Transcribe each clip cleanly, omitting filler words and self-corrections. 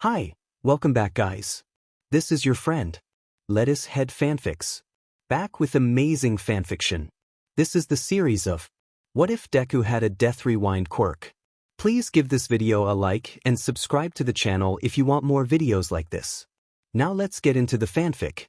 Hi, welcome back guys. This is your friend, Lettuce Head Fanfics. Back with amazing fanfiction. This is the series of What If Deku Had a Death Rewind Quirk. Please give this video a like and subscribe to the channel if you want more videos like this. Now let's get into the fanfic.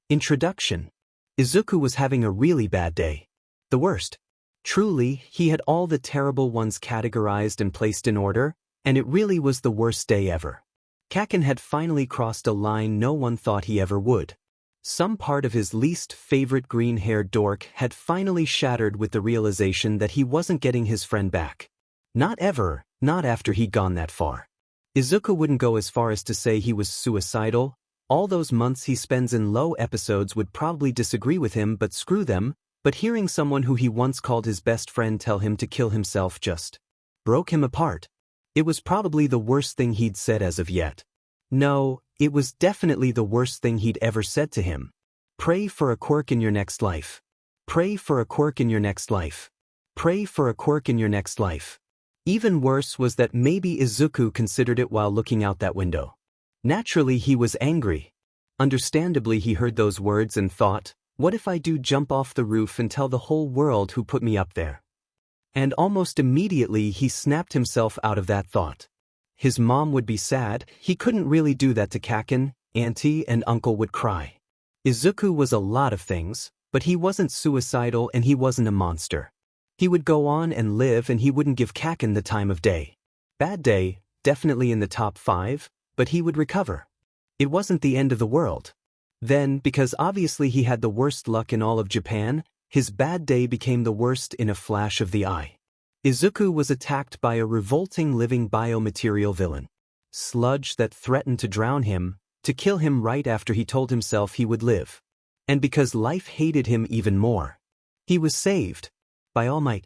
Introduction. Izuku was having a really bad day. The worst. Truly, he had all the terrible ones categorized and placed in order, and it really was the worst day ever. Kaken had finally crossed a line no one thought he ever would. Some part of his least favorite green-haired dork had finally shattered with the realization that he wasn't getting his friend back. Not ever, not after he'd gone that far. Izuku wouldn't go as far as to say he was suicidal. All those months he spends in low episodes would probably disagree with him, but screw them. But hearing someone who he once called his best friend tell him to kill himself just broke him apart. It was probably the worst thing he'd said as of yet. No, it was definitely the worst thing he'd ever said to him. Pray for a quirk in your next life. Pray for a quirk in your next life. Pray for a quirk in your next life. Even worse was that maybe Izuku considered it while looking out that window. Naturally he was angry. Understandably he heard those words and thought, what if I do jump off the roof and tell the whole world who put me up there? And almost immediately he snapped himself out of that thought. His mom would be sad, he couldn't really do that to Kaken, auntie and uncle would cry. Izuku was a lot of things, but he wasn't suicidal and he wasn't a monster. He would go on and live and he wouldn't give Kaken the time of day. Bad day, definitely in the top 5, but he would recover. It wasn't the end of the world. Then, because obviously he had the worst luck in all of Japan, his bad day became the worst in a flash of the eye. Izuku was attacked by a revolting living biomaterial villain. Sludge that threatened to drown him, to kill him right after he told himself he would live. And because life hated him even more. He was saved. By All Might.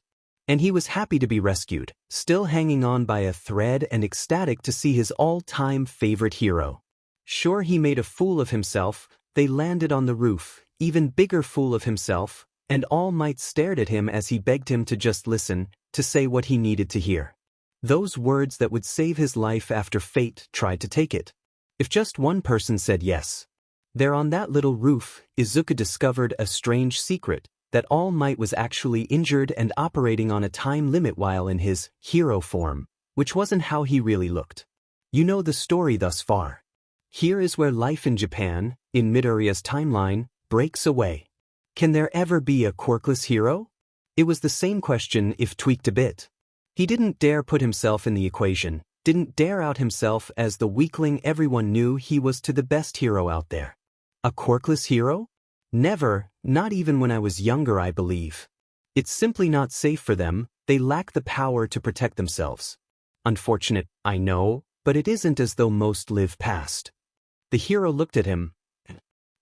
And he was happy to be rescued, still hanging on by a thread and ecstatic to see his all-time favorite hero. Sure, he made a fool of himself. They landed on the roof, even bigger fool of himself, and All Might stared at him as he begged him to just listen, to say what he needed to hear. Those words that would save his life after fate tried to take it. If just one person said yes. There on that little roof, Izuku discovered a strange secret, that All Might was actually injured and operating on a time limit while in his hero form, which wasn't how he really looked. You know the story thus far. Here is where life in Japan, in Midoriya's timeline, breaks away. Can there ever be a quirkless hero? It was the same question if tweaked a bit. He didn't dare put himself in the equation, didn't dare out himself as the weakling everyone knew he was to the best hero out there. A quirkless hero? Never, not even when I was younger I believe. It's simply not safe for them, they lack the power to protect themselves. Unfortunate, I know, but it isn't as though most live past. The hero looked at him.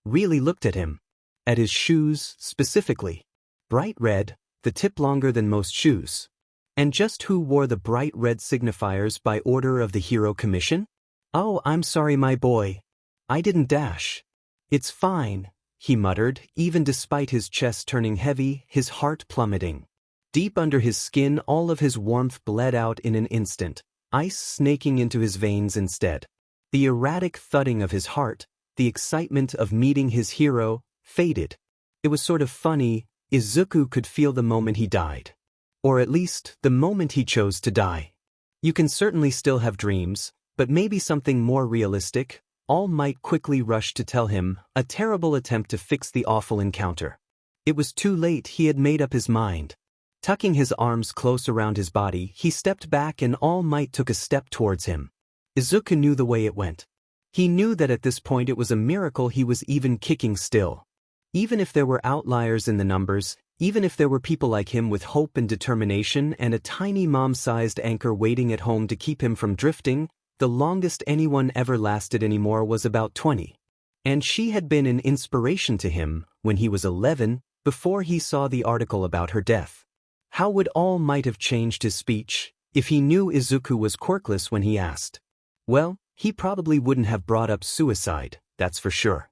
Really looked at him. At his shoes, specifically. Bright red, the tip longer than most shoes. And just who wore the bright red signifiers by order of the Hero Commission? Oh, I'm sorry my boy. I didn't dash. It's fine, he muttered, even despite his chest turning heavy, his heart plummeting. Deep under his skin all of his warmth bled out in an instant, ice snaking into his veins instead. The erratic thudding of his heart, the excitement of meeting his hero, faded. It was sort of funny, Izuku could feel the moment he died. Or at least, the moment he chose to die. You can certainly still have dreams, but maybe something more realistic. All Might quickly rushed to tell him, a terrible attempt to fix the awful encounter. It was too late, he had made up his mind. Tucking his arms close around his body, he stepped back and All Might took a step towards him. Izuku knew the way it went. He knew that at this point it was a miracle he was even kicking still. Even if there were outliers in the numbers, even if there were people like him with hope and determination and a tiny mom-sized anchor waiting at home to keep him from drifting, the longest anyone ever lasted anymore was about 20. And she had been an inspiration to him when he was 11, before he saw the article about her death. How would All Might have changed his speech if he knew Izuku was quirkless when he asked? Well, he probably wouldn't have brought up suicide, that's for sure.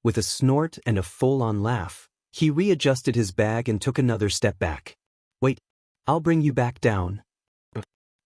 With a snort and a full-on laugh, he readjusted his bag and took another step back. Wait, I'll bring you back down.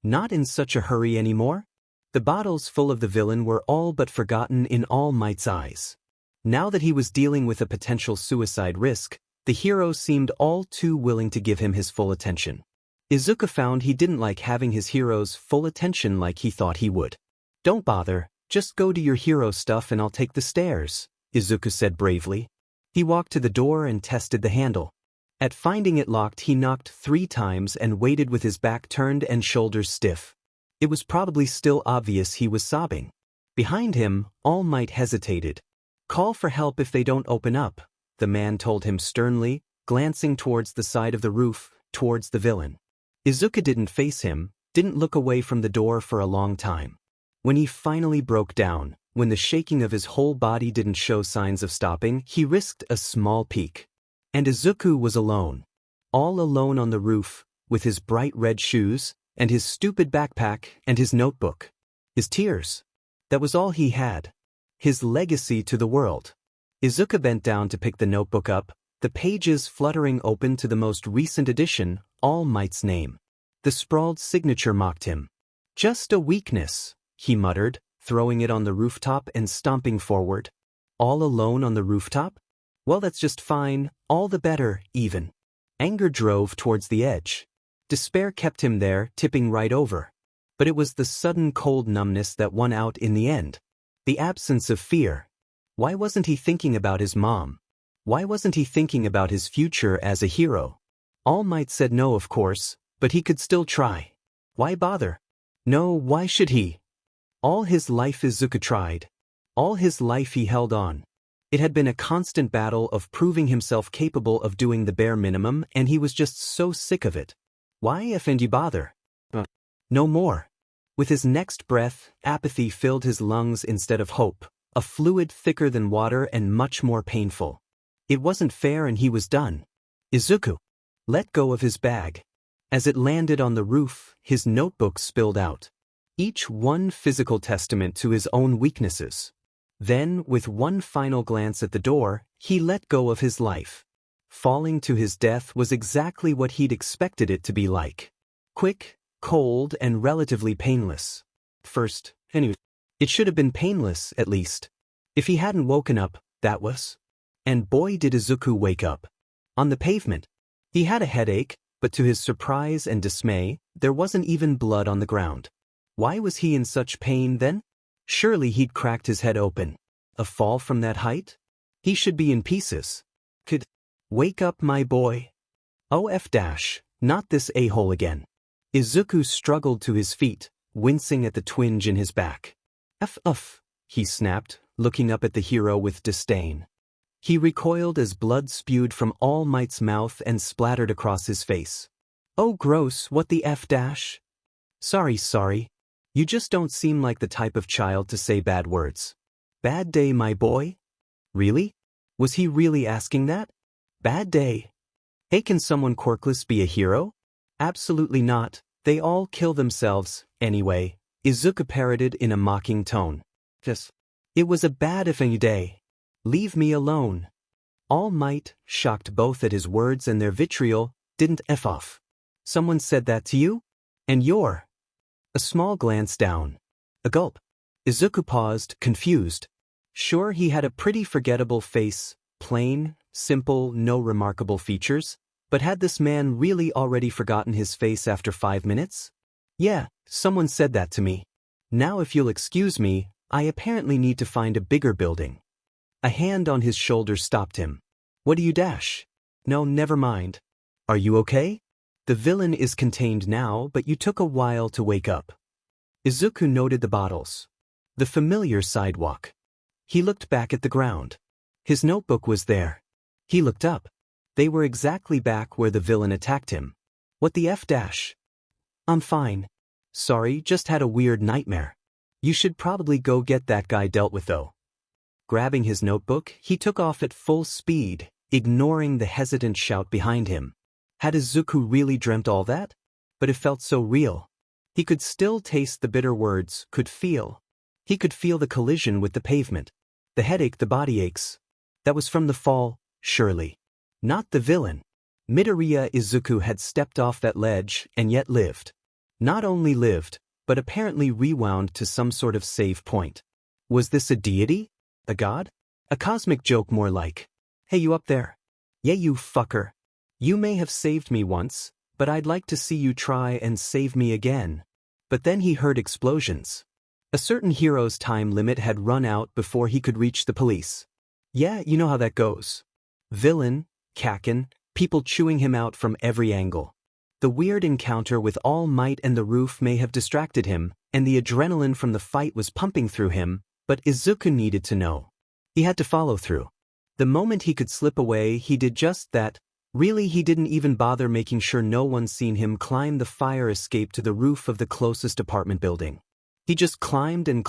Not in such a hurry anymore? The bottles full of the villain were all but forgotten in All Might's eyes. Now that he was dealing with a potential suicide risk, the hero seemed all too willing to give him his full attention. Izuku found he didn't like having his hero's full attention like he thought he would. "Don't bother, just go do your hero stuff and I'll take the stairs," Izuku said bravely. He walked to the door and tested the handle. At finding it locked, he knocked 3 times and waited with his back turned and shoulders stiff. It was probably still obvious he was sobbing. Behind him, All Might hesitated. "Call for help if they don't open up," the man told him sternly, glancing towards the side of the roof, towards the villain. Izuku didn't face him, didn't look away from the door for a long time. When he finally broke down, when the shaking of his whole body didn't show signs of stopping, he risked a small peek. And Izuku was alone. All alone on the roof, with his bright red shoes, and his stupid backpack, and his notebook. His tears. That was all he had. His legacy to the world. Izuku bent down to pick the notebook up, the pages fluttering open to the most recent edition, All Might's name. The sprawled signature mocked him. "Just a weakness," he muttered, throwing it on the rooftop and stomping forward. All alone on the rooftop? Well, that's just fine, all the better, even. Anger drove towards the edge. Despair kept him there, tipping right over. But it was the sudden cold numbness that won out in the end. The absence of fear. Why wasn't he thinking about his mom? Why wasn't he thinking about his future as a hero? All Might said no, of course, but he could still try. Why bother? No, why should he? All his life Izuku tried. All his life he held on. It had been a constant battle of proving himself capable of doing the bare minimum, and he was just so sick of it. Why effendi bother? No more. With his next breath, apathy filled his lungs instead of hope, a fluid thicker than water and much more painful. It wasn't fair and he was done. Izuku let go of his bag. As it landed on the roof, his notebook spilled out. Each one physical testament to his own weaknesses. Then, with one final glance at the door, he let go of his life. Falling to his death was exactly what he'd expected it to be like. Quick, cold, and relatively painless. First, anyway, it should have been painless, at least. If he hadn't woken up, that was. And boy did Izuku wake up. On the pavement. He had a headache, but to his surprise and dismay, there wasn't even blood on the ground. Why was he in such pain then? Surely he'd cracked his head open. A fall from that height? He should be in pieces. Wake up, my boy. OF dash, not this a-hole again. Izuku struggled to his feet, wincing at the twinge in his back. Uff, he snapped, looking up at the hero with disdain. He recoiled as blood spewed from All Might's mouth and splattered across his face. Oh gross, what the F dash? Sorry. You just don't seem like the type of child to say bad words. Bad day, my boy? Really? Was he really asking that? Bad day. Hey, can someone quirkless be a hero? Absolutely not, they all kill themselves, anyway, Izuku parroted in a mocking tone. It was a bad effing day. Leave me alone. All Might, shocked both at his words and their vitriol, didn't F off. Someone said that to you? And you're... A small glance down. A gulp. Izuku paused, confused. Sure, he had a pretty forgettable face, plain, simple, no remarkable features, but had this man really already forgotten his face after 5 minutes? Yeah, someone said that to me. Now if you'll excuse me, I apparently need to find a bigger building. A hand on his shoulder stopped him. What do you dash? No, never mind. Are you okay? The villain is contained now, but you took a while to wake up. Izuku noted the bottles. The familiar sidewalk. He looked back at the ground. His notebook was there. He looked up. They were exactly back where the villain attacked him. What the F dash? I'm fine. Sorry, just had a weird nightmare. You should probably go get that guy dealt with though. Grabbing his notebook, he took off at full speed, ignoring the hesitant shout behind him. Had Izuku really dreamt all that? But it felt so real. He could still taste the bitter words, could feel. He could feel the collision with the pavement. The headache, the body aches. That was from the fall, surely. Not the villain. Midoriya Izuku had stepped off that ledge and yet lived. Not only lived, but apparently rewound to some sort of save point. Was this a deity? A god? A cosmic joke more like, "Hey, you up there? Yeah, you fucker. You may have saved me once, but I'd like to see you try and save me again." But then he heard explosions. A certain hero's time limit had run out before he could reach the police. Yeah, you know how that goes. Villain, Kakin, people chewing him out from every angle. The weird encounter with All Might and the roof may have distracted him, and the adrenaline from the fight was pumping through him, but Izuku needed to know. He had to follow through. The moment he could slip away, he did just that. Really, he didn't even bother making sure no one seen him climb the fire escape to the roof of the closest apartment building. He just climbed, and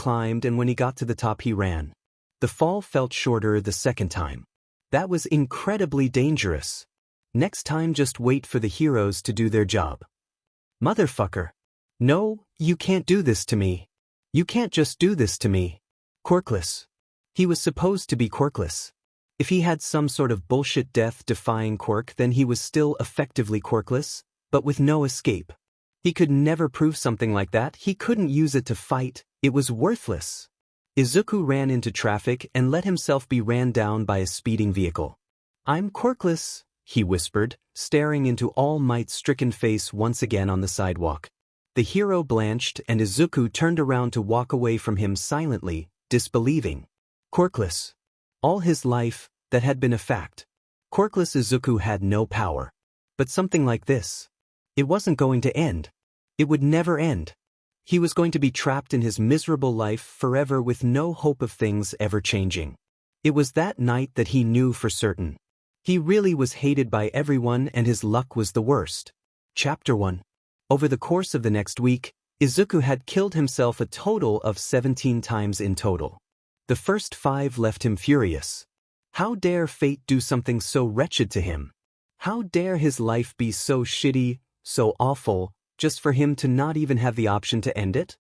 when he got to the top he ran. The fall felt shorter the second time. That was incredibly dangerous. Next time just wait for the heroes to do their job. Motherfucker. No, you can't do this to me. You can't just do this to me. Quirkless. He was supposed to be quirkless. If he had some sort of bullshit death-defying quirk, then he was still effectively quirkless, but with no escape. He could never prove something like that. He couldn't use it to fight. It was worthless. Izuku ran into traffic and let himself be ran down by a speeding vehicle. "I'm quirkless," he whispered, staring into All Might's stricken face once again on the sidewalk. The hero blanched, and Izuku turned around to walk away from him silently, disbelieving. Quirkless. All his life, that had been a fact. Quirkless Izuku had no power. But something like this. It wasn't going to end. It would never end. He was going to be trapped in his miserable life forever with no hope of things ever changing. It was that night that he knew for certain. He really was hated by everyone, and his luck was the worst. Chapter 1. Over the course of the next week, Izuku had killed himself a total of 17 times in total. The first 5 left him furious. How dare fate do something so wretched to him? How dare his life be so shitty, so awful, just for him to not even have the option to end it?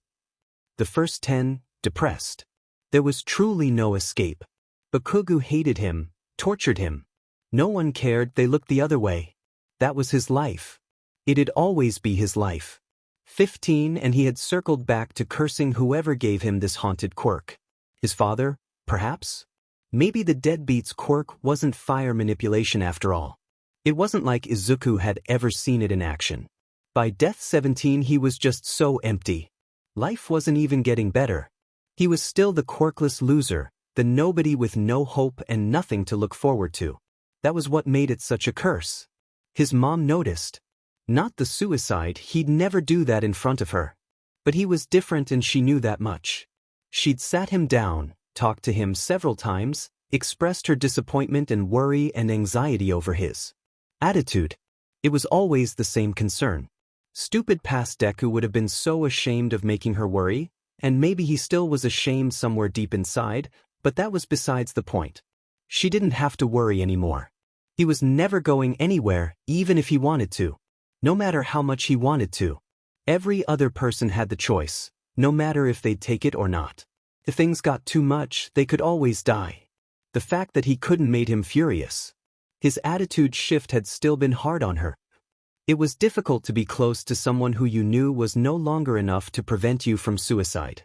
The first 10, depressed. There was truly no escape. Bakugo hated him, tortured him. No one cared, they looked the other way. That was his life. It'd always be his life. 15, and he had circled back to cursing whoever gave him this haunted quirk. His father, perhaps? Maybe the deadbeat's quirk wasn't fire manipulation after all. It wasn't like Izuku had ever seen it in action. By death 17 he was just so empty. Life wasn't even getting better. He was still the quirkless loser, the nobody with no hope and nothing to look forward to. That was what made it such a curse. His mom noticed. Not the suicide, he'd never do that in front of her. But he was different, and she knew that much. She'd sat him down, talked to him several times, expressed her disappointment and worry and anxiety over his attitude. It was always the same concern. Stupid past Deku would have been so ashamed of making her worry, and maybe he still was ashamed somewhere deep inside, but that was besides the point. She didn't have to worry anymore. He was never going anywhere, even if he wanted to. No matter how much he wanted to. Every other person had the choice, no matter if they'd take it or not. If things got too much, they could always die. The fact that he couldn't made him furious. His attitude shift had still been hard on her. It was difficult to be close to someone who you knew was no longer enough to prevent you from suicide.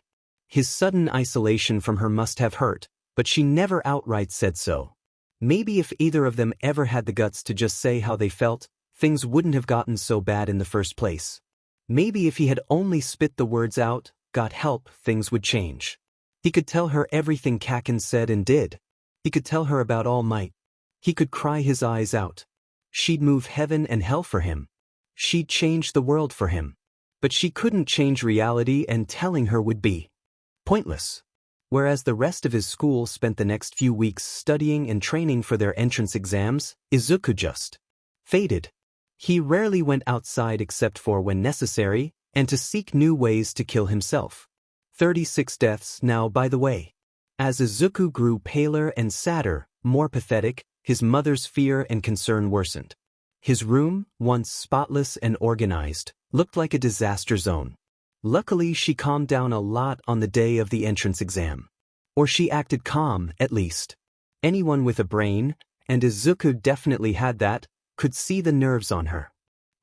His sudden isolation from her must have hurt, but she never outright said so. Maybe if either of them ever had the guts to just say how they felt, things wouldn't have gotten so bad in the first place. Maybe if he had only spit the words out, got help, things would change. He could tell her everything Kakin said and did. He could tell her about All Might. He could cry his eyes out. She'd move heaven and hell for him. She'd change the world for him. But she couldn't change reality, and telling her would be pointless. Whereas the rest of his school spent the next few weeks studying and training for their entrance exams, Izuku just faded. He rarely went outside except for when necessary, and to seek new ways to kill himself. 36 deaths now, by the way. As Izuku grew paler and sadder, more pathetic, his mother's fear and concern worsened. His room, once spotless and organized, looked like a disaster zone. Luckily, she calmed down a lot on the day of the entrance exam. Or she acted calm, at least. Anyone with a brain, and Izuku definitely had that, could see the nerves on her.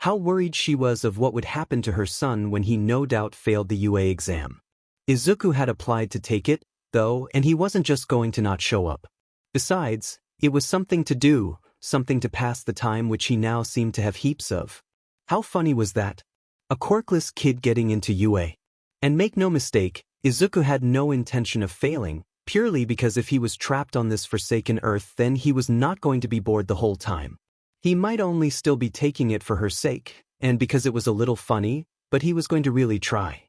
How worried she was of what would happen to her son when he no doubt failed the UA exam. Izuku had applied to take it, though, and he wasn't just going to not show up. Besides, it was something to do, something to pass the time which he now seemed to have heaps of. How funny was that? A quirkless kid getting into UA. And make no mistake, Izuku had no intention of failing, purely because if he was trapped on this forsaken earth then he was not going to be bored the whole time. He might only still be taking it for her sake, and because it was a little funny, but he was going to really try.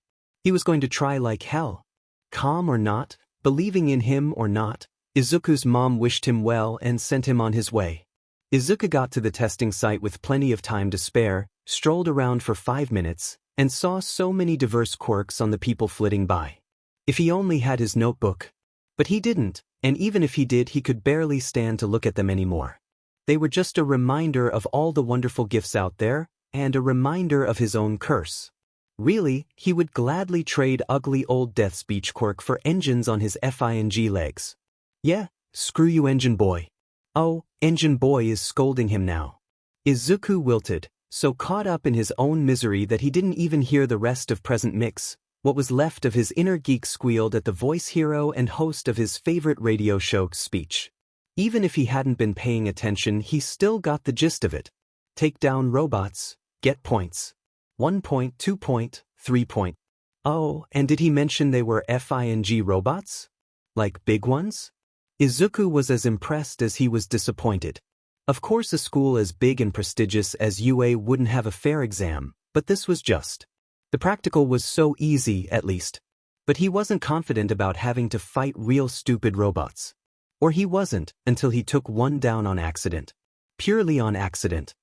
He was going to try like hell. Calm or not, believing in him or not, Izuku's mom wished him well and sent him on his way. Izuku got to the testing site with plenty of time to spare, strolled around for 5 minutes, and saw so many diverse quirks on the people flitting by. If he only had his notebook. But he didn't, and even if he did he could barely stand to look at them anymore. They were just a reminder of all the wonderful gifts out there, and a reminder of his own curse. Really, he would gladly trade ugly old Death Speech Quirk for engines on his FING legs. Yeah, screw you Engine Boy. Oh, Engine Boy is scolding him now. Izuku wilted, so caught up in his own misery that he didn't even hear the rest of Present Mix. What was left of his inner geek squealed at the voice hero and host of his favorite radio show's speech. Even if he hadn't been paying attention, he still got the gist of it. Take down robots, get points. 1 point, 2 point, 3 point. Oh, and did he mention they were FING robots? Like big ones? Izuku was as impressed as he was disappointed. Of course a school as big and prestigious as UA wouldn't have a fair exam, but this was just. The practical was so easy, at least. But he wasn't confident about having to fight real stupid robots. Or he wasn't, until he took one down on accident. Purely on accident.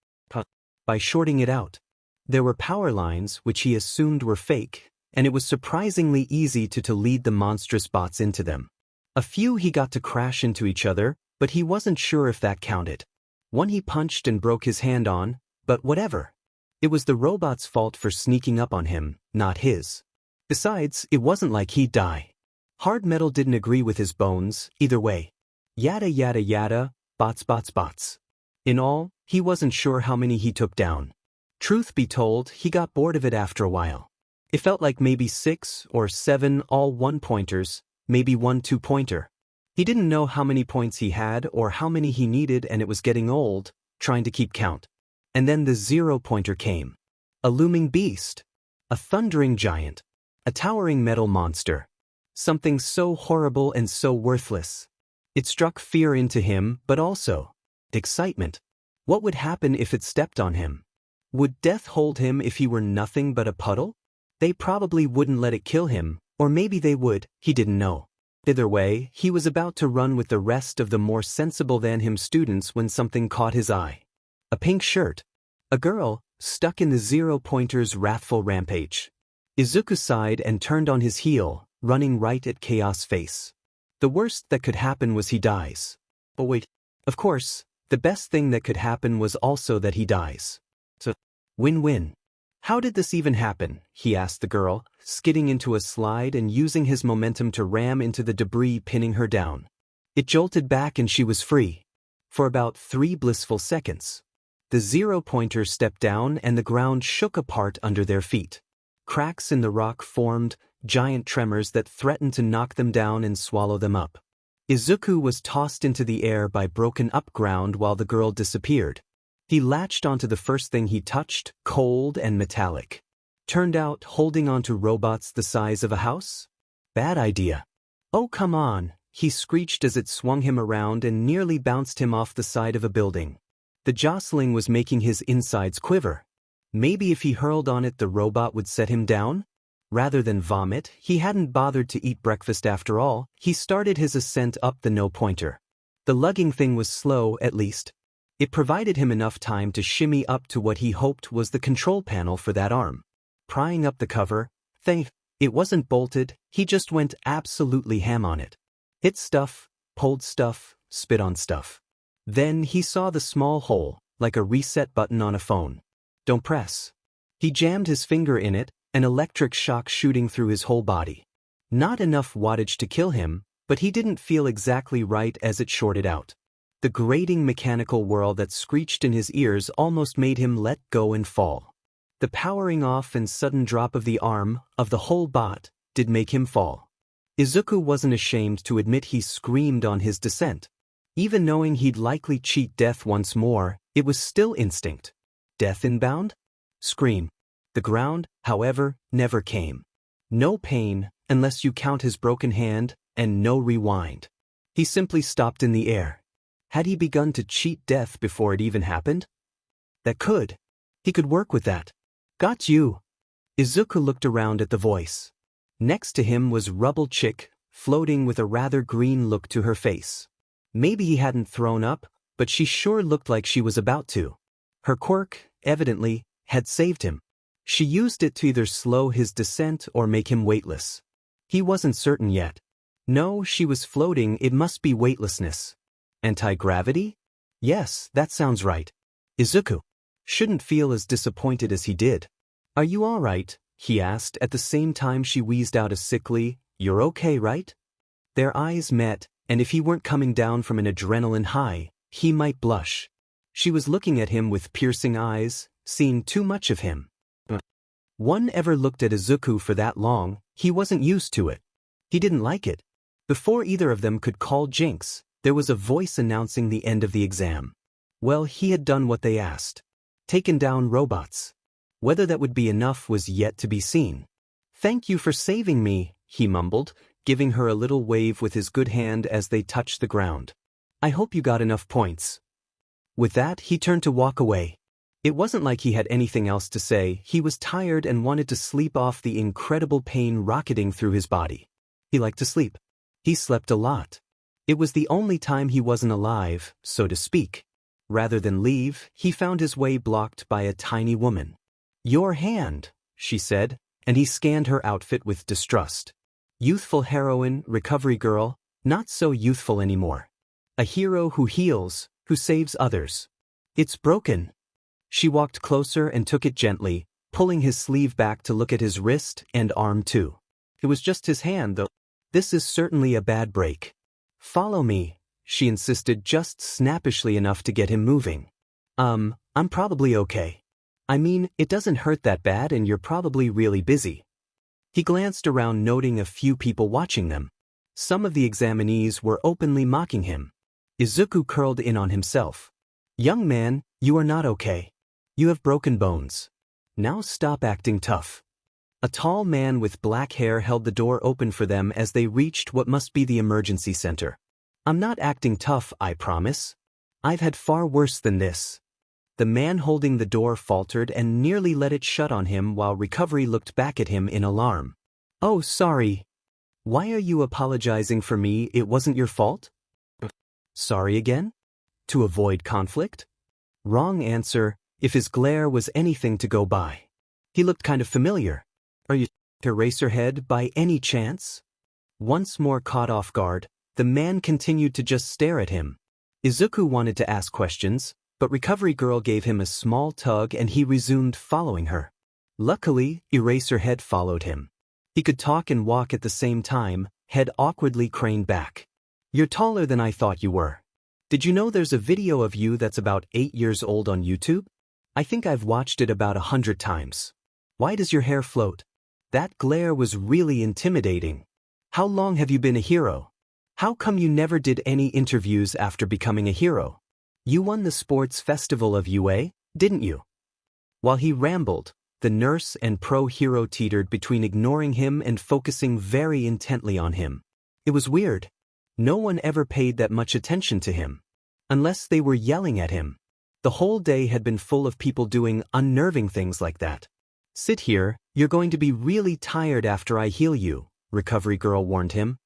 By shorting it out. There were power lines which he assumed were fake, and it was surprisingly easy to lead the monstrous bots into them. A few he got to crash into each other, but he wasn't sure if that counted. One he punched and broke his hand on, but whatever. It was the robot's fault for sneaking up on him, not his. Besides, it wasn't like he'd die. Hard metal didn't agree with his bones, either way. Yada yada yada, bots bots bots. In all, he wasn't sure how many he took down. Truth be told, he got bored of it after a while. It felt like maybe 6 or 7 all 1-pointers, maybe 1 2-pointer. He didn't know how many points he had or how many he needed, and it was getting old, trying to keep count. And then the 0-pointer came. A looming beast. A thundering giant. A towering metal monster. Something so horrible and so worthless. It struck fear into him, but also excitement. What would happen if it stepped on him? Would death hold him if he were nothing but a puddle? They probably wouldn't let it kill him, or maybe they would, he didn't know. Either way, he was about to run with the rest of the more sensible than him students when something caught his eye. A pink shirt. A girl, stuck in the 0-pointer's wrathful rampage. Izuku sighed and turned on his heel, running right at Chaos' face. The worst that could happen was he dies. But wait. Of course, the best thing that could happen was also that he dies. So, win-win. How did this even happen? He asked the girl, skidding into a slide and using his momentum to ram into the debris pinning her down. It jolted back and she was free. For about 3 blissful seconds. The 0-pointer stepped down and the ground shook apart under their feet. Cracks in the rock formed, giant tremors that threatened to knock them down and swallow them up. Izuku was tossed into the air by broken-up ground while the girl disappeared. He latched onto the first thing he touched, cold and metallic. Turned out holding onto robots the size of a house? Bad idea. Oh come on, he screeched as it swung him around and nearly bounced him off the side of a building. The jostling was making his insides quiver. Maybe if he hurled on it the robot would set him down? Rather than vomit, he hadn't bothered to eat breakfast after all. He started his ascent up the no-pointer. The lugging thing was slow, at least. It provided him enough time to shimmy up to what he hoped was the control panel for that arm. Prying up the cover, it wasn't bolted, he just went absolutely ham on it. Hit stuff, pulled stuff, spit on stuff. Then he saw the small hole, like a reset button on a phone. Don't press. He jammed his finger in it, an electric shock shooting through his whole body. Not enough wattage to kill him, but he didn't feel exactly right as it shorted out. The grating mechanical whirl that screeched in his ears almost made him let go and fall. The powering off and sudden drop of the arm, of the whole bot, did make him fall. Izuku wasn't ashamed to admit he screamed on his descent. Even knowing he'd likely cheat death once more, it was still instinct. Death inbound? Scream. The ground, however, never came. No pain, unless you count his broken hand, and no rewind. He simply stopped in the air. Had he begun to cheat death before it even happened? That could. He could work with that. Got you. Izuku looked around at the voice. Next to him was Rubble Chick, floating with a rather green look to her face. Maybe he hadn't thrown up, but she sure looked like she was about to. Her quirk, evidently, had saved him. She used it to either slow his descent or make him weightless. He wasn't certain yet. No, she was floating, it must be weightlessness. Anti-gravity? Yes, that sounds right. Izuku shouldn't feel as disappointed as he did. Are you all right? He asked at the same time she wheezed out a sickly, "You're okay, right?" Their eyes met, and if he weren't coming down from an adrenaline high, he might blush. She was looking at him with piercing eyes, seeing too much of him. One ever looked at Izuku for that long, he wasn't used to it. He didn't like it. Before either of them could call Jinx, there was a voice announcing the end of the exam. Well, he had done what they asked. Taken down robots. Whether that would be enough was yet to be seen. "Thank you for saving me," he mumbled, giving her a little wave with his good hand as they touched the ground. "I hope you got enough points." With that, he turned to walk away. It wasn't like he had anything else to say, he was tired and wanted to sleep off the incredible pain rocketing through his body. He liked to sleep. He slept a lot. It was the only time he wasn't alive, so to speak. Rather than leave, he found his way blocked by a tiny woman. "Your hand," she said, and he scanned her outfit with distrust. Youthful heroine, recovery girl, not so youthful anymore. A hero who heals, who saves others. "It's broken." She walked closer and took it gently, pulling his sleeve back to look at his wrist and arm too. It was just his hand, though. "This is certainly a bad break." "Follow me," she insisted just snappishly enough to get him moving. I'm probably okay. I mean, it doesn't hurt that bad and you're probably really busy." He glanced around noting a few people watching them. Some of the examinees were openly mocking him. Izuku curled in on himself. "Young man, you are not okay. You have broken bones. Now stop acting tough." A tall man with black hair held the door open for them as they reached what must be the emergency center. "I'm not acting tough, I promise. I've had far worse than this." The man holding the door faltered and nearly let it shut on him while Recovery looked back at him in alarm. "Oh, sorry. Why are you apologizing for me? It wasn't your fault?" "Sorry again? To avoid conflict?" Wrong answer, if his glare was anything to go by. He looked kind of familiar. "Are you Eraserhead by any chance?" Once more caught off guard, the man continued to just stare at him. Izuku wanted to ask questions, but Recovery Girl gave him a small tug and he resumed following her. Luckily, Eraserhead followed him. He could talk and walk at the same time, head awkwardly craned back. "You're taller than I thought you were. Did you know there's a video of you that's about 8 years old on YouTube? I think I've watched it about 100 times. Why does your hair float?" That glare was really intimidating. "How long have you been a hero? How come you never did any interviews after becoming a hero? You won the sports festival of UA, didn't you?" While he rambled, the nurse and pro-hero teetered between ignoring him and focusing very intently on him. It was weird. No one ever paid that much attention to him. Unless they were yelling at him. The whole day had been full of people doing unnerving things like that. "Sit here, you're going to be really tired after I heal you," Recovery Girl warned him.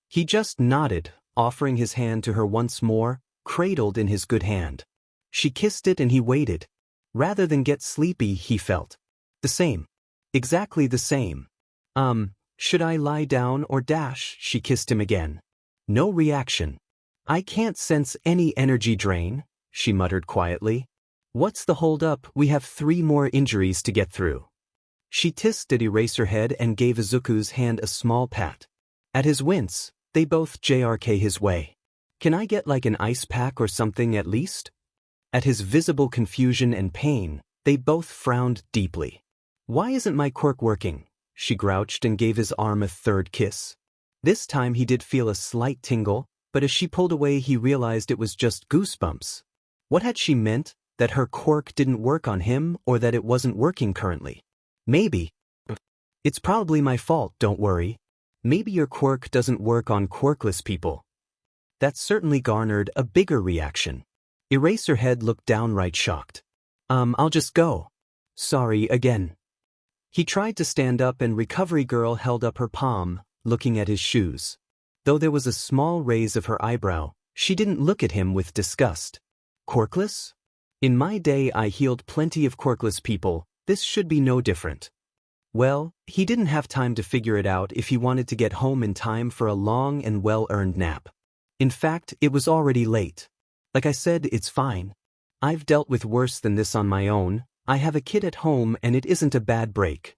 He just nodded, offering his hand to her once more, cradled in his good hand. She kissed it and he waited. Rather than get sleepy, he felt. The same. Exactly the same. Should I lie down or dash?" She kissed him again. No reaction. "I can't sense any energy drain," she muttered quietly. "What's the hold-up? We have 3 more injuries to get through." She tissed at Eraserhead and gave Izuku's hand a small pat. At his wince, they both JRK his way. Can I get like an ice pack or something at least? At his visible confusion and pain, they both frowned deeply. Why isn't my quirk working? She grouched and gave his arm a third kiss. This time he did feel a slight tingle, but as she pulled away he realized it was just goosebumps. What had she meant? That her quirk didn't work on him or that it wasn't working currently? Maybe. It's probably my fault, don't worry. Maybe your quirk doesn't work on quirkless people. That certainly garnered a bigger reaction. Eraserhead looked downright shocked. I'll just go. Sorry again. He tried to stand up and Recovery Girl held up her palm, looking at his shoes. Though there was a small raise of her eyebrow, she didn't look at him with disgust. Quirkless? In my day I healed plenty of quirkless people, this should be no different. Well, he didn't have time to figure it out if he wanted to get home in time for a long and well-earned nap. In fact, it was already late. Like I said, it's fine. I've dealt with worse than this on my own. I have a kid at home and it isn't a bad break.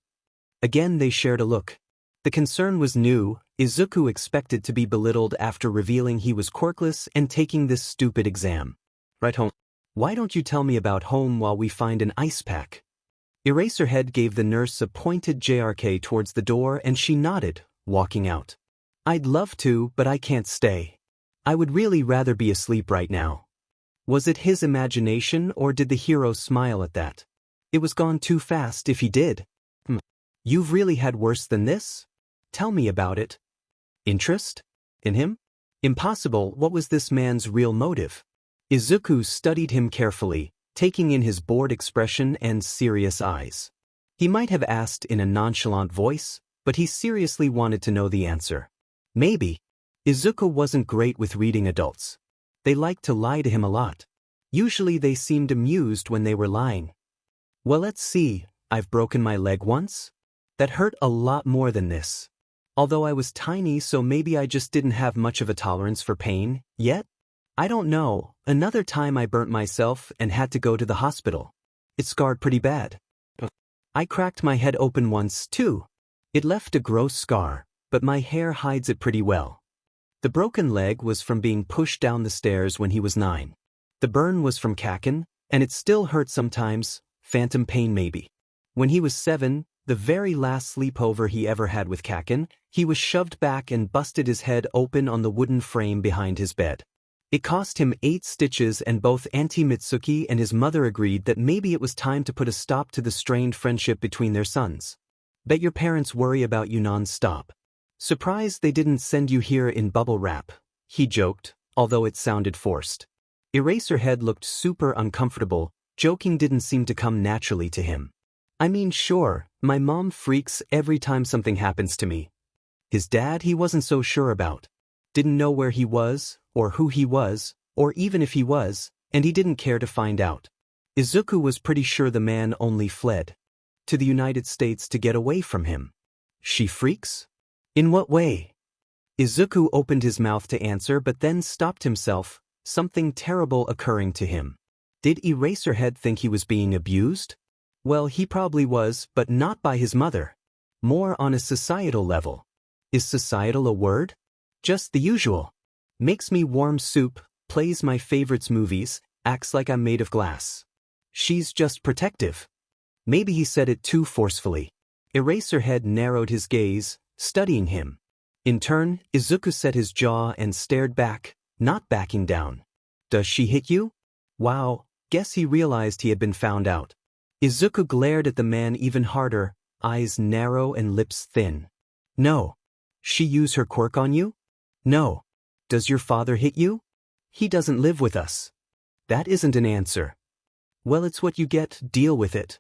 Again they shared a look. The concern was new. Izuku expected to be belittled after revealing he was quirkless and taking this stupid exam. Right home. Why don't you tell me about home while we find an ice pack? Eraserhead gave the nurse a pointed JRK towards the door and she nodded, walking out. I'd love to, but I can't stay. I would really rather be asleep right now. Was it his imagination or did the hero smile at that? It was gone too fast if he did. You've really had worse than this? Tell me about it. Interest? In him? Impossible. What was this man's real motive? Izuku studied him carefully, taking in his bored expression and serious eyes. He might have asked in a nonchalant voice, but he seriously wanted to know the answer. Maybe. Izuku wasn't great with reading adults. They liked to lie to him a lot. Usually they seemed amused when they were lying. Well, let's see. I've broken my leg once? That hurt a lot more than this. Although I was tiny, so maybe I just didn't have much of a tolerance for pain, yet? I don't know. Another time I burnt myself and had to go to the hospital. It scarred pretty bad. I cracked my head open once, too. It left a gross scar, but my hair hides it pretty well. The broken leg was from being pushed down the stairs when he was 9. The burn was from Kaken, and it still hurts sometimes, phantom pain maybe. When he was 7, the very last sleepover he ever had with Kaken, he was shoved back and busted his head open on the wooden frame behind his bed. It cost him 8 stitches and both Auntie Mitsuki and his mother agreed that maybe it was time to put a stop to the strained friendship between their sons. Bet your parents worry about you non-stop. Surprised they didn't send you here in bubble wrap, he joked, although it sounded forced. Eraserhead looked super uncomfortable, joking didn't seem to come naturally to him. I mean sure, my mom freaks every time something happens to me. His dad he wasn't so sure about. Didn't know where he was, or who he was, or even if he was, and he didn't care to find out. Izuku was pretty sure the man only fled to the United States to get away from him. She freaks? In what way? Izuku opened his mouth to answer but then stopped himself, something terrible occurring to him. Did Eraserhead think he was being abused? Well, he probably was, but not by his mother. More on a societal level. Is societal a word? Just the usual. Makes me warm soup, plays my favorites movies, acts like I'm made of glass. She's just protective. Maybe he said it too forcefully. Eraserhead narrowed his gaze, studying him. In turn, Izuku set his jaw and stared back, not backing down. Does she hit you? Wow, guess he realized he had been found out. Izuku glared at the man even harder, eyes narrow and lips thin. No. She use her quirk on you? No. Does your father hit you? He doesn't live with us. That isn't an answer. Well, it's what you get, deal with it.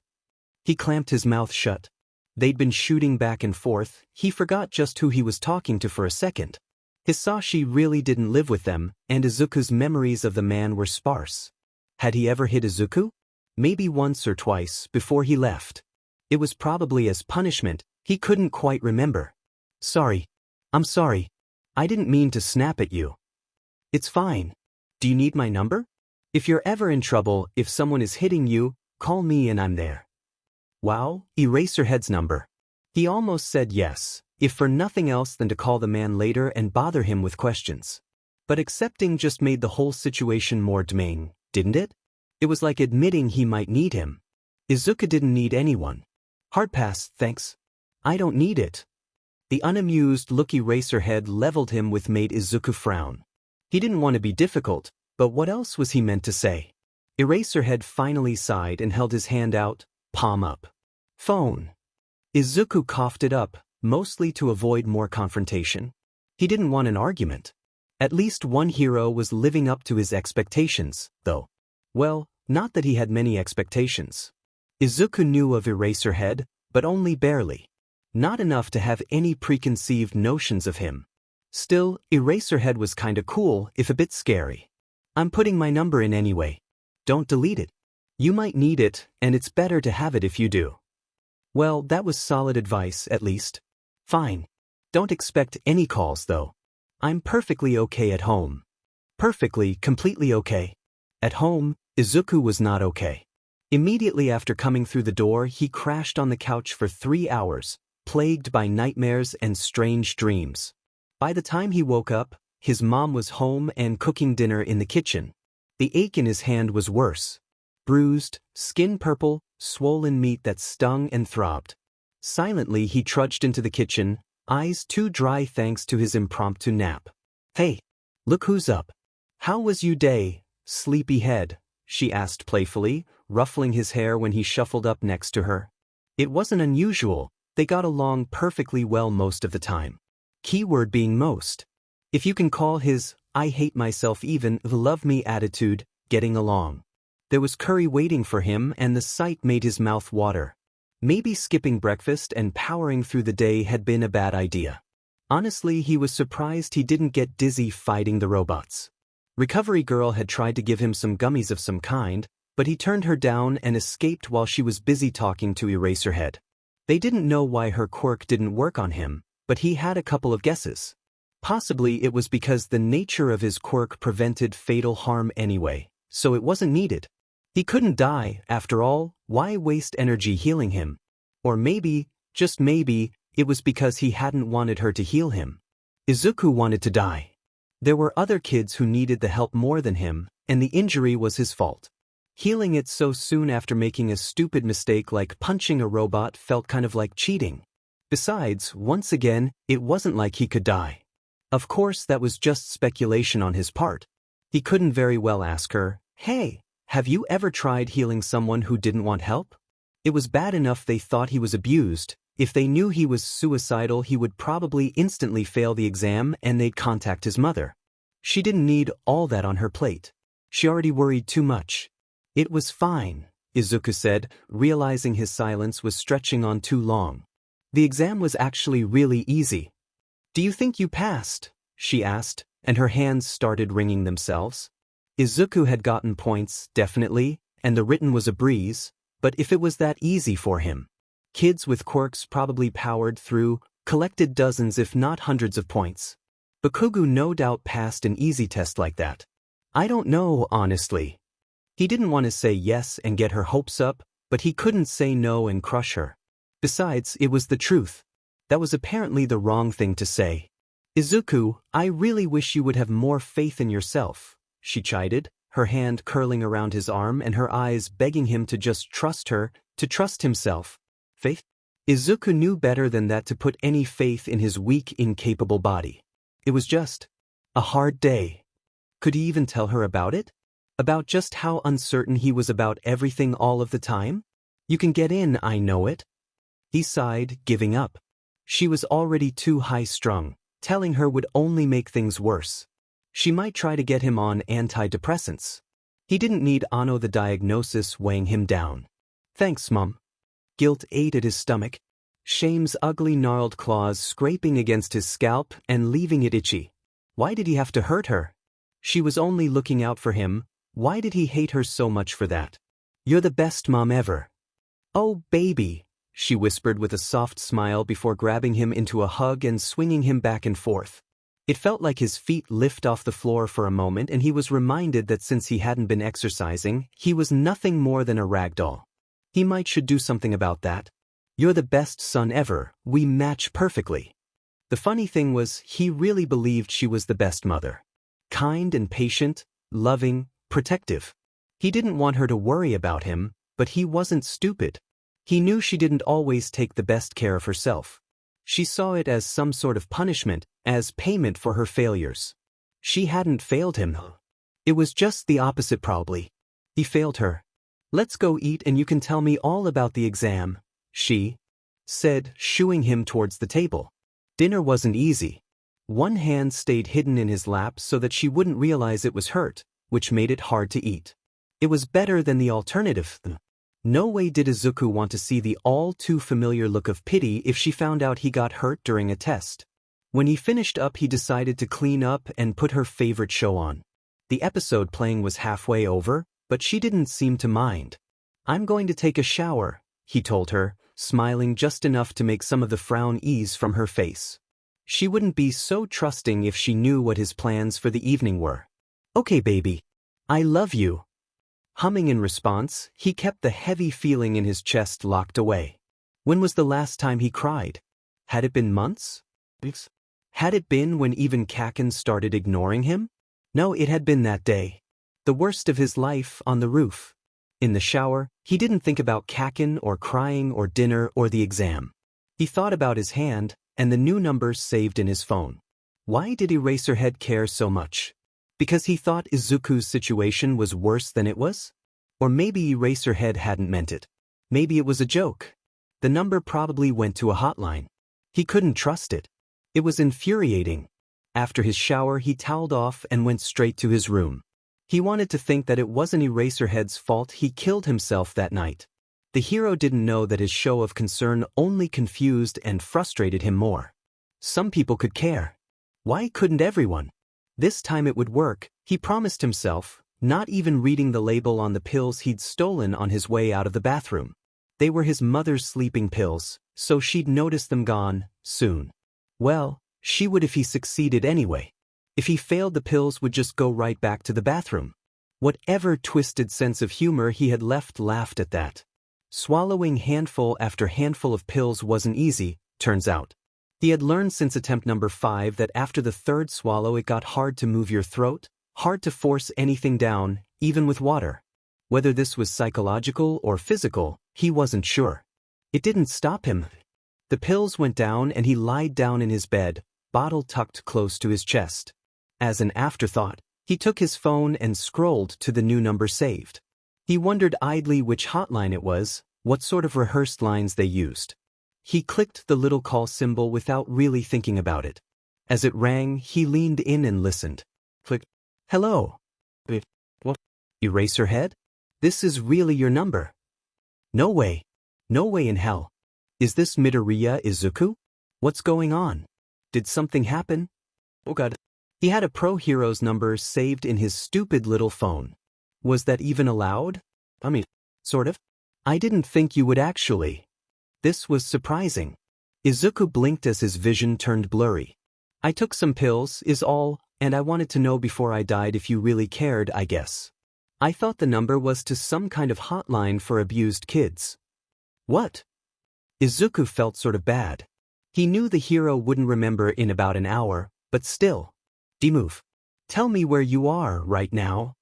He clamped his mouth shut. They'd been shooting back and forth, he forgot just who he was talking to for a second. Hisashi really didn't live with them, and Izuku's memories of the man were sparse. Had he ever hit Izuku? Maybe once or twice, before he left. It was probably as punishment, he couldn't quite remember. Sorry. I'm sorry. I didn't mean to snap at you. It's fine. Do you need my number? If you're ever in trouble, if someone is hitting you, call me and I'm there. Wow, Eraserhead's number. He almost said yes, if for nothing else than to call the man later and bother him with questions. But accepting just made the whole situation more demanding, didn't it? It was like admitting he might need him. Izuku didn't need anyone. Hard pass, thanks. I don't need it. The unamused look Eraserhead leveled him with made Izuku frown. He didn't want to be difficult, but what else was he meant to say? Eraserhead finally sighed and held his hand out, palm up. Phone. Izuku coughed it up, mostly to avoid more confrontation. He didn't want an argument. At least one hero was living up to his expectations, though. Well, not that he had many expectations. Izuku knew of Eraserhead, but only barely. Not enough to have any preconceived notions of him. Still, Eraserhead was kinda cool, if a bit scary. I'm putting my number in anyway. Don't delete it. You might need it, and it's better to have it if you do. Well, that was solid advice, at least. Fine. Don't expect any calls, though. I'm perfectly okay at home. Perfectly, completely okay. At home, Izuku was not okay. Immediately after coming through the door, he crashed on the couch for 3 hours, plagued by nightmares and strange dreams. By the time he woke up, his mom was home and cooking dinner in the kitchen. The ache in his hand was worse. Bruised, skin purple, swollen meat that stung and throbbed. Silently he trudged into the kitchen, eyes too dry thanks to his impromptu nap. Hey, look who's up. How was you day, sleepyhead? She asked playfully, ruffling his hair when he shuffled up next to her. It wasn't unusual, they got along perfectly well most of the time. Keyword being most. If you can call his, I hate myself even, love me attitude, getting along. There was curry waiting for him and the sight made his mouth water. Maybe skipping breakfast and powering through the day had been a bad idea. Honestly, he was surprised he didn't get dizzy fighting the robots. Recovery Girl had tried to give him some gummies of some kind, but he turned her down and escaped while she was busy talking to Eraserhead. They didn't know why her quirk didn't work on him, but he had a couple of guesses. Possibly it was because the nature of his quirk prevented fatal harm anyway, so it wasn't needed. He couldn't die, after all, why waste energy healing him? Or maybe, just maybe, it was because he hadn't wanted her to heal him. Izuku wanted to die. There were other kids who needed the help more than him, and the injury was his fault. Healing it so soon after making a stupid mistake like punching a robot felt kind of like cheating. Besides, once again, it wasn't like he could die. Of course, that was just speculation on his part. He couldn't very well ask her, hey, have you ever tried healing someone who didn't want help? It was bad enough they thought he was abused. If they knew he was suicidal, he would probably instantly fail the exam and they'd contact his mother. She didn't need all that on her plate. She already worried too much. It was fine, Izuku said, realizing his silence was stretching on too long. The exam was actually really easy. Do you think you passed? She asked, and her hands started wringing themselves. Izuku had gotten points, definitely, and the written was a breeze, but if it was that easy for him. Kids with quirks probably powered through, collected dozens if not hundreds of points. Bakugo no doubt passed an easy test like that. I don't know, honestly. He didn't want to say yes and get her hopes up, but he couldn't say no and crush her. Besides, it was the truth. That was apparently the wrong thing to say. Izuku, I really wish you would have more faith in yourself, she chided, her hand curling around his arm and her eyes begging him to just trust her, to trust himself. Faith? Izuku knew better than that to put any faith in his weak, incapable body. It was just a hard day. Could he even tell her about it? About just how uncertain he was about everything all of the time? You can get in, I know it. He sighed, giving up. She was already too high-strung. Telling her would only make things worse. She might try to get him on antidepressants. He didn't need Ano the diagnosis weighing him down. Thanks, Mom. Guilt ate at his stomach. Shame's ugly gnarled claws scraping against his scalp and leaving it itchy. Why did he have to hurt her? She was only looking out for him. Why did he hate her so much for that? You're the best mom ever. Oh, baby, she whispered with a soft smile before grabbing him into a hug and swinging him back and forth. It felt like his feet lift off the floor for a moment and he was reminded that since he hadn't been exercising, he was nothing more than a rag doll. He should do something about that. You're the best son ever, we match perfectly. The funny thing was, he really believed she was the best mother. kind and patient, loving, protective. He didn't want her to worry about him, but he wasn't stupid. He knew she didn't always take the best care of herself. She saw it as some sort of punishment, as payment for her failures. She hadn't failed him. It was just the opposite probably. He failed her. "Let's go eat and you can tell me all about the exam," she said, shooing him towards the table. Dinner wasn't easy. One hand stayed hidden in his lap so that she wouldn't realize it was hurt, which made it hard to eat. It was better than the alternative. No way did Izuku want to see the all-too-familiar look of pity if she found out he got hurt during a test. When he finished up, he decided to clean up and put her favorite show on. The episode playing was halfway over, but she didn't seem to mind. "I'm going to take a shower," he told her, smiling just enough to make some of the frown ease from her face. She wouldn't be so trusting if she knew what his plans for the evening were. "Okay, baby. I love you." Humming in response, he kept the heavy feeling in his chest locked away. When was the last time he cried? Had it been months? Weeks? Had it been when even Kaken started ignoring him? No, it had been that day. The worst of his life on the roof. In the shower, he didn't think about Kaken or crying or dinner or the exam. He thought about his hand and the new numbers saved in his phone. Why did Eraserhead care so much? Because he thought Izuku's situation was worse than it was? Or maybe Eraserhead hadn't meant it. Maybe it was a joke. The number probably went to a hotline. He couldn't trust it. It was infuriating. After his shower, he toweled off and went straight to his room. He wanted to think that it wasn't Eraserhead's fault he killed himself that night. The hero didn't know that his show of concern only confused and frustrated him more. Some people could care. Why couldn't everyone? This time it would work, he promised himself, not even reading the label on the pills he'd stolen on his way out of the bathroom. They were his mother's sleeping pills, so she'd notice them gone, soon. Well, she would if he succeeded anyway. If he failed, the pills would just go right back to the bathroom. Whatever twisted sense of humor he had left laughed at that. Swallowing handful after handful of pills wasn't easy, turns out. He had learned since attempt number 5 that after the third swallow it got hard to move your throat, hard to force anything down, even with water. Whether this was psychological or physical, he wasn't sure. It didn't stop him. The pills went down and he lied down in his bed, bottle tucked close to his chest. As an afterthought, he took his phone and scrolled to the new number saved. He wondered idly which hotline it was, what sort of rehearsed lines they used. He clicked the little call symbol without really thinking about it. As it rang, he leaned in and listened. Click. "Hello. What? Eraserhead? This is really your number?" "No way. No way in hell. Is this Midoriya Izuku? What's going on? Did something happen? Oh God." He had a pro hero's number saved in his stupid little phone. Was that even allowed? I mean, sort of. I didn't think you would actually. This was surprising. Izuku blinked as his vision turned blurry. "I took some pills, is all, and I wanted to know before I died if you really cared, I guess. I thought the number was to some kind of hotline for abused kids." "What?" Izuku felt sort of bad. He knew the hero wouldn't remember in about an hour, but still. "Move. Tell me where you are right now."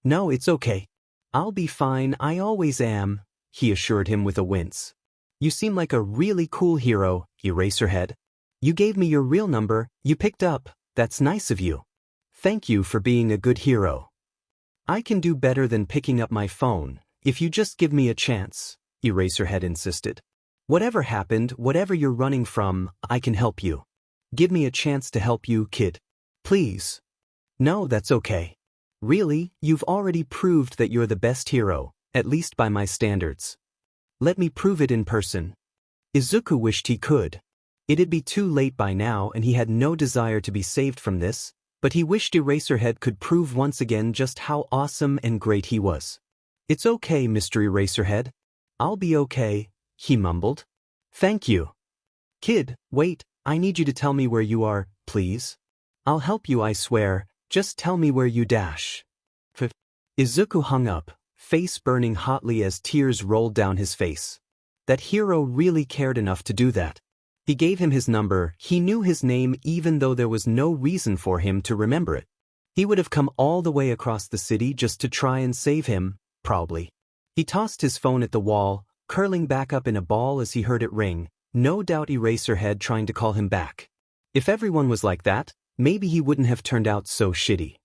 "No, it's okay. I'll be fine, I always am," he assured him with a wince. "You seem like a really cool hero, Eraserhead. You gave me your real number, you picked up, that's nice of you. Thank you for being a good hero. I can do better than picking up my phone, if you just give me a chance," Eraserhead insisted. "Whatever happened, whatever you're running from, I can help you. Give me a chance to help you, kid. Please." "No, that's okay. Really, you've already proved that you're the best hero, at least by my standards. Let me prove it in person." Izuku wished he could. It'd be too late by now and he had no desire to be saved from this, but he wished Eraserhead could prove once again just how awesome and great he was. "It's okay, Mr. Eraserhead. I'll be okay," he mumbled. "Thank you." "Kid, wait, I need you to tell me where you are, please. I'll help you, I swear, just tell me where you dash." Izuku hung up, face burning hotly as tears rolled down his face. That hero really cared enough to do that. He gave him his number, he knew his name even though there was no reason for him to remember it. He would have come all the way across the city just to try and save him, probably. He tossed his phone at the wall, curling back up in a ball as he heard it ring, no doubt Eraserhead trying to call him back. If everyone was like that, maybe he wouldn't have turned out so shitty.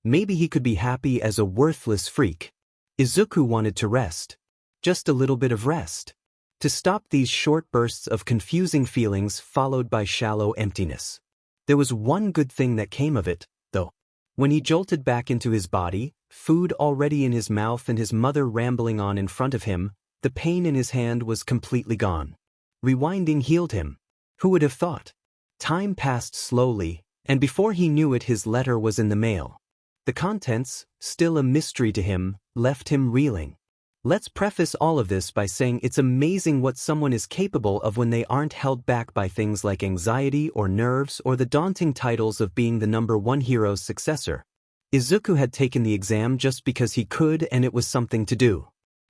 Maybe he could be happy as a worthless freak. Izuku wanted to rest. Just a little bit of rest. To stop these short bursts of confusing feelings followed by shallow emptiness. There was one good thing that came of it, though. When he jolted back into his body, food already in his mouth and his mother rambling on in front of him, the pain in his hand was completely gone. Rewinding healed him. Who would have thought? Time passed slowly, and before he knew it his letter was in the mail. The contents, still a mystery to him, left him reeling. Let's preface all of this by saying it's amazing what someone is capable of when they aren't held back by things like anxiety or nerves or the daunting titles of being the #1 hero's successor. Izuku had taken the exam just because he could and it was something to do.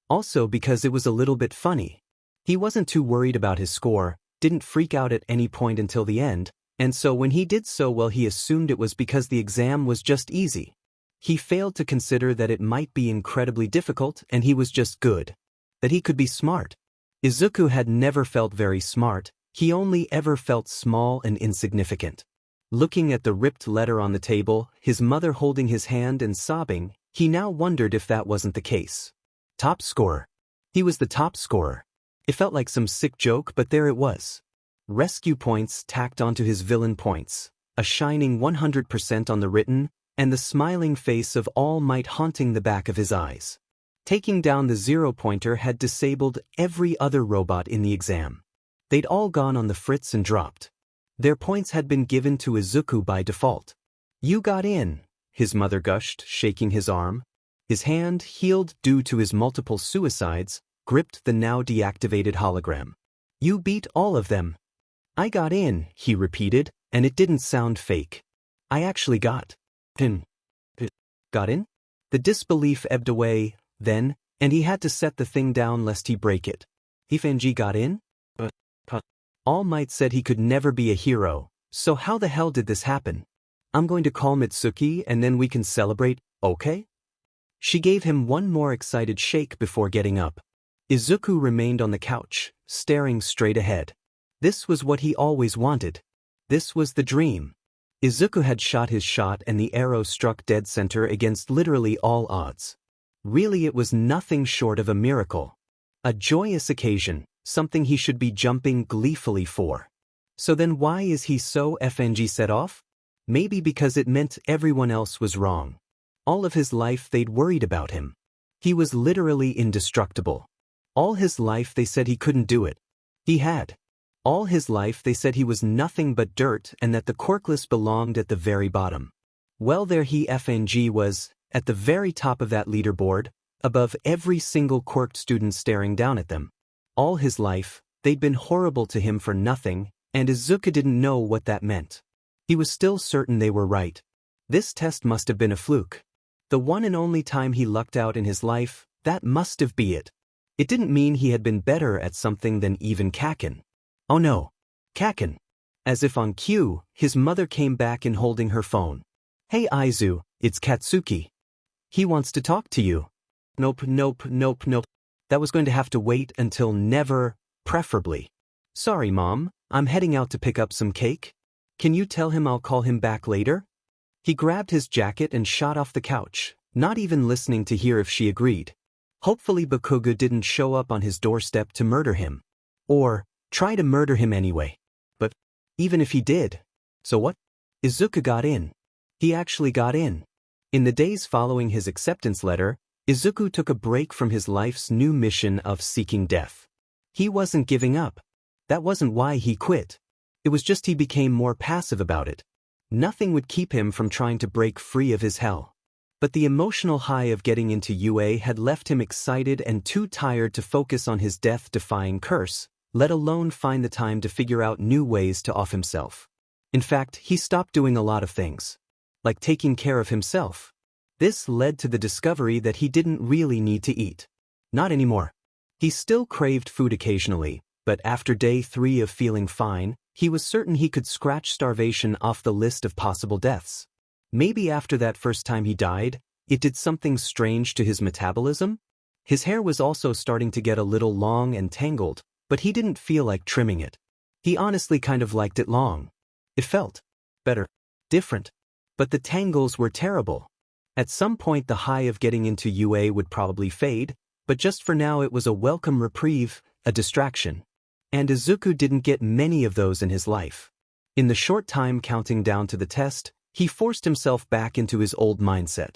Also because it was a little bit funny. He wasn't too worried about his score, didn't freak out at any point until the end, and so when he did so well he assumed it was because the exam was just easy. He failed to consider that it might be incredibly difficult and he was just good. That he could be smart. Izuku had never felt very smart, he only ever felt small and insignificant. Looking at the ripped letter on the table, his mother holding his hand and sobbing, he now wondered if that wasn't the case. Top scorer. He was the top scorer. It felt like some sick joke, but there it was. Rescue points tacked onto his villain points, a shining 100% on the written, and the smiling face of All Might haunting the back of his eyes. Taking down the 0-pointer had disabled every other robot in the exam. They'd all gone on the fritz and dropped. Their points had been given to Izuku by default. You got in, his mother gushed, shaking his arm. His hand, healed due to his multiple suicides, gripped the now deactivated hologram. You beat all of them. I got in, he repeated, and it didn't sound fake. I actually got in. Got in? The disbelief ebbed away, then, and he had to set the thing down lest he break it. Ifenji got in? All Might said he could never be a hero, so how the hell did this happen? I'm going to call Mitsuki and then we can celebrate, okay? She gave him one more excited shake before getting up. Izuku remained on the couch, staring straight ahead. This was what he always wanted. This was the dream. Izuku had shot his shot and the arrow struck dead center against literally all odds. Really it was nothing short of a miracle. A joyous occasion, something he should be jumping gleefully for. So then why is he so FNG set off? Maybe because it meant everyone else was wrong. All of his life they'd worried about him. He was literally indestructible. All his life they said he couldn't do it. He had. All his life they said he was nothing but dirt and that the Quirkless belonged at the very bottom. Well there he FNG was, at the very top of that leaderboard, above every single Quirked student staring down at them. All his life, they'd been horrible to him for nothing, and Izuku didn't know what that meant. He was still certain they were right. This test must have been a fluke. The one and only time he lucked out in his life, that must have been it. It didn't mean he had been better at something than even Kaken. Oh no. Kaken. As if on cue, his mother came back in holding her phone. Hey Aizu, it's Katsuki. He wants to talk to you. Nope. That was going to have to wait until never, preferably. Sorry Mom, I'm heading out to pick up some cake. Can you tell him I'll call him back later? He grabbed his jacket and shot off the couch, not even listening to hear if she agreed. Hopefully Bakugo didn't show up on his doorstep to murder him. Or try to murder him anyway. But even if he did, so what? Izuku got in. He actually got in. In the days following his acceptance letter, Izuku took a break from his life's new mission of seeking death. He wasn't giving up. That wasn't why he quit. It was just he became more passive about it. Nothing would keep him from trying to break free of his hell. But the emotional high of getting into UA had left him excited and too tired to focus on his death-defying curse, let alone find the time to figure out new ways to off himself. In fact, he stopped doing a lot of things. Like taking care of himself. This led to the discovery that he didn't really need to eat. Not anymore. He still craved food occasionally, but after day 3 of feeling fine, he was certain he could scratch starvation off the list of possible deaths. Maybe after that first time he died, it did something strange to his metabolism? His hair was also starting to get a little long and tangled, but he didn't feel like trimming it. He honestly kind of liked it long. It felt better, different. But the tangles were terrible. At some point the high of getting into UA would probably fade, but just for now it was a welcome reprieve, a distraction. And Izuku didn't get many of those in his life. In the short time counting down to the test, he forced himself back into his old mindset.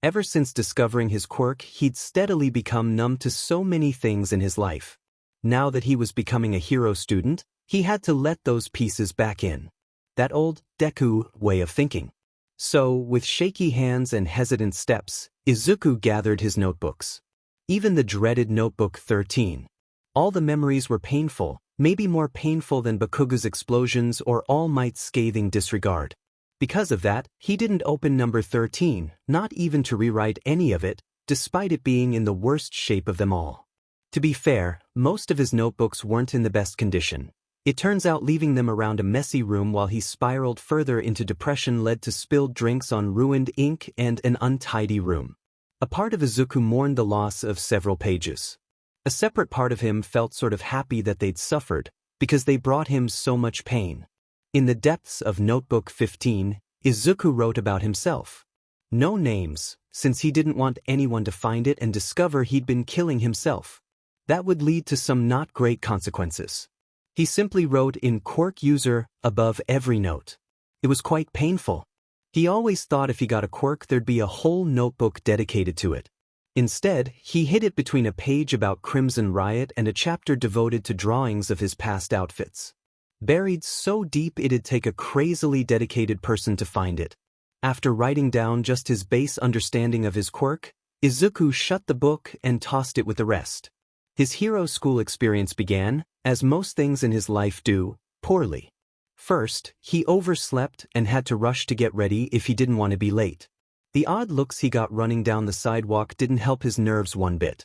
Ever since discovering his quirk, he'd steadily become numb to so many things in his life. Now that he was becoming a hero student, he had to let those pieces back in. That old Deku way of thinking. So, with shaky hands and hesitant steps, Izuku gathered his notebooks. Even the dreaded notebook 13. All the memories were painful, maybe more painful than Bakugo's explosions or All Might's scathing disregard. Because of that, he didn't open number 13, not even to rewrite any of it, despite it being in the worst shape of them all. To be fair, most of his notebooks weren't in the best condition. It turns out leaving them around a messy room while he spiraled further into depression led to spilled drinks on ruined ink and an untidy room. A part of Izuku mourned the loss of several pages. A separate part of him felt sort of happy that they'd suffered, because they brought him so much pain. In the depths of Notebook 15, Izuku wrote about himself. No names, since he didn't want anyone to find it and discover he'd been killing himself. That would lead to some not great consequences. He simply wrote in Quirk user above every note. It was quite painful. He always thought if he got a quirk there'd be a whole notebook dedicated to it. Instead, he hid it between a page about Crimson Riot and a chapter devoted to drawings of his past outfits. Buried so deep it'd take a crazily dedicated person to find it. After writing down just his base understanding of his quirk, Izuku shut the book and tossed it with the rest. His hero school experience began, as most things in his life do, poorly. First, he overslept and had to rush to get ready if he didn't want to be late. The odd looks he got running down the sidewalk didn't help his nerves one bit.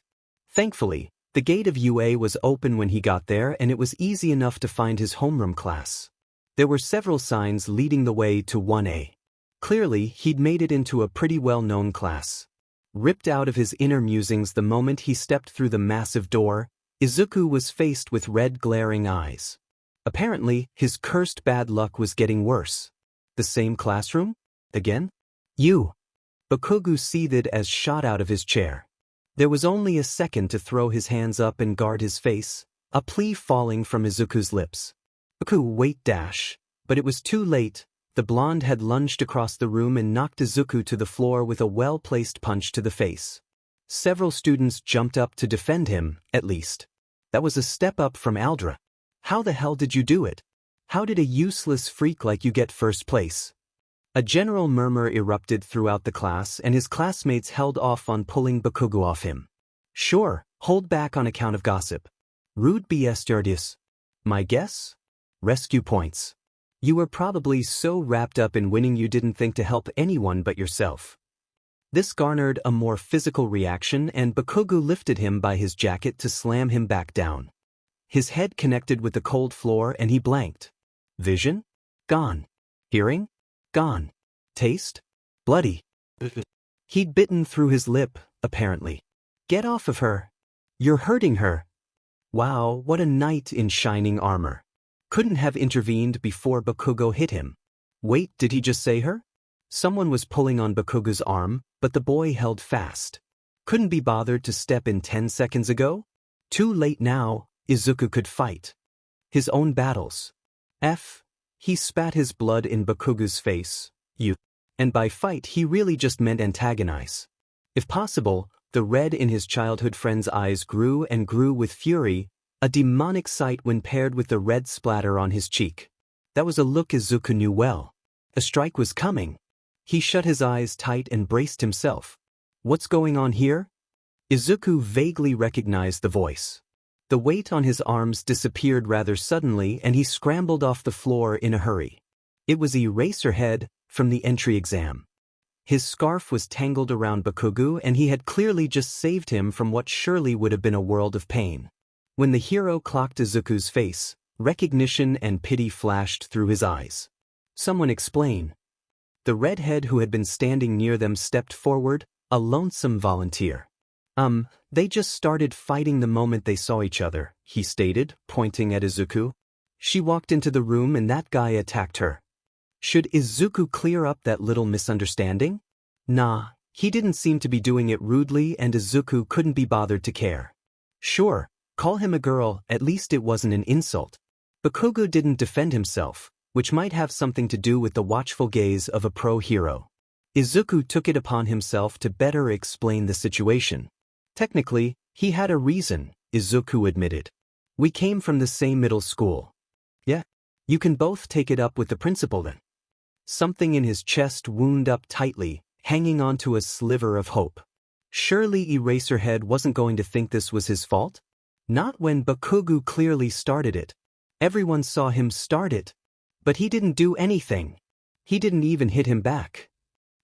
Thankfully, the gate of UA was open when he got there and it was easy enough to find his homeroom class. There were several signs leading the way to 1A. Clearly, he'd made it into a pretty well-known class. Ripped out of his inner musings the moment he stepped through the massive door, Izuku was faced with red glaring eyes. Apparently, his cursed bad luck was getting worse. The same classroom? Again? You! Bakugo seethed as shot out of his chair. There was only a second to throw his hands up and guard his face, a plea falling from Izuku's lips. Bakugo wait dash, but it was too late. The blonde had lunged across the room and knocked Izuku to the floor with a well-placed punch to the face. Several students jumped up to defend him, at least. That was a step up from Aldra. How the hell did you do it? How did a useless freak like you get first place? A general murmur erupted throughout the class and his classmates held off on pulling Bakugo off him. Sure, hold back on account of gossip. Rude BS Jardius. My guess? Rescue points. You were probably so wrapped up in winning you didn't think to help anyone but yourself. This garnered a more physical reaction and Bakugo lifted him by his jacket to slam him back down. His head connected with the cold floor and he blanked. Vision? Gone. Hearing? Gone. Taste? Bloody. He'd bitten through his lip, apparently. Get off of her. You're hurting her. Wow, what a knight in shining armor. Couldn't have intervened before Bakugo hit him. Wait, did he just say her? Someone was pulling on Bakugo's arm, but the boy held fast. Couldn't be bothered to step in 10 seconds ago? Too late now, Izuku could fight. His own battles. He spat his blood in Bakugo's face. You. And by fight he really just meant antagonize. If possible, the red in his childhood friend's eyes grew and grew with fury, a demonic sight when paired with the red splatter on his cheek. That was a look Izuku knew well. A strike was coming. He shut his eyes tight and braced himself. What's going on here? Izuku vaguely recognized the voice. The weight on his arms disappeared rather suddenly and he scrambled off the floor in a hurry. It was Eraserhead from the entry exam. His scarf was tangled around Bakugo and he had clearly just saved him from what surely would have been a world of pain. When the hero clocked Izuku's face, recognition and pity flashed through his eyes. Someone explain. The redhead who had been standing near them stepped forward, a lonesome volunteer. They just started fighting the moment they saw each other, he stated, pointing at Izuku. She walked into the room and that guy attacked her. Should Izuku clear up that little misunderstanding? Nah, he didn't seem to be doing it rudely and Izuku couldn't be bothered to care. Sure, call him a girl, at least it wasn't an insult. Bakugo didn't defend himself, which might have something to do with the watchful gaze of a pro hero. Izuku took it upon himself to better explain the situation. Technically, he had a reason, Izuku admitted. We came from the same middle school. Yeah, you can both take it up with the principal then. Something in his chest wound up tightly, hanging onto a sliver of hope. Surely Eraserhead wasn't going to think this was his fault? Not when Bakugo clearly started it. Everyone saw him start it. But he didn't do anything. He didn't even hit him back.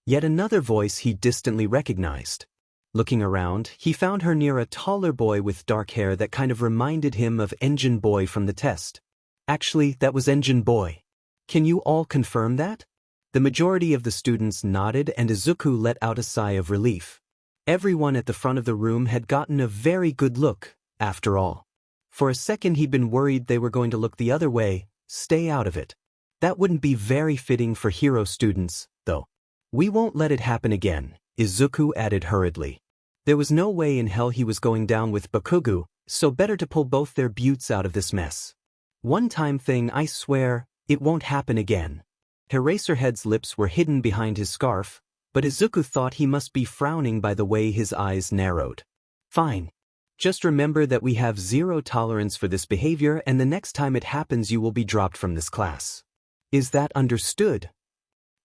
Yet another voice he distantly recognized. Looking around, he found her near a taller boy with dark hair that kind of reminded him of Engine Boy from the test. Actually, that was Engine Boy. Can you all confirm that? The majority of the students nodded and Izuku let out a sigh of relief. Everyone at the front of the room had gotten a very good look, after all. For a second he'd been worried they were going to look the other way, stay out of it. That wouldn't be very fitting for hero students, though. We won't let it happen again, Izuku added hurriedly. There was no way in hell he was going down with Bakugo, so better to pull both their buttes out of this mess. One-time thing, I swear, it won't happen again. Eraserhead's lips were hidden behind his scarf, but Izuku thought he must be frowning by the way his eyes narrowed. Fine. Just remember that we have zero tolerance for this behavior and the next time it happens you will be dropped from this class. Is that understood?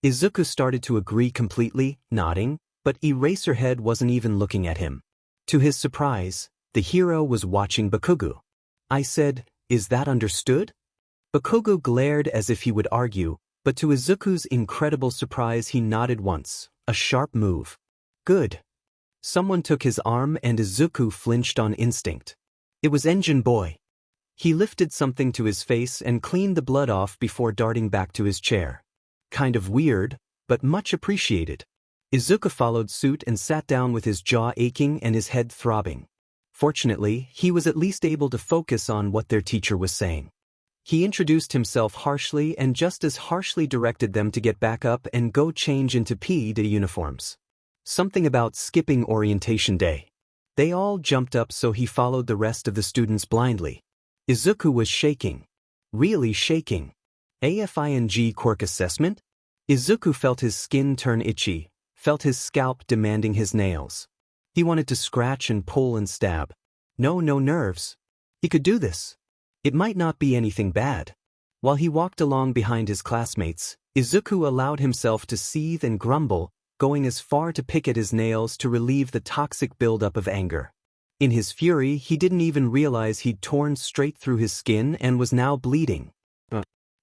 Izuku started to agree completely, nodding, but Eraserhead wasn't even looking at him. To his surprise, the hero was watching Bakugo. I said, is that understood? Bakugo glared as if he would argue, but to Izuku's incredible surprise he nodded once, a sharp move. Good. Someone took his arm and Izuku flinched on instinct. It was Engine Boy. He lifted something to his face and cleaned the blood off before darting back to his chair. Kind of weird, but much appreciated. Izuku followed suit and sat down with his jaw aching and his head throbbing. Fortunately, he was at least able to focus on what their teacher was saying. He introduced himself harshly and just as harshly directed them to get back up and go change into PD uniforms. Something about skipping orientation day. They all jumped up so he followed the rest of the students blindly. Izuku was shaking. Really shaking. AFING Quirk assessment? Izuku felt his skin turn itchy, felt his scalp demanding his nails. He wanted to scratch and pull and stab. No nerves. He could do this. It might not be anything bad. While he walked along behind his classmates, Izuku allowed himself to seethe and grumble, going as far to pick at his nails to relieve the toxic buildup of anger. In his fury, he didn't even realize he'd torn straight through his skin and was now bleeding.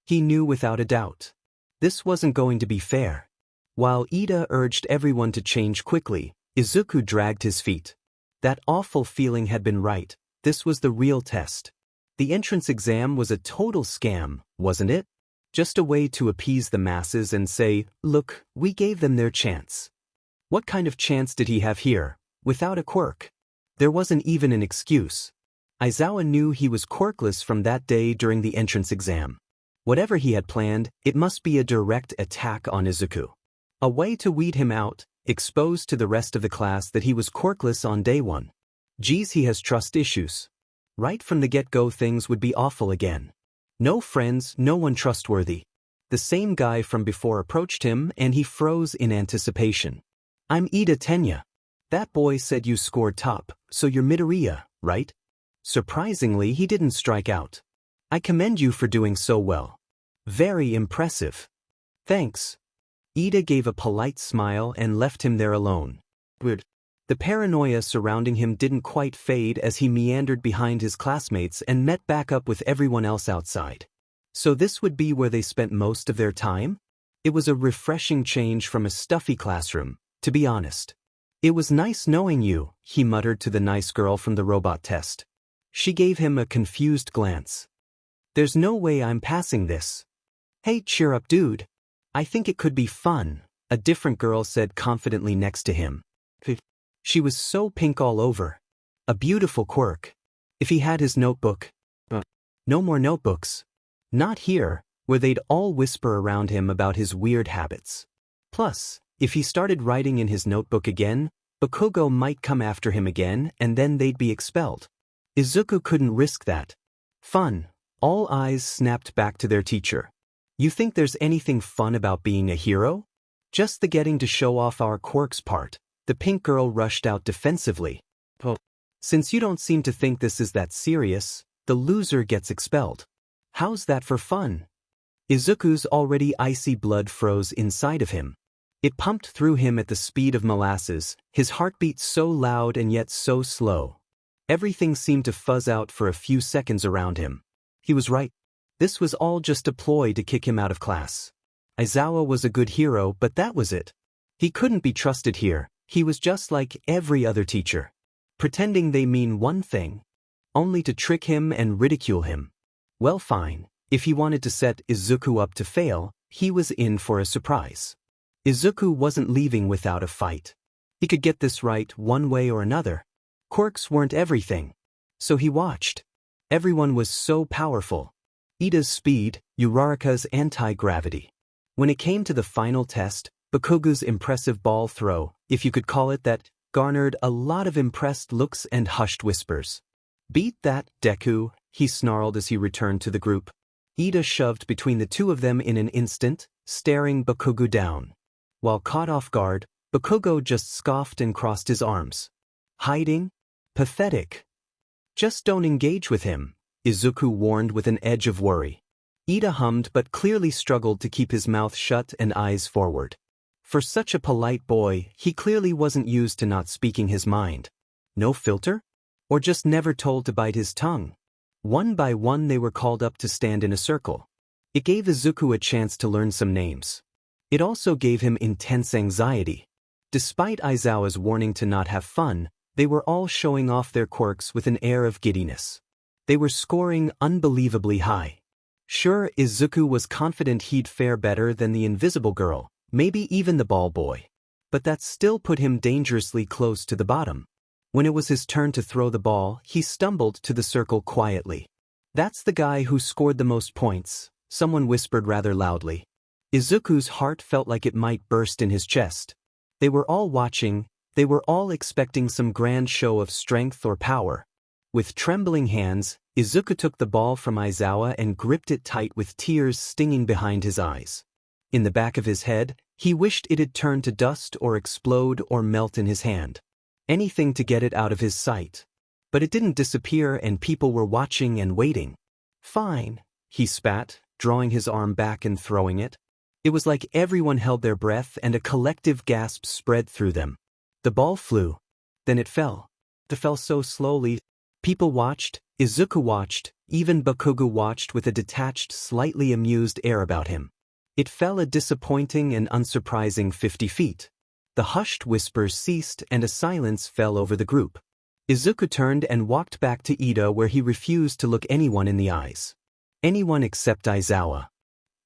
He knew without a doubt. This wasn't going to be fair. While Ida urged everyone to change quickly, Izuku dragged his feet. That awful feeling had been right. This was the real test. The entrance exam was a total scam, wasn't it? Just a way to appease the masses and say, look, we gave them their chance. What kind of chance did he have here, without a quirk? There wasn't even an excuse. Aizawa knew he was quirkless from that day during the entrance exam. Whatever he had planned, it must be a direct attack on Izuku. A way to weed him out, expose to the rest of the class that he was quirkless on day one. Geez, he has trust issues. Right from the get-go things would be awful again. No friends, no one trustworthy. The same guy from before approached him and he froze in anticipation. I'm Ida Tenya. That boy said you scored top, so you're Midoriya, right? Surprisingly, he didn't strike out. I commend you for doing so well. Very impressive. Thanks. Ida gave a polite smile and left him there alone. Weird. The paranoia surrounding him didn't quite fade as he meandered behind his classmates and met back up with everyone else outside. So this would be where they spent most of their time? It was a refreshing change from a stuffy classroom, to be honest. It was nice knowing you, he muttered to the nice girl from the robot test. She gave him a confused glance. There's no way I'm passing this. Hey, cheer up, dude. I think it could be fun, a different girl said confidently next to him. She was so pink all over. A beautiful Quirk. If he had his notebook. No more notebooks. Not here, where they'd all whisper around him about his weird habits. Plus, if he started writing in his notebook again, Bakugo might come after him again and then they'd be expelled. Izuku couldn't risk that. Fun. All eyes snapped back to their teacher. You think there's anything fun about being a hero? Just the getting to show off our quirks part. The pink girl rushed out defensively. Since you don't seem to think this is that serious, the loser gets expelled. How's that for fun? Izuku's already icy blood froze inside of him. It pumped through him at the speed of molasses, his heartbeat so loud and yet so slow. Everything seemed to fuzz out for a few seconds around him. He was right. This was all just a ploy to kick him out of class. Aizawa was a good hero, but that was it. He couldn't be trusted here. He was just like every other teacher. Pretending they mean one thing, only to trick him and ridicule him. Well, fine. If he wanted to set Izuku up to fail, he was in for a surprise. Izuku wasn't leaving without a fight. He could get this right one way or another. Quirks weren't everything. So he watched. Everyone was so powerful. Ida's speed, Uraraka's anti-gravity. When it came to the final test, Bakugo's impressive ball throw, if you could call it that, garnered a lot of impressed looks and hushed whispers. Beat that, Deku, he snarled as he returned to the group. Ida shoved between the two of them in an instant, staring Bakugo down. While caught off guard, Bakugo just scoffed and crossed his arms. Hiding? Pathetic. Just don't engage with him, Izuku warned with an edge of worry. Ida hummed but clearly struggled to keep his mouth shut and eyes forward. For such a polite boy, he clearly wasn't used to not speaking his mind. No filter? Or just never told to bite his tongue? One by one they were called up to stand in a circle. It gave Izuku a chance to learn some names. It also gave him intense anxiety. Despite Aizawa's warning to not have fun, they were all showing off their quirks with an air of giddiness. They were scoring unbelievably high. Sure, Izuku was confident he'd fare better than the invisible girl, maybe even the ball boy. But that still put him dangerously close to the bottom. When it was his turn to throw the ball, he stumbled to the circle quietly. That's the guy who scored the most points, someone whispered rather loudly. Izuku's heart felt like it might burst in his chest. They were all watching, they were all expecting some grand show of strength or power. With trembling hands, Izuku took the ball from Aizawa and gripped it tight with tears stinging behind his eyes. In the back of his head, he wished it had turned to dust or explode or melt in his hand. Anything to get it out of his sight. But it didn't disappear and people were watching and waiting. Fine, he spat, drawing his arm back and throwing it. It was like everyone held their breath and a collective gasp spread through them. The ball flew. Then it fell. It fell so slowly. People watched, Izuku watched, even Bakugo watched with a detached, slightly amused air about him. It fell a disappointing and unsurprising 50 feet. The hushed whispers ceased and a silence fell over the group. Izuku turned and walked back to Ida where he refused to look anyone in the eyes. Anyone except Aizawa.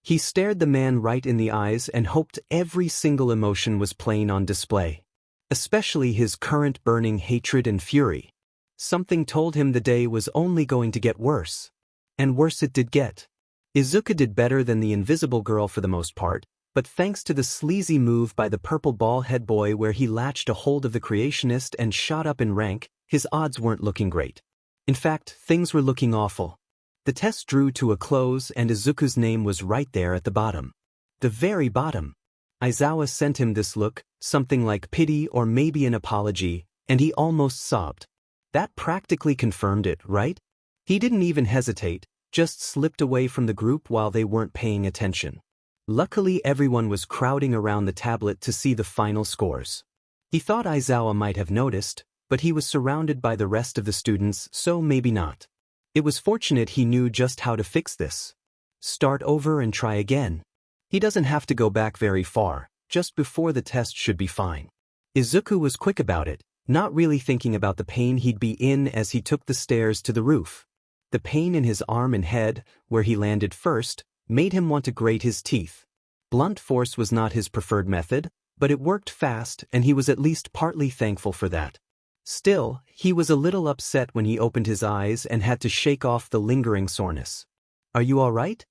He stared the man right in the eyes and hoped every single emotion was plain on display. Especially his current burning hatred and fury. Something told him the day was only going to get worse. And worse it did get. Izuku did better than the invisible girl for the most part, but thanks to the sleazy move by the purple ball head boy where he latched a hold of the creationist and shot up in rank, his odds weren't looking great. In fact, things were looking awful. The test drew to a close and Izuku's name was right there at the bottom. The very bottom. Aizawa sent him this look, something like pity or maybe an apology, and he almost sobbed. That practically confirmed it, right? He didn't even hesitate, just slipped away from the group while they weren't paying attention. Luckily everyone was crowding around the tablet to see the final scores. He thought Aizawa might have noticed, but he was surrounded by the rest of the students, so maybe not. It was fortunate he knew just how to fix this. Start over and try again. He doesn't have to go back very far, just before the test should be fine. Izuku was quick about it, not really thinking about the pain he'd be in as he took the stairs to the roof. The pain in his arm and head, where he landed first, made him want to grate his teeth. Blunt force was not his preferred method, but it worked fast and he was at least partly thankful for that. Still, he was a little upset when he opened his eyes and had to shake off the lingering soreness. "Are you all right?"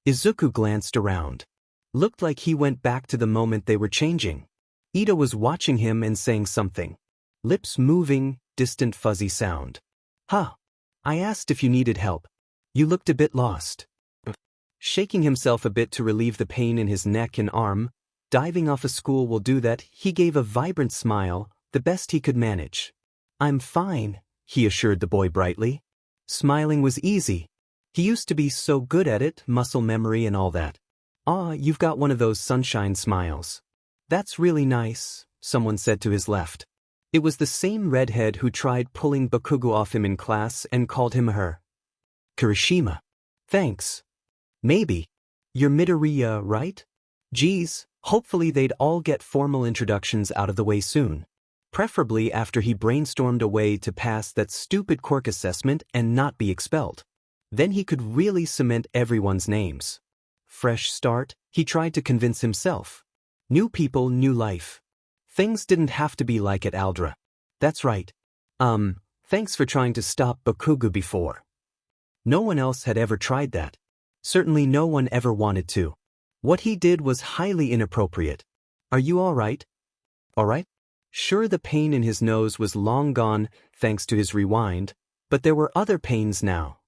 Izuku glanced around. Looked like he went back to the moment they were changing. Ida was watching him and saying something. Lips moving, distant fuzzy sound. "Huh. I asked if you needed help. You looked a bit lost." Shaking himself a bit to relieve the pain in his neck and arm, diving off of school will do that, he gave a vibrant smile, the best he could manage. "I'm fine," he assured the boy brightly. Smiling was easy. He used to be so good at it, muscle memory and all that. "Ah, you've got one of those sunshine smiles." "That's really nice," someone said to his left. It was the same redhead who tried pulling Bakugo off him in class and called him her. "Kirishima." "Thanks." "Maybe. You're Midoriya, right?" Geez, hopefully they'd all get formal introductions out of the way soon. Preferably after he brainstormed a way to pass that stupid Quirk assessment and not be expelled. Then he could really cement everyone's names. Fresh start, he tried to convince himself. New people, new life. Things didn't have to be like at Aldra. "That's right. Thanks for trying to stop Bakugo before." No one else had ever tried that. Certainly no one ever wanted to. What he did was highly inappropriate. "Are you all right?" "All right?" Sure, the pain in his nose was long gone thanks to his rewind, but there were other pains now.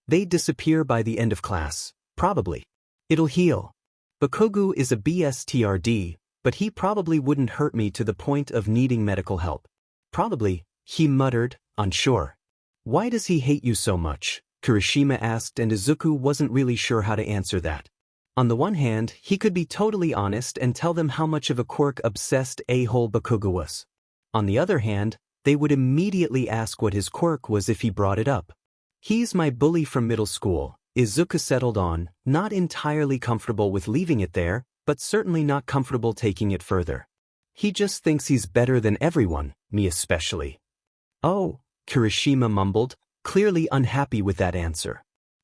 They'd disappear by the end of class, probably. "It'll heal. Bakugo is a BSTRD, but he probably wouldn't hurt me to the point of needing medical help." "Probably," he muttered, unsure. "Why does he hate you so much?" Kirishima asked, and Izuku wasn't really sure how to answer that. On the one hand, he could be totally honest and tell them how much of a Quirk-obsessed a-hole Bakugo was. On the other hand, they would immediately ask what his quirk was if he brought it up. "He's my bully from middle school," Izuku settled on, not entirely comfortable with leaving it there, but certainly not comfortable taking it further. "He just thinks he's better than everyone, me especially." "Oh," Kirishima mumbled, clearly unhappy with that answer.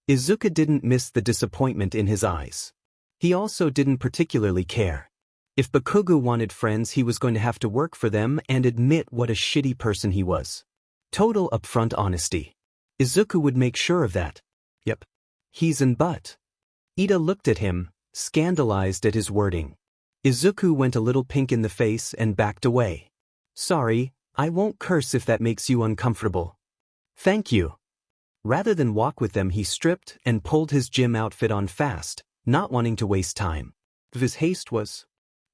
Izuku didn't miss the disappointment in his eyes. He also didn't particularly care. If Bakugo wanted friends, he was going to have to work for them and admit what a shitty person he was. Total upfront honesty. Izuku would make sure of that. Yep. He's in butt. Ida looked at him, scandalized at his wording. Izuku went a little pink in the face and backed away. "Sorry, I won't curse if that makes you uncomfortable." "Thank you." Rather than walk with them, he stripped and pulled his gym outfit on fast, not wanting to waste time. If his haste was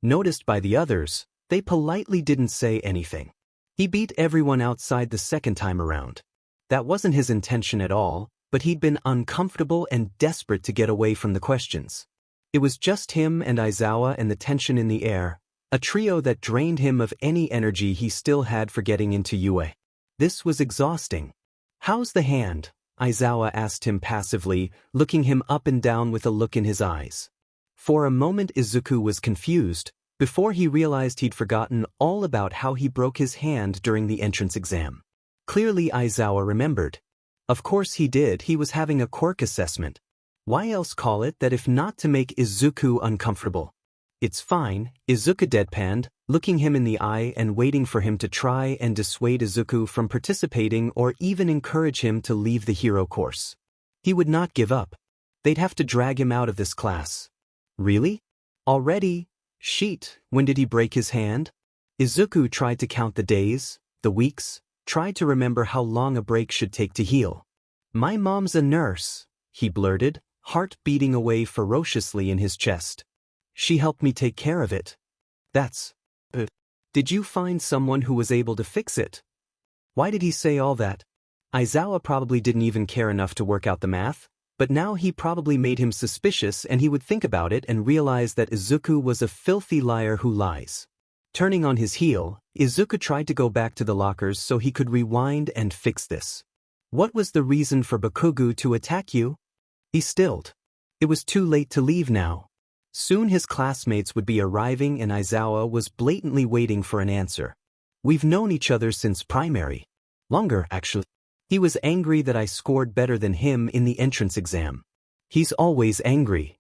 noticed by the others, they politely didn't say anything. He beat everyone outside the second time around. That wasn't his intention at all, but he'd been uncomfortable and desperate to get away from the questions. It was just him and Aizawa and the tension in the air, a trio that drained him of any energy he still had for getting into UA. This was exhausting. "How's the hand?" Aizawa asked him passively, looking him up and down with a look in his eyes. For a moment Izuku was confused, before he realized he'd forgotten all about how he broke his hand during the entrance exam. Clearly Aizawa remembered. Of course he did, he was having a quirk assessment. Why else call it that if not to make Izuku uncomfortable? "It's fine," Izuku deadpanned, looking him in the eye and waiting for him to try and dissuade Izuku from participating or even encourage him to leave the hero course. He would not give up. They'd have to drag him out of this class. Really? Already? Sheet, when did he break his hand? Izuku tried to count the days, the weeks, tried to remember how long a break should take to heal. "My mom's a nurse," he blurted, heart beating away ferociously in his chest. "She helped me take care of it." "That's... Did you find someone who was able to fix it?" Why did he say all that? Aizawa probably didn't even care enough to work out the math, but now he probably made him suspicious and he would think about it and realize that Izuku was a filthy liar who lies. Turning on his heel, Izuku tried to go back to the lockers so he could rewind and fix this. "What was the reason for Bakugo to attack you?" He stilled. It was too late to leave now. Soon his classmates would be arriving and Aizawa was blatantly waiting for an answer. "We've known each other since primary. Longer, actually." He was angry that I scored better than him in the entrance exam. He's always angry.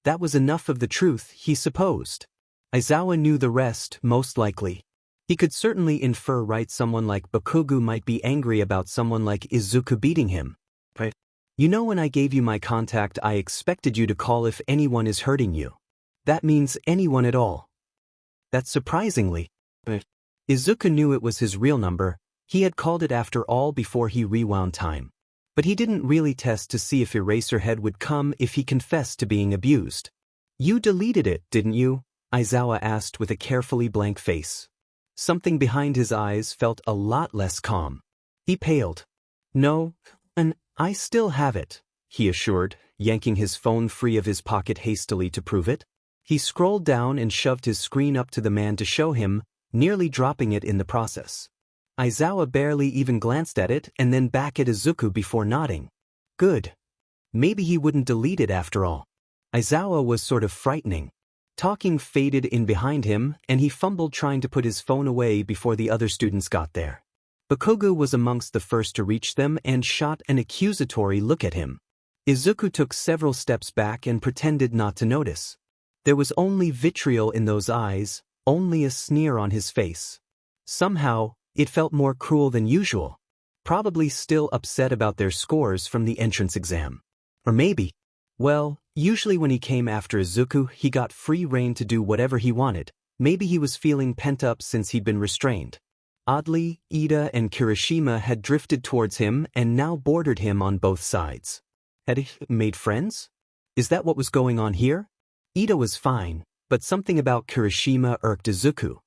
That was enough of the truth, he supposed. Aizawa knew the rest, most likely. He could certainly infer right someone like Bakugo might be angry about someone like Izuku beating him. But you know, when I gave you my contact, I expected you to call if anyone is hurting you. That means anyone at all. That's surprisingly. But Izuku knew it was his real number. He had called it after all before he rewound time. But he didn't really test to see if Eraserhead would come if he confessed to being abused. You deleted it, didn't you? Aizawa asked with a carefully blank face. Something behind his eyes felt a lot less calm. He paled. No, and I still have it, he assured, yanking his phone free of his pocket hastily to prove it. He scrolled down and shoved his screen up to the man to show him, nearly dropping it in the process. Aizawa barely even glanced at it and then back at Izuku before nodding. Good. Maybe he wouldn't delete it after all. Aizawa was sort of frightening. Talking faded in behind him, and he fumbled trying to put his phone away before the other students got there. Bakugo was amongst the first to reach them and shot an accusatory look at him. Izuku took several steps back and pretended not to notice. There was only vitriol in those eyes, only a sneer on his face. Somehow, it felt more cruel than usual. Probably still upset about their scores from the entrance exam. Or maybe, well, usually when he came after Izuku, he got free rein to do whatever he wanted. Maybe he was feeling pent up since he'd been restrained. Oddly, Ida and Kirishima had drifted towards him and now bordered him on both sides. Had he made friends? Is that what was going on here? Ida was fine, but something about Kirishima irked Izuku.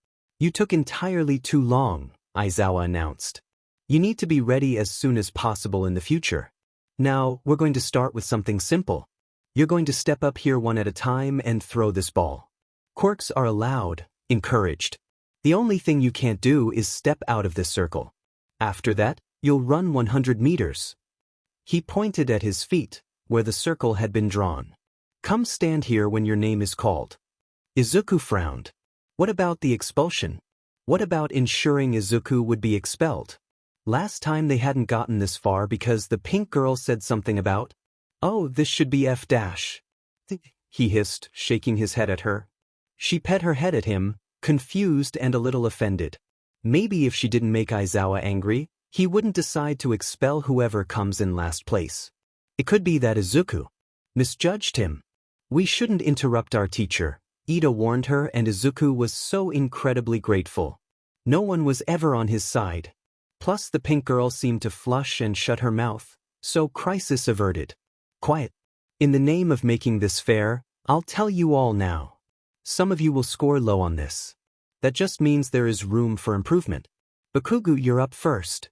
You took entirely too long, Aizawa announced. You need to be ready as soon as possible in the future. Now, we're going to start with something simple. You're going to step up here one at a time and throw this ball. Quirks are allowed, encouraged. The only thing you can't do is step out of this circle. After that, you'll run 100 meters. He pointed at his feet, where the circle had been drawn. Come stand here when your name is called. Izuku frowned. What about the expulsion? What about ensuring Izuku would be expelled? Last time they hadn't gotten this far because the pink girl said something about, "Oh, this should be F dash." He hissed, shaking his head at her. She pet her head at him, confused and a little offended. Maybe if she didn't make Aizawa angry, he wouldn't decide to expel whoever comes in last place. It could be that Izuku misjudged him. We shouldn't interrupt our teacher, Ida warned her, and Izuku was so incredibly grateful. No one was ever on his side. Plus the pink girl seemed to flush and shut her mouth, so crisis averted. Quiet. In the name of making this fair, I'll tell you all now. Some of you will score low on this. That just means there is room for improvement. Bakugo, you're up first.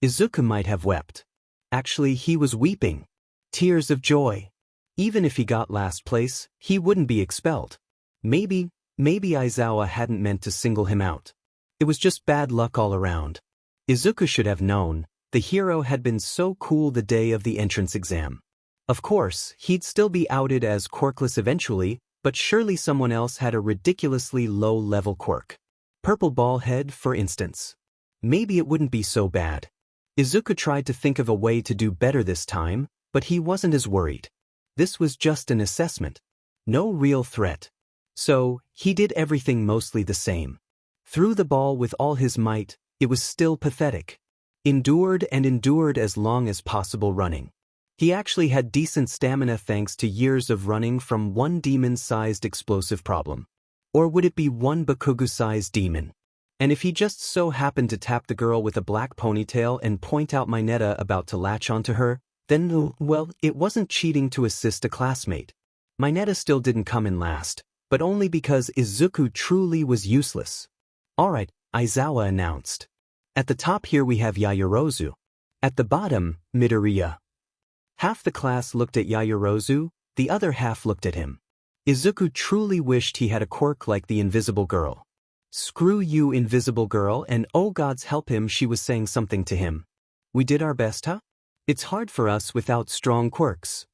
Izuku might have wept. Actually, he was weeping. Tears of joy. Even if he got last place, he wouldn't be expelled. Maybe Aizawa hadn't meant to single him out. It was just bad luck all around. Izuku should have known. The hero had been so cool the day of the entrance exam. Of course, he'd still be outed as quirkless eventually, but surely someone else had a ridiculously low-level quirk. Purple ball head, for instance. Maybe it wouldn't be so bad. Izuku tried to think of a way to do better this time, but he wasn't as worried. This was just an assessment. No real threat. So, he did everything mostly the same. Threw the ball with all his might. It was still pathetic. Endured and endured as long as possible running. He actually had decent stamina thanks to years of running from one demon-sized explosive problem. Or would it be one Bakugo-sized demon? And if he just so happened to tap the girl with a black ponytail and point out Mineta about to latch onto her, then, well, it wasn't cheating to assist a classmate. Mineta still didn't come in last, but only because Izuku truly was useless. Alright, Aizawa announced. At the top here we have Yaoyorozu. At the bottom, Midoriya. Half the class looked at Yaoyorozu, the other half looked at him. Izuku truly wished he had a quirk like the Invisible Girl. Screw you, Invisible Girl, and oh gods help him, she was saying something to him. We did our best, huh? It's hard for us without strong quirks.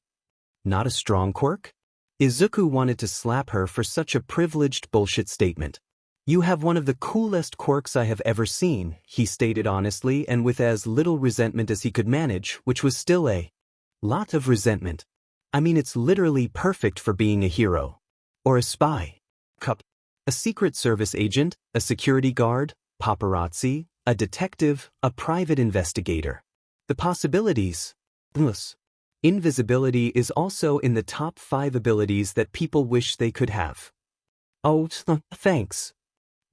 Not a strong quirk? Izuku wanted to slap her for such a privileged bullshit statement. You have one of the coolest quirks I have ever seen, he stated honestly and with as little resentment as he could manage, which was still a lot of resentment. I mean, it's literally perfect for being a hero. Or a spy. A Secret Service agent, a security guard, paparazzi, a detective, a private investigator. The possibilities. Invisibility is also in the top 5 abilities that people wish they could have. Oh, thanks.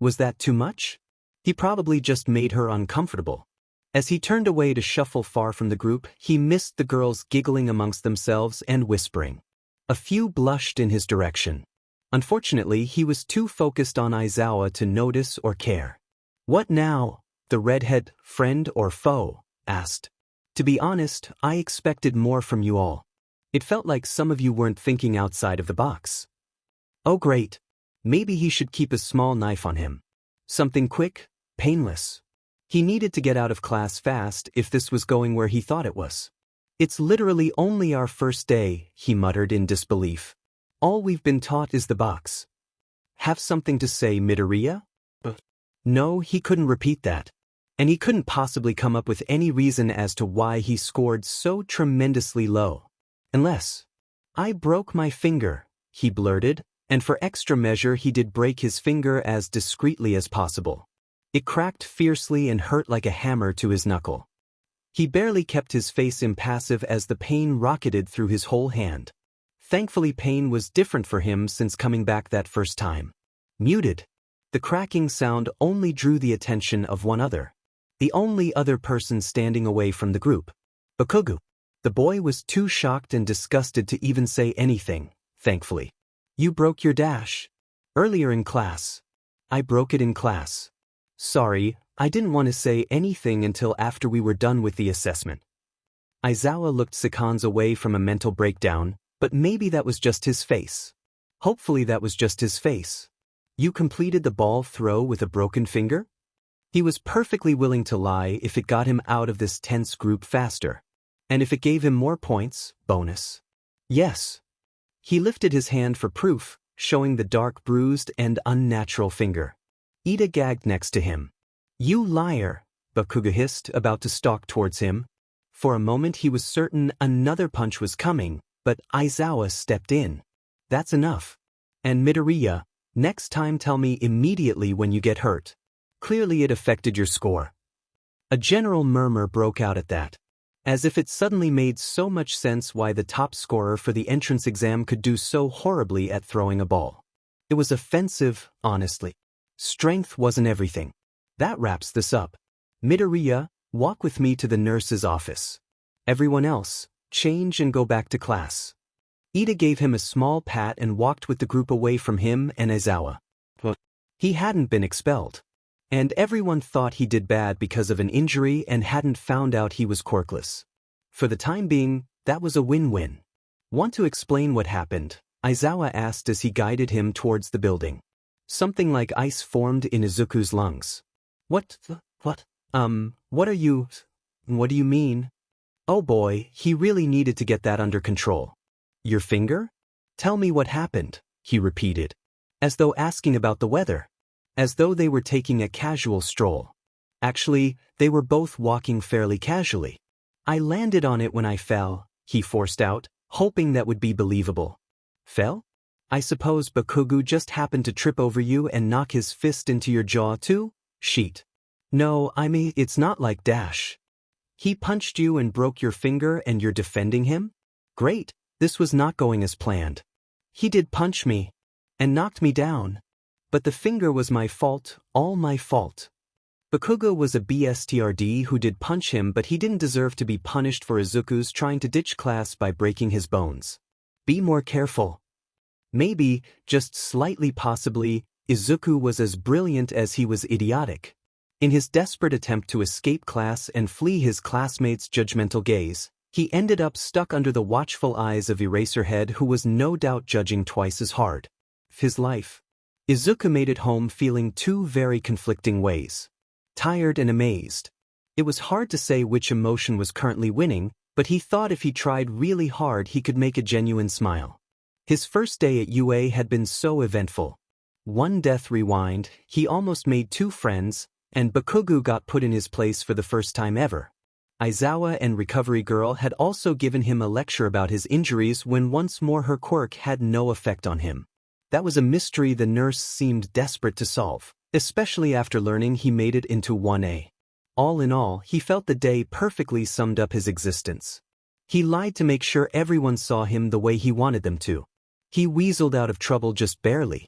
Was that too much? He probably just made her uncomfortable. As he turned away to shuffle far from the group, he missed the girls giggling amongst themselves and whispering. A few blushed in his direction. Unfortunately, he was too focused on Aizawa to notice or care. What now? The redhead, friend or foe, asked. To be honest, I expected more from you all. It felt like some of you weren't thinking outside of the box. Oh great. Maybe he should keep a small knife on him. Something quick, painless. He needed to get out of class fast if this was going where he thought it was. It's literally only our first day, he muttered in disbelief. All we've been taught is the box. Have something to say, Midoriya? No, he couldn't repeat that. And he couldn't possibly come up with any reason as to why he scored so tremendously low. Unless. I broke my finger, he blurted, and for extra measure he did break his finger as discreetly as possible. It cracked fiercely and hurt like a hammer to his knuckle. He barely kept his face impassive as the pain rocketed through his whole hand. Thankfully, pain was different for him since coming back that first time. Muted. The cracking sound only drew the attention of one other. The only other person standing away from the group. Bakugo. The boy was too shocked and disgusted to even say anything, thankfully. You broke your dash. Earlier in class. I broke it in class. Sorry, I didn't want to say anything until after we were done with the assessment. Aizawa looked seconds away from a mental breakdown, but maybe that was just his face. Hopefully that was just his face. You completed the ball throw with a broken finger? He was perfectly willing to lie if it got him out of this tense group faster. And if it gave him more points, bonus. Yes. He lifted his hand for proof, showing the dark bruised and unnatural finger. Ida gagged next to him. You liar, Bakugo hissed, about to stalk towards him. For a moment he was certain another punch was coming, but Aizawa stepped in. That's enough. And Midoriya, next time tell me immediately when you get hurt. Clearly it affected your score. A general murmur broke out at that. As if it suddenly made so much sense why the top scorer for the entrance exam could do so horribly at throwing a ball. It was offensive, honestly. Strength wasn't everything. That wraps this up. Midoriya, walk with me to the nurse's office. Everyone else, change and go back to class. Ida gave him a small pat and walked with the group away from him and Aizawa. He hadn't been expelled. And everyone thought he did bad because of an injury and hadn't found out he was quirkless. For the time being, that was a win-win. Want to explain what happened? Aizawa asked as he guided him towards the building. Something like ice formed in Izuku's lungs. What do you mean? Oh boy, he really needed to get that under control. Your finger? Tell me what happened, he repeated. As though asking about the weather. As though they were taking a casual stroll. Actually, they were both walking fairly casually. I landed on it when I fell, he forced out, hoping that would be believable. Fell? I suppose Bakugo just happened to trip over you and knock his fist into your jaw too? Sheet. No, I mean, it's not like Dash. He punched you and broke your finger and you're defending him? Great, this was not going as planned. He did punch me. And knocked me down. But the finger was my fault, all my fault. Bakugo was a BSTRD who did punch him, but he didn't deserve to be punished for Izuku's trying to ditch class by breaking his bones. Be more careful. Maybe, just slightly possibly, Izuku was as brilliant as he was idiotic. In his desperate attempt to escape class and flee his classmates' judgmental gaze, he ended up stuck under the watchful eyes of Eraserhead, who was no doubt judging twice as hard. His life. Izuku made it home feeling two very conflicting ways. Tired and amazed. It was hard to say which emotion was currently winning, but he thought if he tried really hard he could make a genuine smile. His first day at UA had been so eventful. One death rewind, he almost made 2 friends, and Bakugo got put in his place for the first time ever. Aizawa and Recovery Girl had also given him a lecture about his injuries when once more her quirk had no effect on him. That was a mystery the nurse seemed desperate to solve, especially after learning he made it into 1A. All in all, he felt the day perfectly summed up his existence. He lied to make sure everyone saw him the way he wanted them to. He weaseled out of trouble just barely.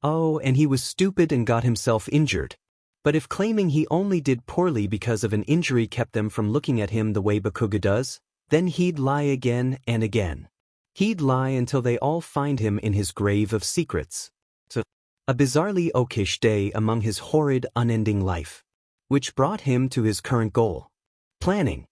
Oh, and he was stupid and got himself injured. But if claiming he only did poorly because of an injury kept them from looking at him the way Bakuga does, then he'd lie again and again. He'd lie until they all find him in his grave of secrets. So, a bizarrely okish day among his horrid, unending life. Which brought him to his current goal. Planning.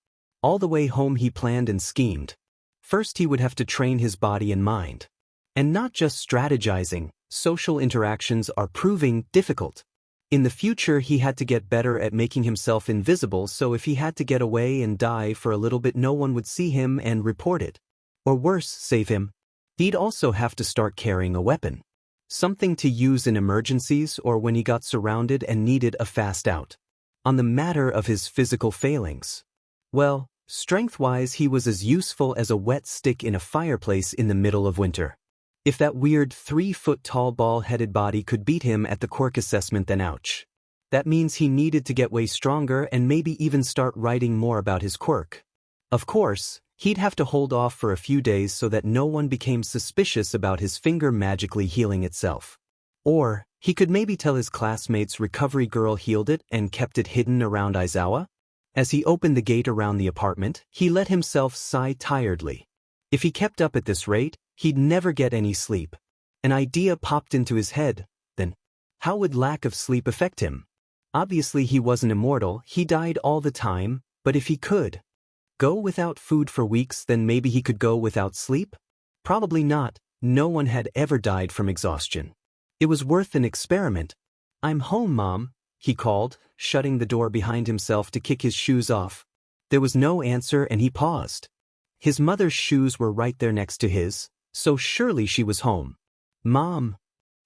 All the way home he planned and schemed. First he would have to train his body and mind. And not just strategizing, social interactions are proving difficult. In the future he had to get better at making himself invisible, so if he had to get away and die for a little bit no one would see him and report it. Or worse, save him. He'd also have to start carrying a weapon. Something to use in emergencies or when he got surrounded and needed a fast out. On the matter of his physical failings. Well, strength-wise he was as useful as a wet stick in a fireplace in the middle of winter. If that weird 3-foot-tall ball-headed body could beat him at the quirk assessment, then ouch. That means he needed to get way stronger and maybe even start writing more about his quirk. Of course, he'd have to hold off for a few days so that no one became suspicious about his finger magically healing itself. Or, he could maybe tell his classmates Recovery Girl healed it and kept it hidden around Aizawa. As he opened the gate around the apartment, he let himself sigh tiredly. If he kept up at this rate, he'd never get any sleep. An idea popped into his head, then. How would lack of sleep affect him? Obviously he wasn't immortal, he died all the time, but if he could go without food for weeks, then maybe he could go without sleep? Probably not, no one had ever died from exhaustion. It was worth an experiment. "I'm home, Mom," he called, shutting the door behind himself to kick his shoes off. There was no answer and he paused. His mother's shoes were right there next to his, so surely she was home. "Mom."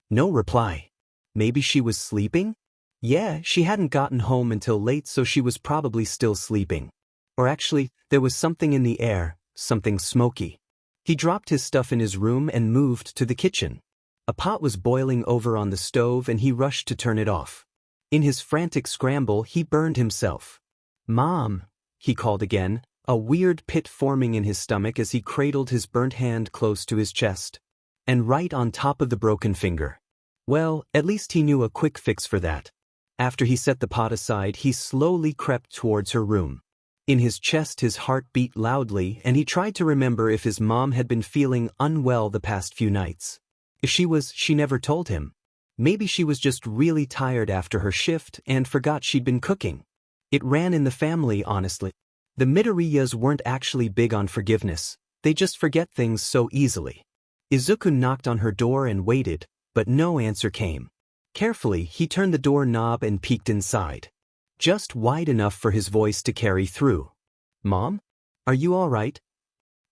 No reply. Maybe she was sleeping? Yeah, she hadn't gotten home until late, so she was probably still sleeping. Or actually, there was something in the air, something smoky. He dropped his stuff in his room and moved to the kitchen. A pot was boiling over on the stove and he rushed to turn it off. In his frantic scramble, he burned himself. "Mom," he called again, a weird pit forming in his stomach as he cradled his burnt hand close to his chest. And right on top of the broken finger. Well, at least he knew a quick fix for that. After he set the pot aside, he slowly crept towards her room. In his chest his heart beat loudly and he tried to remember if his mom had been feeling unwell the past few nights. If she was, she never told him. Maybe she was just really tired after her shift and forgot she'd been cooking. It ran in the family, honestly. The Midoriyas weren't actually big on forgiveness, they just forget things so easily. Izuku knocked on her door and waited, but no answer came. Carefully, he turned the door knob and peeked inside. Just wide enough for his voice to carry through. "Mom? Are you all right?"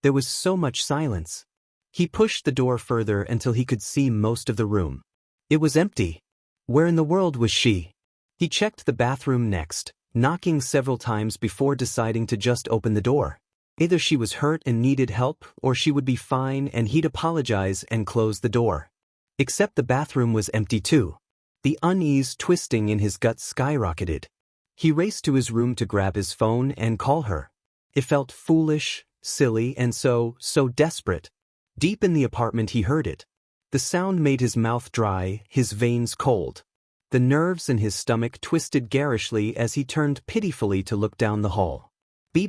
There was so much silence. He pushed the door further until he could see most of the room. It was empty. Where in the world was she? He checked the bathroom next, knocking several times before deciding to just open the door. Either she was hurt and needed help, or she would be fine and he'd apologize and close the door. Except the bathroom was empty too. The unease twisting in his gut skyrocketed. He raced to his room to grab his phone and call her. It felt foolish, silly, and so desperate. Deep in the apartment he heard it. The sound made his mouth dry, his veins cold. The nerves in his stomach twisted garishly as he turned pitifully to look down the hall. He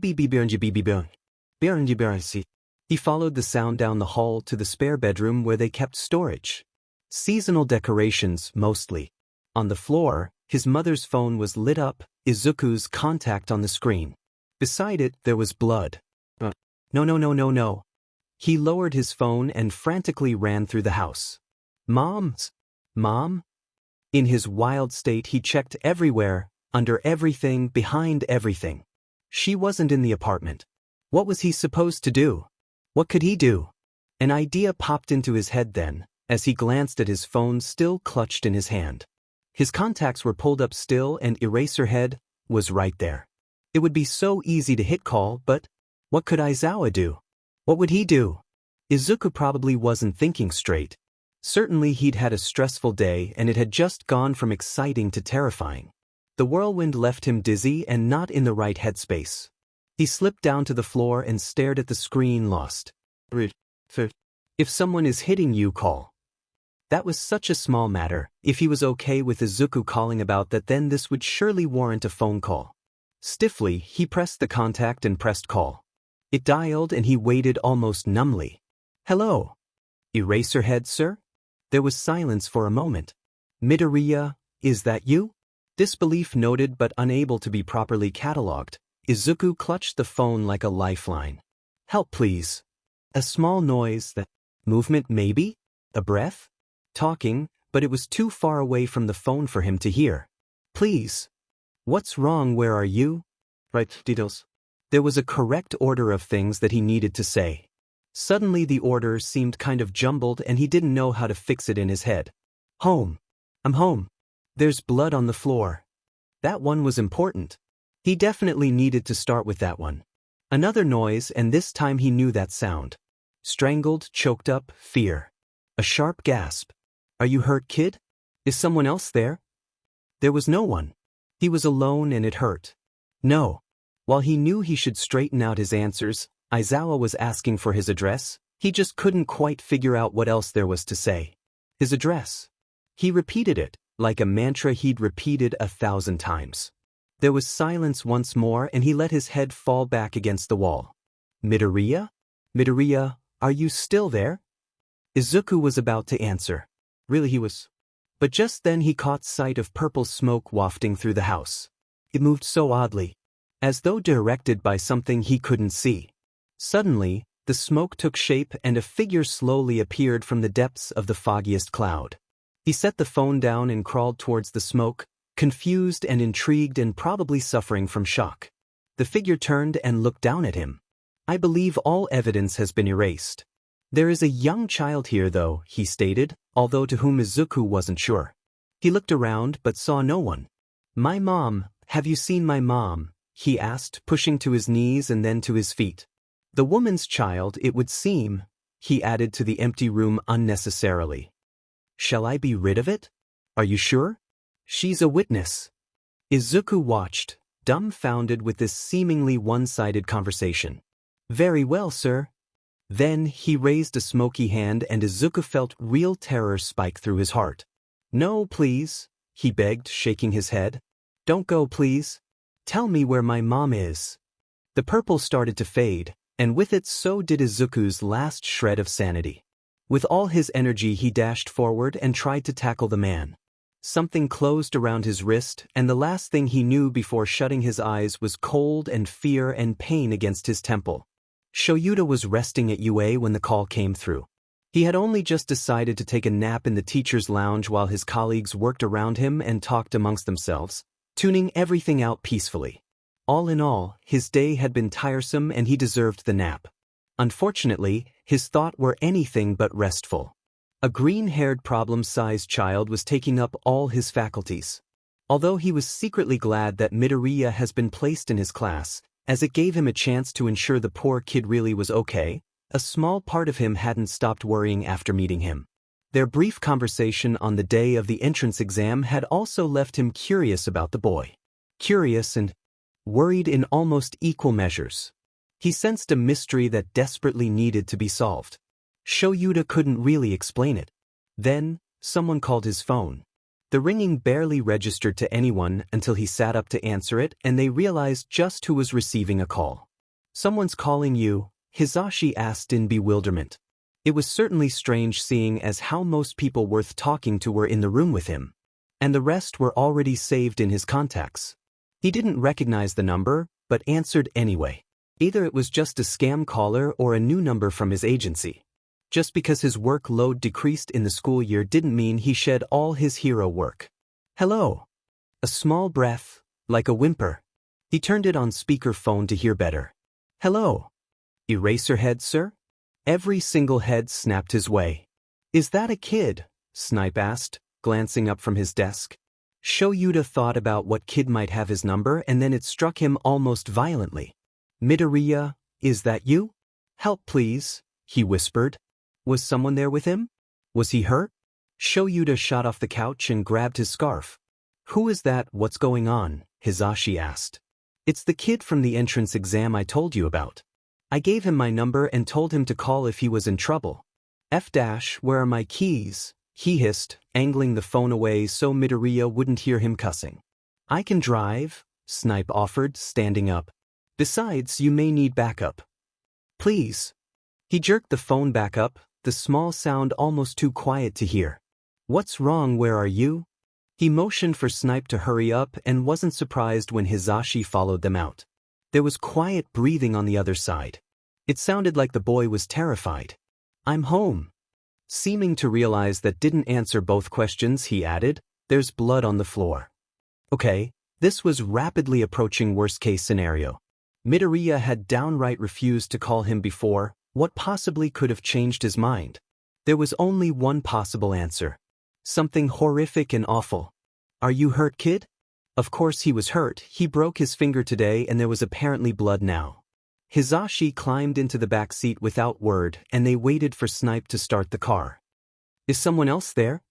followed the sound down the hall to the spare bedroom where they kept storage. Seasonal decorations, mostly. On the floor, his mother's phone was lit up, Izuku's contact on the screen. Beside it, there was blood. No. He lowered his phone and frantically ran through the house. Mom? In his wild state, he checked everywhere, under everything, behind everything. She wasn't in the apartment. What was he supposed to do? What could he do? An idea popped into his head then, as he glanced at his phone still clutched in his hand. His contacts were pulled up still and Eraserhead was right there. It would be so easy to hit call, but what could Aizawa do? What would he do? Izuku probably wasn't thinking straight. Certainly he'd had a stressful day and it had just gone from exciting to terrifying. The whirlwind left him dizzy and not in the right headspace. He slipped down to the floor and stared at the screen, lost. If someone is hitting you, call. That was such a small matter. If he was okay with Izuku calling about that, then this would surely warrant a phone call. Stiffly, he pressed the contact and pressed call. It dialed and he waited almost numbly. Hello. Eraserhead, sir? There was silence for a moment. Midoriya, is that you? Disbelief noted but unable to be properly catalogued. Izuku clutched the phone like a lifeline. Help, please. A small noise, that movement maybe? A breath? Talking, but it was too far away from the phone for him to hear. Please. What's wrong? Where are you? Right, details. There was a correct order of things that he needed to say. Suddenly the order seemed kind of jumbled and he didn't know how to fix it in his head. Home. I'm home. There's blood on the floor. That one was important. He definitely needed to start with that one. Another noise, and this time he knew that sound. Strangled, choked up, fear. A sharp gasp. Are you hurt, kid? Is someone else there? There was no one. He was alone and it hurt. No. While he knew he should straighten out his answers, Aizawa was asking for his address. He just couldn't quite figure out what else there was to say. His address. He repeated it, like a mantra he'd repeated 1,000 times. There was silence once more and he let his head fall back against the wall. Midoriya? Midoriya, are you still there? Izuku was about to answer. Really he was. But just then he caught sight of purple smoke wafting through the house. It moved so oddly, as though directed by something he couldn't see. Suddenly, the smoke took shape and a figure slowly appeared from the depths of the foggiest cloud. He set the phone down and crawled towards the smoke, confused and intrigued and probably suffering from shock. The figure turned and looked down at him. I believe all evidence has been erased. There is a young child here though, he stated, although to whom Izuku wasn't sure. He looked around but saw no one. My mom, have you seen my mom? He asked, pushing to his knees and then to his feet. The woman's child, it would seem, he added to the empty room unnecessarily. Shall I be rid of it? Are you sure? She's a witness. Izuku watched, dumbfounded with this seemingly one-sided conversation. Very well, sir. Then he raised a smoky hand and Izuku felt real terror spike through his heart. No, please, he begged, shaking his head. Don't go, please. Tell me where my mom is. The purple started to fade, and with it so did Izuku's last shred of sanity. With all his energy he dashed forward and tried to tackle the man. Something closed around his wrist, and the last thing he knew before shutting his eyes was cold and fear and pain against his temple. Shoyuta was resting at UA when the call came through. He had only just decided to take a nap in the teacher's lounge while his colleagues worked around him and talked amongst themselves, tuning everything out peacefully. All in all, his day had been tiresome and he deserved the nap. Unfortunately, his thoughts were anything but restful. A green-haired problem-sized child was taking up all his faculties. Although he was secretly glad that Midoriya has been placed in his class, as it gave him a chance to ensure the poor kid really was okay, a small part of him hadn't stopped worrying after meeting him. Their brief conversation on the day of the entrance exam had also left him curious about the boy. Curious and worried in almost equal measures. He sensed a mystery that desperately needed to be solved. Shoyuta couldn't really explain it. Then, someone called his phone. The ringing barely registered to anyone until he sat up to answer it and they realized just who was receiving a call. Someone's calling you, Hisashi asked in bewilderment. It was certainly strange seeing as how most people worth talking to were in the room with him. And the rest were already saved in his contacts. He didn't recognize the number, but answered anyway. Either it was just a scam caller or a new number from his agency. Just because his workload decreased in the school year didn't mean he shed all his hero work. Hello. A small breath, like a whimper. He turned it on speakerphone to hear better. Hello. Eraserhead, sir? Every single head snapped his way. Is that a kid? Snipe asked, glancing up from his desk. Shoyuta thought about what kid might have his number and then it struck him almost violently. Midoriya, is that you? Help please, he whispered. Was someone there with him? Was he hurt? Shoyuta shot off the couch and grabbed his scarf. Who is that? What's going on? Hisashi asked. It's the kid from the entrance exam I told you about. I gave him my number and told him to call if he was in trouble. Where are my keys? He hissed, angling the phone away so Midoriya wouldn't hear him cussing. I can drive, Snipe offered, standing up. Besides, you may need backup. Please. He jerked the phone back up, the small sound almost too quiet to hear. What's wrong? Where are you? He motioned for Snipe to hurry up and wasn't surprised when Hisashi followed them out. There was quiet breathing on the other side. It sounded like the boy was terrified. I'm home. Seeming to realize that didn't answer both questions, he added, there's blood on the floor. Okay, this was rapidly approaching worst-case scenario. Midoriya had downright refused to call him before. What possibly could have changed his mind? There was only one possible answer. Something horrific and awful. Are you hurt, kid? Of course he was hurt. He broke his finger today and there was apparently blood now. Hisashi climbed into the back seat without word and they waited for Snipe to start the car. Is someone else there?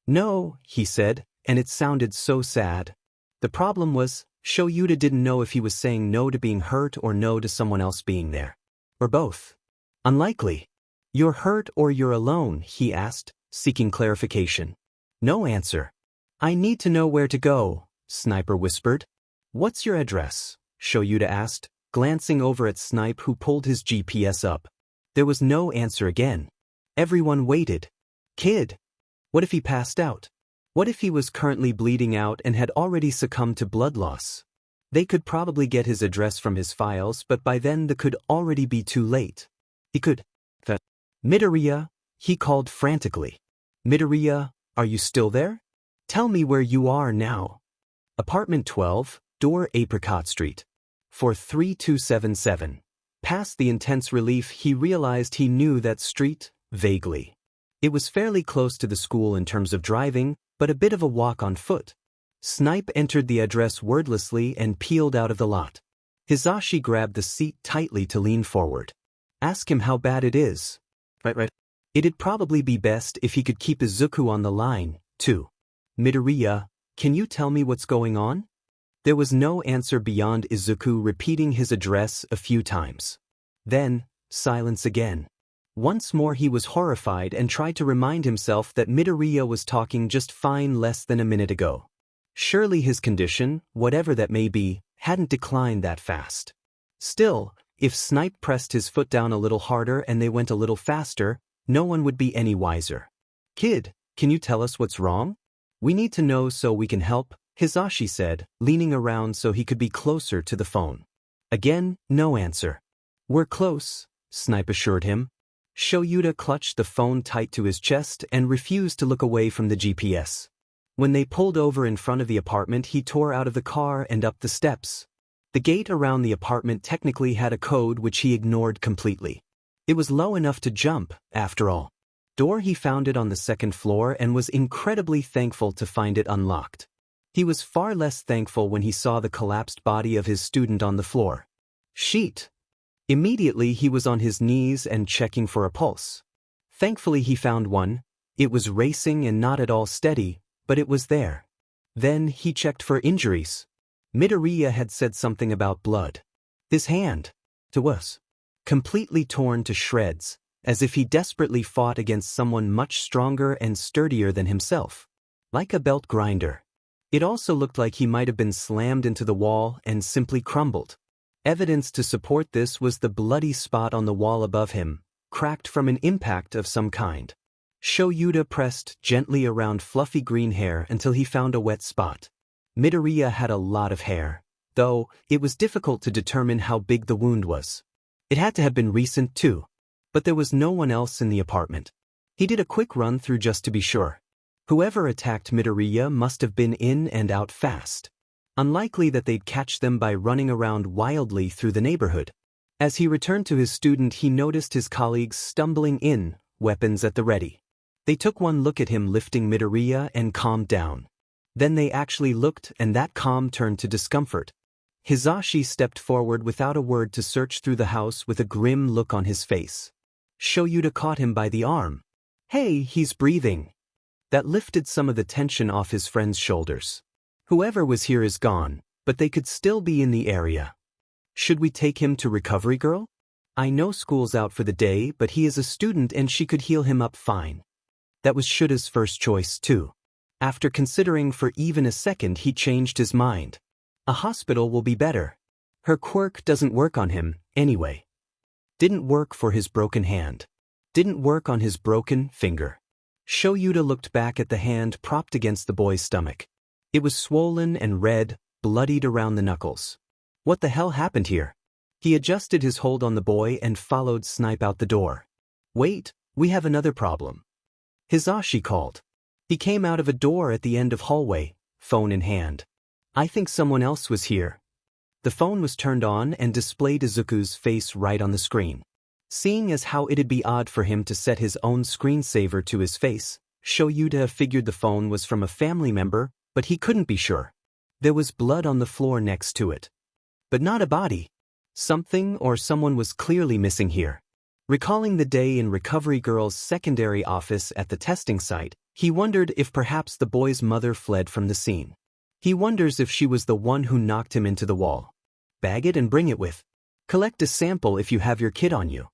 No, he said, and it sounded so sad. The problem was, Shoyuta didn't know if he was saying no to being hurt or no to someone else being there. Or both. Unlikely. You're hurt or you're alone, he asked, seeking clarification. No answer. I need to know where to go, Sniper whispered. What's your address? Shoyuta asked, glancing over at Snipe who pulled his GPS up. There was no answer again. Everyone waited. Kid. What if he passed out? What if he was currently bleeding out and had already succumbed to blood loss? They could probably get his address from his files, but by then could already be too late. He could. Midoriya, he called frantically. Midoriya, are you still there? Tell me where you are now. Apartment 12, door Apricot Street. 43277. Past the intense relief, he realized he knew that street, vaguely. It was fairly close to the school in terms of driving, but a bit of a walk on foot. Snipe entered the address wordlessly and peeled out of the lot. Hisashi grabbed the seat tightly to lean forward. Ask him how bad it is. Right. It'd probably be best if he could keep Izuku on the line, too. Midoriya, can you tell me what's going on? There was no answer beyond Izuku repeating his address a few times. Then, silence again. Once more he was horrified and tried to remind himself that Midoriya was talking just fine less than a minute ago. Surely his condition, whatever that may be, hadn't declined that fast. Still, if Snipe pressed his foot down a little harder and they went a little faster, no one would be any wiser. Kid, can you tell us what's wrong? We need to know so we can help, Hisashi said, leaning around so he could be closer to the phone. Again, no answer. We're close, Snipe assured him. Shoyuta clutched the phone tight to his chest and refused to look away from the GPS. When they pulled over in front of the apartment, he tore out of the car and up the steps. The gate around the apartment technically had a code which he ignored completely. It was low enough to jump, after all. He found it on the second floor and was incredibly thankful to find it unlocked. He was far less thankful when he saw the collapsed body of his student on the floor. Sheet. Immediately he was on his knees and checking for a pulse. Thankfully he found one. It was racing and not at all steady, but it was there. Then he checked for injuries. Midoriya had said something about blood. His hand, was completely torn to shreds, as if he desperately fought against someone much stronger and sturdier than himself. Like a belt grinder. It also looked like he might have been slammed into the wall and simply crumbled. Evidence to support this was the bloody spot on the wall above him, cracked from an impact of some kind. Shoyuta pressed gently around fluffy green hair until he found a wet spot. Midoriya had a lot of hair, though it was difficult to determine how big the wound was. It had to have been recent too, but there was no one else in the apartment. He did a quick run through just to be sure. Whoever attacked Midoriya must have been in and out fast. Unlikely that they'd catch them by running around wildly through the neighborhood. As he returned to his student, he noticed his colleagues stumbling in, weapons at the ready. They took one look at him lifting Midoriya and calmed down. Then they actually looked, and that calm turned to discomfort. Hisashi stepped forward without a word to search through the house with a grim look on his face. Shoyuta caught him by the arm. "Hey, he's breathing." That lifted some of the tension off his friend's shoulders. Whoever was here is gone, but they could still be in the area. Should we take him to Recovery Girl? I know school's out for the day, but he is a student and she could heal him up fine. That was Shuta's first choice, too. After considering for even a second, he changed his mind. A hospital will be better. Her quirk doesn't work on him, anyway. Didn't work for his broken hand. Didn't work on his broken finger. Shoyuta looked back at the hand propped against the boy's stomach. It was swollen and red, bloodied around the knuckles. What the hell happened here? He adjusted his hold on the boy and followed Snipe out the door. Wait, we have another problem. Hisashi called. He came out of a door at the end of hallway, phone in hand. I think someone else was here. The phone was turned on and displayed Izuku's face right on the screen. Seeing as how it'd be odd for him to set his own screensaver to his face, Shoyuta figured the phone was from a family member, but he couldn't be sure. There was blood on the floor next to it. But not a body. Something or someone was clearly missing here. Recalling the day in Recovery Girl's secondary office at the testing site, he wondered if perhaps the boy's mother fled from the scene. He wonders if she was the one who knocked him into the wall. Bag it and bring it with. Collect a sample if you have your kid on you.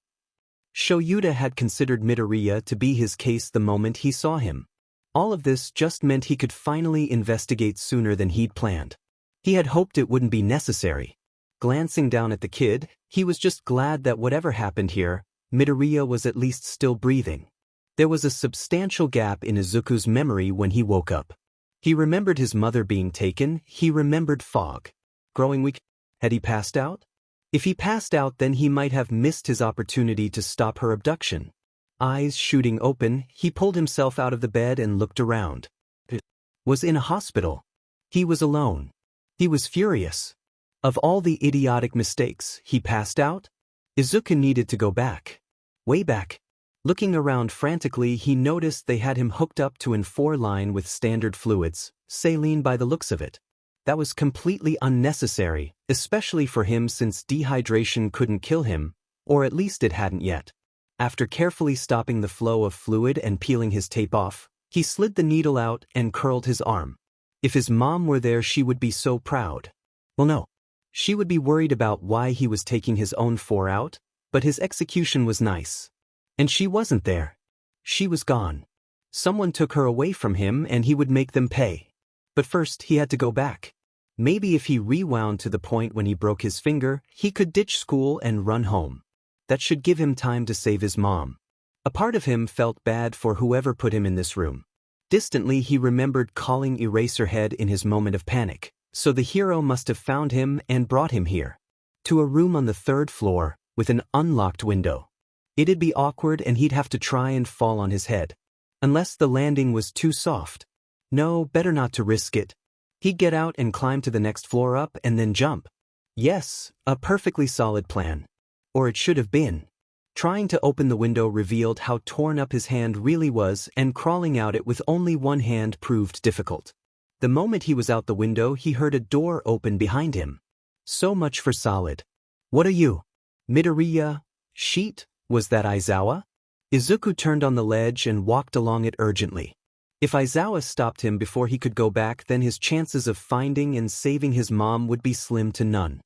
Shoyuta had considered Midoriya to be his case the moment he saw him. All of this just meant he could finally investigate sooner than he'd planned. He had hoped it wouldn't be necessary. Glancing down at the kid, he was just glad that whatever happened here, Midoriya was at least still breathing. There was a substantial gap in Izuku's memory when he woke up. He remembered his mother being taken, he remembered fog. Growing weak. Had he passed out? If he passed out, then he might have missed his opportunity to stop her abduction. Eyes shooting open, he pulled himself out of the bed and looked around. It was in a hospital. He was alone. He was furious. Of all the idiotic mistakes, he passed out? Izuku needed to go back. Way back. Looking around frantically, he noticed they had him hooked up to an 4-line with standard fluids, saline by the looks of it. That was completely unnecessary, especially for him since dehydration couldn't kill him, or at least it hadn't yet. After carefully stopping the flow of fluid and peeling his tape off, he slid the needle out and curled his arm. If his mom were there, she would be so proud. Well, no. She would be worried about why he was taking his own 4 out, but his execution was nice. And she wasn't there. She was gone. Someone took her away from him and he would make them pay. But first he had to go back. Maybe if he rewound to the point when he broke his finger, he could ditch school and run home. That should give him time to save his mom. A part of him felt bad for whoever put him in this room. Distantly he remembered calling Eraserhead in his moment of panic, so the hero must have found him and brought him here. To a room on the 3rd floor, with an unlocked window. It'd be awkward and he'd have to try and fall on his head. Unless the landing was too soft. No, better not to risk it. He'd get out and climb to the next floor up and then jump. Yes, a perfectly solid plan. Or it should have been. Trying to open the window revealed how torn up his hand really was, and crawling out it with only one hand proved difficult. The moment he was out the window, he heard a door open behind him. So much for solid. What are you? Midoriya? Sheet? Was that Aizawa? Izuku turned on the ledge and walked along it urgently. If Aizawa stopped him before he could go back, then his chances of finding and saving his mom would be slim to none.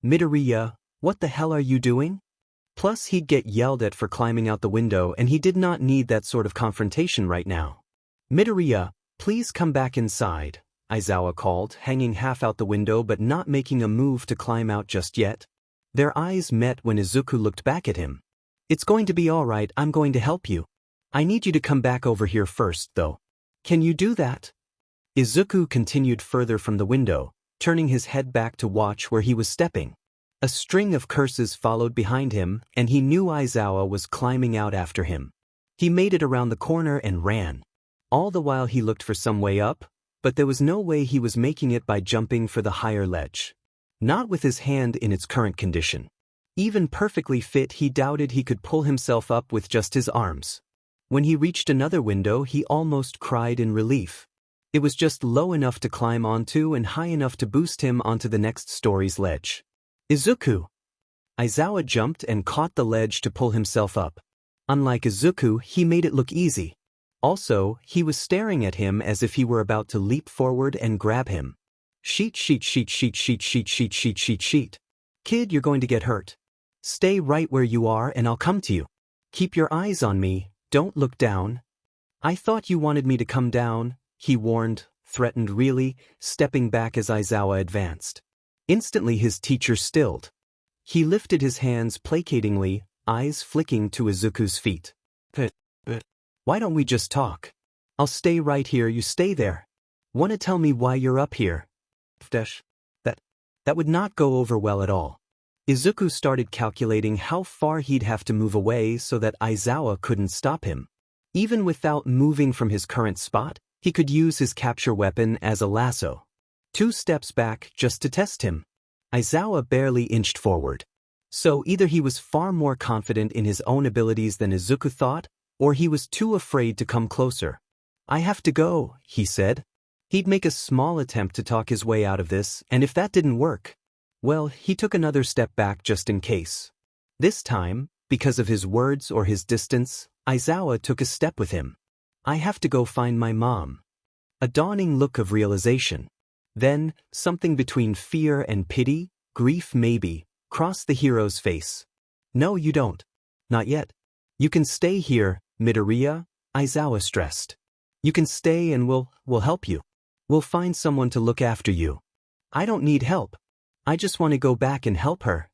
Midoriya, what the hell are you doing? Plus he'd get yelled at for climbing out the window and he did not need that sort of confrontation right now. Midoriya, please come back inside, Aizawa called, hanging half out the window but not making a move to climb out just yet. Their eyes met when Izuku looked back at him. It's going to be all right, I'm going to help you. I need you to come back over here first, though. Can you do that? Izuku continued further from the window, turning his head back to watch where he was stepping. A string of curses followed behind him, and he knew Aizawa was climbing out after him. He made it around the corner and ran. All the while he looked for some way up, but there was no way he was making it by jumping for the higher ledge. Not with his hand in its current condition. Even perfectly fit, he doubted he could pull himself up with just his arms. When he reached another window, he almost cried in relief. It was just low enough to climb onto and high enough to boost him onto the next story's ledge. Izuku! Aizawa jumped and caught the ledge to pull himself up. Unlike Izuku, he made it look easy. Also, he was staring at him as if he were about to leap forward and grab him. Sheet. Kid, you're going to get hurt. Stay right where you are and I'll come to you. Keep your eyes on me, don't look down. I thought you wanted me to come down, he warned, threatened really, stepping back as Aizawa advanced. Instantly his teacher stilled. He lifted his hands placatingly, eyes flicking to Izuku's feet. Why don't we just talk? I'll stay right here, you stay there. Wanna tell me why you're up here? That would not go over well at all. Izuku started calculating how far he'd have to move away so that Aizawa couldn't stop him. Even without moving from his current spot, he could use his capture weapon as a lasso. 2 steps back just to test him. Aizawa barely inched forward. So either he was far more confident in his own abilities than Izuku thought, or he was too afraid to come closer. I have to go, he said. He'd make a small attempt to talk his way out of this, and if that didn't work, well, he took another step back just in case. This time, because of his words or his distance, Aizawa took a step with him. I have to go find my mom. A dawning look of realization. Then, something between fear and pity, grief maybe, crossed the hero's face. No, you don't. Not yet. You can stay here, Midoriya, Aizawa stressed. You can stay and we'll help you. We'll find someone to look after you. I don't need help. I just want to go back and help her.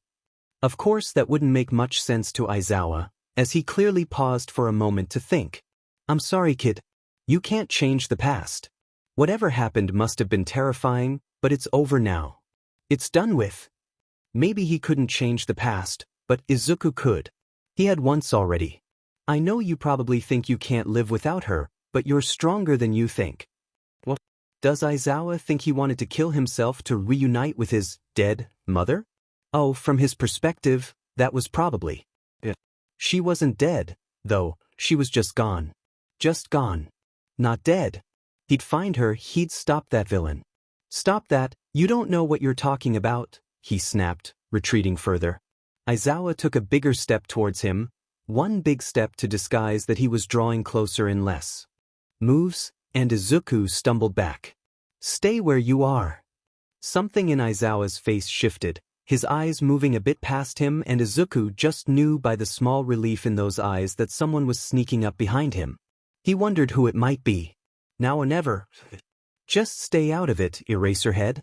Of course that wouldn't make much sense to Aizawa, as he clearly paused for a moment to think. I'm sorry, kid. You can't change the past. Whatever happened must have been terrifying, but it's over now. It's done with. Maybe he couldn't change the past, but Izuku could. He had once already. I know you probably think you can't live without her, but you're stronger than you think. What? Does Aizawa think he wanted to kill himself to reunite with his dead mother? Oh, from his perspective, that was probably it. She wasn't dead, though, she was just gone. Just gone. Not dead. He'd find her, he'd stop that villain. Stop that, you don't know what you're talking about, he snapped, retreating further. Aizawa took a bigger step towards him, one big step to disguise that he was drawing closer in less moves, and Izuku stumbled back. Stay where you are. Something in Aizawa's face shifted, his eyes moving a bit past him, and Izuku just knew by the small relief in those eyes that someone was sneaking up behind him. He wondered who it might be. Now or never. Just stay out of it, Eraserhead.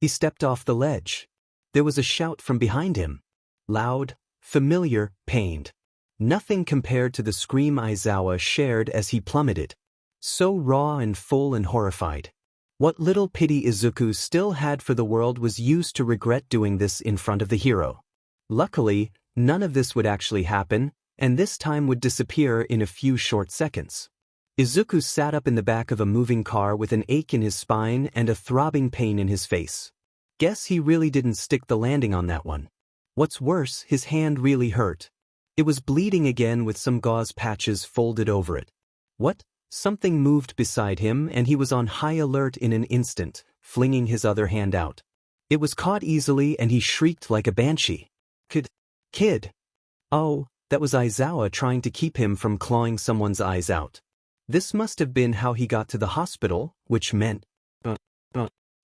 He stepped off the ledge. There was a shout from behind him. Loud, familiar, pained. Nothing compared to the scream Aizawa shared as he plummeted. So raw and full and horrified. What little pity Izuku still had for the world was used to regret doing this in front of the hero. Luckily, none of this would actually happen, and this time would disappear in a few short seconds. Izuku sat up in the back of a moving car with an ache in his spine and a throbbing pain in his face. Guess he really didn't stick the landing on that one. What's worse, his hand really hurt. It was bleeding again with some gauze patches folded over it. What? Something moved beside him and he was on high alert in an instant, flinging his other hand out. It was caught easily and he shrieked like a banshee. Kid! Oh, that was Aizawa trying to keep him from clawing someone's eyes out. This must have been how he got to the hospital, which meant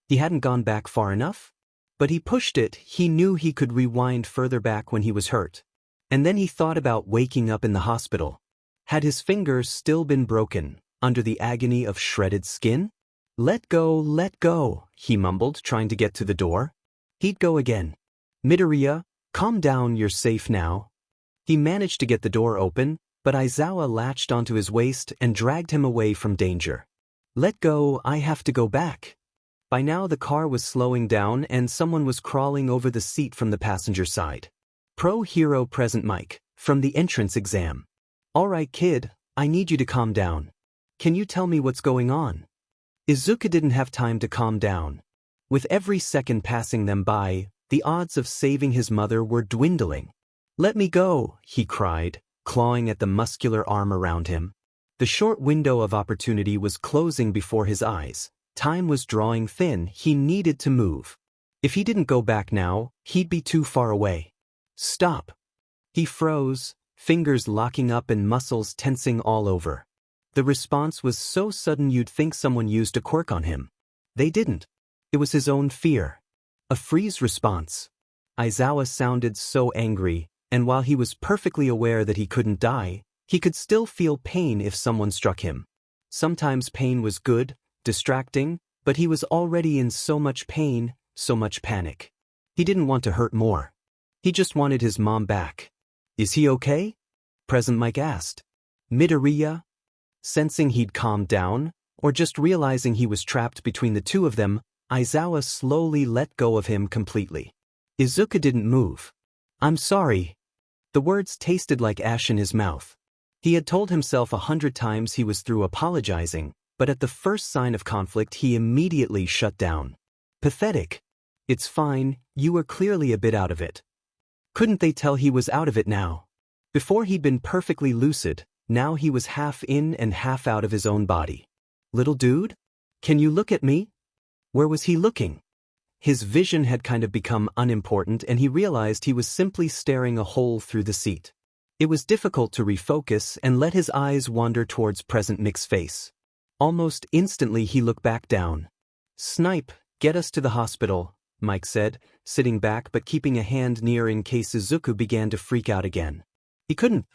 he hadn't gone back far enough? But he pushed it, he knew he could rewind further back when he was hurt. And then he thought about waking up in the hospital. Had his fingers still been broken, under the agony of shredded skin? Let go, he mumbled, trying to get to the door. He'd go again. Midoriya, calm down, you're safe now. He managed to get the door open, but Aizawa latched onto his waist and dragged him away from danger. Let go, I have to go back. By now the car was slowing down and someone was crawling over the seat from the passenger side. Pro Hero Present Mic, from the entrance exam. Alright kid, I need you to calm down. Can you tell me what's going on? Izuku didn't have time to calm down. With every second passing them by, the odds of saving his mother were dwindling. Let me go, he cried, clawing at the muscular arm around him. The short window of opportunity was closing before his eyes. Time was drawing thin, he needed to move. If he didn't go back now, he'd be too far away. Stop! He froze, fingers locking up and muscles tensing all over. The response was so sudden you'd think someone used a quirk on him. They didn't. It was his own fear. A freeze response. Aizawa sounded so angry, and while he was perfectly aware that he couldn't die, he could still feel pain if someone struck him. Sometimes pain was good, distracting, but he was already in so much pain, so much panic. He didn't want to hurt more. He just wanted his mom back. Is he okay? Present Mike asked. Midoriya? Sensing he'd calmed down, or just realizing he was trapped between the two of them, Aizawa slowly let go of him completely. Izuku didn't move. I'm sorry. The words tasted like ash in his mouth. He had told himself 100 times he was through apologizing, but at the first sign of conflict he immediately shut down. Pathetic. It's fine, you were clearly a bit out of it. Couldn't they tell he was out of it now? Before he'd been perfectly lucid, now he was half in and half out of his own body. Little dude? Can you look at me? Where was he looking? His vision had kind of become unimportant and he realized he was simply staring a hole through the seat. It was difficult to refocus and let his eyes wander towards Present Mick's face. Almost instantly he looked back down. Snipe, get us to the hospital, Mike said, sitting back but keeping a hand near in case Izuku began to freak out again. He couldn't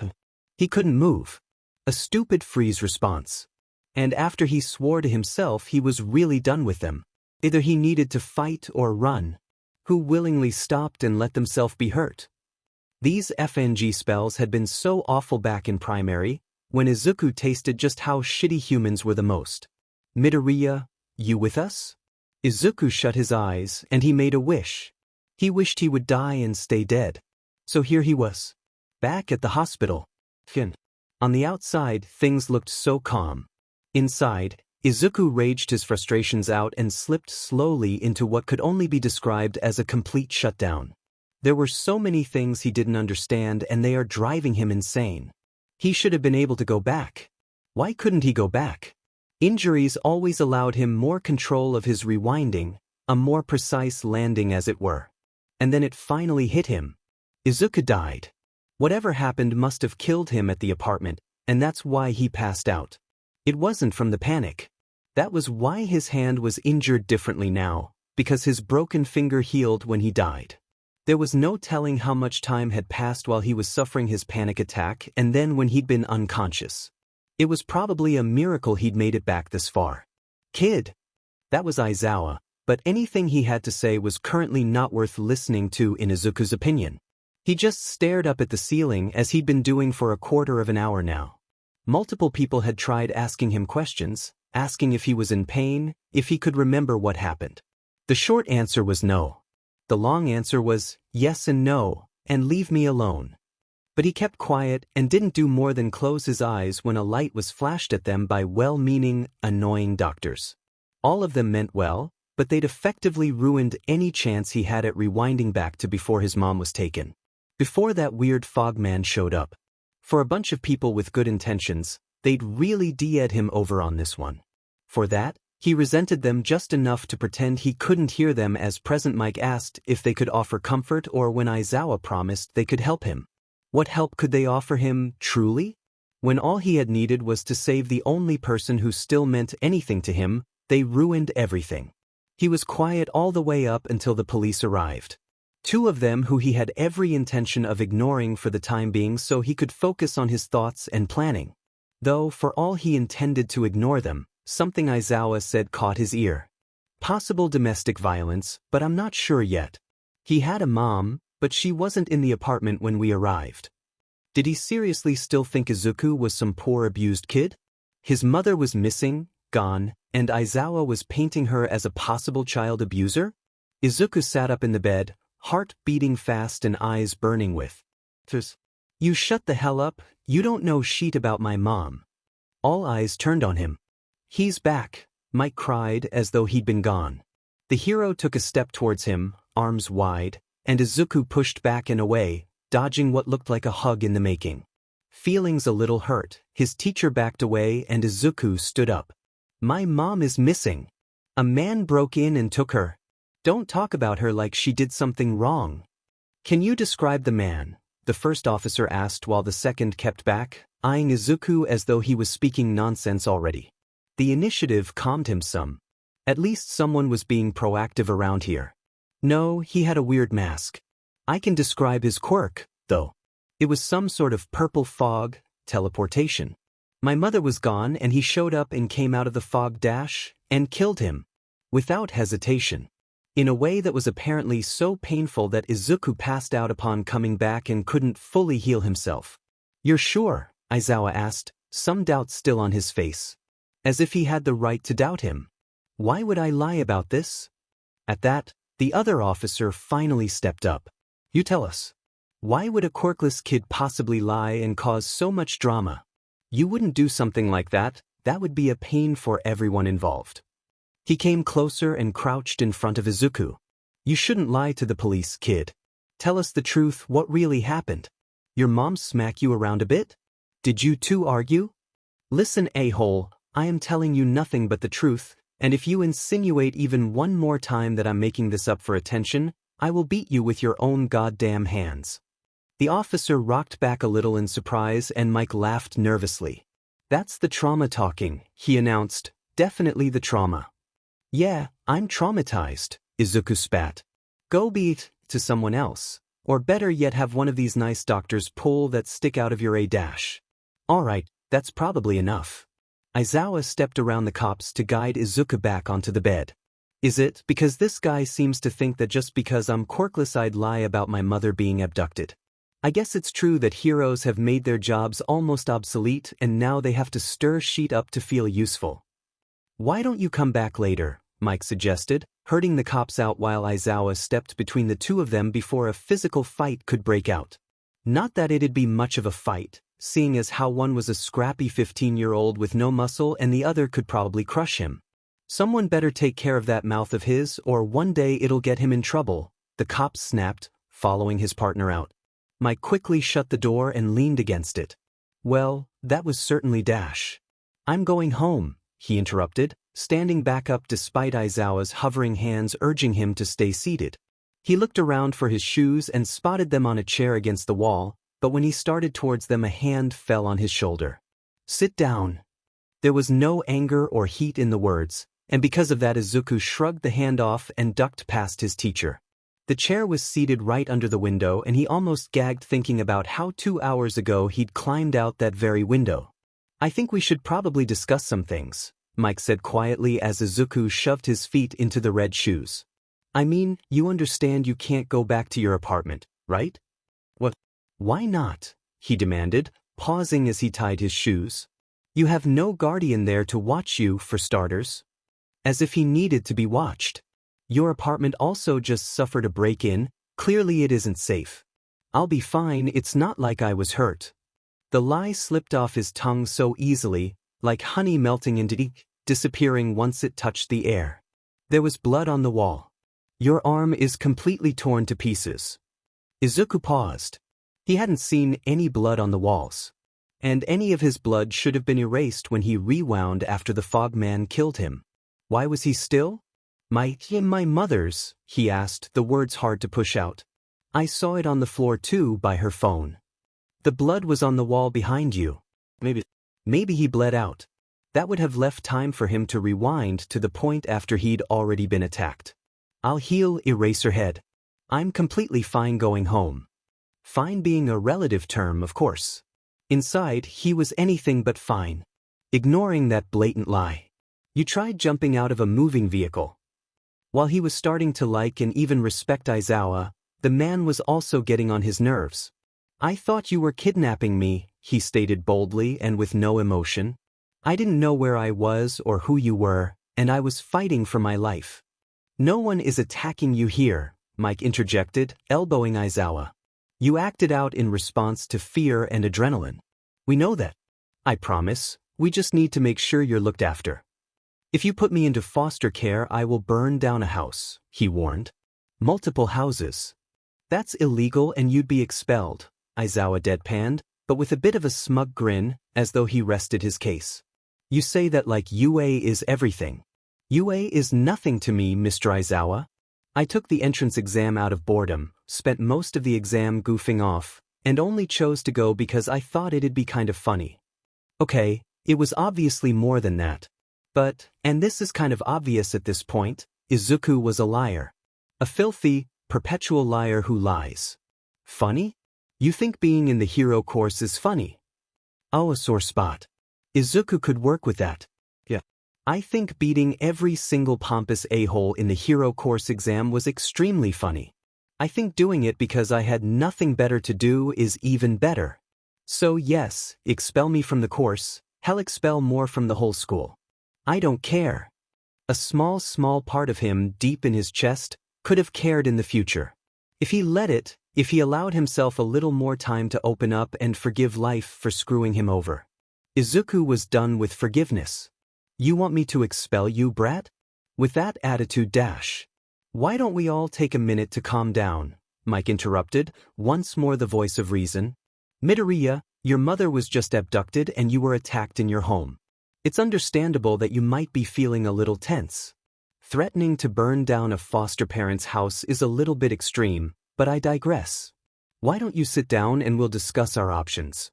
move. A stupid freeze response. And after he swore to himself he was really done with them. Either he needed to fight or run. Who willingly stopped and let themselves be hurt? These FNG spells had been so awful back in primary, when Izuku tasted just how shitty humans were the most. Midoriya, you with us? Izuku shut his eyes and he made a wish. He wished he would die and stay dead. So here he was. Back at the hospital. On the outside, things looked so calm. Inside, Izuku raged his frustrations out and slipped slowly into what could only be described as a complete shutdown. There were so many things he didn't understand and they are driving him insane. He should have been able to go back. Why couldn't he go back? Injuries always allowed him more control of his rewinding, a more precise landing as it were. And then it finally hit him. Izuku died. Whatever happened must have killed him at the apartment, and that's why he passed out. It wasn't from the panic. That was why his hand was injured differently now, because his broken finger healed when he died. There was no telling how much time had passed while he was suffering his panic attack and then when he'd been unconscious. It was probably a miracle he'd made it back this far. Kid! That was Aizawa, but anything he had to say was currently not worth listening to in Izuku's opinion. He just stared up at the ceiling as he'd been doing for a quarter of an hour now. Multiple people had tried asking him questions, asking if he was in pain, if he could remember what happened. The short answer was no. The long answer was yes and no, and leave me alone. But he kept quiet and didn't do more than close his eyes when a light was flashed at them by well-meaning, annoying doctors. All of them meant well, but they'd effectively ruined any chance he had at rewinding back to before his mom was taken. Before that weird fogman showed up. For a bunch of people with good intentions, they'd really DA'd him over on this one. For that, he resented them just enough to pretend he couldn't hear them as Present Mike asked if they could offer comfort or when Aizawa promised they could help him. What help could they offer him, truly? When all he had needed was to save the only person who still meant anything to him, they ruined everything. He was quiet all the way up until the police arrived. Two of them who he had every intention of ignoring for the time being so he could focus on his thoughts and planning. Though, for all he intended to ignore them, something Aizawa said caught his ear. Possible domestic violence, but I'm not sure yet. He had a mom, but she wasn't in the apartment when we arrived. Did he seriously still think Izuku was some poor abused kid? His mother was missing, gone, and Aizawa was painting her as a possible child abuser? Izuku sat up in the bed, heart beating fast and eyes burning with. You shut the hell up, you don't know shit about my mom. All eyes turned on him. He's back, Mike cried as though he'd been gone. The hero took a step towards him, arms wide, and Izuku pushed back and away, dodging what looked like a hug in the making. Feelings a little hurt, his teacher backed away and Izuku stood up. My mom is missing. A man broke in and took her. Don't talk about her like she did something wrong. Can you describe the man? The first officer asked while the second kept back, eyeing Izuku as though he was speaking nonsense already. The initiative calmed him some. At least someone was being proactive around here. No, he had a weird mask. I can describe his quirk, though. It was some sort of purple fog, teleportation. My mother was gone and he showed up and came out of the fog dash and killed him. Without hesitation. In a way that was apparently so painful that Izuku passed out upon coming back and couldn't fully heal himself. You're sure? Aizawa asked, some doubt still on his face. As if he had the right to doubt him. Why would I lie about this? At that, the other officer finally stepped up. You tell us. Why would a quirkless kid possibly lie and cause so much drama? You wouldn't do something like that, that would be a pain for everyone involved. He came closer and crouched in front of Izuku. You shouldn't lie to the police, kid. Tell us the truth, what really happened. Your mom smack you around a bit? Did you two argue? Listen, a-hole, I am telling you nothing but the truth, and if you insinuate even one more time that I'm making this up for attention, I will beat you with your own goddamn hands. The officer rocked back a little in surprise and Mike laughed nervously. That's the trauma talking, he announced, definitely the trauma. Yeah, I'm traumatized, Izuku spat. Go be it to someone else, or better yet have one of these nice doctors pull that stick out of your A-dash. Alright, that's probably enough. Aizawa stepped around the cops to guide Izuku back onto the bed. Is it because this guy seems to think that just because I'm quirkless I'd lie about my mother being abducted? I guess it's true that heroes have made their jobs almost obsolete and now they have to stir shit up to feel useful. Why don't you come back later? Mike suggested, herding the cops out while Aizawa stepped between the two of them before a physical fight could break out. Not that it'd be much of a fight, seeing as how one was a scrappy 15-year-old with no muscle and the other could probably crush him. Someone better take care of that mouth of his or one day it'll get him in trouble, the cops snapped, following his partner out. Mike quickly shut the door and leaned against it. Well, that was certainly Dash. I'm going home, he interrupted, standing back up despite Aizawa's hovering hands urging him to stay seated. He looked around for his shoes and spotted them on a chair against the wall, but when he started towards them a hand fell on his shoulder. Sit down. There was no anger or heat in the words, and because of that Izuku shrugged the hand off and ducked past his teacher. The chair was seated right under the window and he almost gagged thinking about how 2 hours ago he'd climbed out that very window. I think we should probably discuss some things, Mike said quietly as Izuku shoved his feet into the red shoes. I mean, you understand you can't go back to your apartment, right? What? Why not? He demanded, pausing as he tied his shoes. You have no guardian there to watch you, for starters. As if he needed to be watched. Your apartment also just suffered a break-in, clearly it isn't safe. I'll be fine, it's not like I was hurt. The lie slipped off his tongue so easily, like honey melting into ink, disappearing once it touched the air. There was blood on the wall. Your arm is completely torn to pieces. Izuku paused. He hadn't seen any blood on the walls. And any of his blood should have been erased when he rewound after the fog man killed him. Why was he still? My mother's, he asked, the words hard to push out. I saw it on the floor too by her phone. The blood was on the wall behind you. Maybe he bled out. That would have left time for him to rewind to the point after he'd already been attacked. I'll heal, Eraserhead. I'm completely fine going home. Fine being a relative term, of course. Inside, he was anything but fine. Ignoring that blatant lie. You tried jumping out of a moving vehicle. While he was starting to like and even respect Aizawa, the man was also getting on his nerves. I thought you were kidnapping me, he stated boldly and with no emotion. I didn't know where I was or who you were, and I was fighting for my life. No one is attacking you here, Mike interjected, elbowing Aizawa. You acted out in response to fear and adrenaline. We know that. I promise, we just need to make sure you're looked after. If you put me into foster care, I will burn down a house, he warned. Multiple houses. That's illegal and you'd be expelled, Aizawa deadpanned, but with a bit of a smug grin, as though he rested his case. You say that like UA is everything. UA is nothing to me, Mr. Aizawa. I took the entrance exam out of boredom, spent most of the exam goofing off, and only chose to go because I thought it'd be kind of funny. Okay, it was obviously more than that. But, and this is kind of obvious at this point, Izuku was a liar. A filthy, perpetual liar who lies. Funny? You think being in the hero course is funny? Oh, a sore spot. Izuku could work with that. Yeah. I think beating every single pompous a-hole in the hero course exam was extremely funny. I think doing it because I had nothing better to do is even better. So yes, expel me from the course, hell expel more from the whole school. I don't care. A small part of him deep in his chest could have cared in the future. If he let it, if he allowed himself a little more time to open up and forgive life for screwing him over. Izuku was done with forgiveness. You want me to expel you, brat? With that attitude dash. Why don't we all take a minute to calm down? Mike interrupted, once more the voice of reason. Midoriya, your mother was just abducted and you were attacked in your home. It's understandable that you might be feeling a little tense. Threatening to burn down a foster parent's house is a little bit extreme, but I digress. Why don't you sit down and we'll discuss our options?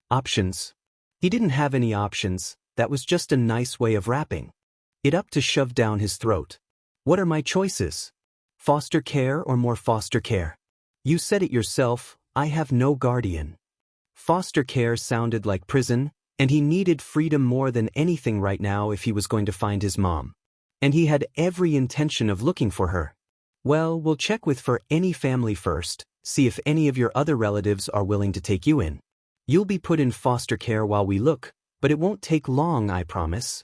Options? He didn't have any options, that was just a nice way of wrapping it up to shove down his throat. What are my choices? Foster care or more foster care? You said it yourself, I have no guardian. Foster care sounded like prison, and he needed freedom more than anything right now if he was going to find his mom. And he had every intention of looking for her. Well, we'll check with for any family first, see if any of your other relatives are willing to take you in. You'll be put in foster care while we look, but it won't take long, I promise.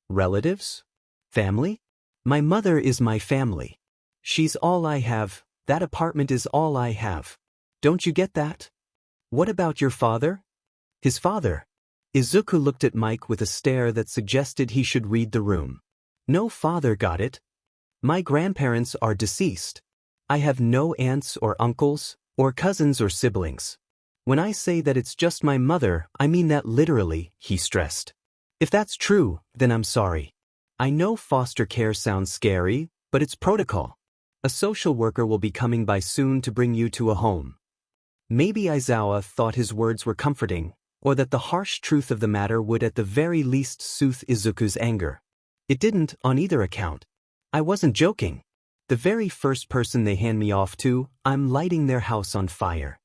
Relatives? Family? My mother is my family. She's all I have, that apartment is all I have. Don't you get that? What about your father? His father? Izuku looked at Mike with a stare that suggested he should read the room. No father, got it? My grandparents are deceased. I have no aunts or uncles, or cousins or siblings. When I say that it's just my mother, I mean that literally, he stressed. If that's true, then I'm sorry. I know foster care sounds scary, but it's protocol. A social worker will be coming by soon to bring you to a home. Maybe Aizawa thought his words were comforting, or that the harsh truth of the matter would at the very least soothe Izuku's anger. It didn't, on either account. I wasn't joking. The very first person they hand me off to, I'm lighting their house on fire.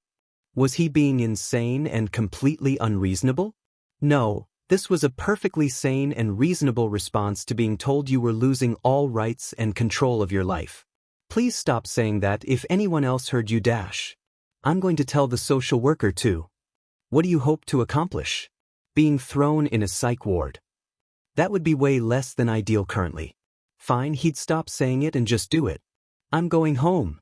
Was he being insane and completely unreasonable? No, this was a perfectly sane and reasonable response to being told you were losing all rights and control of your life. Please stop saying that if anyone else heard you dash. I'm going to tell the social worker too. What do you hope to accomplish? Being thrown in a psych ward. That would be way less than ideal currently. Fine, he'd stop saying it and just do it. I'm going home.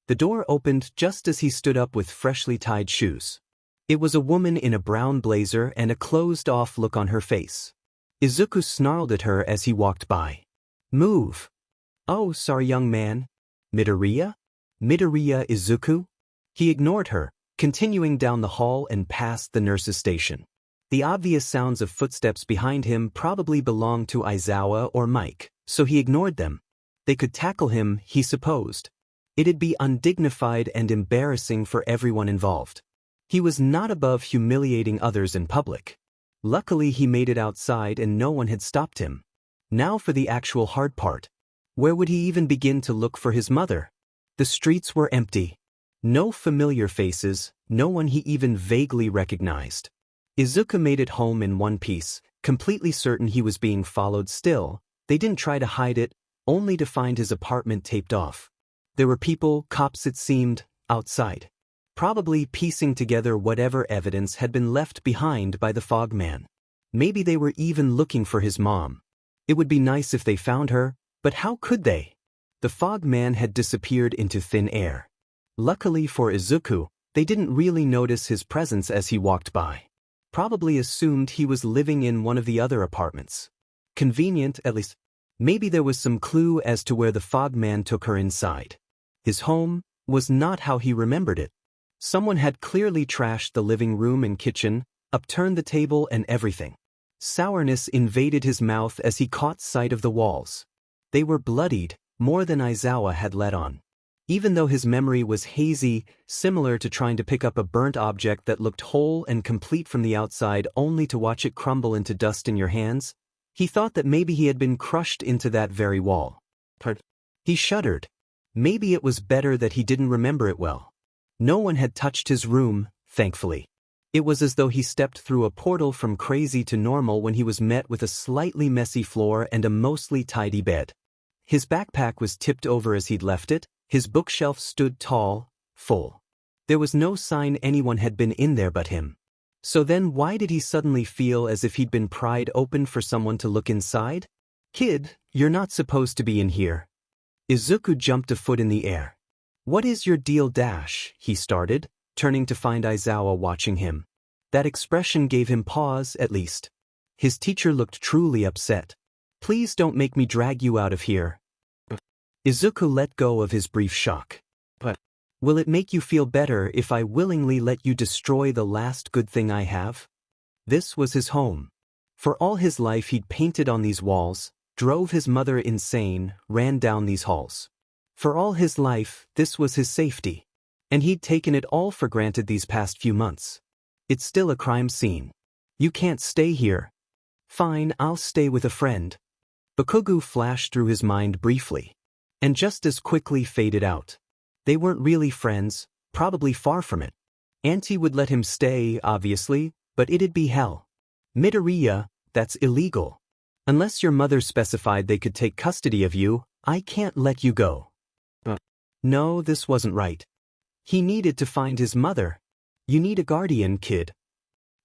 The door opened just as he stood up with freshly tied shoes. It was a woman in a brown blazer and a closed-off look on her face. Izuku snarled at her as he walked by. Move. Oh, sorry, young man. Midoriya? Midoriya Izuku? He ignored her, continuing down the hall and past the nurse's station. The obvious sounds of footsteps behind him probably belonged to Aizawa or Mike, so he ignored them. They could tackle him, he supposed. It'd be undignified and embarrassing for everyone involved. He was not above humiliating others in public. Luckily he made it outside and no one had stopped him. Now for the actual hard part. Where would he even begin to look for his mother? The streets were empty. No familiar faces, no one he even vaguely recognized. Izuku made it home in one piece, completely certain he was being followed still. They didn't try to hide it, only to find his apartment taped off. There were people, cops it seemed, outside. Probably piecing together whatever evidence had been left behind by the fog man. Maybe they were even looking for his mom. It would be nice if they found her, but how could they? The fog man had disappeared into thin air. Luckily for Izuku, they didn't really notice his presence as he walked by. Probably assumed he was living in one of the other apartments. Convenient, at least. Maybe there was some clue as to where the fog man took her inside. His home was not how he remembered it. Someone had clearly trashed the living room and kitchen, upturned the table and everything. Sourness invaded his mouth as he caught sight of the walls. They were bloodied, more than Aizawa had let on. Even though his memory was hazy, similar to trying to pick up a burnt object that looked whole and complete from the outside only to watch it crumble into dust in your hands, he thought that maybe he had been crushed into that very wall. He shuddered. Maybe it was better that he didn't remember it well. No one had touched his room, thankfully. It was as though he stepped through a portal from crazy to normal when he was met with a slightly messy floor and a mostly tidy bed. His backpack was tipped over as he'd left it, his bookshelf stood tall, full. There was no sign anyone had been in there but him. So then why did he suddenly feel as if he'd been pried open for someone to look inside? "Kid, you're not supposed to be in here." Izuku jumped a foot in the air. "What is your deal dash?" he started, turning to find Aizawa watching him. That expression gave him pause, at least. His teacher looked truly upset. "Please don't make me drag you out of here." Izuku let go of his brief shock. "But will it make you feel better if I willingly let you destroy the last good thing I have?" This was his home. For all his life he'd painted on these walls, drove his mother insane, ran down these halls. For all his life, this was his safety. And he'd taken it all for granted these past few months. "It's still a crime scene. You can't stay here." "Fine, I'll stay with a friend." Bakugu flashed through his mind briefly. And just as quickly faded out. They weren't really friends, probably far from it. Auntie would let him stay, obviously, but it'd be hell. "Midoriya, that's illegal. Unless your mother specified they could take custody of you, I can't let you go." No, this wasn't right. He needed to find his mother. "You need a guardian, kid."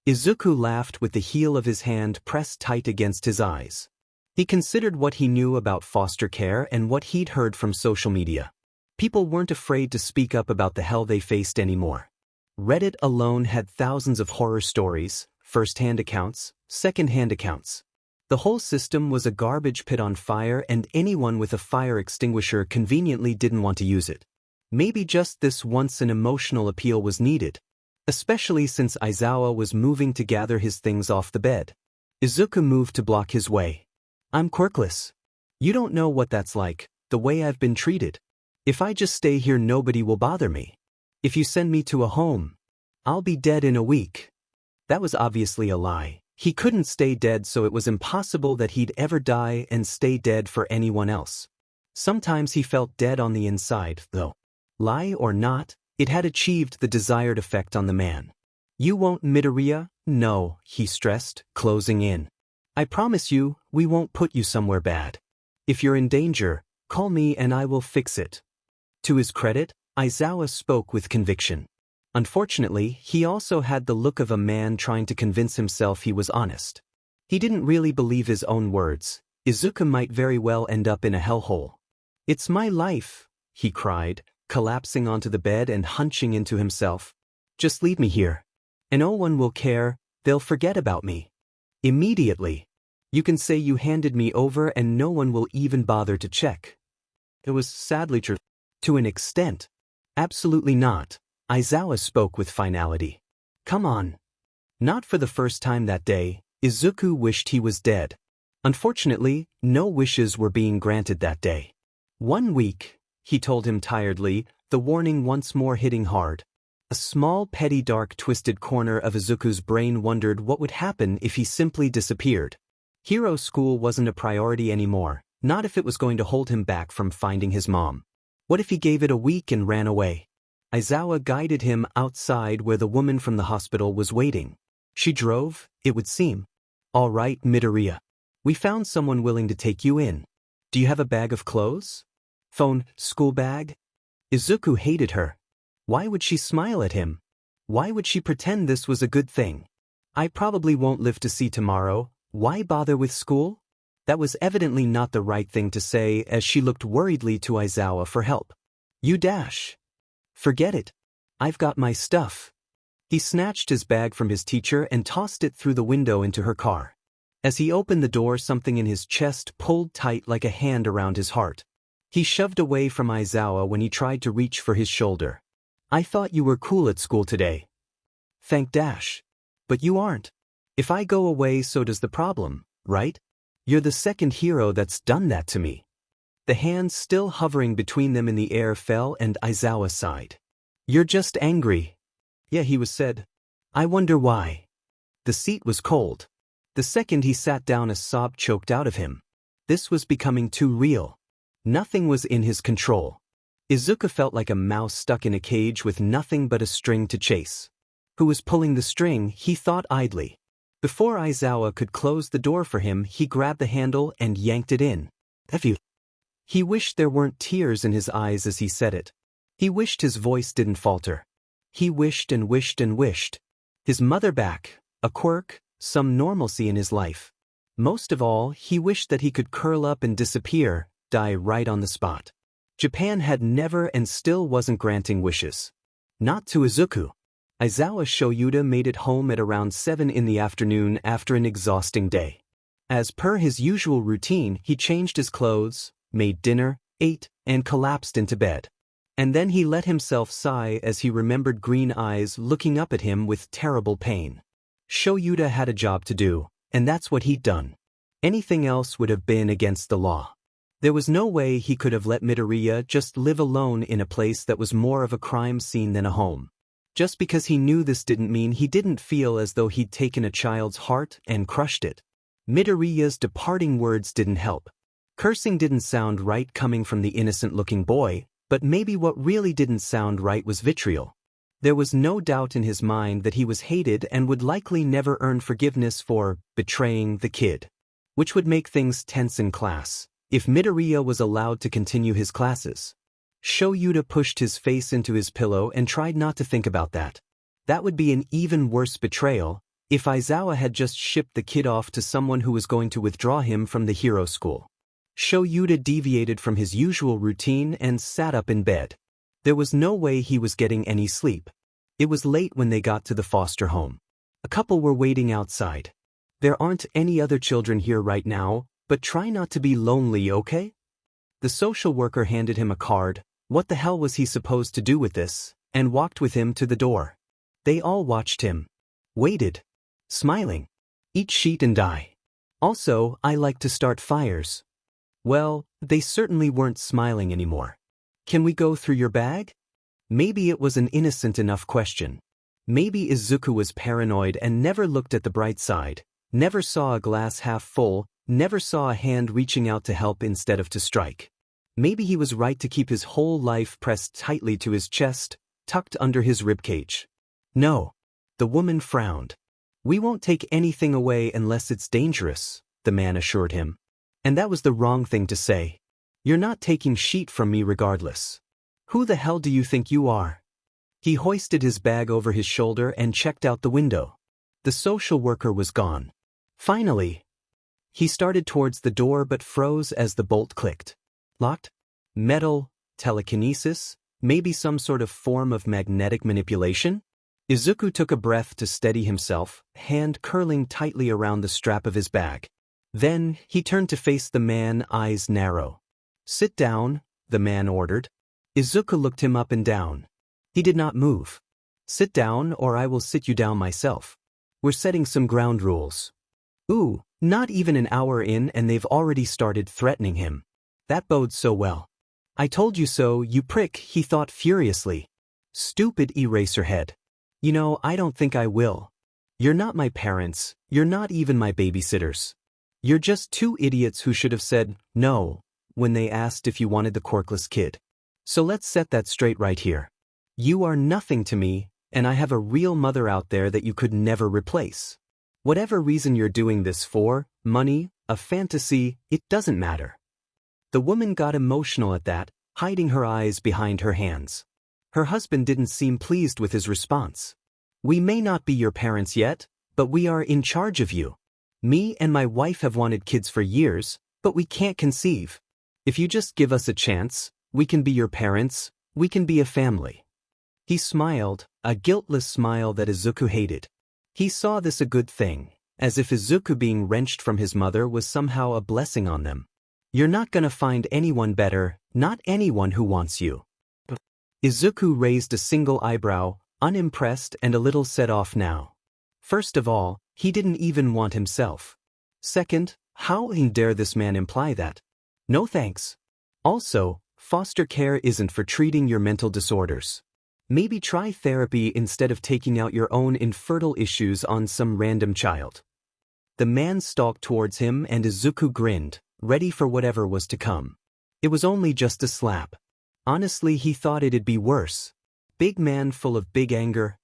Izuku laughed with the heel of his hand pressed tight against his eyes. He considered what he knew about foster care and what he'd heard from social media. People weren't afraid to speak up about the hell they faced anymore. Reddit alone had thousands of horror stories, first-hand accounts, second-hand accounts. The whole system was a garbage pit on fire and anyone with a fire extinguisher conveniently didn't want to use it. Maybe just this once an emotional appeal was needed. Especially since Aizawa was moving to gather his things off the bed. Izuku moved to block his way. "I'm quirkless. You don't know what that's like, the way I've been treated. If I just stay here nobody will bother me. If you send me to a home, I'll be dead in a week." That was obviously a lie. He couldn't stay dead, so it was impossible that he'd ever die and stay dead for anyone else. Sometimes he felt dead on the inside, though. Lie or not, it had achieved the desired effect on the man. "You won't, Midoriya?" "No," he stressed, closing in. "I promise you, we won't put you somewhere bad. If you're in danger, call me and I will fix it." To his credit, Aizawa spoke with conviction. Unfortunately, he also had the look of a man trying to convince himself he was honest. He didn't really believe his own words. Izuku might very well end up in a hellhole. "It's my life," he cried, collapsing onto the bed and hunching into himself. "Just leave me here. And no one will care, they'll forget about me. Immediately. You can say you handed me over and no one will even bother to check." It was sadly true. To an extent. Absolutely not. Aizawa spoke with finality. "Come on." Not for the first time that day, Izuku wished he was dead. Unfortunately, no wishes were being granted that day. "1 week," he told him tiredly, the warning once more hitting hard. A small, petty, dark, twisted corner of Izuku's brain wondered what would happen if he simply disappeared. Hero school wasn't a priority anymore, not if it was going to hold him back from finding his mom. What if he gave it a week and ran away? Aizawa guided him outside where the woman from the hospital was waiting. She drove, it would seem. "All right, Midoriya. We found someone willing to take you in. Do you have a bag of clothes? Phone, school bag?" Izuku hated her. Why would she smile at him? Why would she pretend this was a good thing? "I probably won't live to see tomorrow. Why bother with school?" That was evidently not the right thing to say as she looked worriedly to Aizawa for help. "You dash. Forget it. I've got my stuff." He snatched his bag from his teacher and tossed it through the window into her car. As he opened the door, something in his chest pulled tight like a hand around his heart. He shoved away from Aizawa when he tried to reach for his shoulder. I thought you were cool at school today. Thank Dash. But you aren't. If I go away, so does the problem, right? You're the second hero that's done that to me. The hands still hovering between them in the air fell and Aizawa sighed. You're just angry. Yeah, he was said. I wonder why. The seat was cold. The second he sat down, a sob choked out of him. This was becoming too real. Nothing was in his control. Izuku felt like a mouse stuck in a cage with nothing but a string to chase. Who was pulling the string, he thought idly. Before Aizawa could close the door for him, he grabbed the handle and yanked it in. He wished there weren't tears in his eyes as he said it. He wished his voice didn't falter. He wished and wished and wished. His mother back, a quirk, some normalcy in his life. Most of all, he wished that he could curl up and disappear, die right on the spot. Japan had never and still wasn't granting wishes. Not to Izuku. Aizawa Shoyuta made it home at around 7 in the afternoon after an exhausting day. As per his usual routine, he changed his clothes, made dinner, ate, and collapsed into bed. And then he let himself sigh as he remembered green eyes looking up at him with terrible pain. Shoyuta had a job to do, and that's what he'd done. Anything else would have been against the law. There was no way he could have let Midoriya just live alone in a place that was more of a crime scene than a home. Just because he knew this didn't mean he didn't feel as though he'd taken a child's heart and crushed it. Midoriya's departing words didn't help. Cursing didn't sound right coming from the innocent-looking boy, but maybe what really didn't sound right was vitriol. There was no doubt in his mind that he was hated and would likely never earn forgiveness for betraying the kid. Which would make things tense in class, if Midoriya was allowed to continue his classes. Shoyuta pushed his face into his pillow and tried not to think about that. That would be an even worse betrayal, if Aizawa had just shipped the kid off to someone who was going to withdraw him from the hero school. Shoyuta deviated from his usual routine and sat up in bed. There was no way he was getting any sleep. It was late when they got to the foster home. A couple were waiting outside. There aren't any other children here right now, but try not to be lonely, okay? The social worker handed him a card. What the hell was he supposed to do with this? And walked with him to the door. They all watched him. Waited. Smiling. Eat sheet and die. Also, I like to start fires. Well, they certainly weren't smiling anymore. Can we go through your bag? Maybe it was an innocent enough question. Maybe Izuku was paranoid and never looked at the bright side, never saw a glass half full, never saw a hand reaching out to help instead of to strike. Maybe he was right to keep his whole life pressed tightly to his chest, tucked under his ribcage. No. The woman frowned. We won't take anything away unless it's dangerous, the man assured him. And that was the wrong thing to say. You're not taking sheet from me regardless. Who the hell do you think you are? He hoisted his bag over his shoulder and checked out the window. The social worker was gone. Finally. He started towards the door but froze as the bolt clicked. Locked? Metal? Telekinesis? Maybe some sort of form of magnetic manipulation? Izuku took a breath to steady himself, hand curling tightly around the strap of his bag. Then, he turned to face the man, eyes narrow. Sit down, the man ordered. Izuku looked him up and down. He did not move. Sit down or I will sit you down myself. We're setting some ground rules. Ooh, not even an hour in and they've already started threatening him. That bodes so well. I told you so, you prick, he thought furiously. Stupid eraserhead. You know, I don't think I will. You're not my parents, you're not even my babysitters. You're just two idiots who should have said, no, when they asked if you wanted the quirkless kid. So let's set that straight right here. You are nothing to me, and I have a real mother out there that you could never replace. Whatever reason you're doing this for, money, a fantasy, it doesn't matter. The woman got emotional at that, hiding her eyes behind her hands. Her husband didn't seem pleased with his response. We may not be your parents yet, but we are in charge of you. Me and my wife have wanted kids for years, but we can't conceive. If you just give us a chance, we can be your parents, we can be a family. He smiled, a guiltless smile that Izuku hated. He saw this a good thing, as if Izuku being wrenched from his mother was somehow a blessing on them. You're not gonna find anyone better, not anyone who wants you. Izuku raised a single eyebrow, unimpressed and a little set off now. First of all, he didn't even want himself. Second, how dare this man imply that? No thanks. Also, foster care isn't for treating your mental disorders. Maybe try therapy instead of taking out your own infertile issues on some random child. The man stalked towards him and Izuku grinned, ready for whatever was to come. It was only just a slap. Honestly, he thought it'd be worse. Big man full of big anger.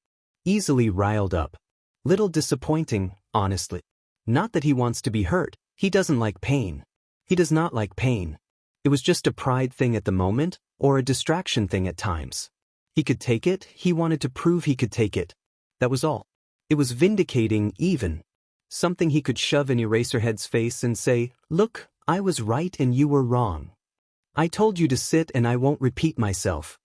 Easily riled up. Little disappointing, honestly. Not that he wants to be hurt, he doesn't like pain. He does not like pain. It was just a pride thing at the moment, or a distraction thing at times. He could take it, he wanted to prove he could take it. That was all. It was vindicating even. Something he could shove in Eraserhead's face and say, "Look, I was right and you were wrong. I told you to sit and I won't repeat myself."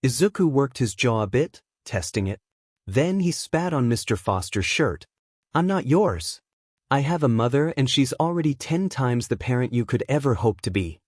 Izuku worked his jaw a bit, testing it. Then he spat on Mr. Foster's shirt. "I'm not yours. I have a mother and she's already 10 times the parent you could ever hope to be.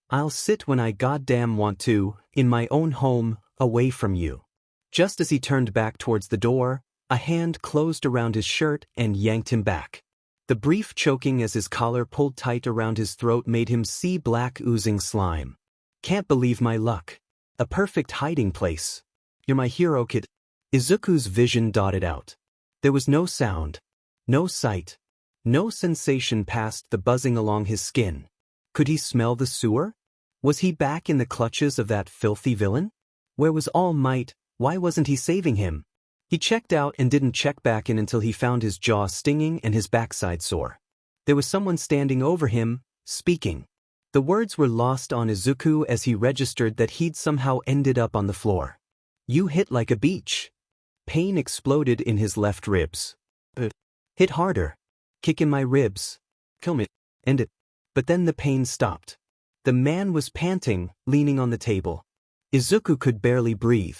I'll sit when I goddamn want to, in my own home, away from you." Just as he turned back towards the door, a hand closed around his shirt and yanked him back. The brief choking as his collar pulled tight around his throat made him see black oozing slime. "Can't believe my luck. A perfect hiding place. You're my hero, kid." Izuku's vision dotted out. There was no sound, no sight, no sensation past the buzzing along his skin. Could he smell the sewer? Was he back in the clutches of that filthy villain? Where was All Might? Why wasn't he saving him? He checked out and didn't check back in until he found his jaw stinging and his backside sore. There was someone standing over him, speaking. The words were lost on Izuku as he registered that he'd somehow ended up on the floor. "You hit like a beach." Pain exploded in his left ribs. "Hit harder. Kick in my ribs. Kill me. End it." But then the pain stopped. The man was panting, leaning on the table. Izuku could barely breathe.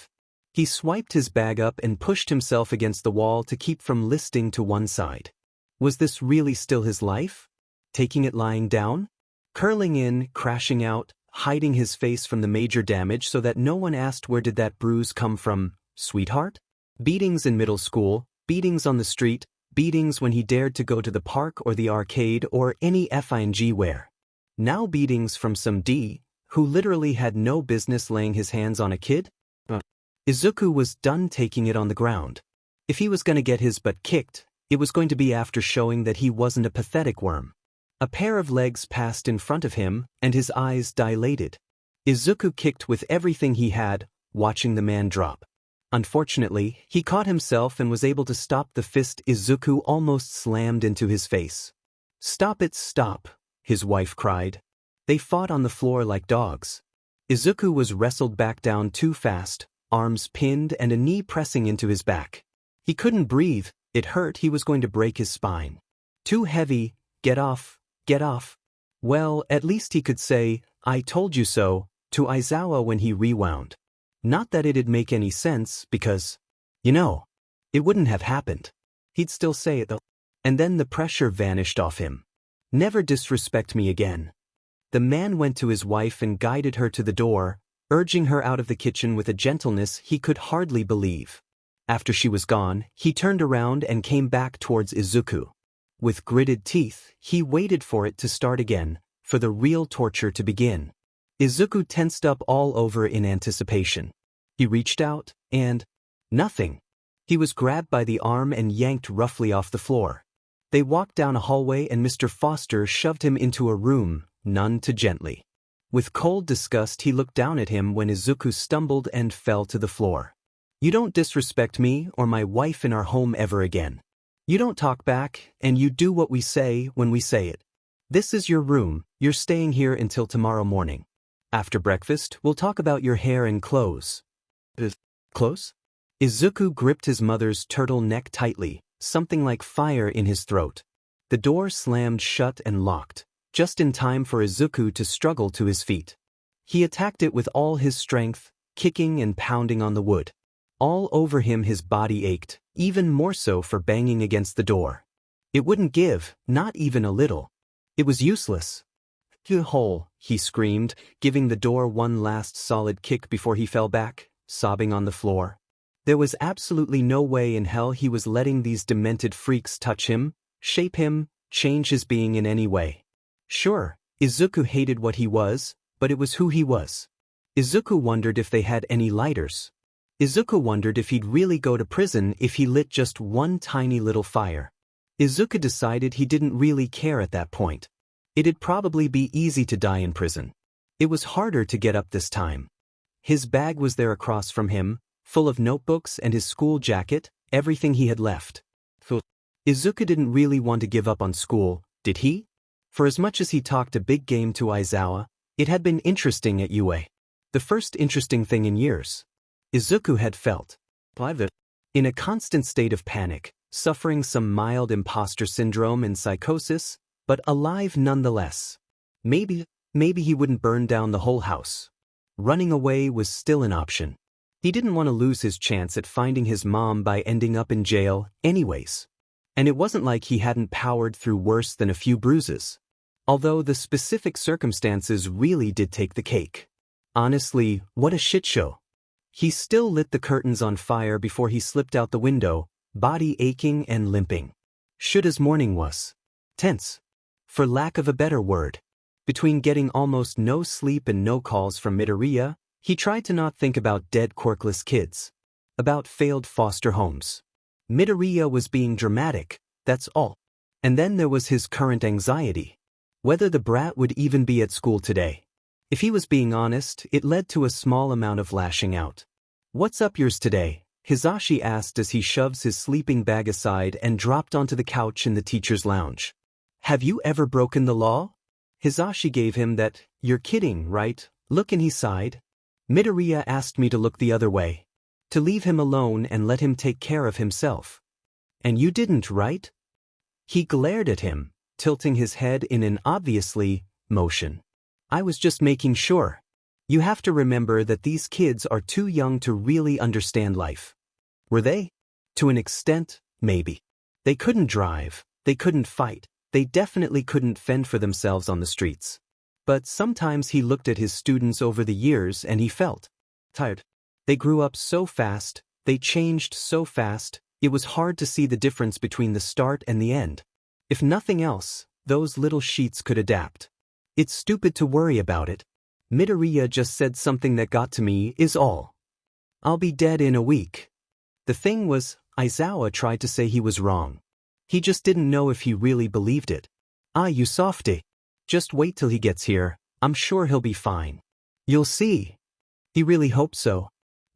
He swiped his bag up and pushed himself against the wall to keep from listing to one side. Was this really still his life? Taking it lying down? Curling in, crashing out, hiding his face from the major damage so that no one asked where did that bruise come from, sweetheart? Beatings in middle school, beatings on the street, beatings when he dared to go to the park or the arcade or any FING where. Now beatings from some D, who literally had no business laying his hands on a kid? Izuku was done taking it on the ground. If he was going to get his butt kicked, it was going to be after showing that he wasn't a pathetic worm. A pair of legs passed in front of him, and his eyes dilated. Izuku kicked with everything he had, watching the man drop. Unfortunately, he caught himself and was able to stop the fist Izuku almost slammed into his face. "Stop it, stop," his wife cried. They fought on the floor like dogs. Izuku was wrestled back down too fast, arms pinned and a knee pressing into his back. He couldn't breathe, it hurt, he was going to break his spine. Too heavy, get off, get off. Well, at least he could say, "I told you so," to Aizawa when he rewound. Not that it'd make any sense, because, it wouldn't have happened. He'd still say it though. And then the pressure vanished off him. "Never disrespect me again." The man went to his wife and guided her to the door, urging her out of the kitchen with a gentleness he could hardly believe. After she was gone, he turned around and came back towards Izuku. With gritted teeth, he waited for it to start again, for the real torture to begin. Izuku tensed up all over in anticipation. He reached out, and nothing. He was grabbed by the arm and yanked roughly off the floor. They walked down a hallway and Mr. Foster shoved him into a room, none too gently. With cold disgust he looked down at him when Izuku stumbled and fell to the floor. "You don't disrespect me or my wife in our home ever again. You don't talk back, and you do what we say when we say it. This is your room, you're staying here until tomorrow morning. After breakfast, we'll talk about your hair and clothes." Clothes? Izuku gripped his mother's turtle neck tightly, something like fire in his throat. The door slammed shut and locked, just in time for Izuku to struggle to his feet. He attacked it with all his strength, kicking and pounding on the wood. All over him his body ached, even more so for banging against the door. It wouldn't give, not even a little. It was useless. "You hole," he screamed, giving the door one last solid kick before he fell back, sobbing on the floor. There was absolutely no way in hell he was letting these demented freaks touch him, shape him, change his being in any way. Sure, Izuku hated what he was, but it was who he was. Izuku wondered if they had any lighters. Izuku wondered if he'd really go to prison if he lit just one tiny little fire. Izuku decided he didn't really care at that point. It'd probably be easy to die in prison. It was harder to get up this time. His bag was there across from him, full of notebooks and his school jacket, everything he had left. Izuku didn't really want to give up on school, did he? For as much as he talked a big game to Aizawa, it had been interesting at UA. The first interesting thing in years. Izuku had felt in a constant state of panic, suffering some mild imposter syndrome and psychosis, but alive nonetheless. Maybe he wouldn't burn down the whole house. Running away was still an option. He didn't want to lose his chance at finding his mom by ending up in jail, anyways. And it wasn't like he hadn't powered through worse than a few bruises. Although the specific circumstances really did take the cake. Honestly, what a shit show. He still lit the curtains on fire before he slipped out the window, body aching and limping. Shuta's morning was tense, for lack of a better word. Between getting almost no sleep and no calls from Midoriya, he tried to not think about dead quirkless kids. About failed foster homes. Midoriya was being dramatic, that's all. And then there was his current anxiety. Whether the brat would even be at school today. If he was being honest, it led to a small amount of lashing out. "What's up yours today?" Hisashi asked as he shoves his sleeping bag aside and dropped onto the couch in the teacher's lounge. "Have you ever broken the law?" Hisashi gave him that, "You're kidding, right?" look, and he sighed. "Midoriya asked me to look the other way. To leave him alone and let him take care of himself. And you didn't, right?" He glared at him, tilting his head in an obviously motion. "I was just making sure. You have to remember that these kids are too young to really understand life." Were they? To an extent, maybe. They couldn't drive, they couldn't fight, they definitely couldn't fend for themselves on the streets. But sometimes he looked at his students over the years and he felt tired. They grew up so fast, they changed so fast, it was hard to see the difference between the start and the end. If nothing else, those little sheets could adapt. It's stupid to worry about it. Midoriya just said something that got to me, is all. I'll be dead in a week. The thing was, Aizawa tried to say he was wrong. He just didn't know if he really believed it. "Ah, you softy. Just wait till he gets here, I'm sure he'll be fine." "You'll see." He really hoped so.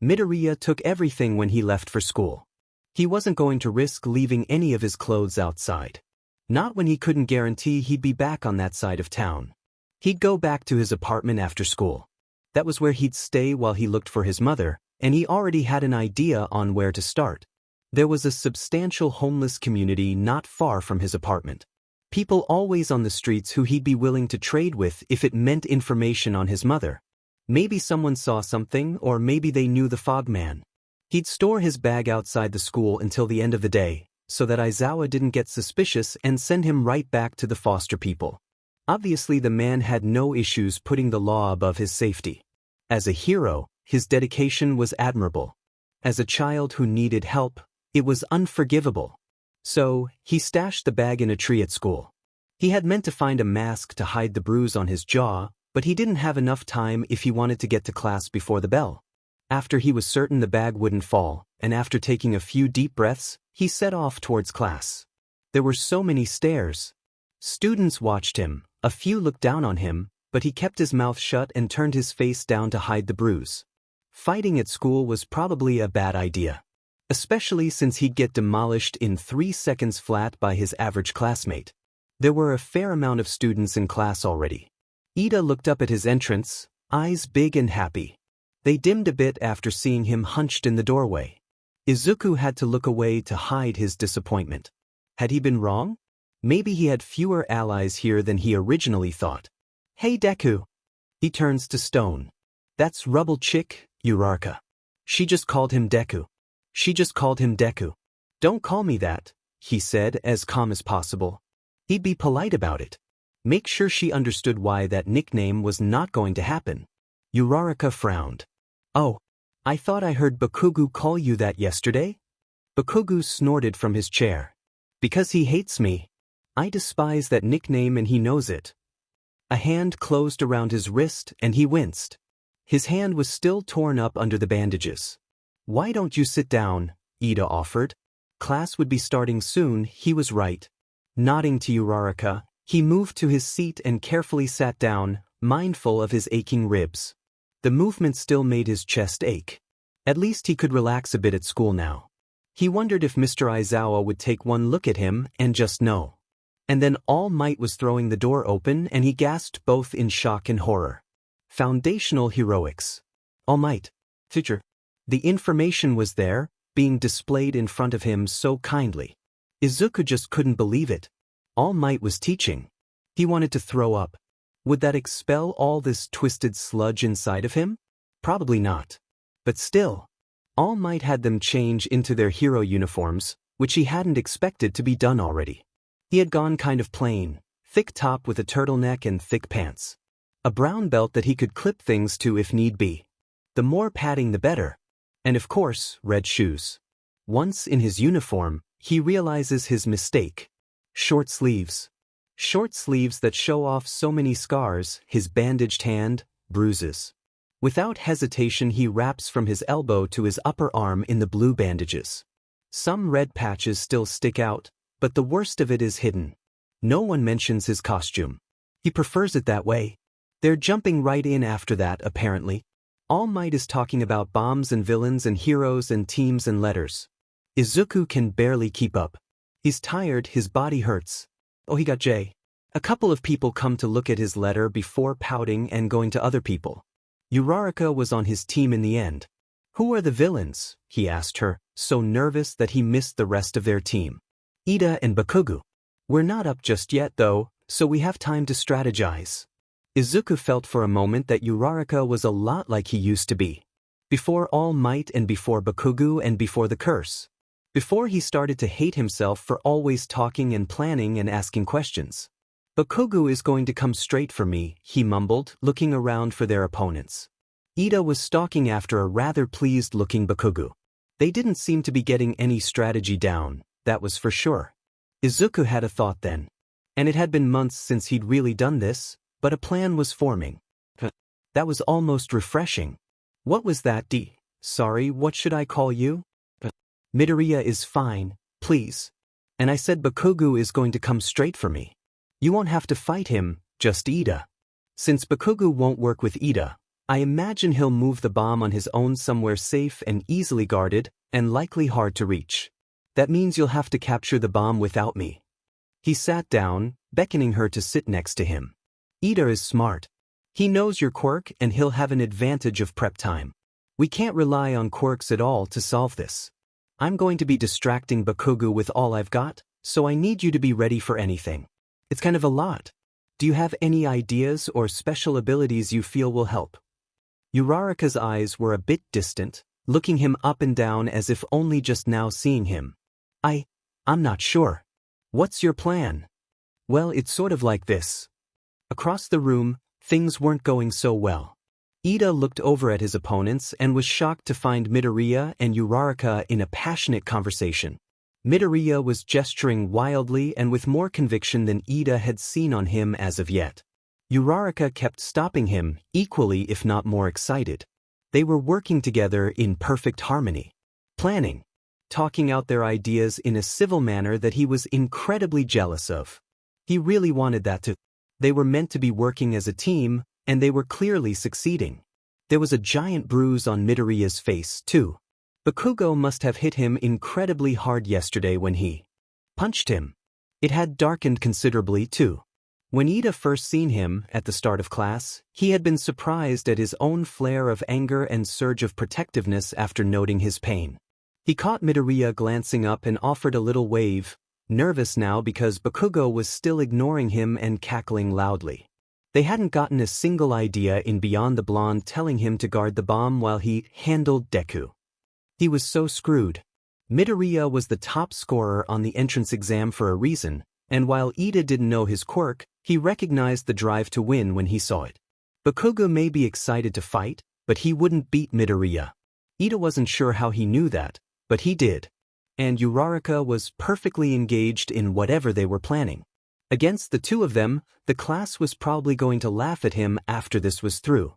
Midoriya took everything when he left for school. He wasn't going to risk leaving any of his clothes outside. Not when he couldn't guarantee he'd be back on that side of town. He'd go back to his apartment after school. That was where he'd stay while he looked for his mother, and he already had an idea on where to start. There was a substantial homeless community not far from his apartment. People always on the streets who he'd be willing to trade with if it meant information on his mother. Maybe someone saw something, or maybe they knew the fog man. He'd store his bag outside the school until the end of the day, so that Aizawa didn't get suspicious and send him right back to the foster people. Obviously the man had no issues putting the law above his safety. As a hero, his dedication was admirable. As a child who needed help, it was unforgivable. So, he stashed the bag in a tree at school. He had meant to find a mask to hide the bruise on his jaw, but he didn't have enough time if he wanted to get to class before the bell. After he was certain the bag wouldn't fall, and after taking a few deep breaths, he set off towards class. There were so many stairs. Students watched him, a few looked down on him, but he kept his mouth shut and turned his face down to hide the bruise. Fighting at school was probably a bad idea. Especially since he'd get demolished in 3 seconds flat by his average classmate. There were a fair amount of students in class already. Ida looked up at his entrance, eyes big and happy. They dimmed a bit after seeing him hunched in the doorway. Izuku had to look away to hide his disappointment. Had he been wrong? Maybe he had fewer allies here than he originally thought. "Hey Deku." He turns to Stone. "That's Rubble Chick, Uraraka." She just called him Deku. "Don't call me that," he said, as calm as possible. He'd be polite about it. Make sure she understood why that nickname was not going to happen. Uraraka frowned. "Oh, I thought I heard Bakugo call you that yesterday? Bakugo snorted from his chair. Because he hates me. I despise that nickname and he knows it. A hand closed around his wrist and he winced. His hand was still torn up under the bandages. Why don't you sit down? Ida offered. Class would be starting soon, he was right. Nodding to Uraraka, he moved to his seat and carefully sat down, mindful of his aching ribs. The movement still made his chest ache. At least he could relax a bit at school now. He wondered if Mr. Aizawa would take one look at him and just know. And then All Might was throwing the door open and he gasped both in shock and horror. Foundational heroics. All Might. Teacher. The information was there, being displayed in front of him so kindly. Izuku just couldn't believe it. All Might was teaching. He wanted to throw up. Would that expel all this twisted sludge inside of him? Probably not. But still, All Might had them change into their hero uniforms, which he hadn't expected to be done already. He had gone kind of plain, thick top with a turtleneck and thick pants. A brown belt that he could clip things to if need be. The more padding the better. And of course, red shoes. Once in his uniform, he realizes his mistake. Short sleeves. Short sleeves that show off so many scars, his bandaged hand, bruises. Without hesitation he wraps from his elbow to his upper arm in the blue bandages. Some red patches still stick out, but the worst of it is hidden. No one mentions his costume. He prefers it that way. They're jumping right in after that, apparently. All Might is talking about bombs and villains and heroes and teams and letters. Izuku can barely keep up. He's tired, his body hurts. Oh, he got J. A couple of people come to look at his letter before pouting and going to other people. Uraraka was on his team in the end. Who are the villains? He asked her, so nervous that he missed the rest of their team. Ida and Bakugo. We're not up just yet though, so we have time to strategize. Izuku felt for a moment that Uraraka was a lot like he used to be. Before All Might and before Bakugo and before the curse. Before he started to hate himself for always talking and planning and asking questions. Bakugo is going to come straight for me, he mumbled, looking around for their opponents. Ida was stalking after a rather pleased-looking Bakugo. They didn't seem to be getting any strategy down, that was for sure. Izuku had a thought then. And it had been months since he'd really done this, but a plan was forming. That was almost refreshing. What was that, Sorry, what should I call you? Midoriya is fine, please. And I said Bakugo is going to come straight for me. You won't have to fight him, just Ida. Since Bakugo won't work with Ida, I imagine he'll move the bomb on his own somewhere safe and easily guarded, and likely hard to reach. That means you'll have to capture the bomb without me. He sat down, beckoning her to sit next to him. Ida is smart. He knows your Quirk and he'll have an advantage of prep time. We can't rely on Quirks at all to solve this. I'm going to be distracting Bakugo with all I've got, so I need you to be ready for anything. It's kind of a lot. Do you have any ideas or special abilities you feel will help? Uraraka's eyes were a bit distant, looking him up and down as if only just now seeing him. I'm not sure. What's your plan? Well, it's sort of like this. Across the room, things weren't going so well. Ida looked over at his opponents and was shocked to find Midoriya and Uraraka in a passionate conversation. Midoriya was gesturing wildly and with more conviction than Ida had seen on him as of yet. Uraraka kept stopping him, equally if not more excited. They were working together in perfect harmony. Planning. Talking out their ideas in a civil manner that he was incredibly jealous of. He really wanted that too. They were meant to be working as a team, and they were clearly succeeding. There was a giant bruise on Midoriya's face, too. Bakugo must have hit him incredibly hard yesterday when he punched him. It had darkened considerably, too. When Ida first seen him, at the start of class, he had been surprised at his own flare of anger and surge of protectiveness after noting his pain. He caught Midoriya glancing up and offered a little wave, nervous now because Bakugo was still ignoring him and cackling loudly. They hadn't gotten a single idea in beyond the blonde telling him to guard the bomb while he handled Deku. He was so screwed. Midoriya was the top scorer on the entrance exam for a reason, and while Ida didn't know his Quirk, he recognized the drive to win when he saw it. Bakugo may be excited to fight, but he wouldn't beat Midoriya. Ida wasn't sure how he knew that, but he did. And Uraraka was perfectly engaged in whatever they were planning. Against the two of them, the class was probably going to laugh at him after this was through.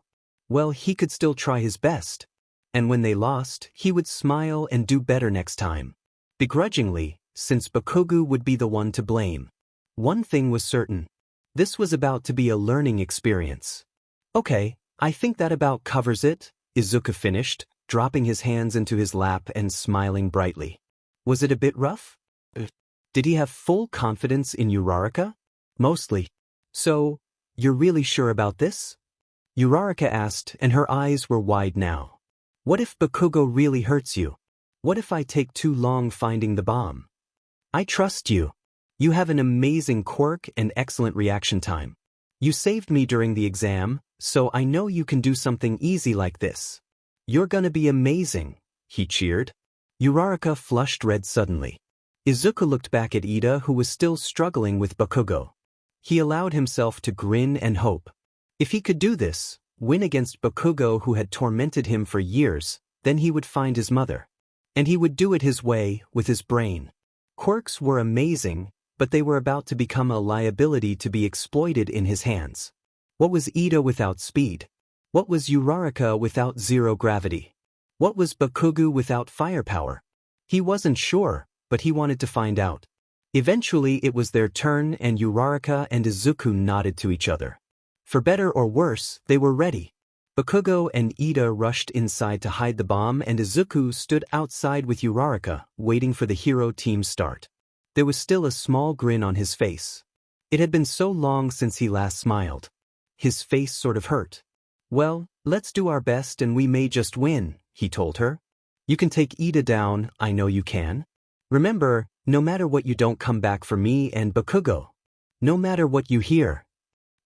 Well, he could still try his best. And when they lost, he would smile and do better next time. Begrudgingly, since Bakugo would be the one to blame. One thing was certain. This was about to be a learning experience. Okay, I think that about covers it, Izuku finished, dropping his hands into his lap and smiling brightly. Was it a bit rough? Did he have full confidence in Uraraka? Mostly. So, you're really sure about this? Uraraka asked, and her eyes were wide now. What if Bakugo really hurts you? What if I take too long finding the bomb? I trust you. You have an amazing quirk and excellent reaction time. You saved me during the exam, so I know you can do something easy like this. You're gonna be amazing, he cheered. Uraraka flushed red suddenly. Izuku looked back at Ida, who was still struggling with Bakugo. He allowed himself to grin and hope. If he could do this, win against Bakugo who had tormented him for years, then he would find his mother. And he would do it his way, with his brain. Quirks were amazing, but they were about to become a liability to be exploited in his hands. What was Ida without speed? What was Uraraka without zero gravity? What was Bakugo without firepower? He wasn't sure, but he wanted to find out. Eventually it was their turn and Uraraka and Izuku nodded to each other. For better or worse, they were ready. Bakugo and Ida rushed inside to hide the bomb and Izuku stood outside with Uraraka, waiting for the hero team's start. There was still a small grin on his face. It had been so long since he last smiled. His face sort of hurt. Well, let's do our best and we may just win, he told her. You can take Ida down, I know you can. Remember, no matter what you don't come back for me and Bakugo. No matter what you hear.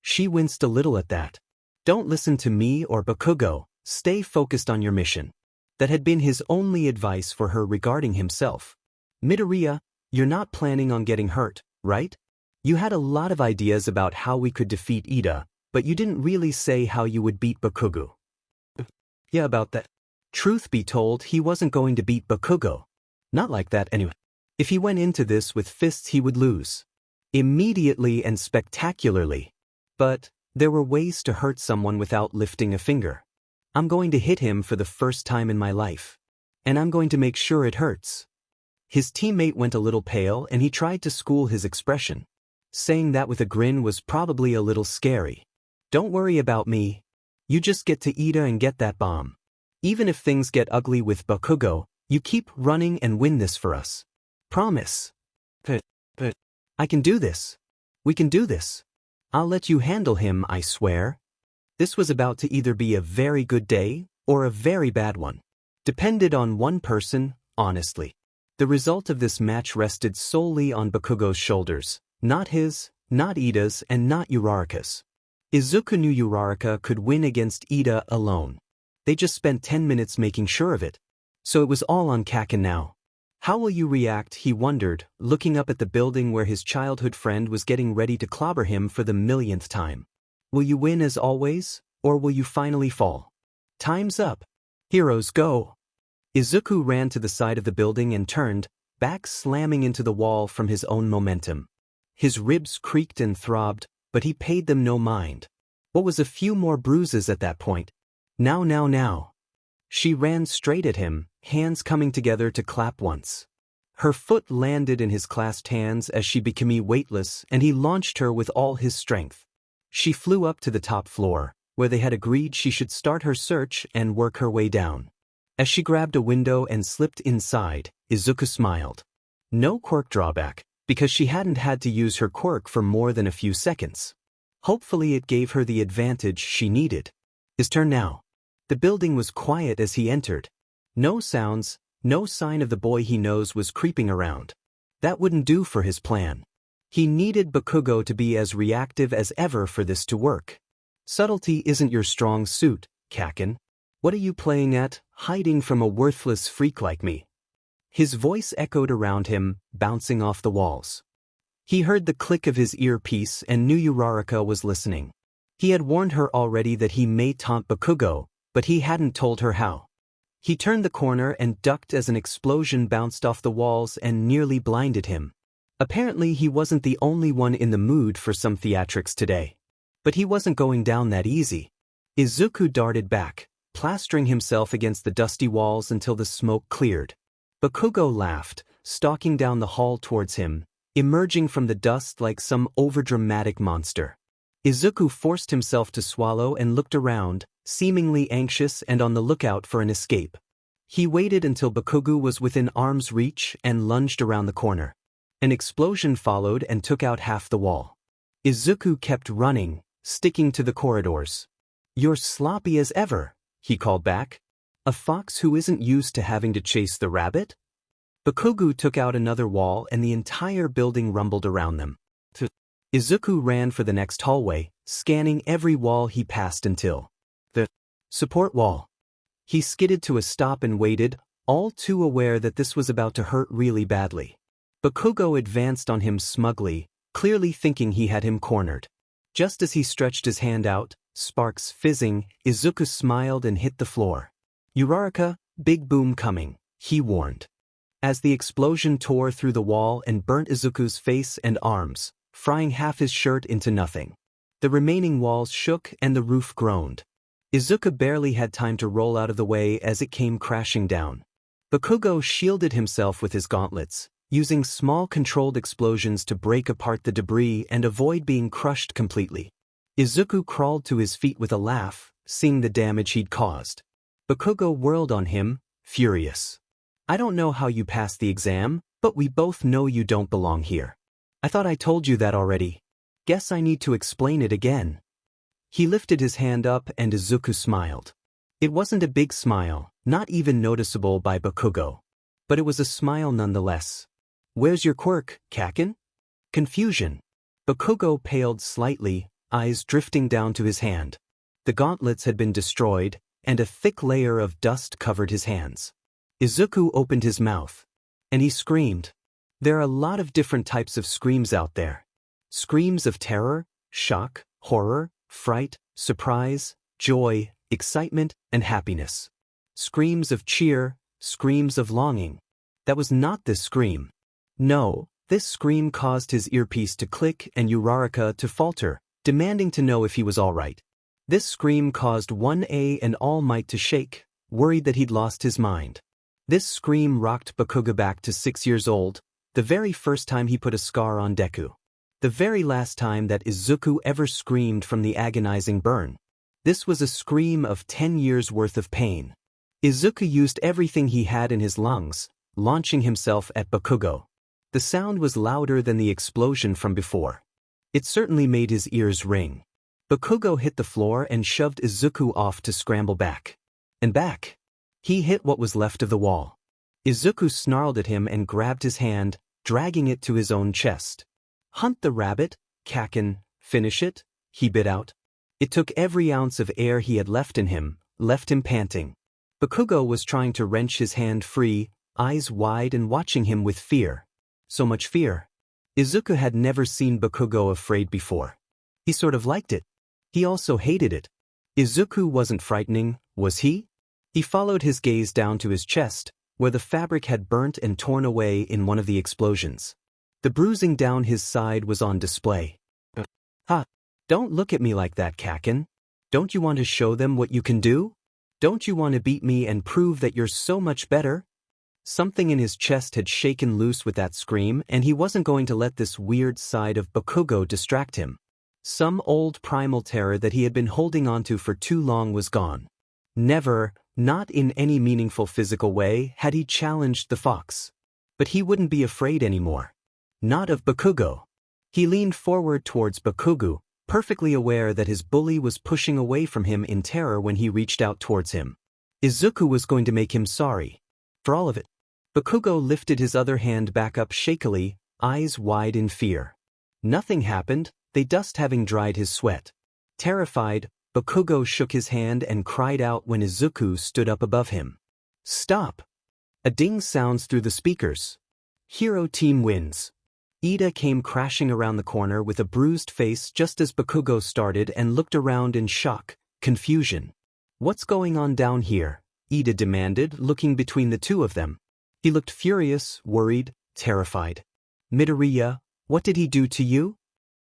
She winced a little at that. Don't listen to me or Bakugo, stay focused on your mission. That had been his only advice for her regarding himself. Midoriya, you're not planning on getting hurt, right? You had a lot of ideas about how we could defeat Ida, but you didn't really say how you would beat Bakugo. Yeah, about that. Truth be told, he wasn't going to beat Bakugo. Not like that anyway. If he went into this with fists he would lose. Immediately and spectacularly. But there were ways to hurt someone without lifting a finger. I'm going to hit him for the first time in my life. And I'm going to make sure it hurts. His teammate went a little pale and he tried to school his expression. Saying that with a grin was probably a little scary. Don't worry about me. You just get to Ida and get that bomb. Even if things get ugly with Bakugo, you keep running and win this for us. Promise. But I can do this. We can do this. I'll let you handle him, I swear. This was about to either be a very good day or a very bad one. Depended on one person, honestly. The result of this match rested solely on Bakugo's shoulders, not his, not Ida's, and not Uraraka's. Izuku knew Uraraka could win against Ida alone. They just spent 10 minutes making sure of it. So it was all on Kaken now. How will you react, he wondered, looking up at the building where his childhood friend was getting ready to clobber him for the millionth time. Will you win as always, or will you finally fall? Time's up. Heroes go. Izuku ran to the side of the building and turned, back slamming into the wall from his own momentum. His ribs creaked and throbbed, but he paid them no mind. What was a few more bruises at that point? Now. She ran straight at him, hands coming together to clap once. Her foot landed in his clasped hands as she became weightless and he launched her with all his strength. She flew up to the top floor, where they had agreed she should start her search and work her way down. As she grabbed a window and slipped inside, Izuku smiled. No quirk drawback, because she hadn't had to use her quirk for more than a few seconds. Hopefully it gave her the advantage she needed. His turn now. The building was quiet as he entered. No sounds, no sign of the boy he knows was creeping around. That wouldn't do for his plan. He needed Bakugo to be as reactive as ever for this to work. Subtlety isn't your strong suit, Kaken. What are you playing at, hiding from a worthless freak like me? His voice echoed around him, bouncing off the walls. He heard the click of his earpiece and knew Uraraka was listening. He had warned her already that he may taunt Bakugo, but he hadn't told her how. He turned the corner and ducked as an explosion bounced off the walls and nearly blinded him. Apparently he wasn't the only one in the mood for some theatrics today. But he wasn't going down that easy. Izuku darted back, plastering himself against the dusty walls until the smoke cleared. Bakugo laughed, stalking down the hall towards him, emerging from the dust like some overdramatic monster. Izuku forced himself to swallow and looked around, seemingly anxious and on the lookout for an escape. He waited until Bakugo was within arm's reach and lunged around the corner. An explosion followed and took out half the wall. Izuku kept running, sticking to the corridors. "You're sloppy as ever," he called back. "A fox who isn't used to having to chase the rabbit?" Bakugo took out another wall and the entire building rumbled around them. Izuku ran for the next hallway, scanning every wall he passed until the support wall. He skidded to a stop and waited, all too aware that this was about to hurt really badly. Bakugo advanced on him smugly, clearly thinking he had him cornered. Just as he stretched his hand out, sparks fizzing, Izuku smiled and hit the floor. "Uraraka, big boom coming," he warned. As the explosion tore through the wall and burnt Izuku's face and arms, frying half his shirt into nothing. The remaining walls shook and the roof groaned. Izuku barely had time to roll out of the way as it came crashing down. Bakugo shielded himself with his gauntlets, using small controlled explosions to break apart the debris and avoid being crushed completely. Izuku crawled to his feet with a laugh, seeing the damage he'd caused. Bakugo whirled on him, furious. "I don't know how you passed the exam, but we both know you don't belong here. I thought I told you that already. Guess I need to explain it again." He lifted his hand up and Izuku smiled. It wasn't a big smile, not even noticeable by Bakugo. But it was a smile nonetheless. "Where's your quirk, Kaken?" Confusion. Bakugo paled slightly, eyes drifting down to his hand. The gauntlets had been destroyed, and a thick layer of dust covered his hands. Izuku opened his mouth. And he screamed. There are a lot of different types of screams out there. Screams of terror, shock, horror, fright, surprise, joy, excitement, and happiness. Screams of cheer, screams of longing. That was not this scream. No, this scream caused his earpiece to click and Uraraka to falter, demanding to know if he was all right. This scream caused 1A and All Might to shake, worried that he'd lost his mind. This scream rocked Bakugo back to 6 years old, the very first time he put a scar on Deku. The very last time that Izuku ever screamed from the agonizing burn. This was a scream of 10 years' worth of pain. Izuku used everything he had in his lungs, launching himself at Bakugo. The sound was louder than the explosion from before. It certainly made his ears ring. Bakugo hit the floor and shoved Izuku off to scramble back. And back. He hit what was left of the wall. Izuku snarled at him and grabbed his hand, dragging it to his own chest. "Hunt the rabbit, Kaken, finish it," he bit out. It took every ounce of air he had left in him, left him panting. Bakugo was trying to wrench his hand free, eyes wide and watching him with fear. So much fear. Izuku had never seen Bakugo afraid before. He sort of liked it. He also hated it. Izuku wasn't frightening, was he? He followed his gaze down to his chest, where the fabric had burnt and torn away in one of the explosions. The bruising down his side was on display. "Ha! Don't look at me like that, Kaken. Don't you want to show them what you can do? Don't you want to beat me and prove that you're so much better?" Something in his chest had shaken loose with that scream, and he wasn't going to let this weird side of Bakugo distract him. Some old primal terror that he had been holding onto for too long was gone. Never, not in any meaningful physical way, had he challenged the fox. But he wouldn't be afraid anymore. Not of Bakugo. He leaned forward towards Bakugo, perfectly aware that his bully was pushing away from him in terror when he reached out towards him. Izuku was going to make him sorry. For all of it. Bakugo lifted his other hand back up shakily, eyes wide in fear. Nothing happened, they dust having dried his sweat. Terrified, Bakugo shook his hand and cried out when Izuku stood up above him. "Stop!" A ding sounds through the speakers. Hero team wins. Ida came crashing around the corner with a bruised face just as Bakugo started and looked around in shock, confusion. "What's going on down here?" Ida demanded, looking between the two of them. He looked furious, worried, terrified. Midoriya, what did he do to you?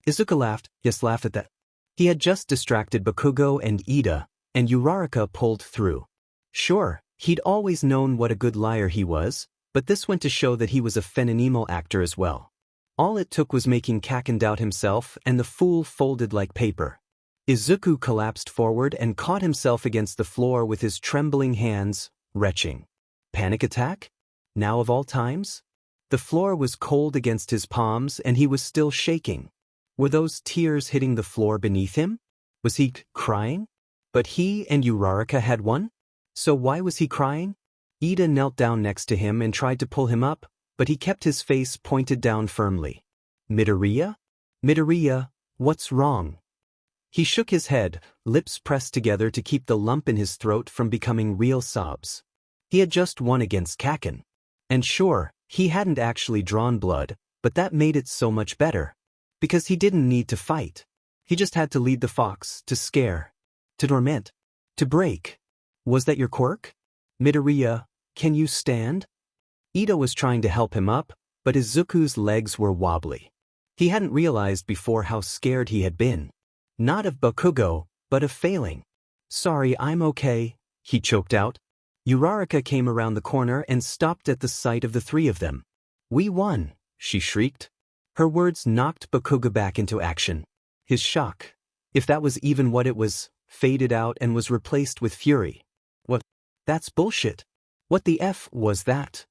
Izuku laughed, laughed at that. He had just distracted Bakugo and Ida, and Uraraka pulled through. Sure, he'd always known what a good liar he was, but this went to show that he was a phenomenal actor as well. All it took was making Kaken doubt himself, and the fool folded like paper. Izuku collapsed forward and caught himself against the floor with his trembling hands, retching. Panic attack? Now of all times? The floor was cold against his palms and he was still shaking. Were those tears hitting the floor beneath him? Was he crying? But he and Uraraka had won? So why was he crying? Ida knelt down next to him and tried to pull him up, but he kept his face pointed down firmly. Midoriya? Midoriya, what's wrong? He shook his head, lips pressed together to keep the lump in his throat from becoming real sobs. He had just won against Kaken. And sure, he hadn't actually drawn blood, but that made it so much better. Because he didn't need to fight. He just had to lead the fox, to scare, to torment, to break. Was that your quirk? Midoriya, can you stand? Ida was trying to help him up, but Izuku's legs were wobbly. He hadn't realized before how scared he had been. Not of Bakugo, but of failing. Sorry, I'm okay, he choked out. Uraraka came around the corner and stopped at the sight of the three of them. We won, she shrieked. Her words knocked Bakugo back into action. His shock, if that was even what it was, faded out and was replaced with fury. What? That's bullshit. What the F was that?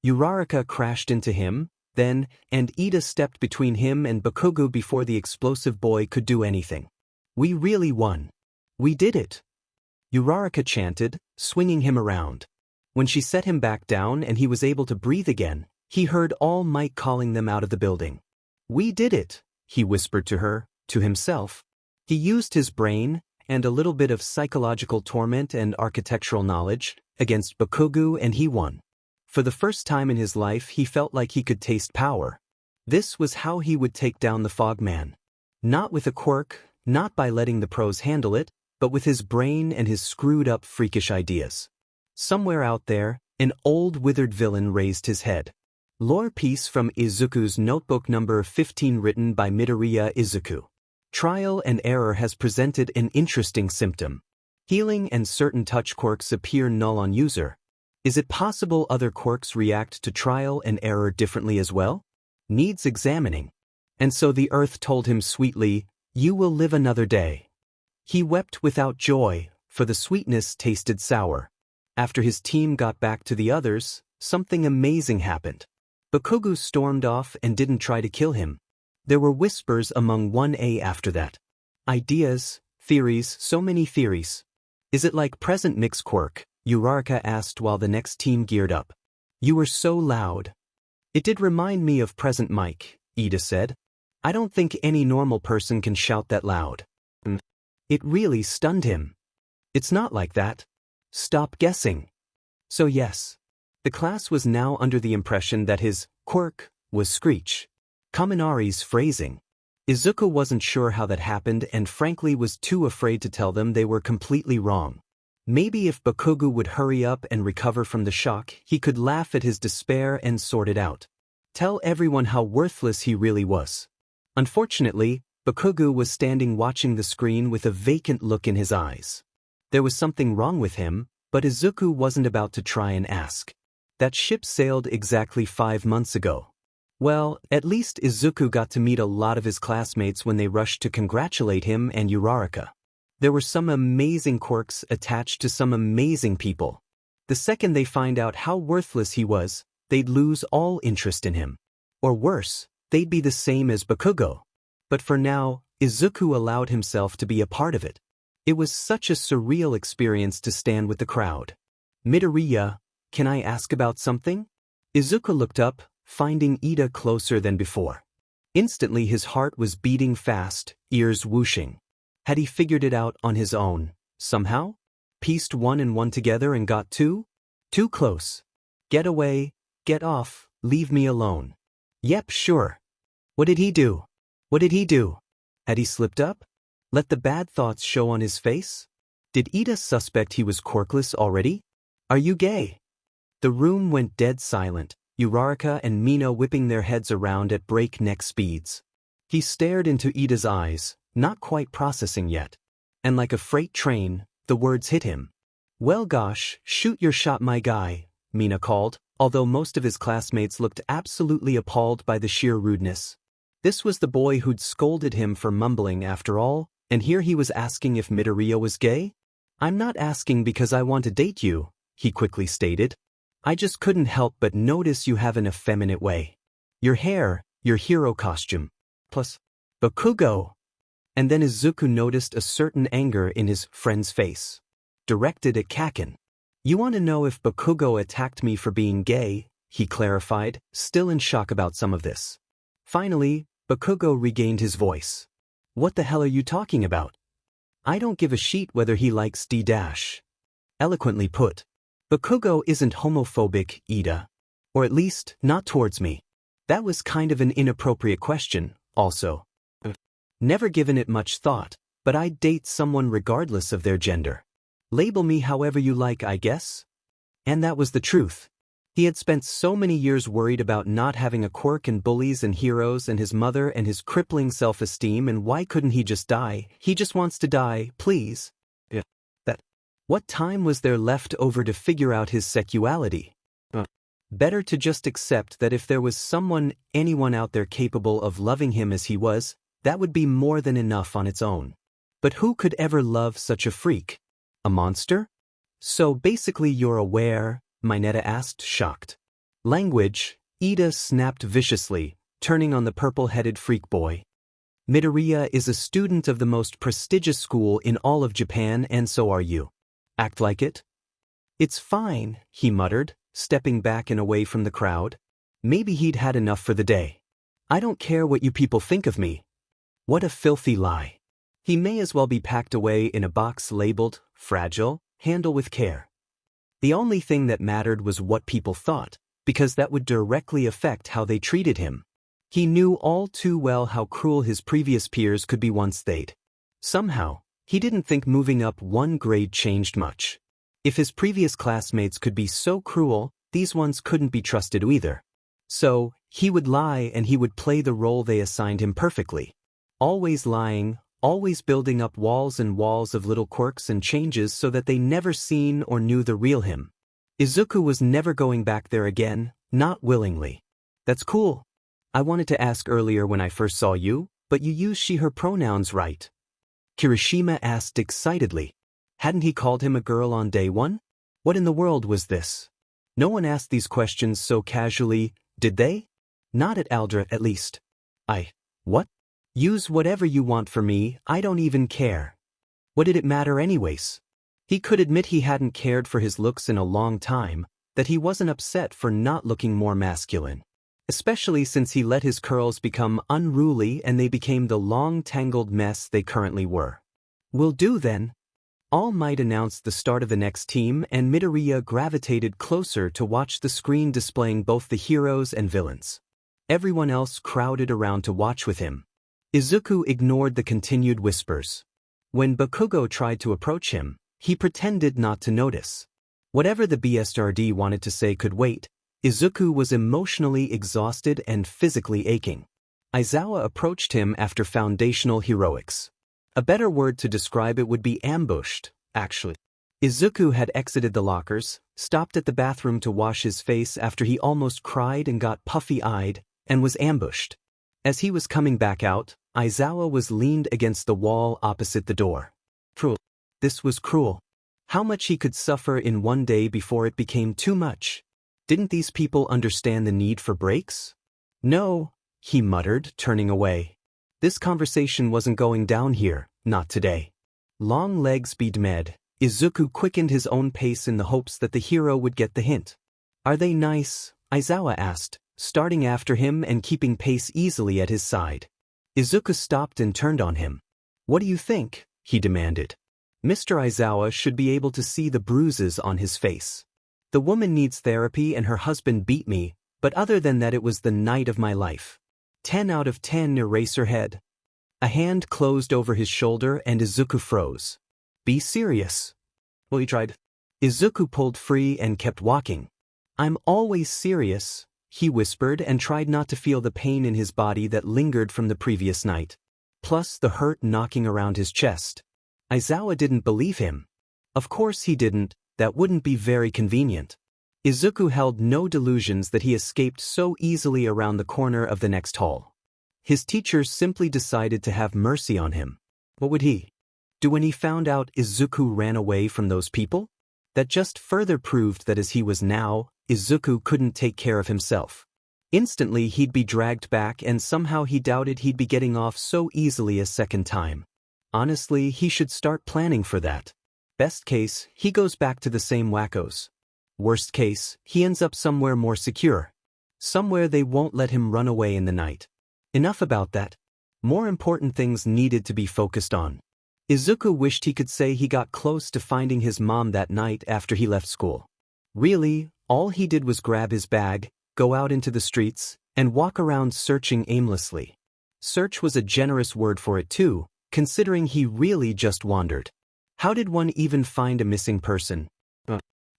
Uraraka crashed into him, then, and Ida stepped between him and Bakugo before the explosive boy could do anything. We really won. We did it. Uraraka chanted, swinging him around. When she set him back down and he was able to breathe again, he heard All Might calling them out of the building. We did it, he whispered to her, to himself. He used his brain, and a little bit of psychological torment and architectural knowledge, against Bakugo, and he won. For the first time in his life he felt like he could taste power. This was how he would take down the Fogman. Not with a quirk, not by letting the pros handle it, but with his brain and his screwed-up freakish ideas. Somewhere out there, an old withered villain raised his head. Lore piece from Izuku's notebook number 15 written by Midoriya Izuku. Trial and error has presented an interesting symptom. Healing and certain touch quirks appear null on user. Is it possible other quirks react to trial and error differently as well? Needs examining. And so the earth told him sweetly, you will live another day. He wept without joy, for the sweetness tasted sour. After his team got back to the others, something amazing happened. Bakugo stormed off and didn't try to kill him. There were whispers among 1A after that. Ideas, theories, so many theories. Is it like present mix quirk? Uraraka asked while the next team geared up. You were so loud. It did remind me of present mic, Ida said. I don't think any normal person can shout that loud. It really stunned him. It's not like that. Stop guessing. So yes. The class was now under the impression that his quirk was Screech. Kaminari's phrasing. Izuku wasn't sure how that happened and frankly was too afraid to tell them they were completely wrong. Maybe if Bakugo would hurry up and recover from the shock, he could laugh at his despair and sort it out. Tell everyone how worthless he really was. Unfortunately, Bakugo was standing watching the screen with a vacant look in his eyes. There was something wrong with him, but Izuku wasn't about to try and ask. That ship sailed exactly 5 months ago. Well, at least Izuku got to meet a lot of his classmates when they rushed to congratulate him and Uraraka. There were some amazing quirks attached to some amazing people. The second they find out how worthless he was, they'd lose all interest in him. Or worse, they'd be the same as Bakugo. But for now, Izuku allowed himself to be a part of it. It was such a surreal experience to stand with the crowd. Midoriya, can I ask about something? Izuku looked up, finding Ida closer than before. Instantly his heart was beating fast, ears whooshing. Had he figured it out on his own, somehow? Pieced 1 and 1 together and got 2? Too close. Get away, get off, leave me alone. Yep, sure. What did he do? What did he do? Had he slipped up? Let the bad thoughts show on his face? Did Ida suspect he was quirkless already? Are you gay? The room went dead silent, Uraraka and Mina whipping their heads around at breakneck speeds. He stared into Ida's eyes, not quite processing yet. And like a freight train, the words hit him. Well gosh, shoot your shot my guy, Mina called, although most of his classmates looked absolutely appalled by the sheer rudeness. This was the boy who'd scolded him for mumbling after all, and here he was asking if Midoriya was gay? I'm not asking because I want to date you, he quickly stated. I just couldn't help but notice you have an effeminate way. Your hair, your hero costume. Plus, Bakugo. And then Izuku noticed a certain anger in his friend's face. Directed at Kaken. You want to know if Bakugo attacked me for being gay, he clarified, still in shock about some of this. Finally, Bakugo regained his voice. What the hell are you talking about? I don't give a shit whether he likes D-. Eloquently put. Bakugo isn't homophobic, Ida. Or at least, not towards me. That was kind of an inappropriate question, also. Never given it much thought, but I'd date someone regardless of their gender. Label me however you like, I guess. And that was the truth. He had spent so many years worried about not having a quirk and bullies and heroes and his mother and his crippling self-esteem, and why couldn't he just die? He just wants to die, please. Yeah. What time was there left over to figure out his sexuality? Better to just accept that if there was anyone out there capable of loving him as he was, that would be more than enough on its own. But who could ever love such a freak? A monster? So basically you're aware, Mineta asked, shocked. Language, Ida snapped viciously, turning on the purple-headed freak boy. Midoriya is a student of the most prestigious school in all of Japan, and so are you. Act like it? It's fine, he muttered, stepping back and away from the crowd. Maybe he'd had enough for the day. I don't care what you people think of me. What a filthy lie. He may as well be packed away in a box labeled, fragile, handle with care. The only thing that mattered was what people thought, because that would directly affect how they treated him. He knew all too well how cruel his previous peers could be once they'd. Somehow, he didn't think moving up one grade changed much. If his previous classmates could be so cruel, these ones couldn't be trusted either. So, he would lie and he would play the role they assigned him perfectly. Always lying, always building up walls and walls of little quirks and changes so that they never seen or knew the real him. Izuku was never going back there again, not willingly. That's cool. I wanted to ask earlier when I first saw you, but you used she/her pronouns right. Kirishima asked excitedly. Hadn't he called him a girl on day one? What in the world was this? No one asked these questions so casually, did they? Not at Aldra, at least. What? Use whatever you want for me, I don't even care. What did it matter anyways? He could admit he hadn't cared for his looks in a long time, that he wasn't upset for not looking more masculine. Especially since he let his curls become unruly and they became the long tangled mess they currently were. Will do then. All Might announced the start of the next team, and Midoriya gravitated closer to watch the screen displaying both the heroes and villains. Everyone else crowded around to watch with him. Izuku ignored the continued whispers. When Bakugo tried to approach him, he pretended not to notice. Whatever the BSRD wanted to say could wait. Izuku was emotionally exhausted and physically aching. Aizawa approached him after foundational heroics. A better word to describe it would be ambushed, actually. Izuku had exited the lockers, stopped at the bathroom to wash his face after he almost cried and got puffy-eyed, and was ambushed. As he was coming back out, Aizawa was leaned against the wall opposite the door. Cruel. This was cruel. How much he could suffer in one day before it became too much. Didn't these people understand the need for breaks? No, he muttered, turning away. This conversation wasn't going down here, not today. Long legs bedmed, Izuku quickened his own pace in the hopes that the hero would get the hint. Are they nice? Aizawa asked, starting after him and keeping pace easily at his side. Izuku stopped and turned on him. What do you think? He demanded. Mr. Aizawa should be able to see the bruises on his face. The woman needs therapy and her husband beat me, but other than that it was the night of my life. 10 out of 10 Eraserhead. A hand closed over his shoulder and Izuku froze. Be serious. Well, he tried. Izuku pulled free and kept walking. "I'm always serious," he whispered and tried not to feel the pain in his body that lingered from the previous night. Plus the hurt knocking around his chest. Aizawa didn't believe him. Of course he didn't, that wouldn't be very convenient. Izuku held no delusions that he escaped so easily around the corner of the next hall. His teachers simply decided to have mercy on him. What would he do when he found out Izuku ran away from those people? That just further proved that as he was now, Izuku couldn't take care of himself. Instantly he'd be dragged back, and somehow he doubted he'd be getting off so easily a second time. Honestly, he should start planning for that. Best case, he goes back to the same wackos. Worst case, he ends up somewhere more secure. Somewhere they won't let him run away in the night. Enough about that. More important things needed to be focused on. Izuku wished he could say he got close to finding his mom that night after he left school. Really, all he did was grab his bag, go out into the streets, and walk around searching aimlessly. Search was a generous word for it too, considering he really just wandered. How did one even find a missing person?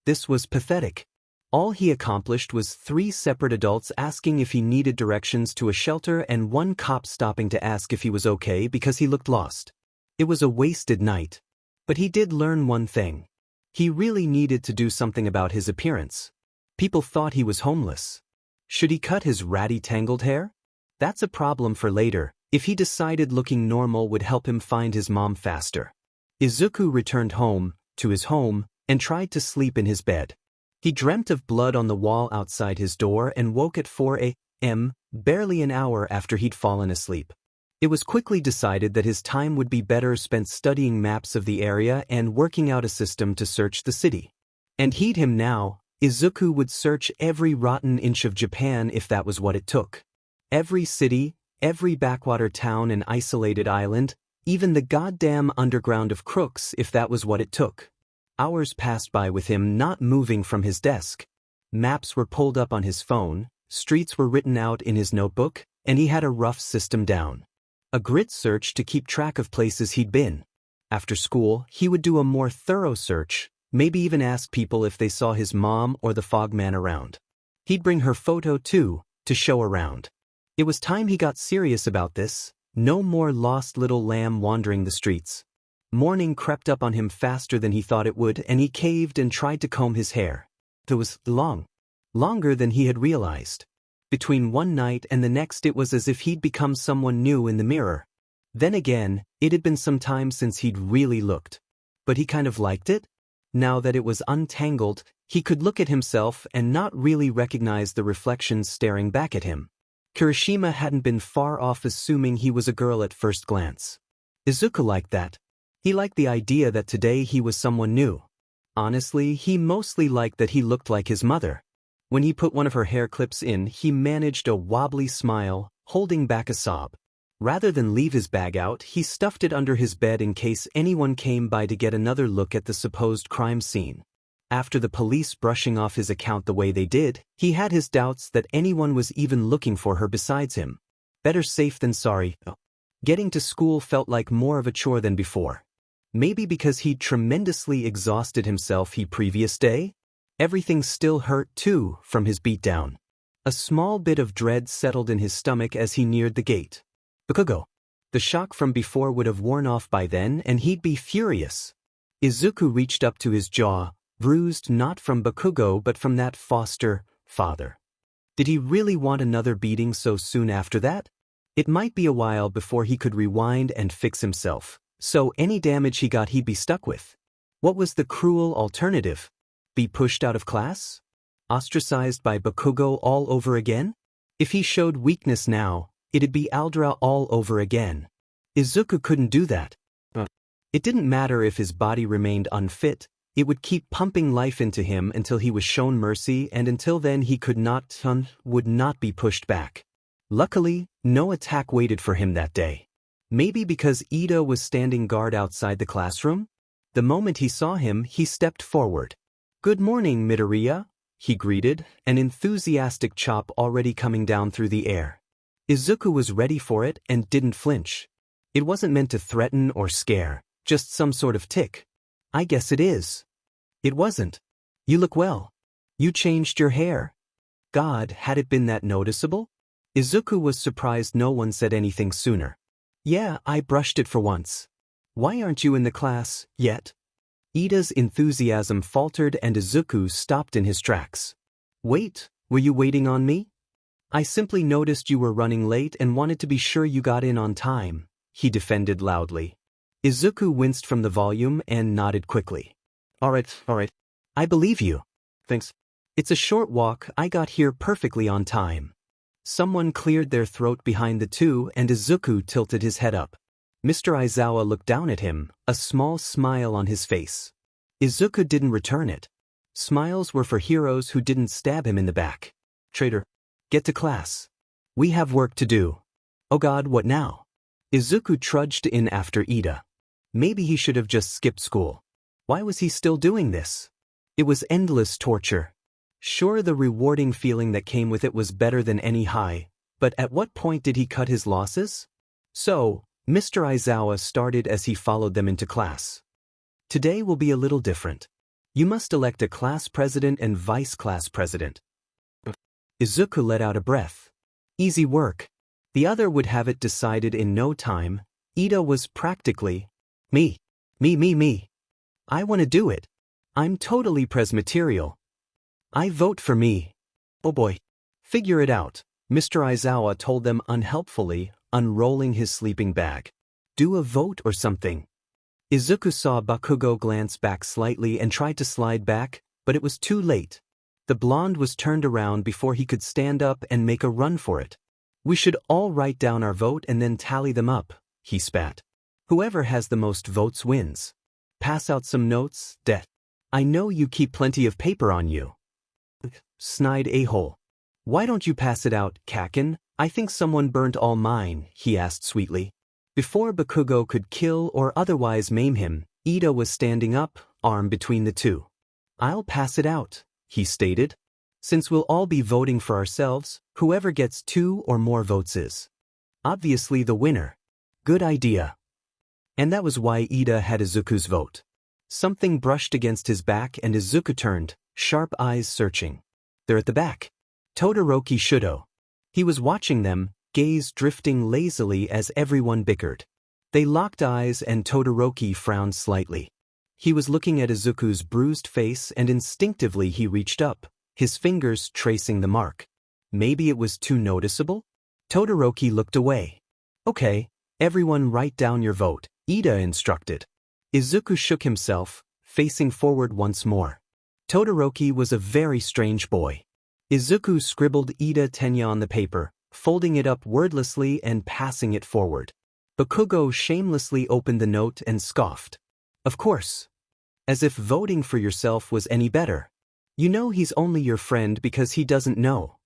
This was pathetic. All he accomplished was 3 separate adults asking if he needed directions to a shelter and 1 cop stopping to ask if he was okay because he looked lost. It was a wasted night. But he did learn one thing. He really needed to do something about his appearance. People thought he was homeless. Should he cut his ratty tangled hair? That's a problem for later, if he decided looking normal would help him find his mom faster. Izuku returned home, to his home, and tried to sleep in his bed. He dreamt of blood on the wall outside his door and woke at 4 a.m., barely an hour after he'd fallen asleep. It was quickly decided that his time would be better spent studying maps of the area and working out a system to search the city. And heed him now, Izuku would search every rotten inch of Japan if that was what it took. Every city, every backwater town and isolated island, even the goddamn underground of crooks if that was what it took. Hours passed by with him not moving from his desk. Maps were pulled up on his phone, streets were written out in his notebook, and he had a rough system down. A grid search to keep track of places he'd been. After school, he would do a more thorough search, maybe even ask people if they saw his mom or the fogman around. He'd bring her photo too, to show around. It was time he got serious about this. No more lost little lamb wandering the streets. Morning crept up on him faster than he thought it would, and he caved and tried to comb his hair. It was long. Longer than he had realized. Between one night and the next it was as if he'd become someone new in the mirror. Then again, it had been some time since he'd really looked. But he kind of liked it. Now that it was untangled, he could look at himself and not really recognize the reflections staring back at him. Kirishima hadn't been far off assuming he was a girl at first glance. Izuku liked that. He liked the idea that today he was someone new. Honestly, he mostly liked that he looked like his mother. When he put one of her hair clips in, he managed a wobbly smile, holding back a sob. Rather than leave his bag out, he stuffed it under his bed in case anyone came by to get another look at the supposed crime scene. After the police brushing off his account the way they did, he had his doubts that anyone was even looking for her besides him. Better safe than sorry. Getting to school felt like more of a chore than before. Maybe because he'd tremendously exhausted himself the previous day? Everything still hurt too, from his beatdown. A small bit of dread settled in his stomach as he neared the gate. Bakugo. The shock from before would have worn off by then and he'd be furious. Izuku reached up to his jaw, bruised not from Bakugo but from that foster father. Did he really want another beating so soon after that? It might be a while before he could rewind and fix himself, so any damage he got he'd be stuck with. What was the cruel alternative? Be pushed out of class? Ostracized by Bakugo all over again? If he showed weakness now, it'd be Aldra all over again. Izuku couldn't do that. It didn't matter if his body remained unfit, it would keep pumping life into him until he was shown mercy, and until then he would not be pushed back. Luckily, no attack waited for him that day. Maybe because Ida was standing guard outside the classroom? The moment he saw him, he stepped forward. "Good morning, Midoriya," he greeted, an enthusiastic chop already coming down through the air. Izuku was ready for it and didn't flinch. It wasn't meant to threaten or scare, just some sort of tick. "I guess it is." It wasn't. You look well. You changed your hair. God, had it been that noticeable? Izuku was surprised no one said anything sooner. Yeah, I brushed it for once. Why aren't you in the class, yet? Ida's enthusiasm faltered and Izuku stopped in his tracks. Wait, were you waiting on me? I simply noticed you were running late and wanted to be sure you got in on time, he defended loudly. Izuku winced from the volume and nodded quickly. Alright. I believe you. Thanks. It's a short walk, I got here perfectly on time. Someone cleared their throat behind the two and Izuku tilted his head up. Mr. Aizawa looked down at him, a small smile on his face. Izuku didn't return it. Smiles were for heroes who didn't stab him in the back. Traitor. Get to class. We have work to do. Oh God, what now? Izuku trudged in after Ida. Maybe he should have just skipped school. Why was he still doing this? It was endless torture. Sure, the rewarding feeling that came with it was better than any high, but at what point did he cut his losses? So, Mr. Aizawa started as he followed them into class. Today will be a little different. You must elect a class president and vice class president. Izuku let out a breath. Easy work. The other would have it decided in no time. Ida was practically, me. I want to do it. I'm totally presmaterial. I vote for me. Oh boy. Figure it out, Mr. Aizawa told them unhelpfully, unrolling his sleeping bag. Do a vote or something. Izuku saw Bakugo glance back slightly and tried to slide back, but it was too late. The blonde was turned around before he could stand up and make a run for it. We should all write down our vote and then tally them up, he spat. Whoever has the most votes wins. Pass out some notes, Det. I know you keep plenty of paper on you. Snide a-hole. Why don't you pass it out, Kakin? I think someone burnt all mine, he asked sweetly. Before Bakugo could kill or otherwise maim him, Ida was standing up, arm between the two. I'll pass it out, he stated. Since we'll all be voting for ourselves, whoever gets 2 or more votes is obviously the winner. Good idea. And that was why Ida had Izuku's vote. Something brushed against his back and Izuku turned, sharp eyes searching. They're at the back. Todoroki Shudo. He was watching them, gaze drifting lazily as everyone bickered. They locked eyes and Todoroki frowned slightly. He was looking at Izuku's bruised face and instinctively he reached up, his fingers tracing the mark. Maybe it was too noticeable? Todoroki looked away. Okay, everyone write down your vote, Ida instructed. Izuku shook himself, facing forward once more. Todoroki was a very strange boy. Izuku scribbled Ida Tenya on the paper, folding it up wordlessly and passing it forward. Bakugo shamelessly opened the note and scoffed. Of course. As if voting for yourself was any better. You know he's only your friend because he doesn't know.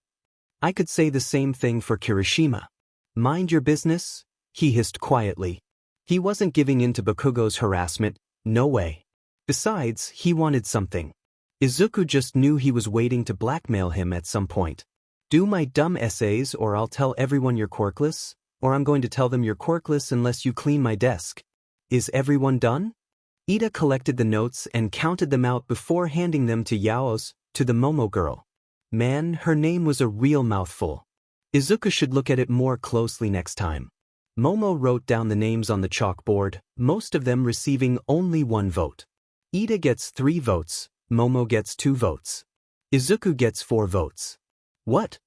I could say the same thing for Kirishima. Mind your business, he hissed quietly. He wasn't giving in to Bakugo's harassment, no way. Besides, he wanted something. Izuku just knew he was waiting to blackmail him at some point. Do my dumb essays or I'll tell everyone you're quirkless, or I'm going to tell them you're quirkless unless you clean my desk. Is everyone done? Ida collected the notes and counted them out before handing them to Yaos, to the Momo girl. Man, her name was a real mouthful. Izuku should look at it more closely next time. Momo wrote down the names on the chalkboard, most of them receiving only 1 vote. Ida gets 3 votes, Momo gets 2 votes. Izuku gets 4 votes. What?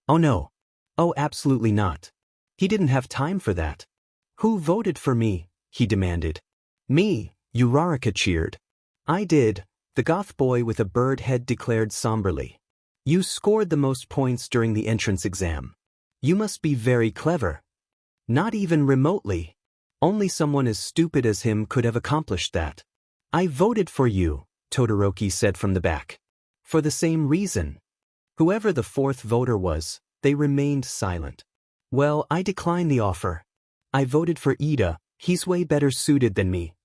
Oh no. Oh, absolutely not. He didn't have time for that. Who voted for me? He demanded. Me, Uraraka cheered. I did, the goth boy with a bird head declared somberly. You scored the most points during the entrance exam. You must be very clever. Not even remotely. Only someone as stupid as him could have accomplished that. I voted for you, Todoroki said from the back. For the same reason. Whoever the 4th voter was, they remained silent. Well, I decline the offer. I voted for Ida, he's way better suited than me.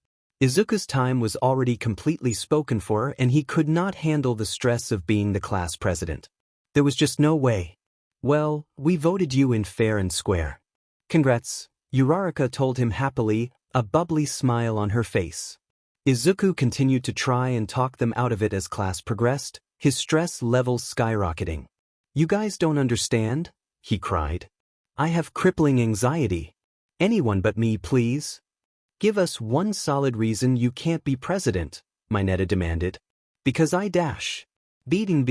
Izuku's time was already completely spoken for and he could not handle the stress of being the class president. There was just no way. Well, we voted you in fair and square. Congrats, Uraraka told him happily, a bubbly smile on her face. Izuku continued to try and talk them out of it as class progressed, his stress levels skyrocketing. "You guys don't understand?" he cried. "I have crippling anxiety. Anyone but me, please. Give us one solid reason you can't be president," Mineta demanded. "Because I dash. Beating.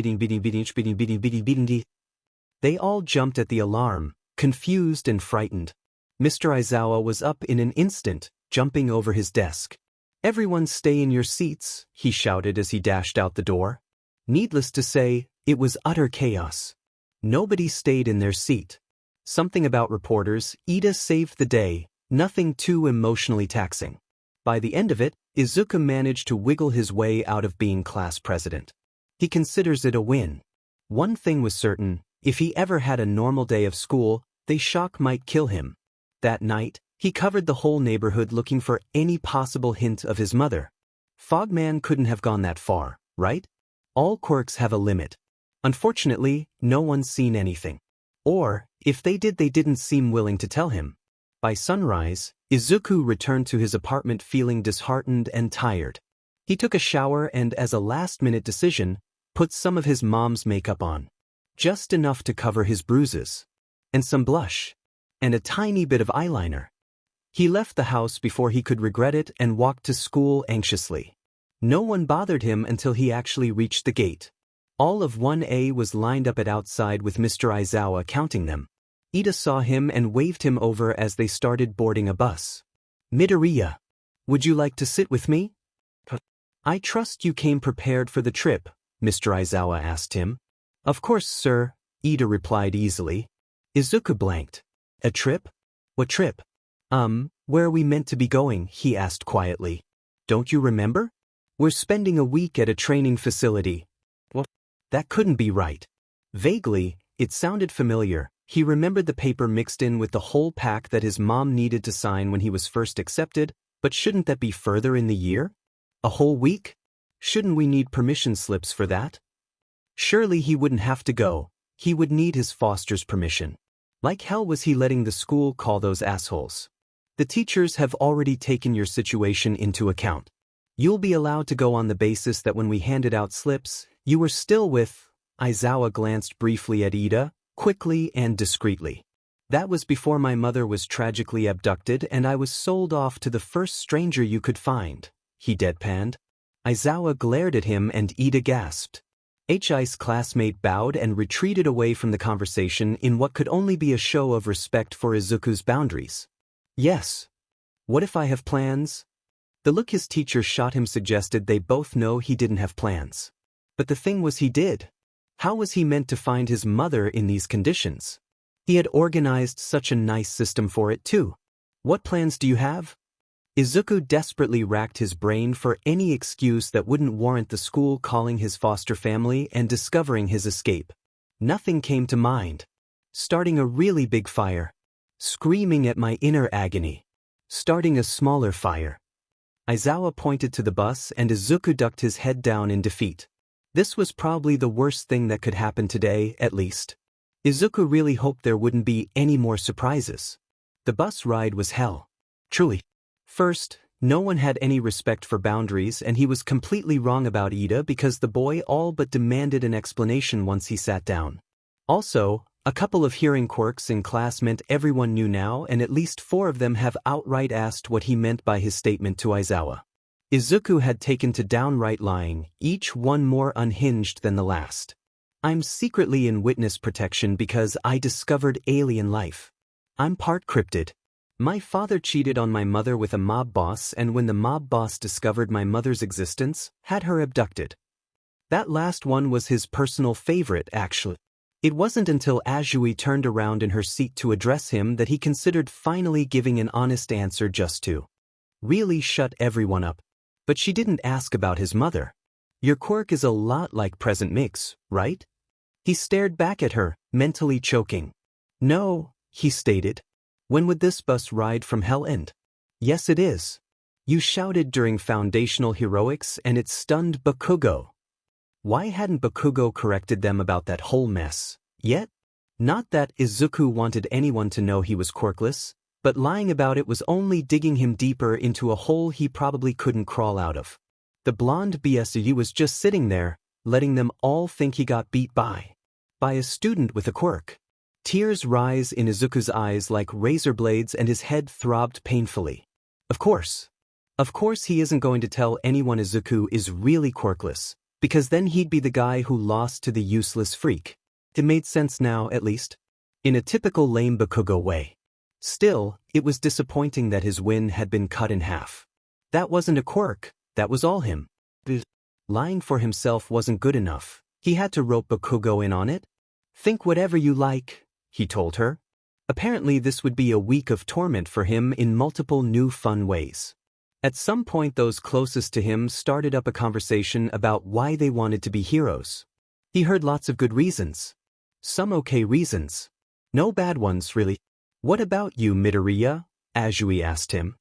They all jumped at the alarm, confused and frightened. Mr. Aizawa was up in an instant, jumping over his desk. "Everyone stay in your seats," he shouted as he dashed out the door. Needless to say, it was utter chaos. Nobody stayed in their seat. Something about reporters, Ida saved the day, nothing too emotionally taxing. By the end of it, Izuku managed to wiggle his way out of being class president. He considers it a win. One thing was certain, if he ever had a normal day of school, the shock might kill him. That night, he covered the whole neighborhood looking for any possible hint of his mother. Fogman couldn't have gone that far, right? All quirks have a limit. Unfortunately, no one's seen anything. Or, if they did, they didn't seem willing to tell him. By sunrise, Izuku returned to his apartment feeling disheartened and tired. He took a shower and, as a last-minute decision, put some of his mom's makeup on. Just enough to cover his bruises. And some blush. And a tiny bit of eyeliner. He left the house before he could regret it and walked to school anxiously. No one bothered him until he actually reached the gate. All of 1A was lined up at outside with Mr. Aizawa counting them. Ida saw him and waved him over as they started boarding a bus. "Midoriya, would you like to sit with me?" "I trust you came prepared for the trip," Mr. Aizawa asked him. "Of course, sir," Ida replied easily. Izuku blanked. "A trip? What trip?" Where are we meant to be going?" he asked quietly. "Don't you remember? We're spending a week at a training facility." "What? That couldn't be right." Vaguely, it sounded familiar. He remembered the paper mixed in with the whole pack that his mom needed to sign when he was first accepted, but shouldn't that be further in the year? A whole week? Shouldn't we need permission slips for that? Surely he wouldn't have to go. He would need his foster's permission. Like hell was he letting the school call those assholes. "The teachers have already taken your situation into account. You'll be allowed to go on the basis that when we handed out slips, you were still with..." Aizawa glanced briefly at Ida, quickly and discreetly. "That was before my mother was tragically abducted and I was sold off to the first stranger you could find," he deadpanned. Aizawa glared at him and Ida gasped. Hi's classmate bowed and retreated away from the conversation in what could only be a show of respect for Izuku's boundaries. "Yes. What if I have plans?" The look his teacher shot him suggested they both know he didn't have plans. But the thing was he did. How was he meant to find his mother in these conditions? He had organized such a nice system for it too. "What plans do you have?" Izuku desperately racked his brain for any excuse that wouldn't warrant the school calling his foster family and discovering his escape. Nothing came to mind. Starting a really big fire. Screaming at my inner agony. Starting a smaller fire. Aizawa pointed to the bus and Izuku ducked his head down in defeat. This was probably the worst thing that could happen today, at least. Izuku really hoped there wouldn't be any more surprises. The bus ride was hell. Truly. First, no one had any respect for boundaries and he was completely wrong about Ida because the boy all but demanded an explanation once he sat down. Also, a couple of hearing quirks in class meant everyone knew now and at least 4 of them have outright asked what he meant by his statement to Aizawa. Izuku had taken to downright lying, each one more unhinged than the last. "I'm secretly in witness protection because I discovered alien life. I'm part cryptid. My father cheated on my mother with a mob boss and when the mob boss discovered my mother's existence, had her abducted. That last one was his personal favorite, actually. It wasn't until Azui turned around in her seat to address him that he considered finally giving an honest answer just to really shut everyone up. But she didn't ask about his mother. Your quirk is a lot like present Mix, right?" He stared back at her, mentally choking. "No," he stated. "When would this bus ride from hell end?" "Yes it is. You shouted during foundational heroics and it stunned Bakugo." Why hadn't Bakugo corrected them about that whole mess yet? Not that Izuku wanted anyone to know he was quirkless. But lying about it was only digging him deeper into a hole he probably couldn't crawl out of. The blonde BSU was just sitting there, letting them all think he got beat by a student with a quirk. Tears rise in Izuku's eyes like razor blades and his head throbbed painfully. Of course he isn't going to tell anyone Izuku is really quirkless, because then he'd be the guy who lost to the useless freak. It made sense now, at least. In a typical lame Bakugo way. Still, it was disappointing that his win had been cut in half. That wasn't a quirk, that was all him. Lying for himself wasn't good enough. He had to rope Bakugo in on it. Think whatever you like, he told her. Apparently this would be a week of torment for him in multiple new fun ways. At some point those closest to him started up a conversation about why they wanted to be heroes. He heard lots of good reasons. Some okay reasons. No bad ones, really. What about you, Midoriya? Azui asked him.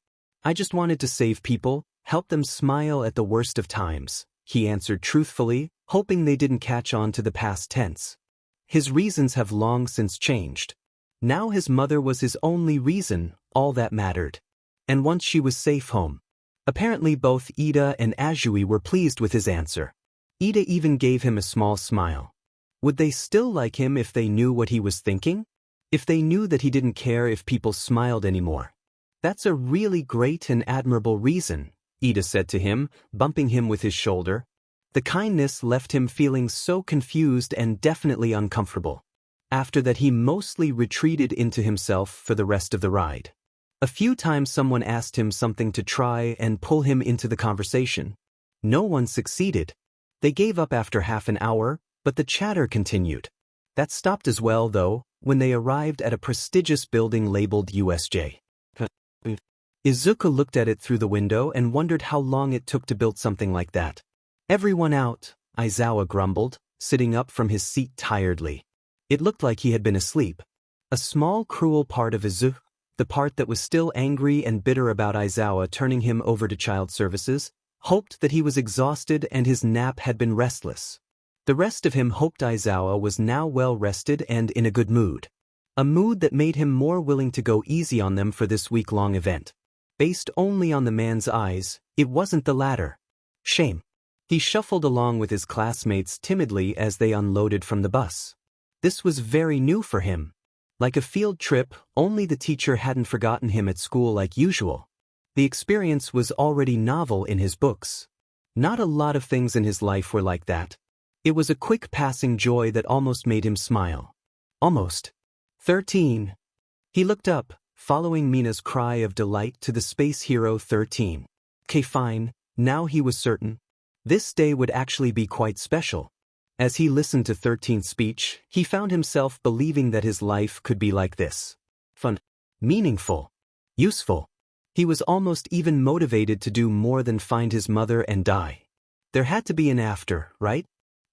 I just wanted to save people, help them smile at the worst of times, he answered truthfully, hoping they didn't catch on to the past tense. His reasons have long since changed. Now his mother was his only reason, all that mattered. And once she was safe home. Apparently both Ida and Azui were pleased with his answer. Ida even gave him a small smile. Would they still like him if they knew what he was thinking? If they knew that he didn't care if people smiled anymore? That's a really great and admirable reason, Ida said to him, bumping him with his shoulder. The kindness left him feeling so confused and definitely uncomfortable. After that he mostly retreated into himself for the rest of the ride. A few times someone asked him something to try and pull him into the conversation. No one succeeded. They gave up after half an hour, but the chatter continued. That stopped as well, though, when they arrived at a prestigious building labeled USJ. Izuku looked at it through the window and wondered how long it took to build something like that. Everyone out, Aizawa grumbled, sitting up from his seat tiredly. It looked like he had been asleep. A small cruel part of Izuku, the part that was still angry and bitter about Aizawa turning him over to child services, hoped that he was exhausted and his nap had been restless. The rest of him hoped Aizawa was now well rested and in a good mood. A mood that made him more willing to go easy on them for this week-long event. Based only on the man's eyes, it wasn't the latter. Shame. He shuffled along with his classmates timidly as they unloaded from the bus. This was very new for him. Like a field trip, only the teacher hadn't forgotten him at school like usual. The experience was already novel in his books. Not a lot of things in his life were like that. It was a quick passing joy that almost made him smile. Almost. 13. He looked up, following Mina's cry of delight to the space hero 13. Okay, fine, now he was certain. This day would actually be quite special. As he listened to 13's speech, he found himself believing that his life could be like this. Fun, meaningful, useful. He was almost even motivated to do more than find his mother and die. There had to be an after, right?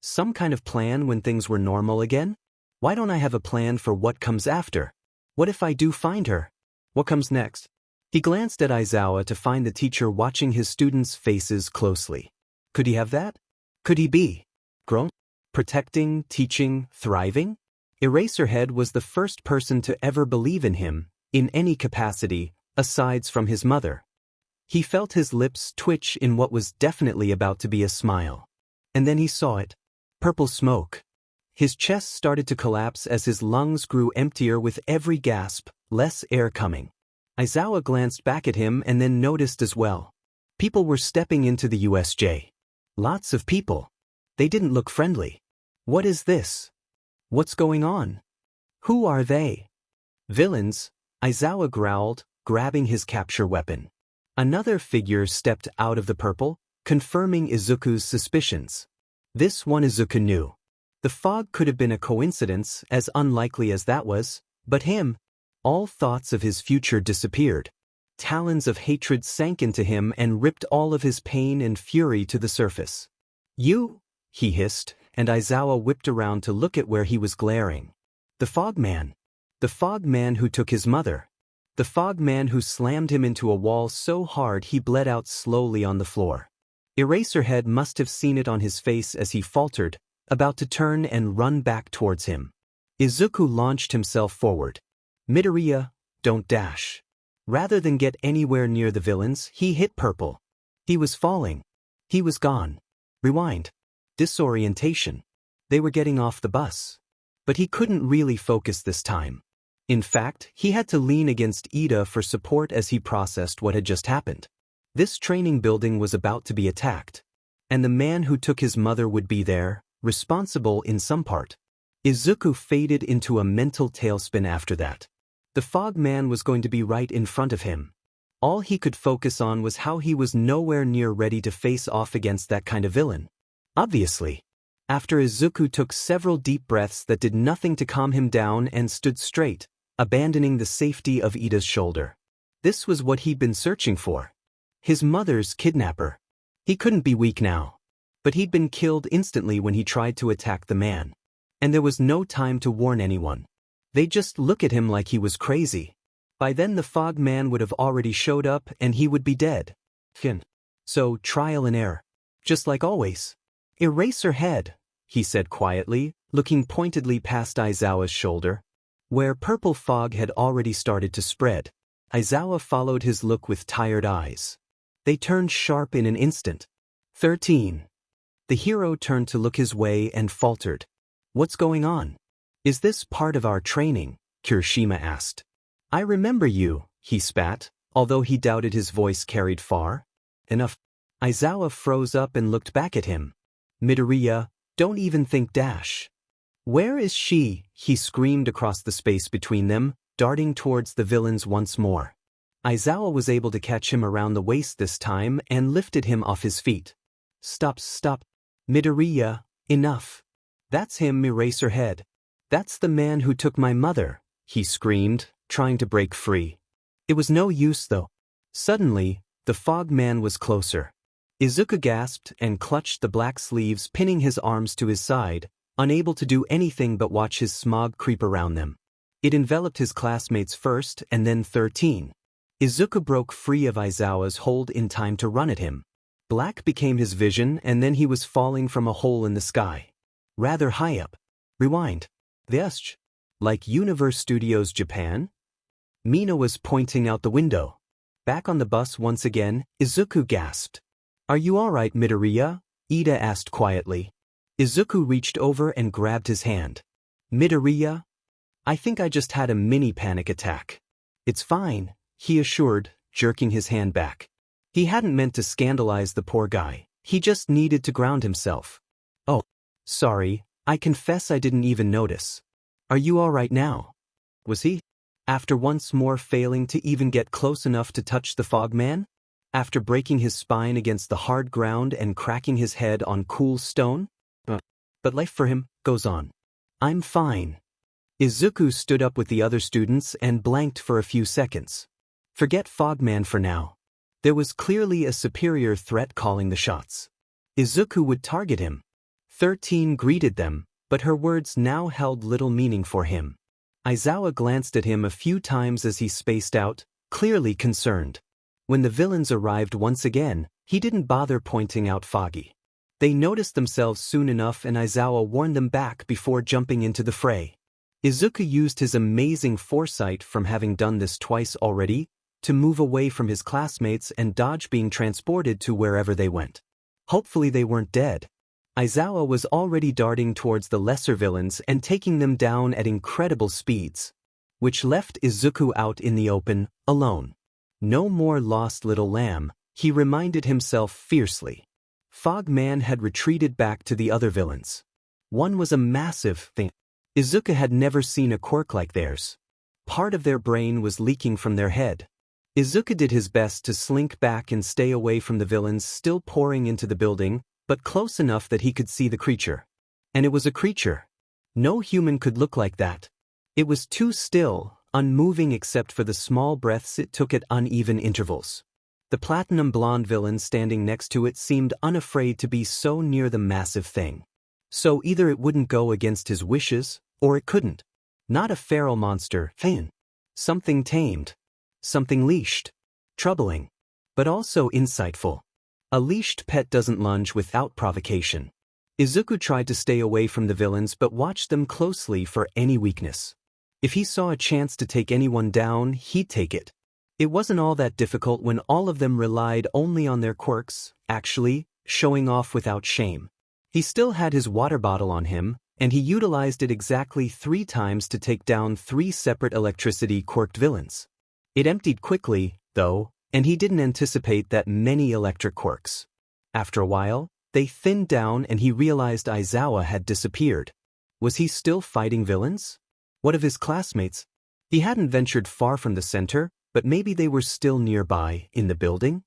Some kind of plan when things were normal again? Why don't I have a plan for what comes after? What if I do find her? What comes next? He glanced at Aizawa to find the teacher watching his students' faces closely. Could he have that? Could he be grown? Protecting, teaching, thriving? Eraserhead was the first person to ever believe in him, in any capacity, aside from his mother. He felt his lips twitch in what was definitely about to be a smile. And then he saw it. Purple smoke. His chest started to collapse as his lungs grew emptier with every gasp, less air coming. Aizawa glanced back at him and then noticed as well. People were stepping into the USJ. Lots of people. They didn't look friendly. What is this? What's going on? Who are they? Villains, Aizawa growled, grabbing his capture weapon. Another figure stepped out of the purple, confirming Izuku's suspicions. This one Izuku knew. The fog could have been a coincidence, as unlikely as that was, but him. All thoughts of his future disappeared. Talons of hatred sank into him and ripped all of his pain and fury to the surface. You, he hissed, and Aizawa whipped around to look at where he was glaring. The fog man. The fog man who took his mother. The fog man who slammed him into a wall so hard he bled out slowly on the floor. Eraserhead must have seen it on his face as he faltered, about to turn and run back towards him. Izuku launched himself forward. Midoriya, don't dash. Rather than get anywhere near the villains, he hit purple. He was falling. He was gone. Rewind. Disorientation. They were getting off the bus. But he couldn't really focus this time. In fact, he had to lean against Ida for support as he processed what had just happened. This training building was about to be attacked. And the man who took his mother would be there, responsible in some part. Izuku faded into a mental tailspin after that. The fog man was going to be right in front of him. All he could focus on was how he was nowhere near ready to face off against that kind of villain. Obviously. After Izuku took several deep breaths that did nothing to calm him down and stood straight, abandoning the safety of Ida's shoulder. This was what he'd been searching for. His mother's kidnapper. He couldn't be weak now. But he'd been killed instantly when he tried to attack the man. And there was no time to warn anyone. They'd just look at him like he was crazy. By then the fog man would have already showed up and he would be dead. So, trial and error. Just like always. Eraserhead, he said quietly, looking pointedly past Aizawa's shoulder. Where purple fog had already started to spread. Aizawa followed his look with tired eyes. They turned sharp in an instant. 13. The hero turned to look his way and faltered. What's going on? Is this part of our training? Kirishima asked. I remember you, he spat, although he doubted his voice carried far. Enough. Aizawa froze up and looked back at him. Midoriya, don't even think dash. Where is she? He screamed across the space between them, darting towards the villains once more. Aizawa was able to catch him around the waist this time and lifted him off his feet. Stop. Midoriya, enough. That's him, Eraserhead. That's the man who took my mother, he screamed, trying to break free. It was no use though. Suddenly, the fog man was closer. Izuku gasped and clutched the black sleeves, pinning his arms to his side, unable to do anything but watch his smog creep around them. It enveloped his classmates first and then 13. Izuku broke free of Aizawa's hold in time to run at him. Black became his vision and then he was falling from a hole in the sky. Rather high up. Rewind. This. Like Universe Studios Japan? Mina was pointing out the window. Back on the bus once again, Izuku gasped. Are you alright, Midoriya? Ida asked quietly. Izuku reached over and grabbed his hand. Midoriya? I think I just had a mini panic attack. It's fine, he assured, jerking his hand back. He hadn't meant to scandalize the poor guy. He just needed to ground himself. Oh, sorry, I confess I didn't even notice. Are you alright now? Was he? After once more failing to even get close enough to touch the fog man? After breaking his spine against the hard ground and cracking his head on cool stone? But life for him goes on. I'm fine. Izuku stood up with the other students and blanked for a few seconds. Forget Fogman for now. There was clearly a superior threat calling the shots. Izuku would target him. 13 greeted them, but her words now held little meaning for him. Aizawa glanced at him a few times as he spaced out, clearly concerned. When the villains arrived once again, he didn't bother pointing out Foggy. They noticed themselves soon enough and Aizawa warned them back before jumping into the fray. Izuku used his amazing foresight from having done this twice already, to move away from his classmates and dodge being transported to wherever they went. Hopefully they weren't dead. Aizawa was already darting towards the lesser villains and taking them down at incredible speeds, which left Izuku out in the open, alone. No more lost little lamb, he reminded himself fiercely. Fogman had retreated back to the other villains. One was a massive thing. Izuku had never seen a quirk like theirs. Part of their brain was leaking from their head. Izuku did his best to slink back and stay away from the villains still pouring into the building, but close enough that he could see the creature. And it was a creature. No human could look like that. It was too still, unmoving except for the small breaths it took at uneven intervals. The platinum blonde villain standing next to it seemed unafraid to be so near the massive thing. So either it wouldn't go against his wishes, or it couldn't. Not a feral monster, something tamed. Something leashed. Troubling. But also insightful. A leashed pet doesn't lunge without provocation. Izuku tried to stay away from the villains but watched them closely for any weakness. If he saw a chance to take anyone down, he'd take it. It wasn't all that difficult when all of them relied only on their quirks, actually, showing off without shame. He still had his water bottle on him, and he utilized it exactly 3 times to take down 3 separate electricity-quirked villains. It emptied quickly, though, and he didn't anticipate that many electric quirks. After a while, they thinned down and he realized Aizawa had disappeared. Was he still fighting villains? What of his classmates? He hadn't ventured far from the center, but maybe they were still nearby, in the building?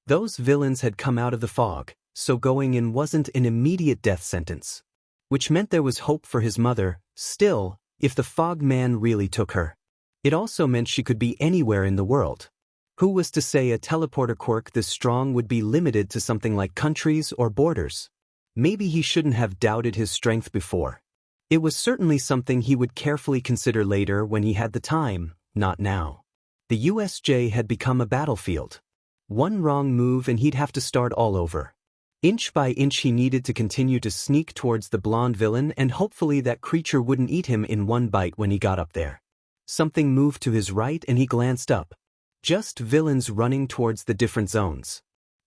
Those villains had come out of the fog, so going in wasn't an immediate death sentence. Which meant there was hope for his mother, still, if the fog man really took her. It also meant she could be anywhere in the world. Who was to say a teleporter quirk this strong would be limited to something like countries or borders? Maybe he shouldn't have doubted his strength before. It was certainly something he would carefully consider later when he had the time, not now. The USJ had become a battlefield. One wrong move and he'd have to start all over. Inch by inch he needed to continue to sneak towards the blonde villain and hopefully that creature wouldn't eat him in one bite when he got up there. Something moved to his right and he glanced up. Just villains running towards the different zones.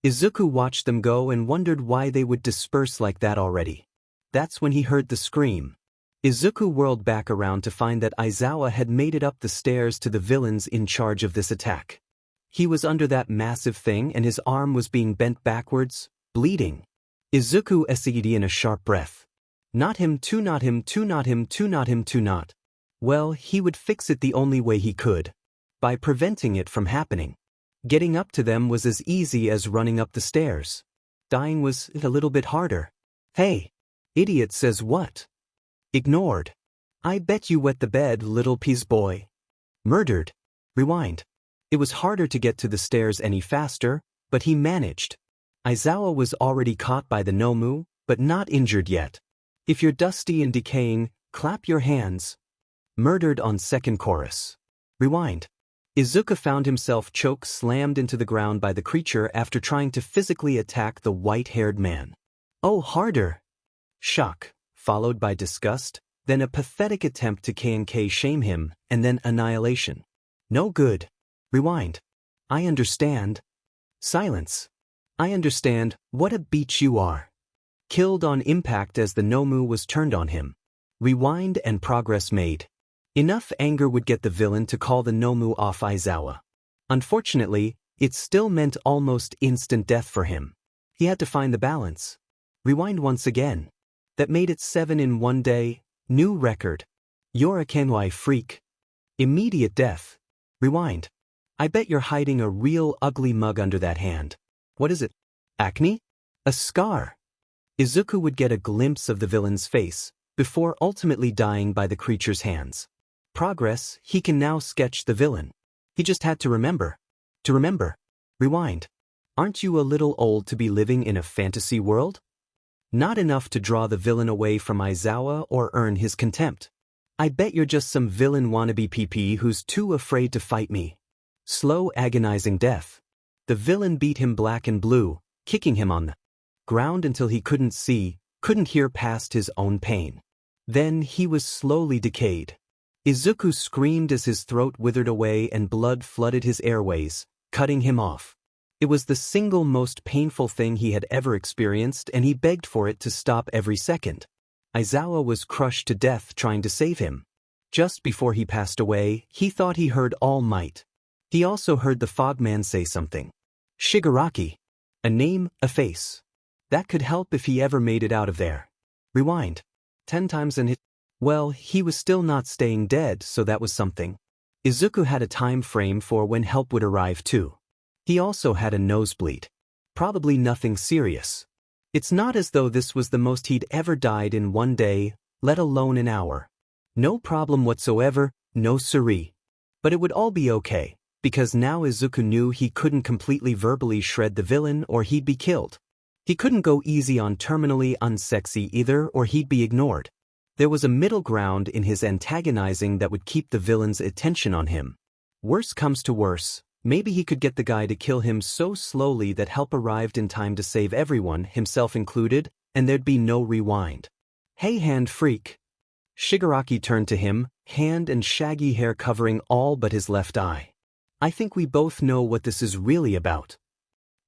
Izuku watched them go and wondered why they would disperse like that already. That's when he heard the scream. Izuku whirled back around to find that Aizawa had made it up the stairs to the villains in charge of this attack. He was under that massive thing and his arm was being bent backwards, bleeding. Izuku essayed in a sharp breath. Not him, too, not him, too, not him, too, not him, too, not. Well, he would fix it the only way he could. By preventing it from happening. Getting up to them was as easy as running up the stairs. Dying was a little bit harder. Hey! Idiot says what? Ignored. I bet you wet the bed, little peas boy. Murdered. Rewind. It was harder to get to the stairs any faster, but he managed. Aizawa was already caught by the Nomu, but not injured yet. If you're dusty and decaying, clap your hands. Murdered on second chorus. Rewind. Izuku found himself choke-slammed into the ground by the creature after trying to physically attack the white-haired man. Oh, harder! Shock, followed by disgust, then a pathetic attempt to K&K shame him, and then annihilation. No good. Rewind. I understand. Silence. I understand, what a beach you are. Killed on impact as the Nomu was turned on him. Rewind and progress made. Enough anger would get the villain to call the Nomu off Aizawa. Unfortunately, it still meant almost instant death for him. He had to find the balance. Rewind once again. That made it 7 in one day, new record. You're a Kenwai freak. Immediate death. Rewind. I bet you're hiding a real ugly mug under that hand. What is it? Acne? A scar. Izuku would get a glimpse of the villain's face, before ultimately dying by the creature's hands. Progress, he can now sketch the villain. He just had to remember. To remember. Rewind. Aren't you a little old to be living in a fantasy world? Not enough to draw the villain away from Aizawa or earn his contempt. I bet you're just some villain wannabe PP who's too afraid to fight me. Slow, agonizing death. The villain beat him black and blue, kicking him on the ground until he couldn't see, couldn't hear past his own pain. Then he was slowly decayed. Izuku screamed as his throat withered away and blood flooded his airways, cutting him off. It was the single most painful thing he had ever experienced and he begged for it to stop every second. Aizawa was crushed to death trying to save him. Just before he passed away, he thought he heard All Might. He also heard the Fogman say something. Shigaraki. A name, a face. That could help if he ever made it out of there. Rewind. 10 times and hit. Well, he was still not staying dead, so that was something. Izuku had a time frame for when help would arrive too. He also had a nosebleed. Probably nothing serious. It's not as though this was the most he'd ever died in one day, let alone an hour. No problem whatsoever, no siree. But it would all be okay, because now Izuku knew he couldn't completely verbally shred the villain or he'd be killed. He couldn't go easy on terminally unsexy either or he'd be ignored. There was a middle ground in his antagonizing that would keep the villain's attention on him. Worse comes to worse, maybe he could get the guy to kill him so slowly that help arrived in time to save everyone, himself included, and there'd be no rewind. Hey hand freak. Shigaraki turned to him, hand and shaggy hair covering all but his left eye. I think we both know what this is really about.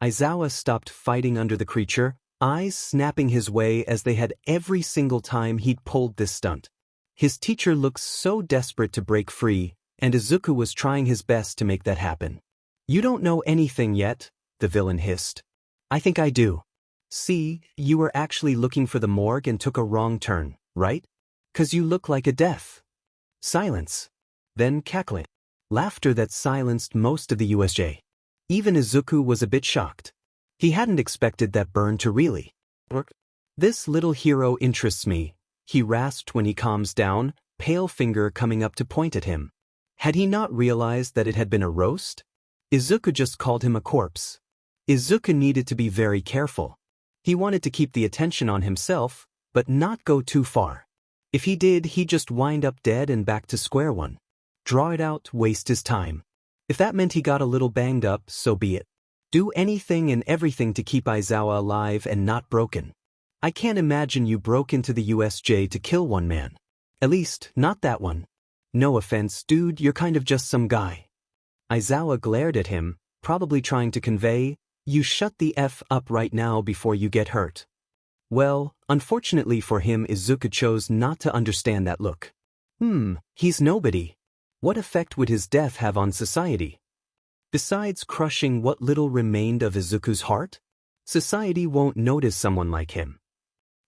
Aizawa stopped fighting under the creature, eyes snapping his way as they had every single time he'd pulled this stunt. His teacher looked so desperate to break free, and Izuku was trying his best to make that happen. You don't know anything yet, the villain hissed. I think I do. See, you were actually looking for the morgue and took a wrong turn, right? 'Cause you look like a death. Silence. Then cackling. Laughter that silenced most of the USJ. Even Izuku was a bit shocked. He hadn't expected that burn to really work. This little hero interests me, he rasped when he calms down, pale finger coming up to point at him. Had he not realized that it had been a roast? Izuku just called him a corpse. Izuku needed to be very careful. He wanted to keep the attention on himself, but not go too far. If he did, he'd just wind up dead and back to square one. Draw it out, waste his time. If that meant he got a little banged up, so be it. Do anything and everything to keep Aizawa alive and not broken. I can't imagine you broke into the USJ to kill one man. At least, not that one. No offense, dude, you're kind of just some guy. Aizawa glared at him, probably trying to convey, you shut the F up right now before you get hurt. Well, unfortunately for him, Izuku chose not to understand that look. He's nobody. What effect would his death have on society? Besides crushing what little remained of Izuku's heart, society won't notice someone like him.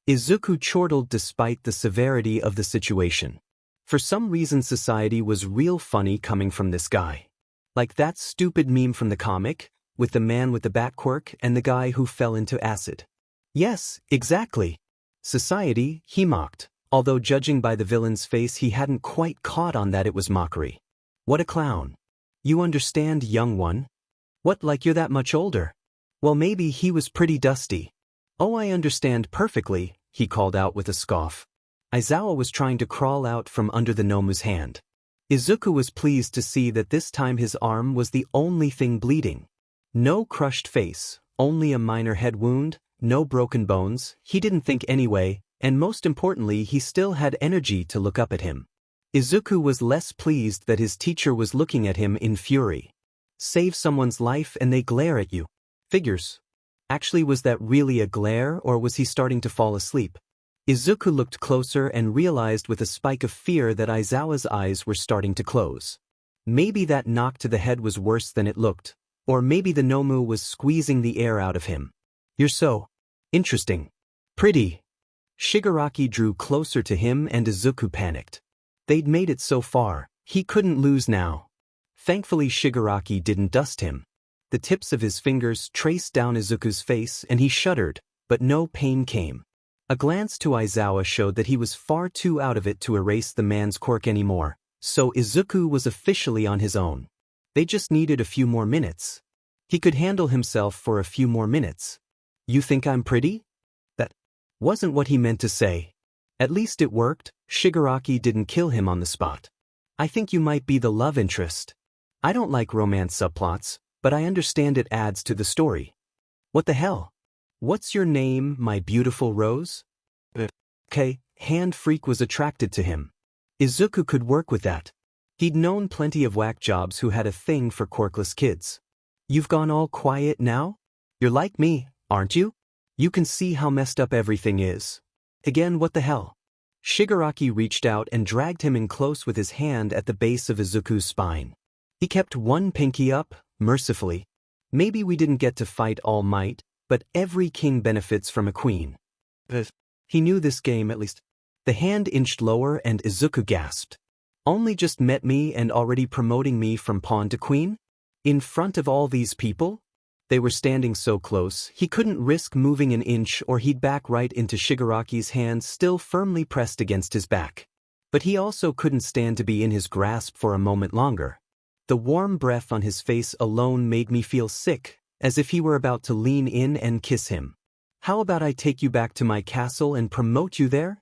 Izuku chortled despite the severity of the situation. For some reason society was real funny coming from this guy. Like that stupid meme from the comic, with the man with the bat quirk and the guy who fell into acid. Yes, exactly. Society, he mocked, although judging by the villain's face he hadn't quite caught on that it was mockery. What a clown. You understand, young one? What, like you're that much older? Well, maybe he was pretty dusty. Oh, I understand perfectly, he called out with a scoff. Aizawa was trying to crawl out from under the Nomu's hand. Izuku was pleased to see that this time his arm was the only thing bleeding. No crushed face, only a minor head wound, no broken bones, he didn't think anyway, and most importantly he still had energy to look up at him. Izuku was less pleased that his teacher was looking at him in fury. Save someone's life and they glare at you. Figures. Actually, was that really a glare, or was he starting to fall asleep? Izuku looked closer and realized with a spike of fear that Aizawa's eyes were starting to close. Maybe that knock to the head was worse than it looked, or maybe the Nomu was squeezing the air out of him. You're so interesting. Pretty. Shigaraki drew closer to him and Izuku panicked. They'd made it so far, he couldn't lose now. Thankfully Shigaraki didn't dust him. The tips of his fingers traced down Izuku's face and he shuddered, but no pain came. A glance to Aizawa showed that he was far too out of it to erase the man's quirk anymore, so Izuku was officially on his own. They just needed a few more minutes. He could handle himself for a few more minutes. You think I'm pretty? That wasn't what he meant to say. At least it worked. Shigaraki didn't kill him on the spot. I think you might be the love interest. I don't like romance subplots, but I understand it adds to the story. What the hell? What's your name, my beautiful rose? Okay, Hand Freak was attracted to him. Izuku could work with that. He'd known plenty of whack jobs who had a thing for quirkless kids. You've gone all quiet now? You're like me, aren't you? You can see how messed up everything is. Again, what the hell? Shigaraki reached out and dragged him in close with his hand at the base of Izuku's spine. He kept one pinky up, mercifully. Maybe we didn't get to fight All Might, but every king benefits from a queen. He knew this game at least. The hand inched lower and Izuku gasped. Only just met me and already promoting me from pawn to queen? In front of all these people? They were standing so close, he couldn't risk moving an inch or he'd back right into Shigaraki's hand still firmly pressed against his back. But he also couldn't stand to be in his grasp for a moment longer. The warm breath on his face alone made me feel sick, as if he were about to lean in and kiss him. How about I take you back to my castle and promote you there?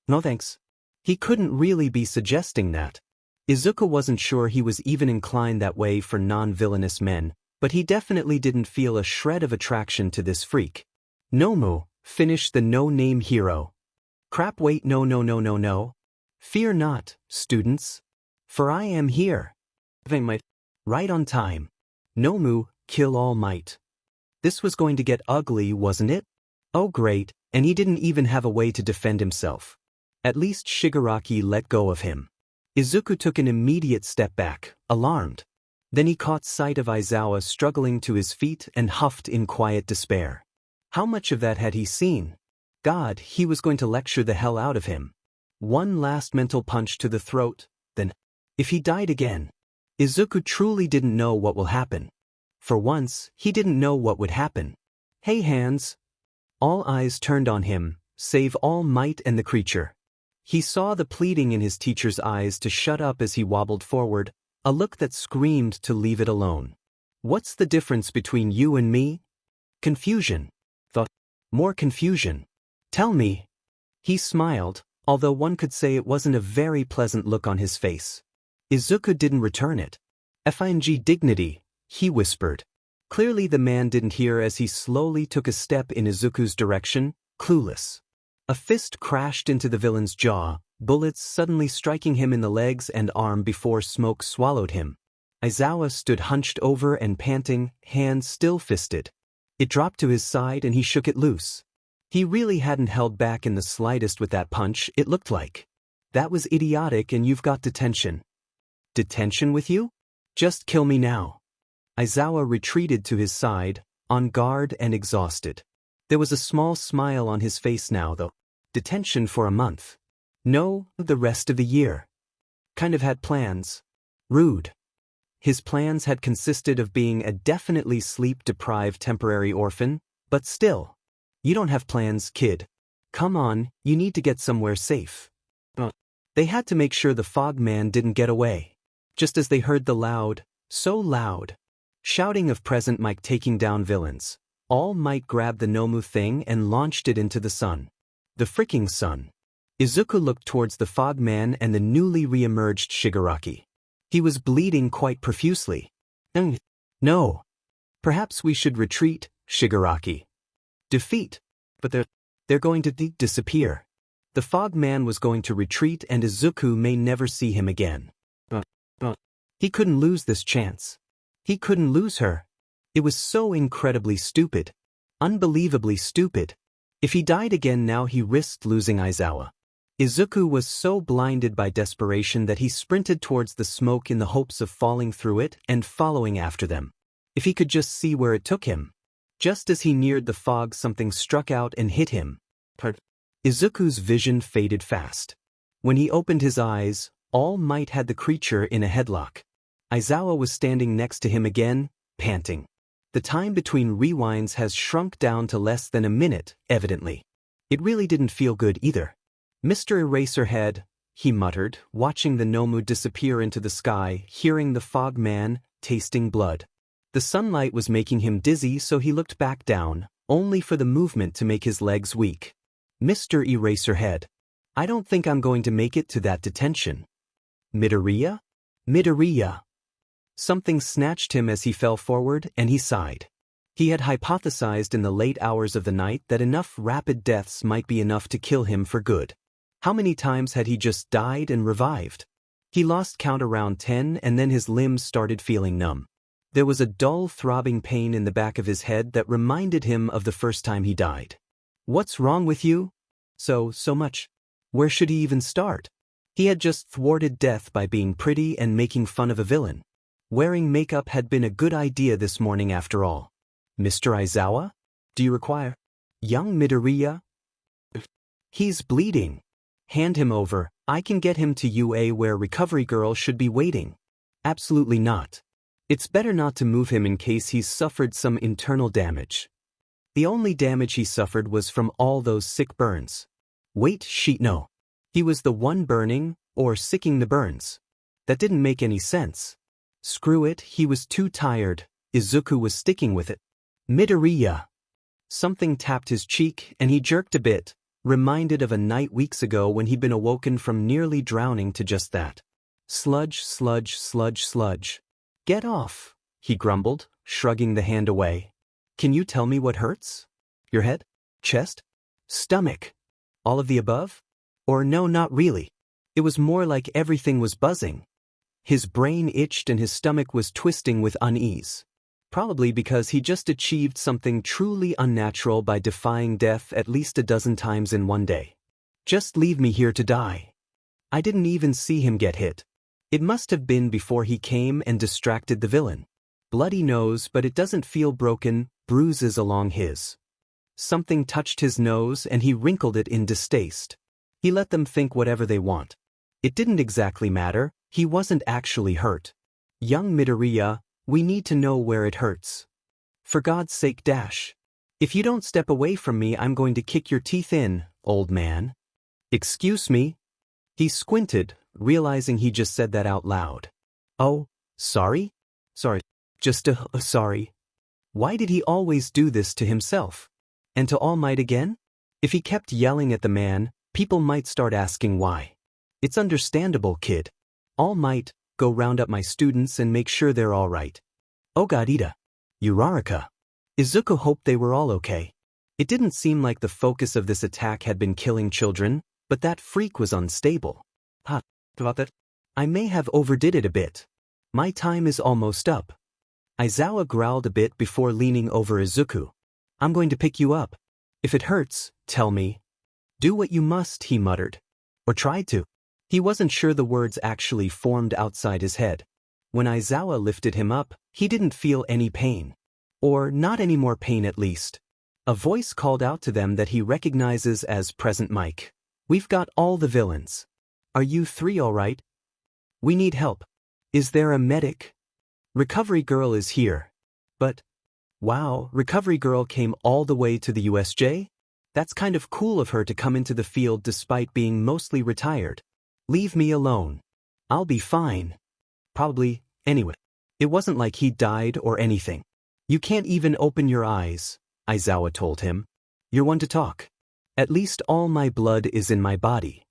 No thanks. He couldn't really be suggesting that. Izuku wasn't sure he was even inclined that way for non-villainous men, but he definitely didn't feel a shred of attraction to this freak. Nomu, finished the no-name hero. Crap, wait, no. Fear not, students. For I am here. They might. Right on time. Nomu, kill All Might. This was going to get ugly, wasn't it? Oh great, and he didn't even have a way to defend himself. At least Shigaraki let go of him. Izuku took an immediate step back, alarmed. Then he caught sight of Aizawa struggling to his feet and huffed in quiet despair. How much of that had he seen? God, he was going to lecture the hell out of him. One last mental punch to the throat, then, if he died again. Izuku truly didn't know what will happen. For once, he didn't know what would happen. Hey hands! All eyes turned on him, save All Might and the creature. He saw the pleading in his teacher's eyes to shut up as he wobbled forward, a look that screamed to leave it alone. What's the difference between you and me? Confusion. Thought. More confusion. Tell me. He smiled, although one could say it wasn't a very pleasant look on his face. Izuku didn't return it. Fing dignity, he whispered. Clearly the man didn't hear as he slowly took a step in Izuku's direction, clueless. A fist crashed into the villain's jaw, bullets suddenly striking him in the legs and arm before smoke swallowed him. Aizawa stood hunched over and panting, hands still fisted. It dropped to his side and he shook it loose. He really hadn't held back in the slightest with that punch, it looked like. That was idiotic and you've got detention. Detention with you? Just kill me now. Aizawa retreated to his side, on guard and exhausted. There was a small smile on his face now though. Detention for a month. No, the rest of the year. Kind of had plans. Rude. His plans had consisted of being a definitely sleep-deprived temporary orphan, but still. You don't have plans, kid. Come on, you need to get somewhere safe. They had to make sure the fog man didn't get away. Just as they heard the loud, so loud, shouting of Present Mic taking down villains, All Might grabbed the Nomu thing and launched it into the sun. The freaking sun. Izuku looked towards the fog man and the newly re-emerged Shigaraki. He was bleeding quite profusely. No. Perhaps we should retreat, Shigaraki. Defeat. But they're going to disappear. The fog man was going to retreat and Izuku may never see him again. He couldn't lose this chance. He couldn't lose her. It was so incredibly stupid. Unbelievably stupid. If he died again now he risked losing Aizawa. Izuku was so blinded by desperation that he sprinted towards the smoke in the hopes of falling through it and following after them. If he could just see where it took him. Just as he neared the fog something struck out and hit him. Izuku's vision faded fast. When he opened his eyes, All Might had the creature in a headlock. Aizawa was standing next to him again, panting. The time between rewinds has shrunk down to less than a minute, evidently. It really didn't feel good either. Mr. Eraserhead, he muttered, watching the Nomu disappear into the sky, hearing the fog man, tasting blood. The sunlight was making him dizzy so he looked back down, only for the movement to make his legs weak. Mr. Eraserhead. I don't think I'm going to make it to that detention. Midoriya? Midoriya. Something snatched him as he fell forward and he sighed. He had hypothesized in the late hours of the night that enough rapid deaths might be enough to kill him for good. How many times had he just died and revived? He lost count around 10 and then his limbs started feeling numb. There was a dull throbbing pain in the back of his head that reminded him of the first time he died. What's wrong with you? So much. Where should he even start? He had just thwarted death by being pretty and making fun of a villain. Wearing makeup had been a good idea this morning after all. Mr. Aizawa? Do you require? Young Midoriya? He's bleeding. Hand him over, I can get him to UA where Recovery Girl should be waiting. Absolutely not. It's better not to move him in case he's suffered some internal damage. The only damage he suffered was from all those sick burns. Wait, no. He was the one burning, or sicking the burns. That didn't make any sense. Screw it, he was too tired. Izuku was sticking with it. Midoriya. Something tapped his cheek and he jerked a bit, reminded of a night weeks ago when he'd been awoken from nearly drowning to just that. Sludge, sludge, sludge, sludge. Get off, he grumbled, shrugging the hand away. Can you tell me what hurts? Your head? Chest? Stomach? All of the above? Or no, not really. It was more like everything was buzzing. His brain itched and his stomach was twisting with unease. Probably because he just achieved something truly unnatural by defying death at least a dozen times in one day. Just leave me here to die. I didn't even see him get hit. It must have been before he came and distracted the villain. Bloody nose, but it doesn't feel broken, bruises along his. Something touched his nose and he wrinkled it in distaste. He let them think whatever they want. It didn't exactly matter, he wasn't actually hurt. Young Midoriya, we need to know where it hurts. For God's sake, dash. If you don't step away from me, I'm going to kick your teeth in, old man. Excuse me? He squinted, realizing he just said that out loud. Oh, sorry? Sorry. Sorry. Why did he always do this to himself? And to All Might again? If he kept yelling at the man, people might start asking why. It's understandable, kid. All Might, go round up my students and make sure they're all right. Oh God, Ida. Uraraka. Izuku hoped they were all okay. It didn't seem like the focus of this attack had been killing children, but that freak was unstable. About that? I may have overdid it a bit. My time is almost up. Aizawa growled a bit before leaning over Izuku. I'm going to pick you up. If it hurts, tell me. Do what you must, he muttered. Or tried to. He wasn't sure the words actually formed outside his head. When Aizawa lifted him up, he didn't feel any pain. Or not any more pain at least. A voice called out to them that he recognizes as Present Mike. We've got all the villains. Are you three all right? We need help. Is there a medic? Recovery Girl is here. But, wow, Recovery Girl came all the way to the USJ? That's kind of cool of her to come into the field despite being mostly retired. Leave me alone. I'll be fine. Probably, anyway. It wasn't like he died or anything. You can't even open your eyes, Aizawa told him. You're one to talk. At least all my blood is in my body.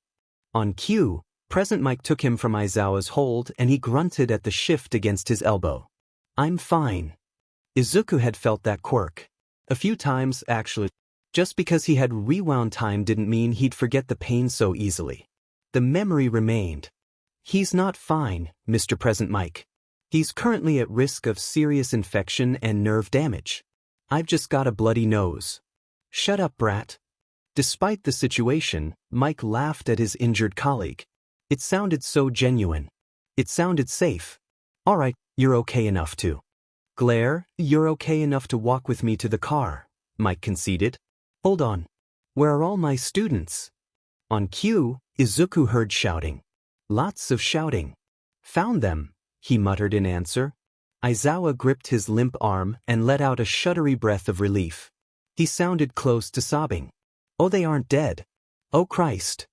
On cue, Present Mike took him from Aizawa's hold and he grunted at the shift against his elbow. I'm fine. Izuku had felt that quirk. A few times, actually. Just because he had rewound time didn't mean he'd forget the pain so easily. The memory remained. He's not fine, Mr. Present Mike. He's currently at risk of serious infection and nerve damage. I've just got a bloody nose. Shut up, brat. Despite the situation, Mike laughed at his injured colleague. It sounded so genuine. It sounded safe. All right, you're okay enough to. Glare, you're okay enough to walk with me to the car, Mike conceded. Hold on. Where are all my students? On cue, Izuku heard shouting. Lots of shouting. Found them, he muttered in answer. Aizawa gripped his limp arm and let out a shuddery breath of relief. He sounded close to sobbing. Oh, they aren't dead. Oh, Christ.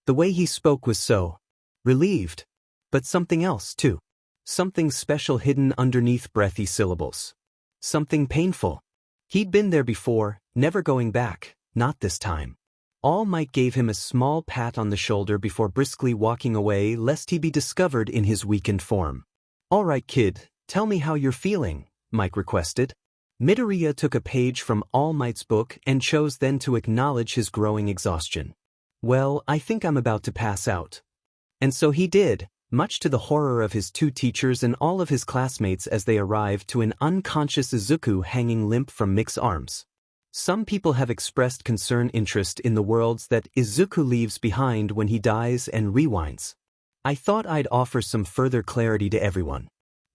The way he spoke was so relieved. But something else, too. Something special hidden underneath breathy syllables. Something painful. He'd been there before, never going back, not this time. All Might gave him a small pat on the shoulder before briskly walking away lest he be discovered in his weakened form. All right, kid, tell me how you're feeling, Mike requested. Midoriya took a page from All Might's book and chose then to acknowledge his growing exhaustion. Well, I think I'm about to pass out. And so he did, much to the horror of his two teachers and all of his classmates as they arrived to an unconscious Izuku hanging limp from Mick's arms. Some people have expressed concerned interest in the worlds that Izuku leaves behind when he dies and rewinds. I thought I'd offer some further clarity to everyone.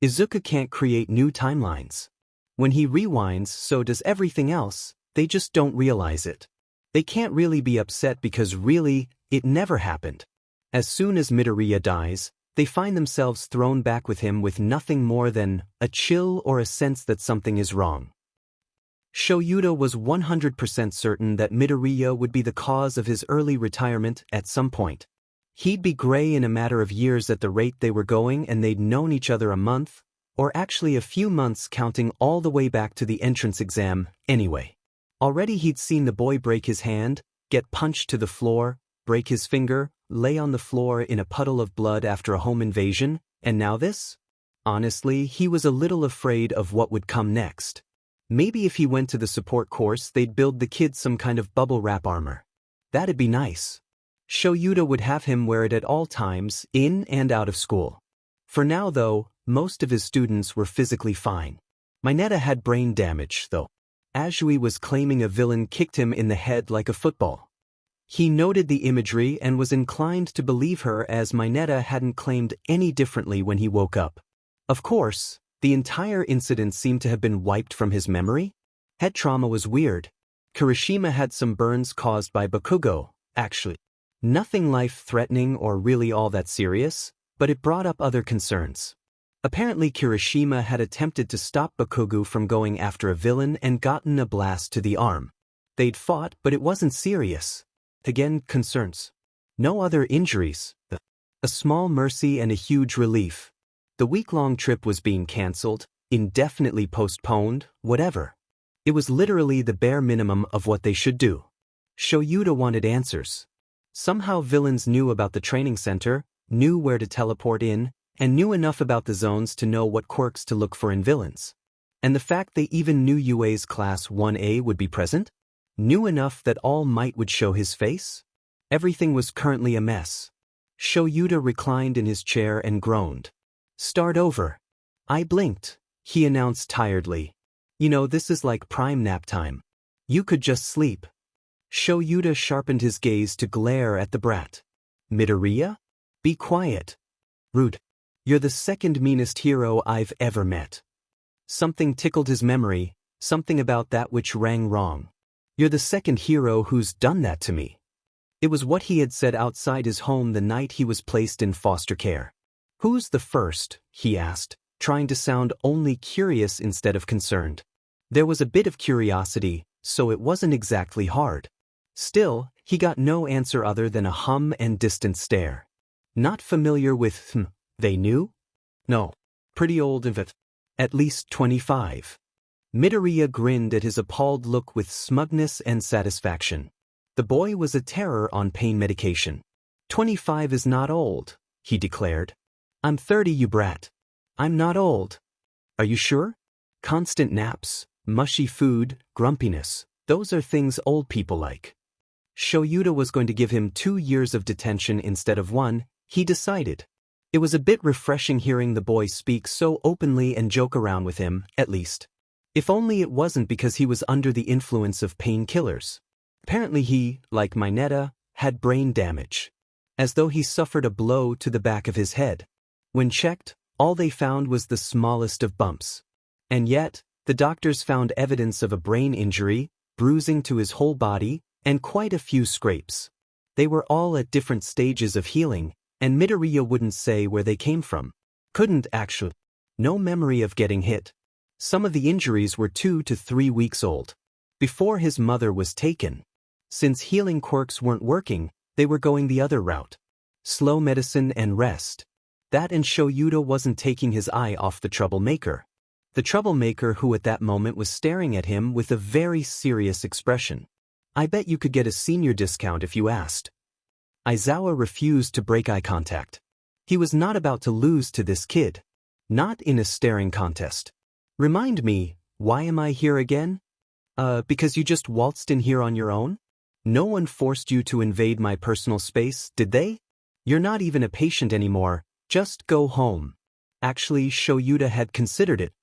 Izuku can't create new timelines. When he rewinds, so does everything else, they just don't realize it. They can't really be upset because really, it never happened. As soon as Midoriya dies, they find themselves thrown back with him with nothing more than a chill or a sense that something is wrong. Shoyuda was 100% certain that Midoriya would be the cause of his early retirement at some point. He'd be gray in a matter of years at the rate they were going, and they'd known each other a month, or actually a few months counting all the way back to the entrance exam, anyway. Already he'd seen the boy break his hand, get punched to the floor, break his finger, lay on the floor in a puddle of blood after a home invasion, and now this? Honestly, he was a little afraid of what would come next. Maybe if he went to the support course they'd build the kid some kind of bubble wrap armor. That'd be nice. Shoyuda would have him wear it at all times, in and out of school. For now though, most of his students were physically fine. Mineta had brain damage though. Azui was claiming a villain kicked him in the head like a football. He noted the imagery and was inclined to believe her as Mineta hadn't claimed any differently when he woke up. Of course, the entire incident seemed to have been wiped from his memory. Head trauma was weird. Kirishima had some burns caused by Bakugo, actually. Nothing life-threatening or really all that serious, but it brought up other concerns. Apparently Kirishima had attempted to stop Bakugo from going after a villain and gotten a blast to the arm. They'd fought, but it wasn't serious. Again, concerns. No other injuries. A small mercy and a huge relief. The week-long trip was being cancelled, indefinitely postponed, whatever. It was literally the bare minimum of what they should do. Shoyuta wanted answers. Somehow villains knew about the training center, knew where to teleport in, and knew enough about the zones to know what quirks to look for in villains. And the fact they even knew UA's Class 1A would be present? Knew enough that All Might would show his face? Everything was currently a mess. Shoyuta reclined in his chair and groaned. Start over. I blinked, he announced tiredly. You know, this is like prime nap time. You could just sleep. Shoyuta sharpened his gaze to glare at the brat. Midoriya? Be quiet. Rude. You're the second meanest hero I've ever met. Something tickled his memory, something about that which rang wrong. You're the second hero who's done that to me. It was what he had said outside his home the night he was placed in foster care. Who's the first? He asked, trying to sound only curious instead of concerned. There was a bit of curiosity, so it wasn't exactly hard. Still, he got no answer other than a hum and distant stare. Not familiar with they knew? No. Pretty old and at least 25. Midoriya grinned at his appalled look with smugness and satisfaction. The boy was a terror on pain medication. 25 is not old, he declared. I'm 30, you brat. I'm not old. Are you sure? Constant naps, mushy food, grumpiness, those are things old people like. Shoyuta was going to give him 2 years of detention instead of 1, he decided. It was a bit refreshing hearing the boy speak so openly and joke around with him, at least. If only it wasn't because he was under the influence of painkillers. Apparently he, like Mineta, had brain damage. As though he suffered a blow to the back of his head. When checked, all they found was the smallest of bumps. And yet, the doctors found evidence of a brain injury, bruising to his whole body, and quite a few scrapes. They were all at different stages of healing, and Midoriya wouldn't say where they came from. Couldn't actually. No memory of getting hit. Some of the injuries were 2 to 3 weeks old. Before his mother was taken. Since healing quirks weren't working, they were going the other route. Slow medicine and rest. That and Shoyuta wasn't taking his eye off the troublemaker. The troublemaker who at that moment was staring at him with a very serious expression. I bet you could get a senior discount if you asked. Aizawa refused to break eye contact. He was not about to lose to this kid. Not in a staring contest. Remind me, why am I here again? Because you just waltzed in here on your own? No one forced you to invade my personal space, did they? You're not even a patient anymore, just go home. Actually, Shoyuta had considered it.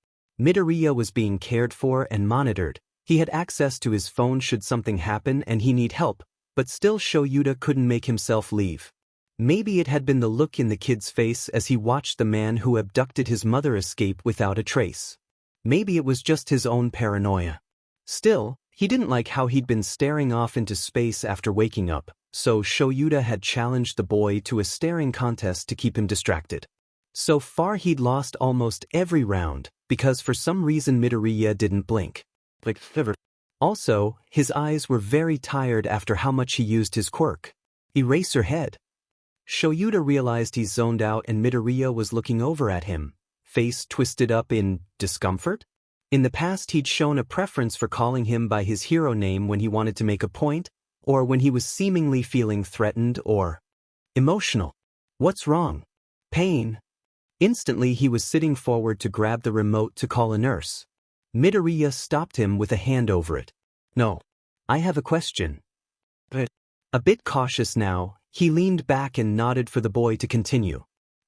Midoriya was being cared for and monitored. He had access to his phone should something happen and he need help, but still Shoyuta couldn't make himself leave. Maybe it had been the look in the kid's face as he watched the man who abducted his mother escape without a trace. Maybe it was just his own paranoia. Still, he didn't like how he'd been staring off into space after waking up, so Shoyuta had challenged the boy to a staring contest to keep him distracted. So far he'd lost almost every round, because for some reason Midoriya didn't blink. Also, his eyes were very tired after how much he used his quirk. Eraserhead. Shoyuta realized he zoned out and Midoriya was looking over at him, face twisted up in discomfort. In the past he'd shown a preference for calling him by his hero name when he wanted to make a point, or when he was seemingly feeling threatened or emotional. What's wrong? Pain. Instantly he was sitting forward to grab the remote to call a nurse. Midoriya stopped him with a hand over it. No. I have a question. A bit cautious now, he leaned back and nodded for the boy to continue.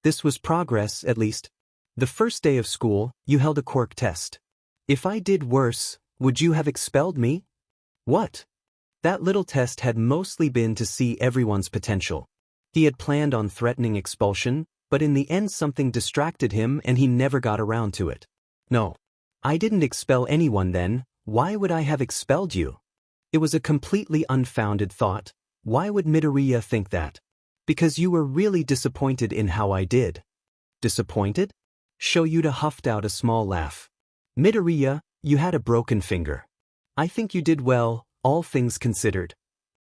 This was progress, at least. The first day of school, you held a quirk test. If I did worse, would you have expelled me? What? That little test had mostly been to see everyone's potential. He had planned on threatening expulsion, but in the end something distracted him and he never got around to it. No. I didn't expel anyone then. Why would I have expelled you? It was a completely unfounded thought. Why would Midoriya think that? Because you were really disappointed in how I did. Disappointed? Shoyuta huffed out a small laugh. Midoriya, you had a broken finger. I think you did well, all things considered.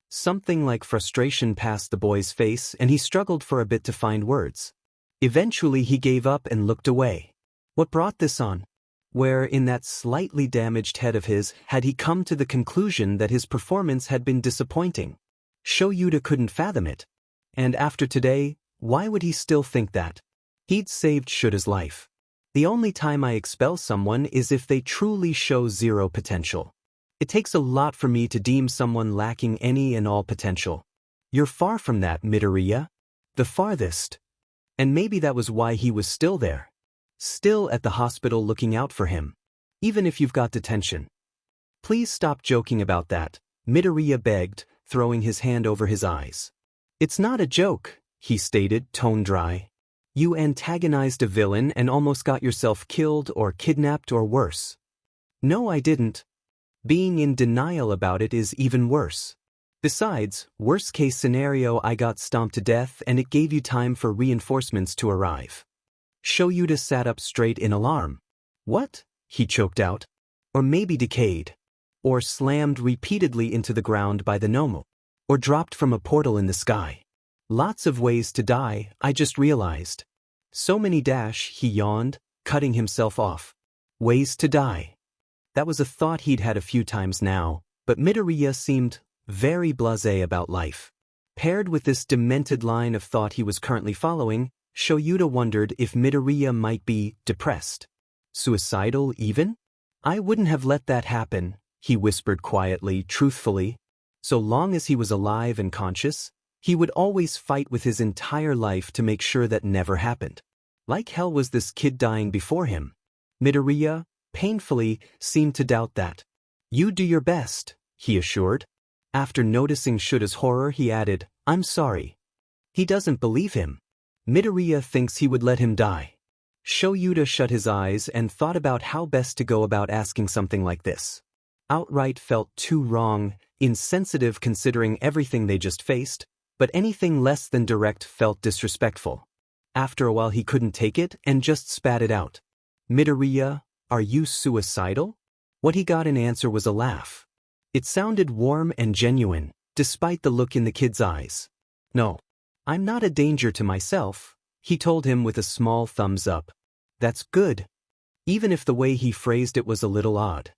Something like frustration passed the boy's face and he struggled for a bit to find words. Eventually he gave up and looked away. What brought this on? Where in that slightly damaged head of his had he come to the conclusion that his performance had been disappointing? Shoyuta couldn't fathom it. And after today, why would he still think that? He'd saved Shuta's life. The only time I expel someone is if they truly show zero potential. It takes a lot for me to deem someone lacking any and all potential. You're far from that, Midoriya. The farthest. And maybe that was why he was still there. Still at the hospital looking out for him. Even if you've got detention. Please stop joking about that, Midoriya begged, throwing his hand over his eyes. It's not a joke, he stated, tone dry. You antagonized a villain and almost got yourself killed or kidnapped or worse. No, I didn't. Being in denial about it is even worse. Besides, worst case scenario, I got stomped to death and it gave you time for reinforcements to arrive. Shoyuta sat up straight in alarm. What? He choked out. Or maybe decayed. Or slammed repeatedly into the ground by the Nomu. Or dropped from a portal in the sky. Lots of ways to die, I just realized. So many he yawned, cutting himself off. Ways to die. That was a thought he'd had a few times now, but Midoriya seemed very blasé about life. Paired with this demented line of thought he was currently following, Shoyuta wondered if Midoriya might be depressed. Suicidal even? I wouldn't have let that happen, he whispered quietly, truthfully. So long as he was alive and conscious, he would always fight with his entire life to make sure that never happened. Like hell was this kid dying before him. Midoriya, painfully, seemed to doubt that. You do your best, he assured. After noticing Shuta's horror, he added, I'm sorry. He doesn't believe him. Midoriya thinks he would let him die. Shoyuta shut his eyes and thought about how best to go about asking something like this. Outright felt too wrong, insensitive considering everything they just faced, but anything less than direct felt disrespectful. After a while he couldn't take it and just spat it out. Midoriya, are you suicidal? What he got in answer was a laugh. It sounded warm and genuine, despite the look in the kid's eyes. No. I'm not a danger to myself, he told him with a small thumbs up. That's good. Even if the way he phrased it was a little odd.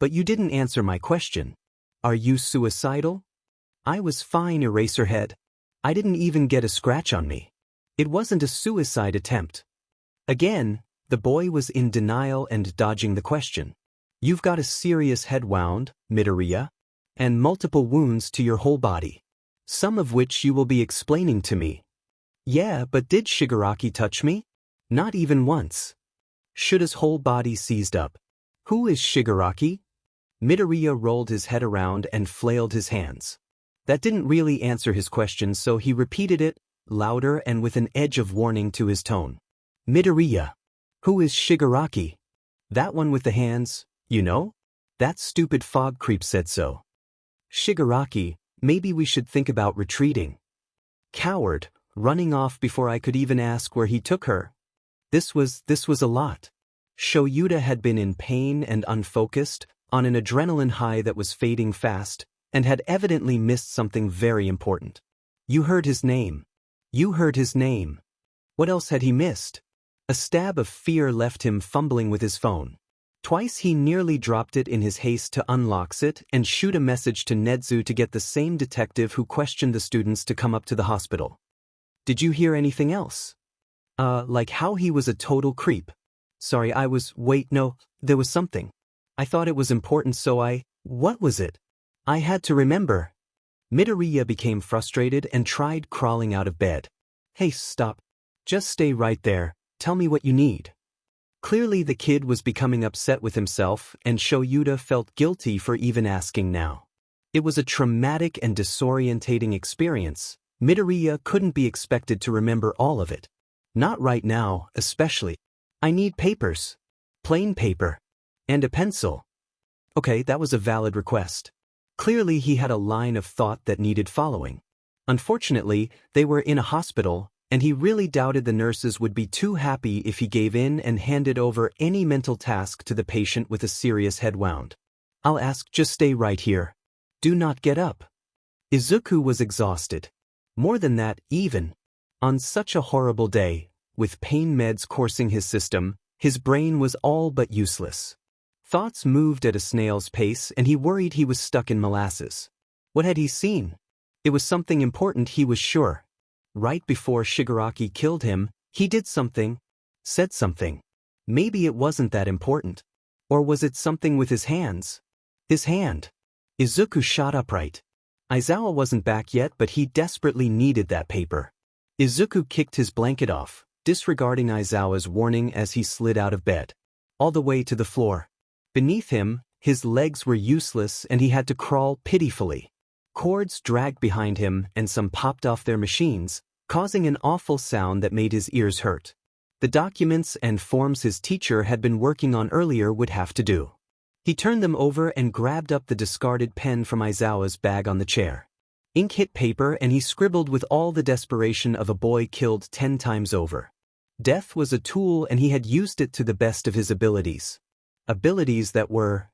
But you didn't answer my question. Are you suicidal? I was fine, Eraserhead. I didn't even get a scratch on me. It wasn't a suicide attempt. Again, the boy was in denial and dodging the question. You've got a serious head wound, Midoriya, and multiple wounds to your whole body. Some of which you will be explaining to me. Yeah, but did Shigaraki touch me? Not even once. Shuta's whole body seized up. Who is Shigaraki? Midoriya rolled his head around and flailed his hands. That didn't really answer his question, so he repeated it, louder and with an edge of warning to his tone. Midoriya. Who is Shigaraki? That one with the hands, you know? That stupid fog creep said so. Shigaraki. Maybe we should think about retreating. Coward, running off before I could even ask where he took her. This was a lot. Shoyuta had been in pain and unfocused, on an adrenaline high that was fading fast, and had evidently missed something very important. You heard his name. You heard his name. What else had he missed? A stab of fear left him fumbling with his phone. Twice he nearly dropped it in his haste to unlock it and shoot a message to Nedzu to get the same detective who questioned the students to come up to the hospital. Did you hear anything else? Like how he was a total creep. Sorry, wait, no, there was something. I thought it was important, so what was it? I had to remember. Midoriya became frustrated and tried crawling out of bed. Hey, stop. Just stay right there, tell me what you need. Clearly the kid was becoming upset with himself, and Shoyuta felt guilty for even asking now. It was a traumatic and disorientating experience. Midoriya couldn't be expected to remember all of it. Not right now, especially. I need papers. Plain paper. And a pencil. Okay, that was a valid request. Clearly he had a line of thought that needed following. Unfortunately, they were in a hospital, and he really doubted the nurses would be too happy if he gave in and handed over any mental task to the patient with a serious head wound. I'll ask, just stay right here. Do not get up. Izuku was exhausted. More than that, even. On such a horrible day, with pain meds coursing his system, his brain was all but useless. Thoughts moved at a snail's pace, and he worried he was stuck in molasses. What had he seen? It was something important, he was sure. Right before Shigaraki killed him, he did something, said something. Maybe it wasn't that important. Or was it something with his hands? His hand. Izuku shot upright. Aizawa wasn't back yet, but he desperately needed that paper. Izuku kicked his blanket off, disregarding Aizawa's warning as he slid out of bed. All the way to the floor. Beneath him, his legs were useless and he had to crawl pitifully. Cords dragged behind him and some popped off their machines, causing an awful sound that made his ears hurt. The documents and forms his teacher had been working on earlier would have to do. He turned them over and grabbed up the discarded pen from Aizawa's bag on the chair. Ink hit paper and he scribbled with all the desperation of a boy killed 10 times over. Death was a tool and he had used it to the best of his abilities. Abilities that were,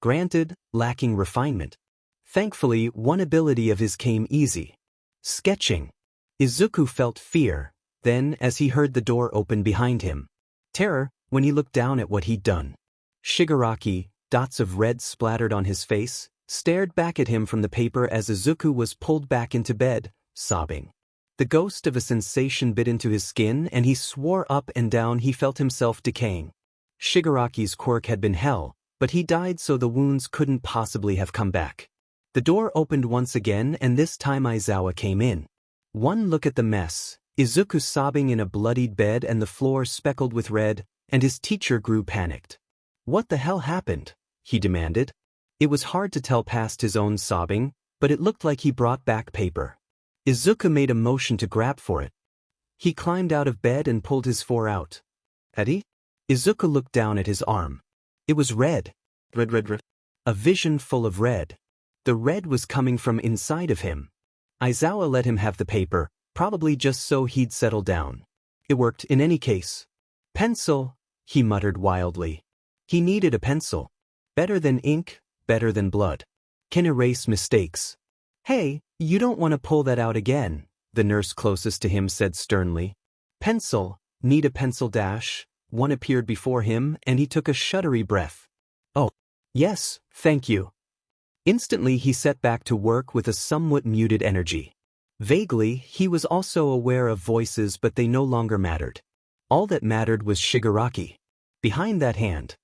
granted, lacking refinement. Thankfully, one ability of his came easy. Sketching. Izuku felt fear, then as he heard the door open behind him. Terror, when he looked down at what he'd done. Shigaraki, dots of red splattered on his face, stared back at him from the paper as Izuku was pulled back into bed, sobbing. The ghost of a sensation bit into his skin and he swore up and down he felt himself decaying. Shigaraki's quirk had been hell, but he died so the wounds couldn't possibly have come back. The door opened once again and this time Aizawa came in. One look at the mess, Izuku sobbing in a bloodied bed and the floor speckled with red, and his teacher grew panicked. What the hell happened? He demanded. It was hard to tell past his own sobbing, but it looked like he brought back paper. Izuku made a motion to grab for it. He climbed out of bed and pulled his four out. Eddie? Izuku looked down at his arm. It was red. Red. A vision full of red. The red was coming from inside of him. Aizawa let him have the paper, probably just so he'd settle down. It worked in any case. Pencil, he muttered wildly. He needed a pencil. Better than ink, better than blood. Can erase mistakes. Hey, you don't want to pull that out again, the nurse closest to him said sternly. Pencil, need a pencil dash. One appeared before him and he took a shuddery breath. Oh, yes, thank you. Instantly he set back to work with a somewhat muted energy. Vaguely, he was also aware of voices but they no longer mattered. All that mattered was Shigaraki. Behind that hand.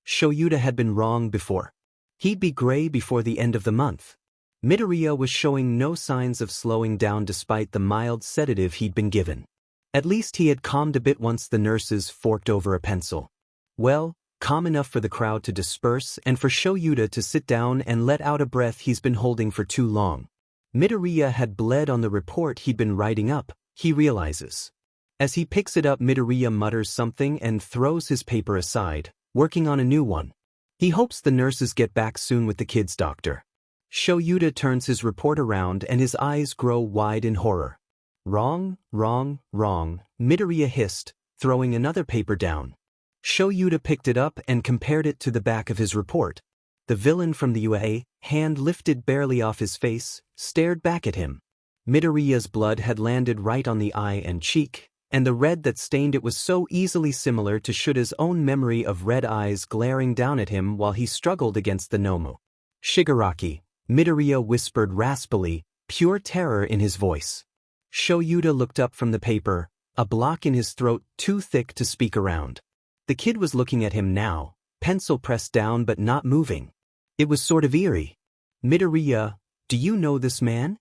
Shoyuta had been wrong before. He'd be gray before the end of the month. Midoriya was showing no signs of slowing down despite the mild sedative he'd been given. At least he had calmed a bit once the nurses forked over a pencil. Well, calm enough for the crowd to disperse and for Shoyuta to sit down and let out a breath he's been holding for too long. Midoriya had bled on the report he'd been writing up, he realizes. As he picks it up, Midoriya mutters something and throws his paper aside, working on a new one. He hopes the nurses get back soon with the kid's doctor. Shoyuta turns his report around and his eyes grow wide in horror. Wrong, Midoriya hissed, throwing another paper down. Shoyuta picked it up and compared it to the back of his report. The villain from the UA, hand lifted barely off his face, stared back at him. Midoriya's blood had landed right on the eye and cheek, and the red that stained it was so easily similar to Shuta's own memory of red eyes glaring down at him while he struggled against the Nomu. Shigaraki, Midoriya whispered raspily, pure terror in his voice. Shoyuta looked up from the paper, a block in his throat too thick to speak around. The kid was looking at him now, pencil pressed down but not moving. It was sort of eerie. Midoriya, do you know this man?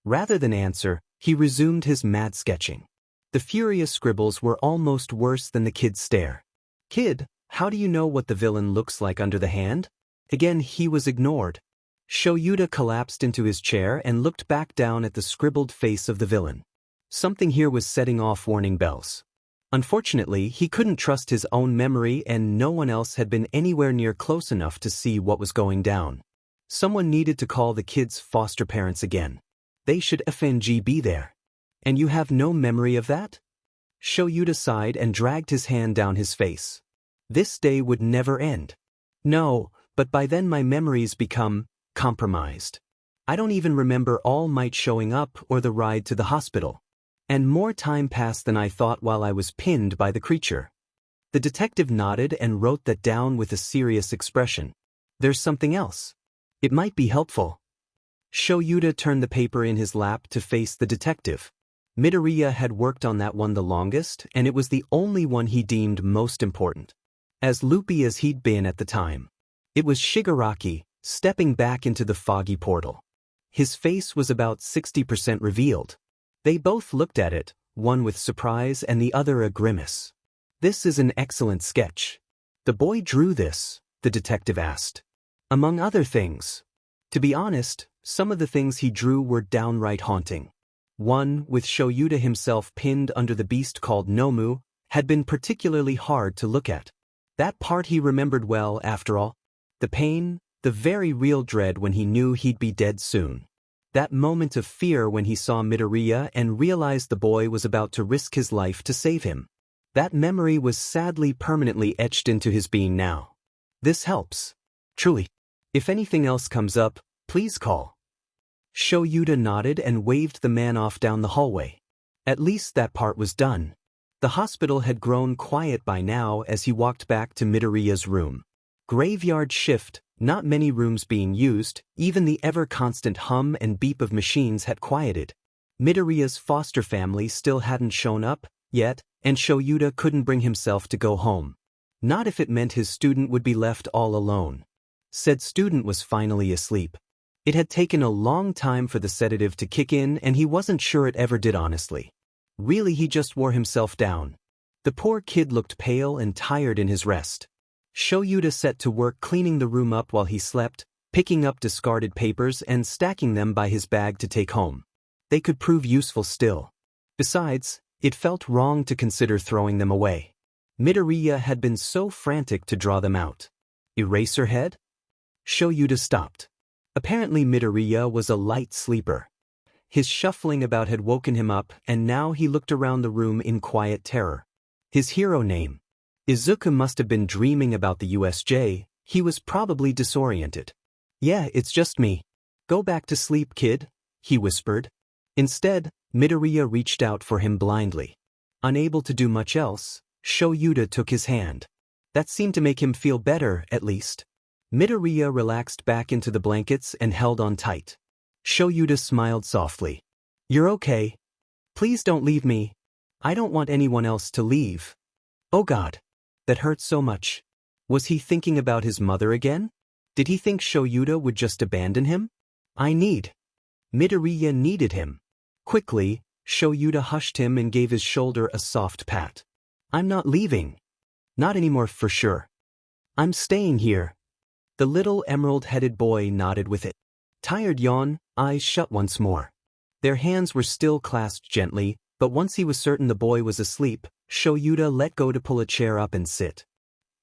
Rather than answer, he resumed his mad sketching. The furious scribbles were almost worse than the kid's stare. "Kid, how do you know what the villain looks like under the hand?" Again he was ignored. Shoyuta collapsed into his chair and looked back down at the scribbled face of the villain. Something here was setting off warning bells. Unfortunately, he couldn't trust his own memory and no one else had been anywhere near close enough to see what was going down. Someone needed to call the kid's foster parents again. They should FNG be there. "And you have no memory of that?" Shoyuta sighed and dragged his hand down his face. This day would never end. "No, but by then my memories become compromised. I don't even remember All Might showing up or the ride to the hospital. And more time passed than I thought while I was pinned by the creature." The detective nodded and wrote that down with a serious expression. "There's something else. It might be helpful." Shoyuta turned the paper in his lap to face the detective. Midoriya had worked on that one the longest, and it was the only one he deemed most important. As loopy as he'd been at the time. It was Shigaraki, stepping back into the foggy portal. His face was about 60% revealed. They both looked at it, one with surprise and the other a grimace. "This is an excellent sketch. The boy drew this?" the detective asked. "Among other things." To be honest, some of the things he drew were downright haunting. One, with Shoyuta himself pinned under the beast called Nomu, had been particularly hard to look at. That part he remembered well, after all. The pain, the very real dread when he knew he'd be dead soon. That moment of fear when he saw Midoriya and realized the boy was about to risk his life to save him. That memory was sadly permanently etched into his being now. "This helps. Truly. If anything else comes up, please call." Shoyuta nodded and waved the man off down the hallway. At least that part was done. The hospital had grown quiet by now as he walked back to Midoriya's room. Graveyard shift, not many rooms being used, even the ever-constant hum and beep of machines had quieted. Midoriya's foster family still hadn't shown up yet, and Shoyuta couldn't bring himself to go home. Not if it meant his student would be left all alone. Said student was finally asleep. It had taken a long time for the sedative to kick in and he wasn't sure it ever did honestly. Really he just wore himself down. The poor kid looked pale and tired in his rest. Shoyuta set to work cleaning the room up while he slept, picking up discarded papers and stacking them by his bag to take home. They could prove useful still. Besides, it felt wrong to consider throwing them away. Midoriya had been so frantic to draw them out. Eraserhead? Shoyuta stopped. Apparently Midoriya was a light sleeper. His shuffling about had woken him up and now he looked around the room in quiet terror. His hero name. Izuku must have been dreaming about the USJ, he was probably disoriented. "Yeah, it's just me. Go back to sleep, kid," he whispered. Instead, Midoriya reached out for him blindly. Unable to do much else, Shoyuta took his hand. That seemed to make him feel better, at least. Midoriya relaxed back into the blankets and held on tight. Shoyuta smiled softly. "You're okay. Please don't leave me. I don't want anyone else to leave." Oh God. That hurt so much. Was he thinking about his mother again? Did he think Shoyuta would just abandon him? Midoriya needed him. Quickly, Shoyuta hushed him and gave his shoulder a soft pat. "I'm not leaving. Not anymore for sure. I'm staying here." The little emerald-headed boy nodded with it. Tired yawn, eyes shut once more. Their hands were still clasped gently, but once he was certain the boy was asleep, Shoyuta let go to pull a chair up and sit.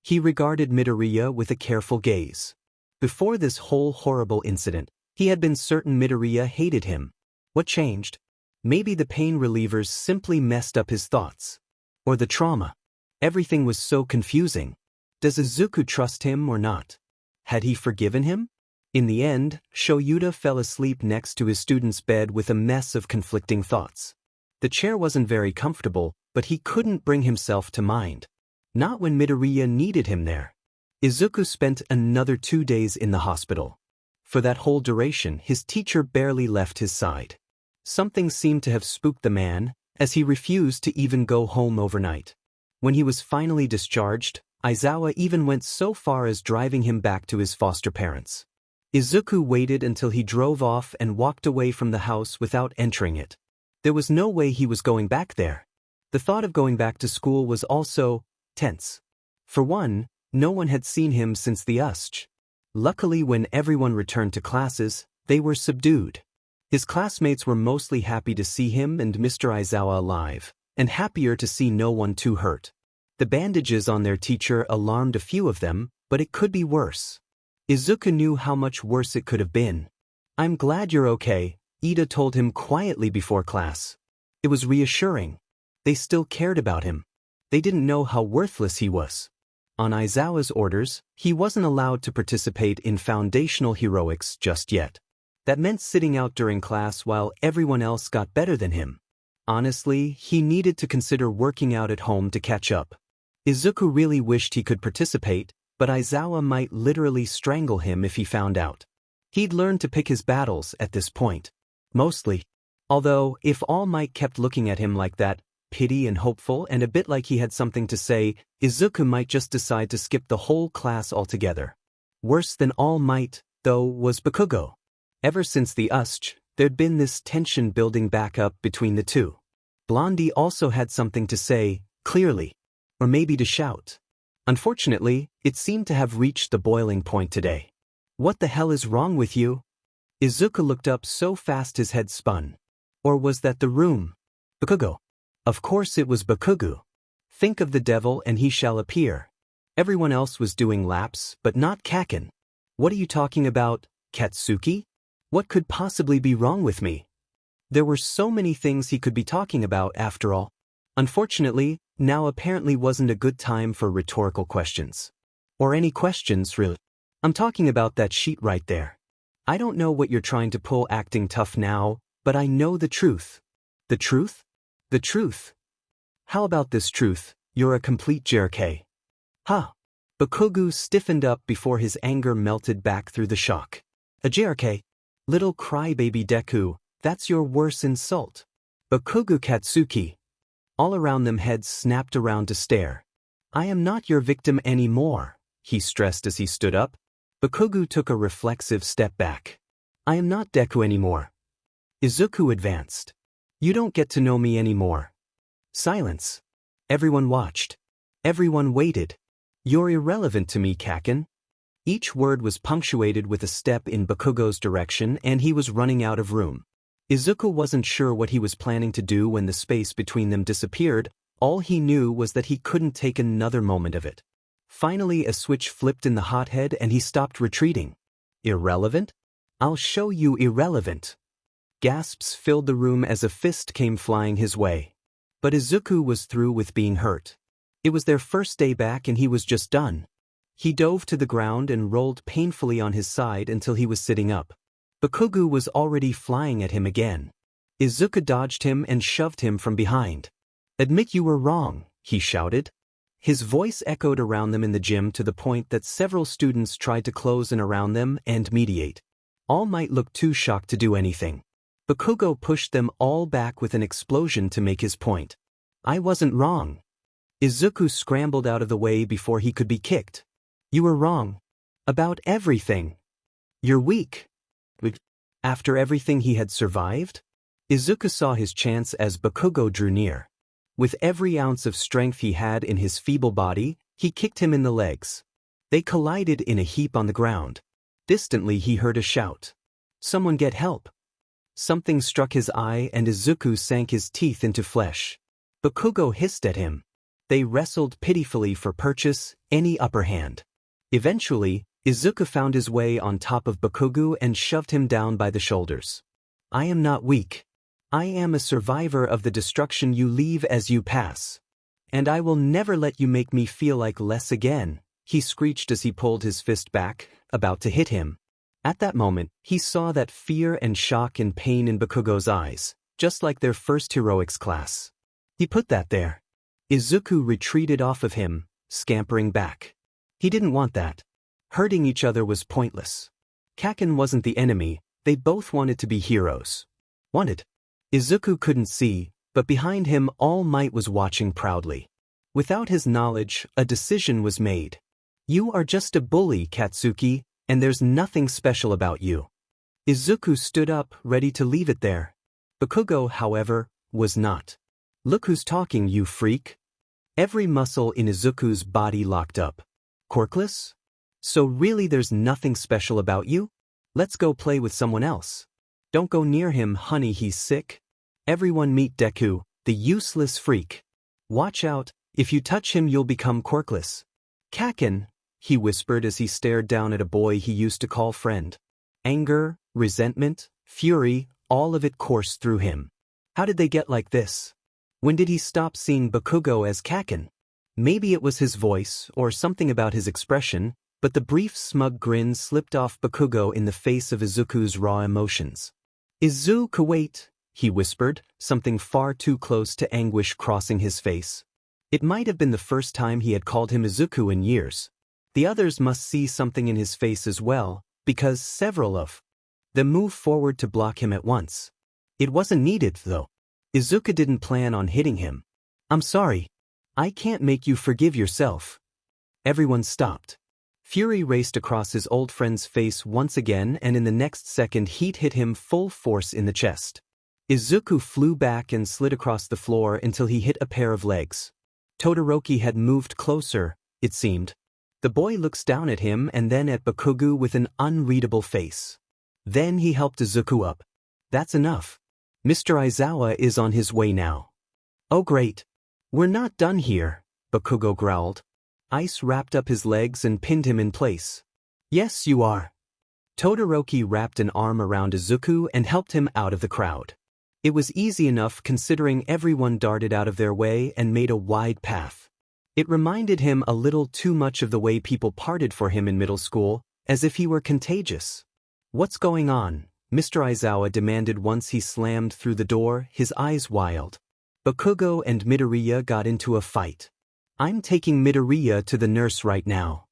He regarded Midoriya with a careful gaze. Before this whole horrible incident, he had been certain Midoriya hated him. What changed? Maybe the pain relievers simply messed up his thoughts. Or the trauma. Everything was so confusing. Does Izuku trust him or not? Had he forgiven him? In the end, Shoyuta fell asleep next to his student's bed with a mess of conflicting thoughts. The chair wasn't very comfortable, but he couldn't bring himself to mind. Not when Midoriya needed him there. Izuku spent another 2 days in the hospital. For that whole duration, his teacher barely left his side. Something seemed to have spooked the man, as he refused to even go home overnight. When he was finally discharged, Aizawa even went so far as driving him back to his foster parents. Izuku waited until he drove off and walked away from the house without entering it. There was no way he was going back there. The thought of going back to school was also tense. For one, no one had seen him since the USCH. Luckily, when everyone returned to classes, they were subdued. His classmates were mostly happy to see him and Mr. Izawa alive, and happier to see no one too hurt. The bandages on their teacher alarmed a few of them, but it could be worse. Izuku knew how much worse it could have been. "I'm glad you're okay," Ida told him quietly before class. It was reassuring. They still cared about him. They didn't know how worthless he was. On Izawa's orders, he wasn't allowed to participate in foundational heroics just yet. That meant sitting out during class while everyone else got better than him. Honestly, he needed to consider working out at home to catch up. Izuku really wished he could participate, but Izawa might literally strangle him if he found out. He'd learned to pick his battles at this point. Mostly. Although, if All Might kept looking at him like that, pity and hopeful and a bit like he had something to say, Izuku might just decide to skip the whole class altogether. Worse than All Might, though, was Bakugo. Ever since the USCH, there'd been this tension building back up between the two. Blondie also had something to say, clearly. Or maybe to shout. Unfortunately, it seemed to have reached the boiling point today. "What the hell is wrong with you?" Izuku looked up so fast his head spun. Or was that the room? Bakugo. Of course it was Bakugo. Think of the devil and he shall appear. Everyone else was doing laps, but not Kaken. "What are you talking about, Katsuki? What could possibly be wrong with me?" There were so many things he could be talking about after all. Unfortunately, now apparently wasn't a good time for rhetorical questions. Or any questions, really. I'm talking about that sheet right there. I don't know what you're trying to pull acting tough now, but I know the truth. The truth? The truth. How about this truth? You're a complete JRK. Huh. Bakugo stiffened up before his anger melted back through the shock. A JRK? Little crybaby Deku, that's your worst insult. Bakugo Katsuki. All around them heads snapped around to stare. "I am not your victim anymore," he stressed as he stood up. Bakugo took a reflexive step back. "I am not Deku anymore." Izuku advanced. "You don't get to know me anymore." Silence. Everyone watched. Everyone waited. "You're irrelevant to me, Kaken." Each word was punctuated with a step in Bakugo's direction and he was running out of room. Izuku wasn't sure what he was planning to do when the space between them disappeared. All he knew was that he couldn't take another moment of it. Finally a switch flipped in the hothead and he stopped retreating. "Irrelevant? I'll show you irrelevant." Gasps filled the room as a fist came flying his way. But Izuku was through with being hurt. It was their first day back and he was just done. He dove to the ground and rolled painfully on his side until he was sitting up. Bakugo was already flying at him again. Izuku dodged him and shoved him from behind. "Admit you were wrong," he shouted. His voice echoed around them in the gym to the point that several students tried to close in around them and mediate. All Might looked too shocked to do anything. Bakugo pushed them all back with an explosion to make his point. "I wasn't wrong." Izuku scrambled out of the way before he could be kicked. "You were wrong. About everything. You're weak." After everything he had survived? Izuku saw his chance as Bakugo drew near. With every ounce of strength he had in his feeble body, he kicked him in the legs. They collided in a heap on the ground. Distantly he heard a shout. "Someone get help." Something struck his eye and Izuku sank his teeth into flesh. Bakugo hissed at him. They wrestled pitifully for purchase, any upper hand. Eventually, Izuku found his way on top of Bakugo and shoved him down by the shoulders. "I am not weak. I am a survivor of the destruction you leave as you pass. And I will never let you make me feel like less again," he screeched as he pulled his fist back, about to hit him. At that moment, he saw that fear and shock and pain in Bakugo's eyes, just like their first heroics class. He put that there. Izuku retreated off of him, scampering back. He didn't want that. Hurting each other was pointless. Kaken wasn't the enemy, they both wanted to be heroes. Wanted. Izuku couldn't see, but behind him All Might was watching proudly. Without his knowledge, a decision was made. "You are just a bully, Katsuki, and there's nothing special about you." Izuku stood up, ready to leave it there. Bakugo, however, was not. Look who's talking, you freak. Every muscle in Izuku's body locked up. Quirkless? So really there's nothing special about you? Let's go play with someone else. Don't go near him, honey, he's sick. Everyone meet Deku, the useless freak. Watch out, if you touch him you'll become quirkless. Kaken, he whispered as he stared down at a boy he used to call friend. Anger, resentment, fury, all of it coursed through him. How did they get like this? When did he stop seeing Bakugo as Kaken? Maybe it was his voice, or something about his expression, but the brief smug grin slipped off Bakugo in the face of Izuku's raw emotions. Izuku, wait, he whispered, something far too close to anguish crossing his face. It might have been the first time he had called him Izuku in years. The others must see something in his face as well, because several of them moved forward to block him at once. It wasn't needed, though. Izuku didn't plan on hitting him. I'm sorry. I can't make you forgive yourself. Everyone stopped. Fury raced across his old friend's face once again, and in the next second heat hit him full force in the chest. Izuku flew back and slid across the floor until he hit a pair of legs. Todoroki had moved closer, it seemed. The boy looks down at him and then at Bakugo with an unreadable face. Then he helped Izuku up. That's enough. Mr. Aizawa is on his way now. Oh great. We're not done here, Bakugo growled. Ice wrapped up his legs and pinned him in place. Yes, you are. Todoroki wrapped an arm around Izuku and helped him out of the crowd. It was easy enough considering everyone darted out of their way and made a wide path. It reminded him a little too much of the way people parted for him in middle school, as if he were contagious. What's going on? Mr. Aizawa demanded once he slammed through the door, his eyes wild. Bakugo and Midoriya got into a fight. I'm taking Midoriya to the nurse right now.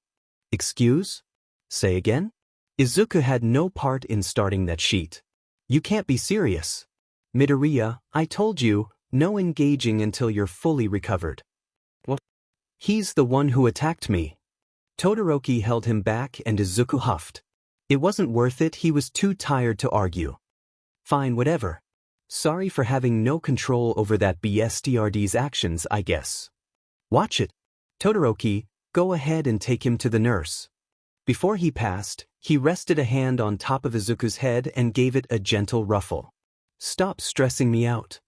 Excuse? Say again? Izuku had no part in starting that sheet. You can't be serious. Midoriya, I told you, no engaging until you're fully recovered. What? He's the one who attacked me. Todoroki held him back and Izuku huffed. It wasn't worth it, he was too tired to argue. Fine, whatever. Sorry for having no control over that BSTRD's actions, I guess. Watch it. Todoroki, go ahead and take him to the nurse. Before he passed, he rested a hand on top of Izuku's head and gave it a gentle ruffle. Stop stressing me out.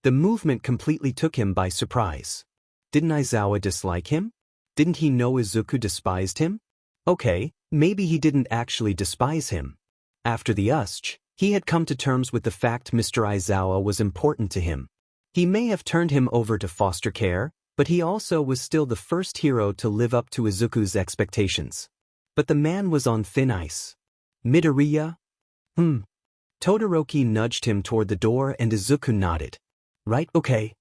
The movement completely took him by surprise. Didn't Aizawa dislike him? Didn't he know Izuku despised him? Okay, maybe he didn't actually despise him. After the USCH, he had come to terms with the fact Mr. Aizawa was important to him. He may have turned him over to foster care, but he also was still the first hero to live up to Izuku's expectations. But the man was on thin ice. Midoriya? Todoroki nudged him toward the door and Izuku nodded. Right, okay.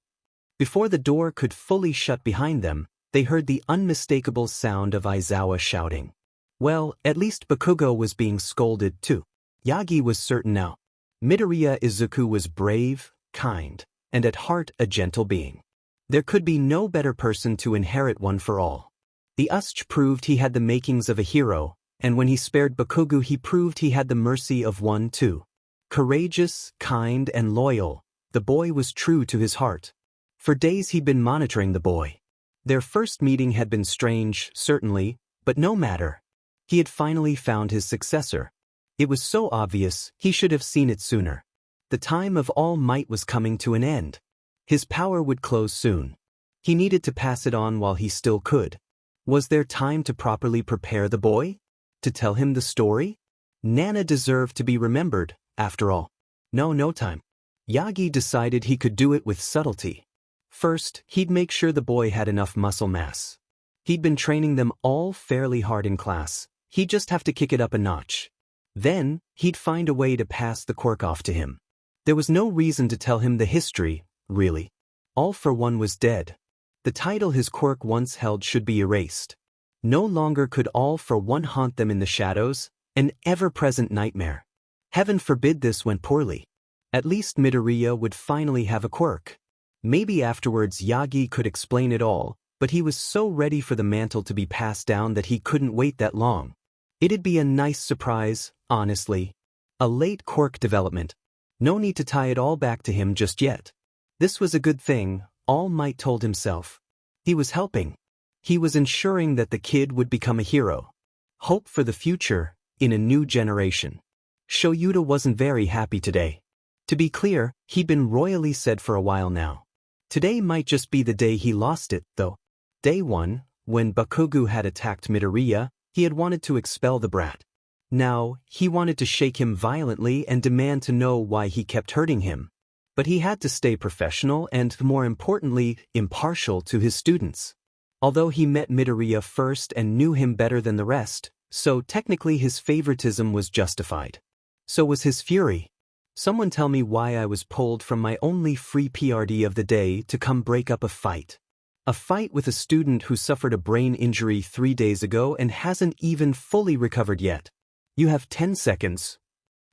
Before the door could fully shut behind them, they heard the unmistakable sound of Aizawa shouting. Well, at least Bakugo was being scolded too. Yagi was certain now. Midoriya Izuku was brave, kind, and at heart a gentle being. There could be no better person to inherit one for all. The USCH proved he had the makings of a hero, and when he spared Bakugo he proved he had the mercy of one too. Courageous, kind, and loyal, the boy was true to his heart. For days he'd been monitoring the boy. Their first meeting had been strange, certainly, but no matter. He had finally found his successor. It was so obvious, he should have seen it sooner. The time of All Might was coming to an end. His power would close soon. He needed to pass it on while he still could. Was there time to properly prepare the boy? To tell him the story? Nana deserved to be remembered, after all. No time. Yagi decided he could do it with subtlety. First, he'd make sure the boy had enough muscle mass. He'd been training them all fairly hard in class. He'd just have to kick it up a notch. Then, he'd find a way to pass the quirk off to him. There was no reason to tell him the history, really. All for One was dead. The title his quirk once held should be erased. No longer could All for One haunt them in the shadows, an ever-present nightmare. Heaven forbid this went poorly. At least Midoriya would finally have a quirk. Maybe afterwards Yagi could explain it all, but he was so ready for the mantle to be passed down that he couldn't wait that long. It'd be a nice surprise, honestly. A late quirk development. No need to tie it all back to him just yet. This was a good thing, All Might told himself. He was helping. He was ensuring that the kid would become a hero. Hope for the future, in a new generation. Shoyuta wasn't very happy today. To be clear, he'd been royally said for a while now. Today might just be the day he lost it, though. Day 1, when Bakugo had attacked Midoriya, he had wanted to expel the brat. Now, he wanted to shake him violently and demand to know why he kept hurting him. But he had to stay professional and, more importantly, impartial to his students. Although he met Midoriya first and knew him better than the rest, so technically his favoritism was justified. So was his fury. Someone tell me why I was pulled from my only free PRD of the day to come break up a fight. A fight with a student who suffered a brain injury 3 days ago and hasn't even fully recovered yet. You have 10 seconds.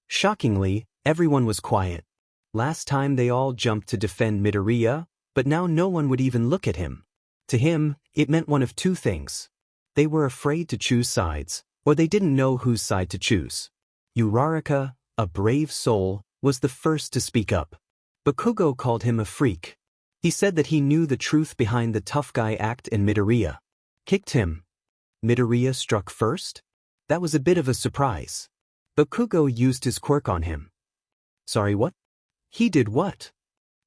Shockingly, everyone was quiet. Last time they all jumped to defend Midoriya, but now no one would even look at him. To him, it meant one of two things. They were afraid to choose sides, or they didn't know whose side to choose. Uraraka, a brave soul, was the first to speak up. Bakugo called him a freak. He said that he knew the truth behind the tough guy act and Midoriya kicked him. Midoriya struck first? That was a bit of a surprise. Bakugo used his quirk on him. Sorry, what? He did what?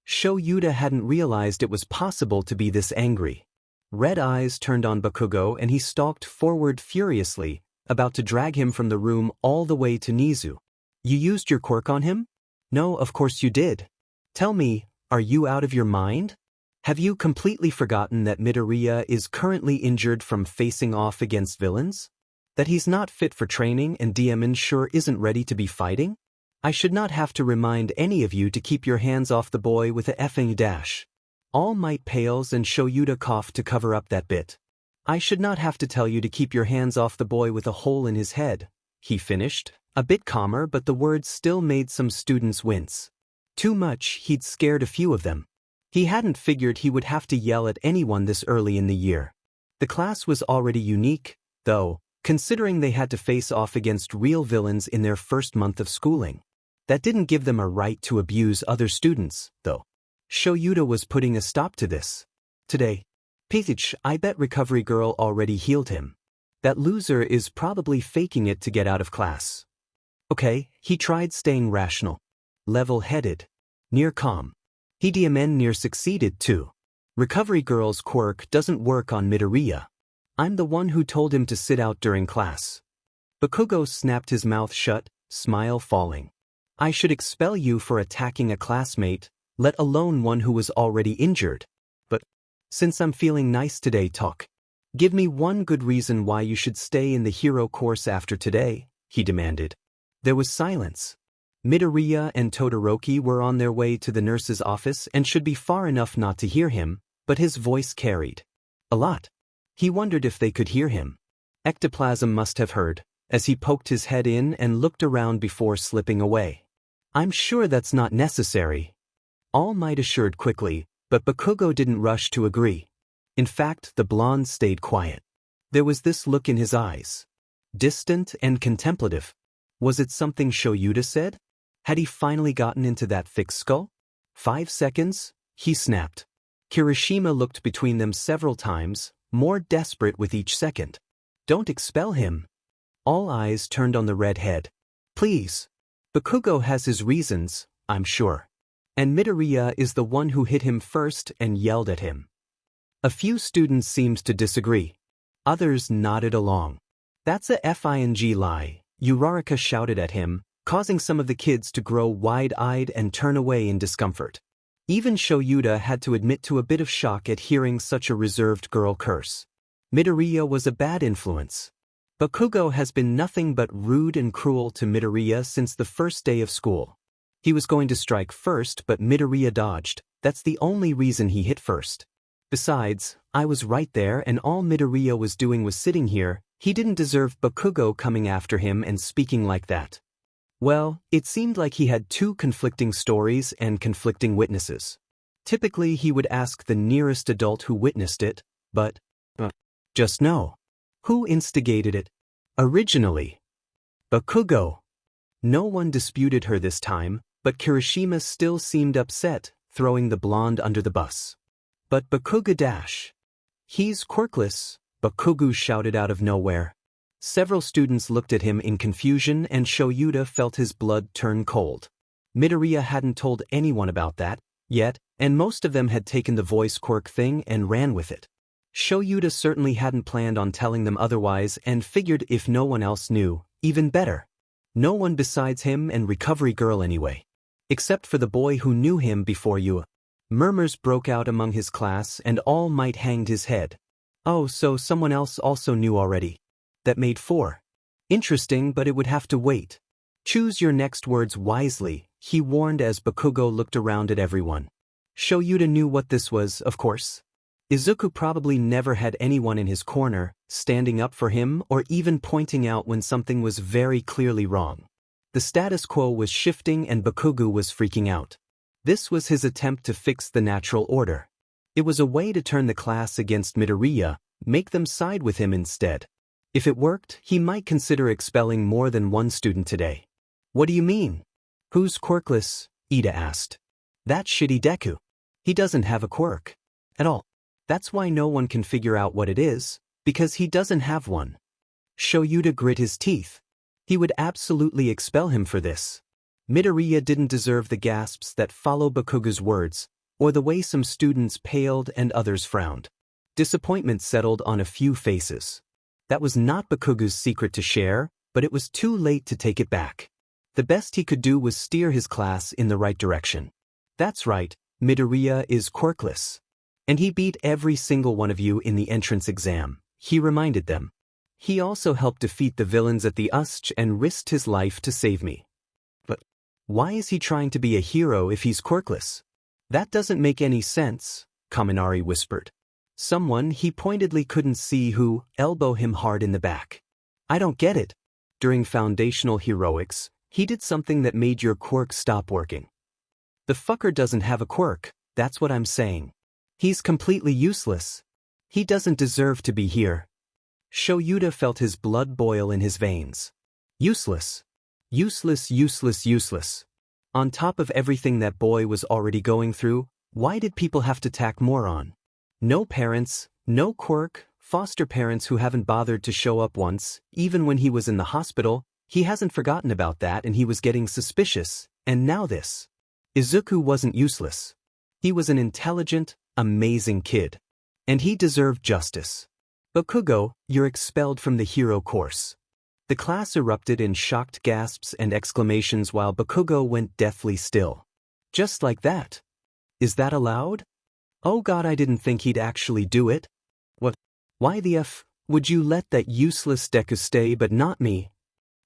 Shoyuta hadn't realized it was possible to be this angry. Red eyes turned on Bakugo and he stalked forward furiously, about to drag him from the room all the way to Nizu. You used your quirk on him? No, of course you did. Tell me, are you out of your mind? Have you completely forgotten that Midoriya is currently injured from facing off against villains? That he's not fit for training and Diamond sure isn't ready to be fighting? I should not have to remind any of you to keep your hands off the boy with a effing dash. All Might pales and Shoyuta coughed to cover up that bit. I should not have to tell you to keep your hands off the boy with a hole in his head, he finished, a bit calmer, but the words still made some students wince. Too much, he'd scared a few of them. He hadn't figured he would have to yell at anyone this early in the year. The class was already unique, though, considering they had to face off against real villains in their first month of schooling. That didn't give them a right to abuse other students, though. Shoyuta was putting a stop to this. Today. Peach, I bet Recovery Girl already healed him. That loser is probably faking it to get out of class. Okay, he tried staying rational. Level-headed. Near calm. He Diamond near succeeded too. Recovery Girl's quirk doesn't work on Midoriya. I'm the one who told him to sit out during class. Bakugo snapped his mouth shut, smile falling. I should expel you for attacking a classmate, let alone one who was already injured. But, since I'm feeling nice today, talk. Give me one good reason why you should stay in the hero course after today, he demanded. There was silence. Midoriya and Todoroki were on their way to the nurse's office and should be far enough not to hear him, but his voice carried. A lot. He wondered if they could hear him. Ectoplasm must have heard, as he poked his head in and looked around before slipping away. I'm sure that's not necessary. All Might assured quickly, but Bakugo didn't rush to agree. In fact, the blonde stayed quiet. There was this look in his eyes. Distant and contemplative. Was it something Shoyuta said? Had he finally gotten into that thick skull? 5 seconds? He snapped. Kirishima looked between them several times, more desperate with each second. Don't expel him. All eyes turned on the redhead. Please. Bakugo has his reasons, I'm sure. And Midoriya is the one who hit him first and yelled at him. A few students seemed to disagree. Others nodded along. That's a FING lie, Uraraka shouted at him, causing some of the kids to grow wide-eyed and turn away in discomfort. Even Shoyuta had to admit to a bit of shock at hearing such a reserved girl curse. Midoriya was a bad influence. Bakugo has been nothing but rude and cruel to Midoriya since the first day of school. He was going to strike first, but Midoriya dodged. That's the only reason he hit first. Besides, I was right there and all Midoriya was doing was sitting here. He didn't deserve Bakugo coming after him and speaking like that. Well, it seemed like he had two conflicting stories and conflicting witnesses. Typically he would ask the nearest adult who witnessed it, but just no. Who instigated it? Originally. Bakugo. No one disputed her this time, but Kirishima still seemed upset, throwing the blonde under the bus. But Bakugo dash. He's quirkless, Bakugo shouted out of nowhere. Several students looked at him in confusion and Shoyuta felt his blood turn cold. Midoriya hadn't told anyone about that yet, and most of them had taken the voice quirk thing and ran with it. Shoyuta certainly hadn't planned on telling them otherwise and figured if no one else knew, even better. No one besides him and Recovery Girl anyway. Except for the boy who knew him before you. Murmurs broke out among his class and All Might hanged his head. Oh, so someone else also knew already. That made 4. Interesting, but it would have to wait. Choose your next words wisely, he warned as Bakugo looked around at everyone. Shoyuta knew what this was, of course. Izuku probably never had anyone in his corner, standing up for him or even pointing out when something was very clearly wrong. The status quo was shifting and Bakugo was freaking out. This was his attempt to fix the natural order. It was a way to turn the class against Midoriya, make them side with him instead. If it worked, he might consider expelling more than one student today. What do you mean? Who's quirkless? Ida asked. That shitty Deku. He doesn't have a quirk. At all. That's why no one can figure out what it is, because he doesn't have one. Shoyuta grit his teeth. He would absolutely expel him for this. Midoriya didn't deserve the gasps that follow Bakugo's words, or the way some students paled and others frowned. Disappointment settled on a few faces. That was not Bakugo's secret to share, but it was too late to take it back. The best he could do was steer his class in the right direction. That's right, Midoriya is quirkless. And he beat every single one of you in the entrance exam, he reminded them. He also helped defeat the villains at the USCH and risked his life to save me. But why is he trying to be a hero if he's quirkless? That doesn't make any sense, Kaminari whispered. Someone he pointedly couldn't see who elbowed him hard in the back. I don't get it. During foundational heroics, he did something that made your quirk stop working. The fucker doesn't have a quirk, that's what I'm saying. He's completely useless. He doesn't deserve to be here. Shoyuta felt his blood boil in his veins. Useless. Useless, useless, useless. On top of everything that boy was already going through, why did people have to tack more on? No parents, no quirk, foster parents who haven't bothered to show up once, even when he was in the hospital, he hasn't forgotten about that and he was getting suspicious, and now this. Izuku wasn't useless. He was an intelligent, amazing kid. And he deserved justice. Bakugo, you're expelled from the hero course. The class erupted in shocked gasps and exclamations while Bakugo went deathly still. Just like that. Is that allowed? Oh god, I didn't think he'd actually do it. What? Why the F would you let that useless Deku stay but not me?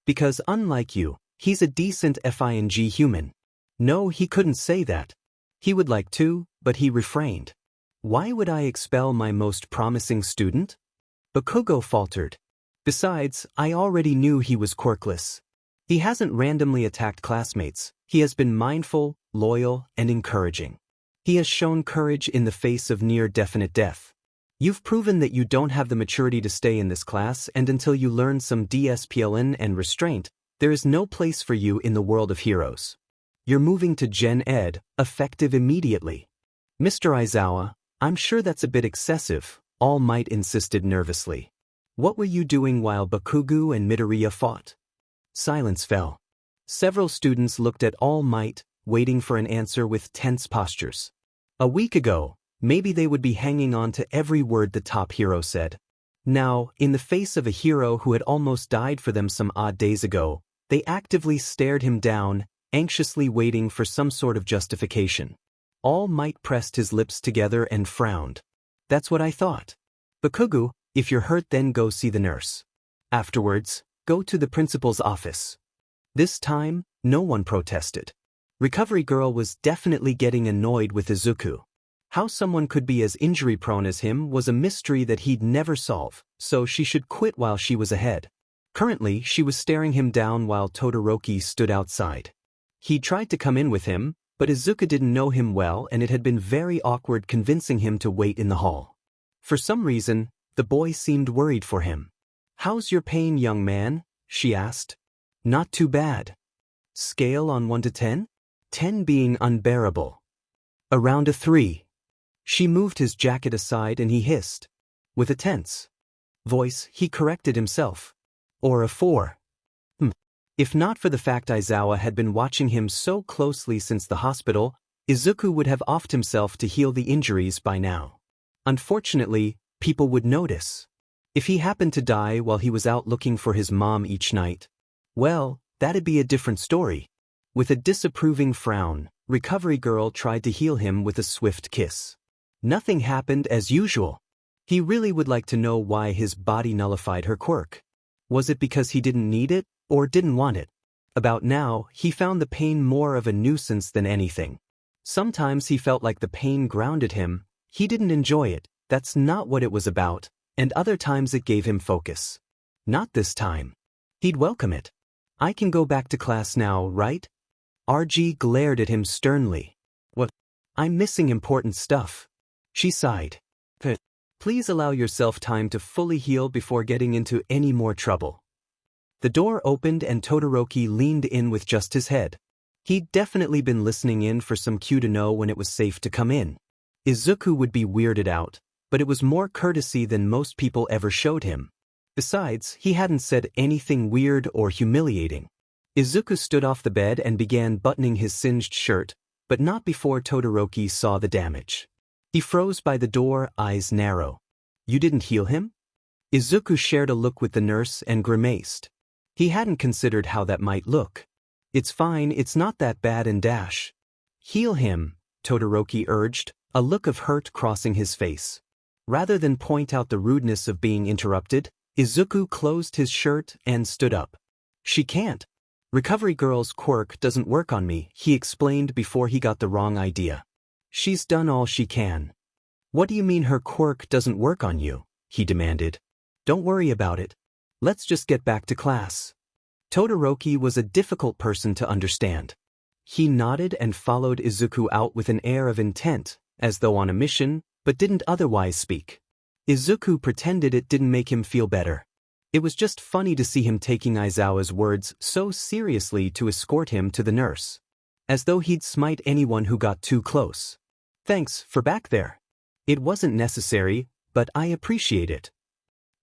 Because unlike you, he's a decent FING human. No, he couldn't say that. He would like to, but he refrained. Why would I expel my most promising student? Bakugo faltered. Besides, I already knew he was quirkless. He hasn't randomly attacked classmates. He has been mindful, loyal, and encouraging. He has shown courage in the face of near-definite death. You've proven that you don't have the maturity to stay in this class, and until you learn some discipline and restraint, there is no place for you in the world of heroes. You're moving to Gen Ed, effective immediately. Mr. Aizawa, I'm sure that's a bit excessive, All Might insisted nervously. What were you doing while Bakugo and Midoriya fought? Silence fell. Several students looked at All Might, waiting for an answer with tense postures. A week ago, maybe they would be hanging on to every word the top hero said. Now, in the face of a hero who had almost died for them some odd days ago, they actively stared him down, anxiously waiting for some sort of justification. All Might pressed his lips together and frowned. That's what I thought. Bakugo, if you're hurt then go see the nurse. Afterwards, go to the principal's office. This time, no one protested. Recovery Girl was definitely getting annoyed with Izuku. How someone could be as injury-prone as him was a mystery that he'd never solve, so she should quit while she was ahead. Currently, she was staring him down while Todoroki stood outside. He tried to come in with him, but Izuku didn't know him well and it had been very awkward convincing him to wait in the hall. For some reason, the boy seemed worried for him. How's your pain, young man? She asked. Not too bad. Scale on 1 to 10? 10 being unbearable. Around a 3. She moved his jacket aside and he hissed. With a tense voice, he corrected himself. Or a 4. If not for the fact Aizawa had been watching him so closely since the hospital, Izuku would have offed himself to heal the injuries by now. Unfortunately, people would notice. If he happened to die while he was out looking for his mom each night, well, that'd be a different story. With a disapproving frown, Recovery Girl tried to heal him with a swift kiss. Nothing happened as usual. He really would like to know why his body nullified her quirk. Was it because he didn't need it, or didn't want it? About now, he found the pain more of a nuisance than anything. Sometimes he felt like the pain grounded him. He didn't enjoy it, that's not what it was about, and other times it gave him focus. Not this time. He'd welcome it. I can go back to class now, right? RG glared at him sternly. What? I'm missing important stuff. She sighed. Please allow yourself time to fully heal before getting into any more trouble. The door opened and Todoroki leaned in with just his head. He'd definitely been listening in for some cue to know when it was safe to come in. Izuku would be weirded out, but it was more courtesy than most people ever showed him. Besides, he hadn't said anything weird or humiliating. Izuku stood off the bed and began buttoning his singed shirt, but not before Todoroki saw the damage. He froze by the door, eyes narrow. You didn't heal him? Izuku shared a look with the nurse and grimaced. He hadn't considered how that might look. It's fine, it's not that bad and dash. Heal him, Todoroki urged, a look of hurt crossing his face. Rather than point out the rudeness of being interrupted, Izuku closed his shirt and stood up. She can't. Recovery Girl's quirk doesn't work on me, he explained before he got the wrong idea. She's done all she can. What do you mean her quirk doesn't work on you? He demanded. Don't worry about it. Let's just get back to class. Todoroki was a difficult person to understand. He nodded and followed Izuku out with an air of intent, as though on a mission, but didn't otherwise speak. Izuku pretended it didn't make him feel better. It was just funny to see him taking Aizawa's words so seriously to escort him to the nurse. As though he'd smite anyone who got too close. Thanks for back there. It wasn't necessary, but I appreciate it.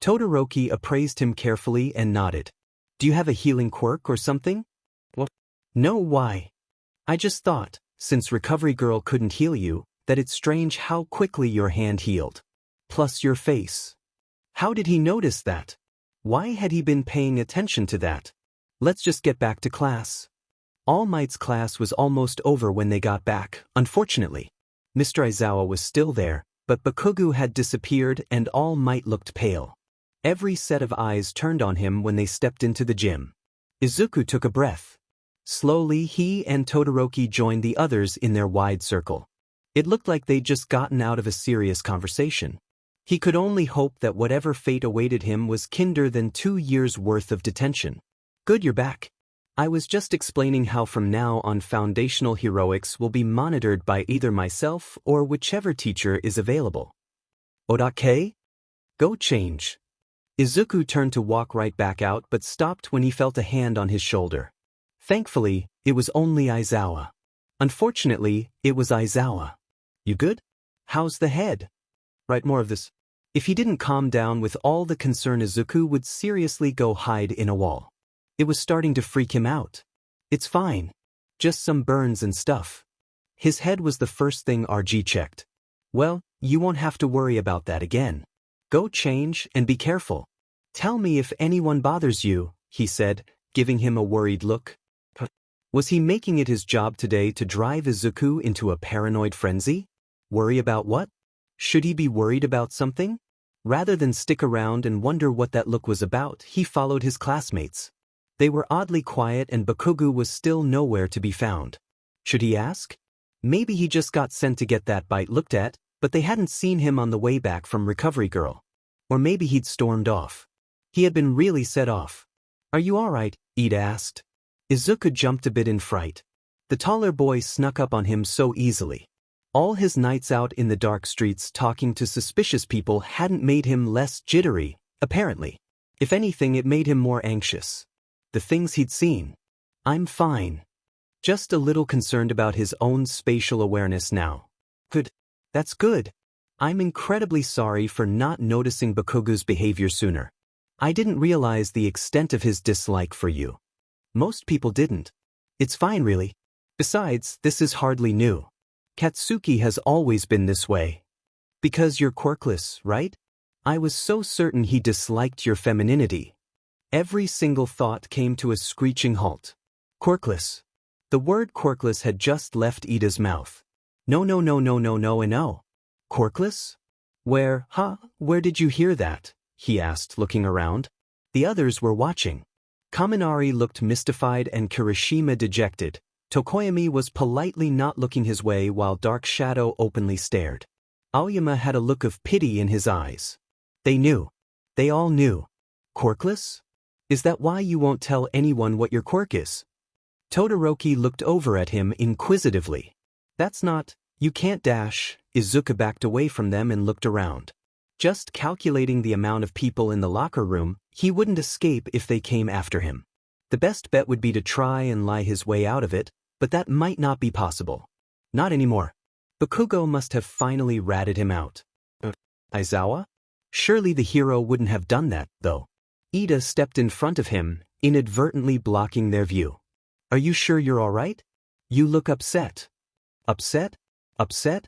Todoroki appraised him carefully and nodded. Do you have a healing quirk or something? What? No, why? I just thought, since Recovery Girl couldn't heal you, that it's strange how quickly your hand healed. Plus your face. How did he notice that? Why had he been paying attention to that? Let's just get back to class. All Might's class was almost over when they got back, unfortunately. Mr. Aizawa was still there, but Bakugu had disappeared and All Might looked pale. Every set of eyes turned on him when they stepped into the gym. Izuku took a breath. Slowly he and Todoroki joined the others in their wide circle. It looked like they'd just gotten out of a serious conversation. He could only hope that whatever fate awaited him was kinder than 2 years' worth of detention. Good, you're back. I was just explaining how from now on foundational heroics will be monitored by either myself or whichever teacher is available. Odake? Go change. Izuku turned to walk right back out but stopped when he felt a hand on his shoulder. Thankfully, it was only Aizawa. Unfortunately, it was Aizawa. You good? How's the head? Write more of this. If he didn't calm down with all the concern, Izuku would seriously go hide in a wall. It was starting to freak him out. It's fine. Just some burns and stuff. His head was the first thing RG checked. Well, you won't have to worry about that again. Go change and be careful. Tell me if anyone bothers you, he said, giving him a worried look. Was he making it his job today to drive Izuku into a paranoid frenzy? Worry about what? Should he be worried about something? Rather than stick around and wonder what that look was about, he followed his classmates. They were oddly quiet and Bakugu was still nowhere to be found. Should he ask? Maybe he just got sent to get that bite looked at, but they hadn't seen him on the way back from Recovery Girl. Or maybe he'd stormed off. He had been really set off. Are you alright? Ida asked. Izuku jumped a bit in fright. The taller boy snuck up on him so easily. All his nights out in the dark streets talking to suspicious people hadn't made him less jittery, apparently. If anything, it made him more anxious. The things he'd seen. I'm fine. Just a little concerned about his own spatial awareness now. Good. That's good. I'm incredibly sorry for not noticing Bakugu's behavior sooner. I didn't realize the extent of his dislike for you. Most people didn't. It's fine really. Besides, this is hardly new. Katsuki has always been this way. Because you're quirkless, right? I was so certain he disliked your femininity. Every single thought came to a screeching halt. Quirkless. The word quirkless had just left Ida's mouth. No. Quirkless? Where did you hear that? He asked, looking around. The others were watching. Kaminari looked mystified and Kirishima dejected. Tokoyami was politely not looking his way while Dark Shadow openly stared. Aoyama had a look of pity in his eyes. They knew. They all knew. Quirkless? Is that why you won't tell anyone what your quirk is? Todoroki looked over at him inquisitively. That's not, you can't dash. Izuku backed away from them and looked around. Just calculating the amount of people in the locker room, he wouldn't escape if they came after him. The best bet would be to try and lie his way out of it, but that might not be possible. Not anymore. Bakugo must have finally ratted him out. Aizawa? Surely the hero wouldn't have done that, though. Ida stepped in front of him, inadvertently blocking their view. Are you sure you're all right? You look upset. Upset? Upset?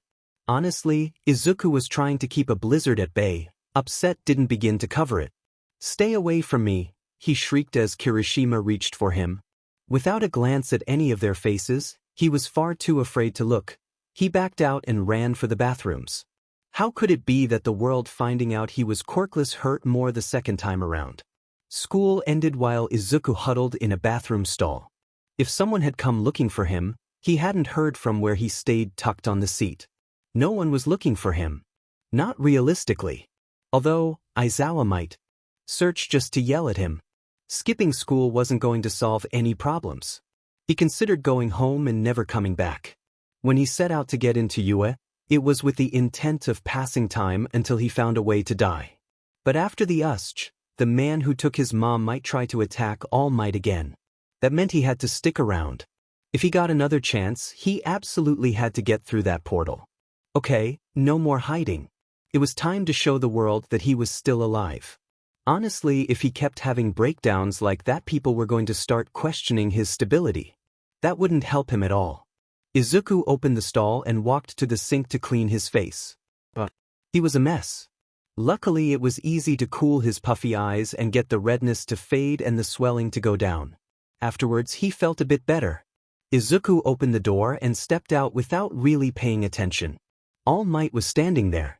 Honestly, Izuku was trying to keep a blizzard at bay. Upset didn't begin to cover it. Stay away from me, he shrieked as Kirishima reached for him. Without a glance at any of their faces, he was far too afraid to look. He backed out and ran for the bathrooms. How could it be that the world finding out he was quirkless hurt more the second time around? School ended while Izuku huddled in a bathroom stall. If someone had come looking for him, he hadn't heard from where he stayed tucked on the seat. No one was looking for him. Not realistically. Although, Aizawa might. Search just to yell at him. Skipping school wasn't going to solve any problems. He considered going home and never coming back. When he set out to get into UA, it was with the intent of passing time until he found a way to die. But after the USCH, the man who took his mom might try to attack All Might again. That meant he had to stick around. If he got another chance, he absolutely had to get through that portal. Okay, no more hiding. It was time to show the world that he was still alive. Honestly, if he kept having breakdowns like that, people were going to start questioning his stability. That wouldn't help him at all. Izuku opened the stall and walked to the sink to clean his face. But he was a mess. Luckily, it was easy to cool his puffy eyes and get the redness to fade and the swelling to go down. Afterwards, he felt a bit better. Izuku opened the door and stepped out without really paying attention. All Might was standing there.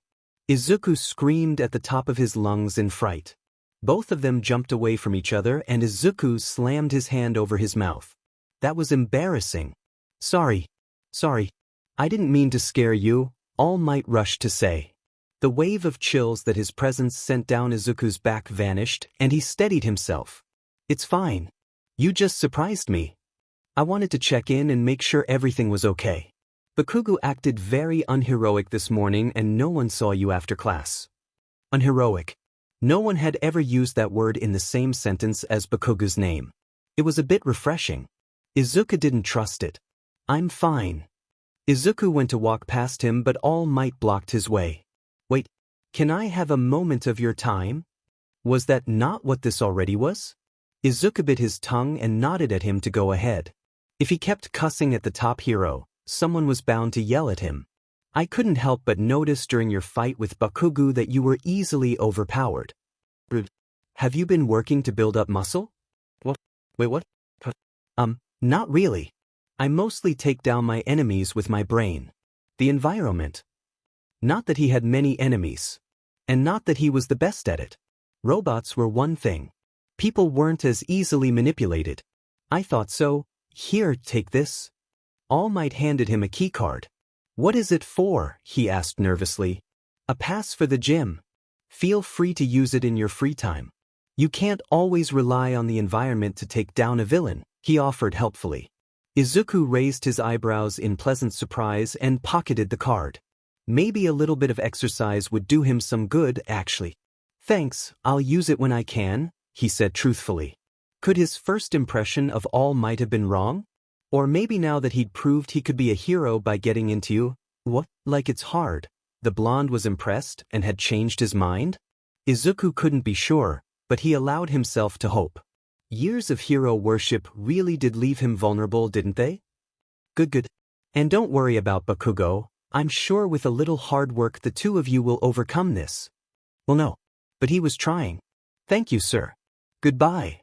Izuku screamed at the top of his lungs in fright. Both of them jumped away from each other and Izuku slammed his hand over his mouth. That was embarrassing. Sorry. I didn't mean to scare you, All Might rushed to say. The wave of chills that his presence sent down Izuku's back vanished and he steadied himself. It's fine. You just surprised me. I wanted to check in and make sure everything was okay. Bakugo acted very unheroic this morning and no one saw you after class. Unheroic. No one had ever used that word in the same sentence as Bakugo's name. It was a bit refreshing. Izuku didn't trust it. I'm fine. Izuku went to walk past him but All Might blocked his way. Wait, can I have a moment of your time? Was that not what this already was? Izuku bit his tongue and nodded at him to go ahead. If he kept cussing at the top hero, someone was bound to yell at him. I couldn't help but notice during your fight with Bakugo that you were easily overpowered. Have you been working to build up muscle? What? Wait, what? Not really. I mostly take down my enemies with my brain. The environment. Not that he had many enemies. And not that he was the best at it. Robots were one thing. People weren't as easily manipulated. I thought so. Here, take this. All Might handed him a keycard. What is it for? He asked nervously. A pass for the gym. Feel free to use it in your free time. You can't always rely on the environment to take down a villain, he offered helpfully. Izuku raised his eyebrows in pleasant surprise and pocketed the card. Maybe a little bit of exercise would do him some good, actually. Thanks, I'll use it when I can, he said truthfully. Could his first impression of All Might have been wrong? Or maybe now that he'd proved he could be a hero by getting into What? Like it's hard? The blonde was impressed and had changed his mind? Izuku couldn't be sure, but he allowed himself to hope. Years of hero worship really did leave him vulnerable, didn't they? Good. And don't worry about Bakugo, I'm sure with a little hard work the two of you will overcome this. Well, no. But he was trying. Thank you, sir. Goodbye.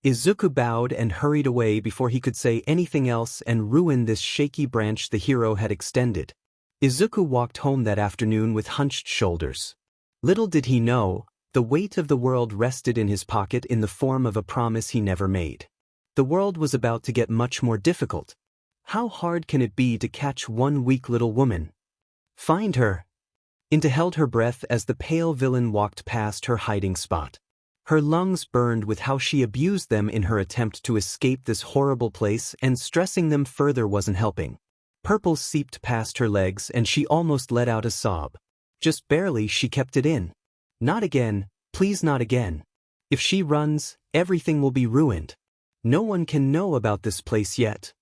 Izuku bowed and hurried away before he could say anything else and ruin this shaky branch the hero had extended. Izuku walked home that afternoon with hunched shoulders. Little did he know, the weight of the world rested in his pocket in the form of a promise he never made. The world was about to get much more difficult. How hard can it be to catch one weak little woman? Find her. Into held her breath as the pale villain walked past her hiding spot. Her lungs burned with how she abused them in her attempt to escape this horrible place, and stressing them further wasn't helping. Purple seeped past her legs and she almost let out a sob. Just barely she kept it in. Not again, please not again. If she runs, everything will be ruined. No one can know about this place yet.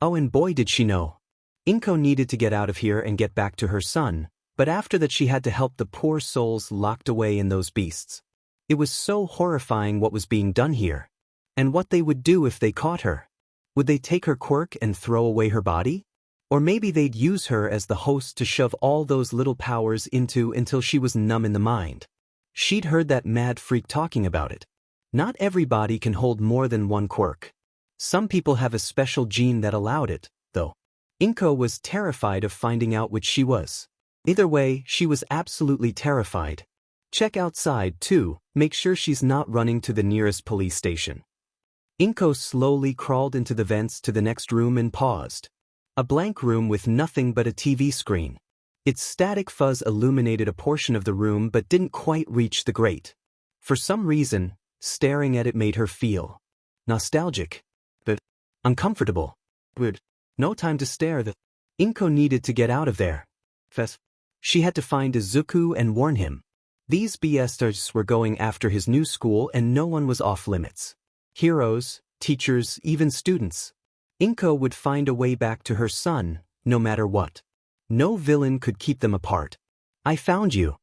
Oh, and boy did she know. Inko needed to get out of here and get back to her son, but after that she had to help the poor souls locked away in those beasts. It was so horrifying what was being done here. And what they would do if they caught her. Would they take her quirk and throw away her body? Or maybe they'd use her as the host to shove all those little powers into until she was numb in the mind. She'd heard that mad freak talking about it. Not everybody can hold more than one quirk. Some people have a special gene that allowed it, though. Inko was terrified of finding out which she was. Either way, she was absolutely terrified. Check outside, too, make sure she's not running to the nearest police station. Inko slowly crawled into the vents to the next room and paused. A blank room with nothing but a TV screen. Its static fuzz illuminated a portion of the room but didn't quite reach the grate. For some reason, staring at it made her feel nostalgic, but uncomfortable. Weird. No time to stare. Inko needed to get out of there. She had to find Izuku and warn him. These BSers were going after his new school and no one was off limits. Heroes, teachers, even students. Inko would find a way back to her son, no matter what. No villain could keep them apart. I found you.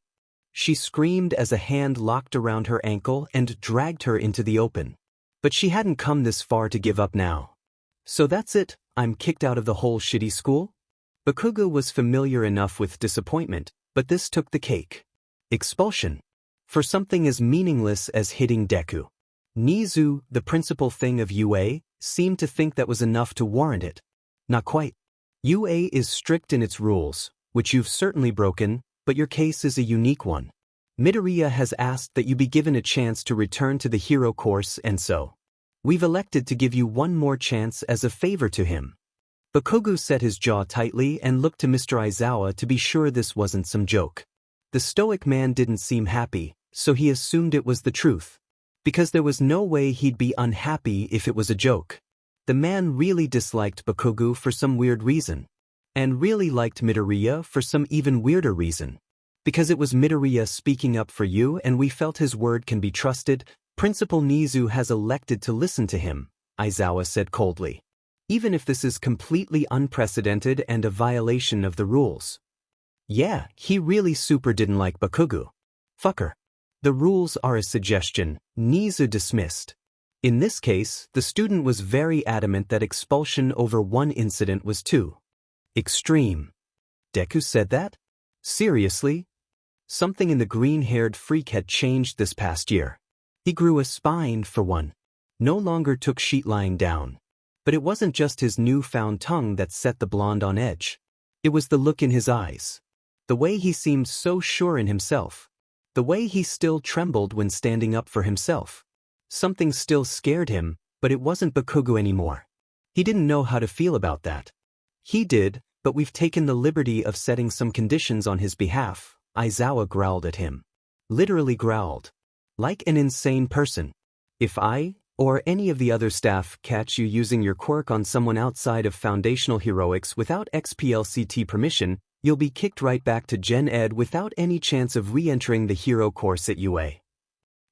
She screamed as a hand locked around her ankle and dragged her into the open. But she hadn't come this far to give up now. So that's it, I'm kicked out of the whole shitty school? Bakugo was familiar enough with disappointment, but this took the cake. Expulsion. For something as meaningless as hitting Deku. Nizu, the principal thing of UA, seemed to think that was enough to warrant it. Not quite. UA is strict in its rules, which you've certainly broken, but your case is a unique one. Midoriya has asked that you be given a chance to return to the hero course, and so we've elected to give you one more chance as a favor to him. Bakugo set his jaw tightly and looked to Mr. Aizawa to be sure this wasn't some joke. The stoic man didn't seem happy, so he assumed it was the truth. Because there was no way he'd be unhappy if it was a joke. The man really disliked Bakugo for some weird reason. And really liked Midoriya for some even weirder reason. Because it was Midoriya speaking up for you and we felt his word can be trusted, Principal Nizu has elected to listen to him, Aizawa said coldly. Even if this is completely unprecedented and a violation of the rules. Yeah, he really super didn't like Bakugo. Fucker. The rules are a suggestion, Nizu dismissed. In this case, the student was very adamant that expulsion over one incident was too extreme. Deku said that? Seriously? Something in the green-haired freak had changed this past year. He grew a spine, for one. No longer took sheet lying down. But it wasn't just his newfound tongue that set the blonde on edge. It was the look in his eyes. The way he seemed so sure in himself. The way he still trembled when standing up for himself. Something still scared him, but it wasn't Bakugo anymore. He didn't know how to feel about that. He did, but we've taken the liberty of setting some conditions on his behalf, Aizawa growled at him. Literally growled. Like an insane person. If I, or any of the other staff, catch you using your quirk on someone outside of foundational heroics without XPLCT permission, you'll be kicked right back to Gen Ed without any chance of re-entering the hero course at UA.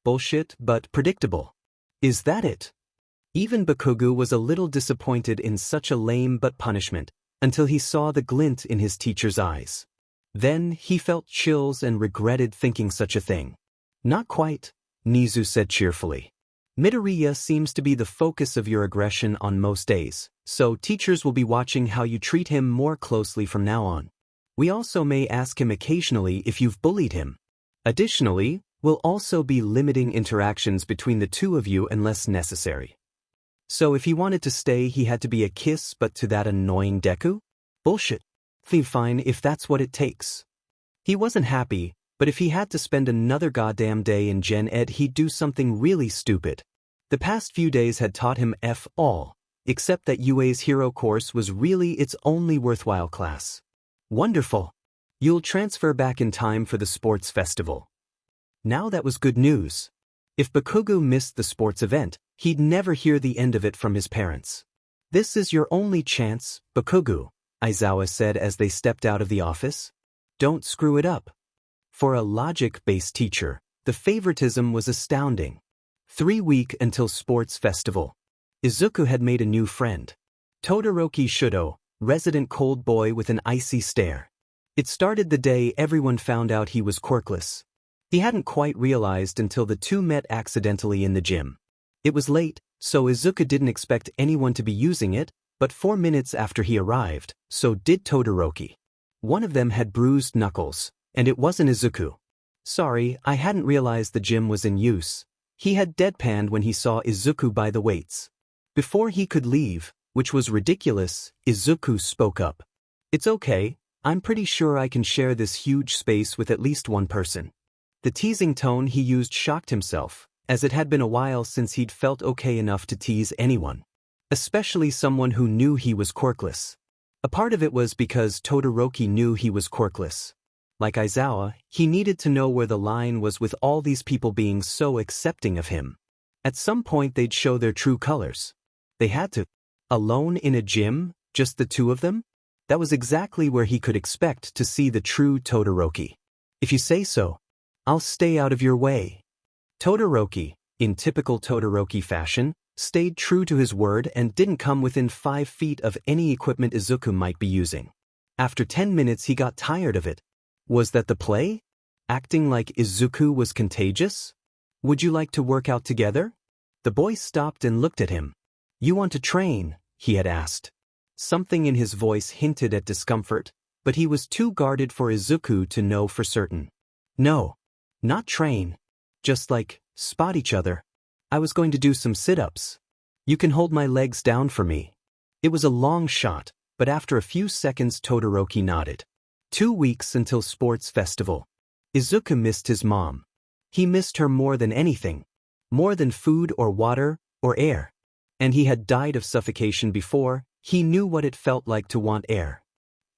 Bullshit, but predictable. Is that it? Even Bakugo was a little disappointed in such a lame but punishment. until he saw the glint in his teacher's eyes. Then he felt chills and regretted thinking such a thing. Not quite, Nizu said cheerfully. Midoriya seems to be the focus of your aggression on most days, so teachers will be watching how you treat him more closely from now on. We also may ask him occasionally if you've bullied him. Additionally, we'll also be limiting interactions between the two of you unless necessary. So if he wanted to stay, he had to be a kiss but to that annoying Deku? Bullshit. Fine if that's what it takes. He wasn't happy, but if he had to spend another goddamn day in Gen Ed, he'd do something really stupid. The past few days had taught him F all, except that UA's hero course was really its only worthwhile class. Wonderful. You'll transfer back in time for the sports festival. Now that was good news. If Bakugo missed the sports event, he'd never hear the end of it from his parents. This is your only chance, Bakugo, Aizawa said as they stepped out of the office. Don't screw it up. For a logic-based teacher, the favoritism was astounding. 3 weeks until sports festival. Izuku had made a new friend. Todoroki Shudo, resident cold boy with an icy stare. It started the day everyone found out he was quirkless. He hadn't quite realized until the two met accidentally in the gym. It was late, so Izuku didn't expect anyone to be using it, but 4 minutes after he arrived, so did Todoroki. One of them had bruised knuckles, and it wasn't Izuku. Sorry, I hadn't realized the gym was in use. He had deadpanned when he saw Izuku by the weights. Before he could leave, which was ridiculous, Izuku spoke up. It's okay, I'm pretty sure I can share this huge space with at least one person. The teasing tone he used shocked himself, as it had been a while since he'd felt okay enough to tease anyone. Especially someone who knew he was quirkless. A part of it was because Todoroki knew he was quirkless. Like Aizawa, he needed to know where the line was with all these people being so accepting of him. At some point they'd show their true colors. They had to. Alone in a gym, just the two of them? That was exactly where he could expect to see the true Todoroki. If you say so, I'll stay out of your way. Todoroki, in typical Todoroki fashion, stayed true to his word and didn't come within 5 feet of any equipment Izuku might be using. After 10 minutes he got tired of it. Was that the play? Acting like Izuku was contagious? Would you like to work out together? The boy stopped and looked at him. You want to train? He had asked. Something in his voice hinted at discomfort, but he was too guarded for Izuku to know for certain. No. Not train. Just like, spot each other. I was going to do some sit-ups. You can hold my legs down for me. It was a long shot, but after a few seconds Todoroki nodded. 2 weeks until sports festival. Izuku missed his mom. He missed her more than anything. More than food or water or air. And he had died of suffocation before. He knew what it felt like to want air.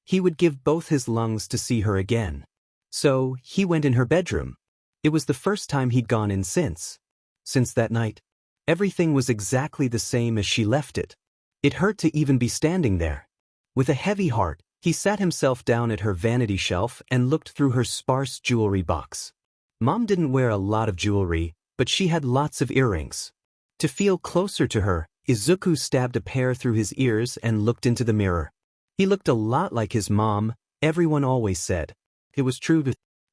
He would give both his lungs to see her again. So, he went in her bedroom. It was the first time he'd gone in since. Since that night, everything was exactly the same as she left it. It hurt to even be standing there. With a heavy heart, he sat himself down at her vanity shelf and looked through her sparse jewelry box. Mom didn't wear a lot of jewelry, but she had lots of earrings. To feel closer to her, Izuku stabbed a pair through his ears and looked into the mirror. He looked a lot like his mom, everyone always said. It was true.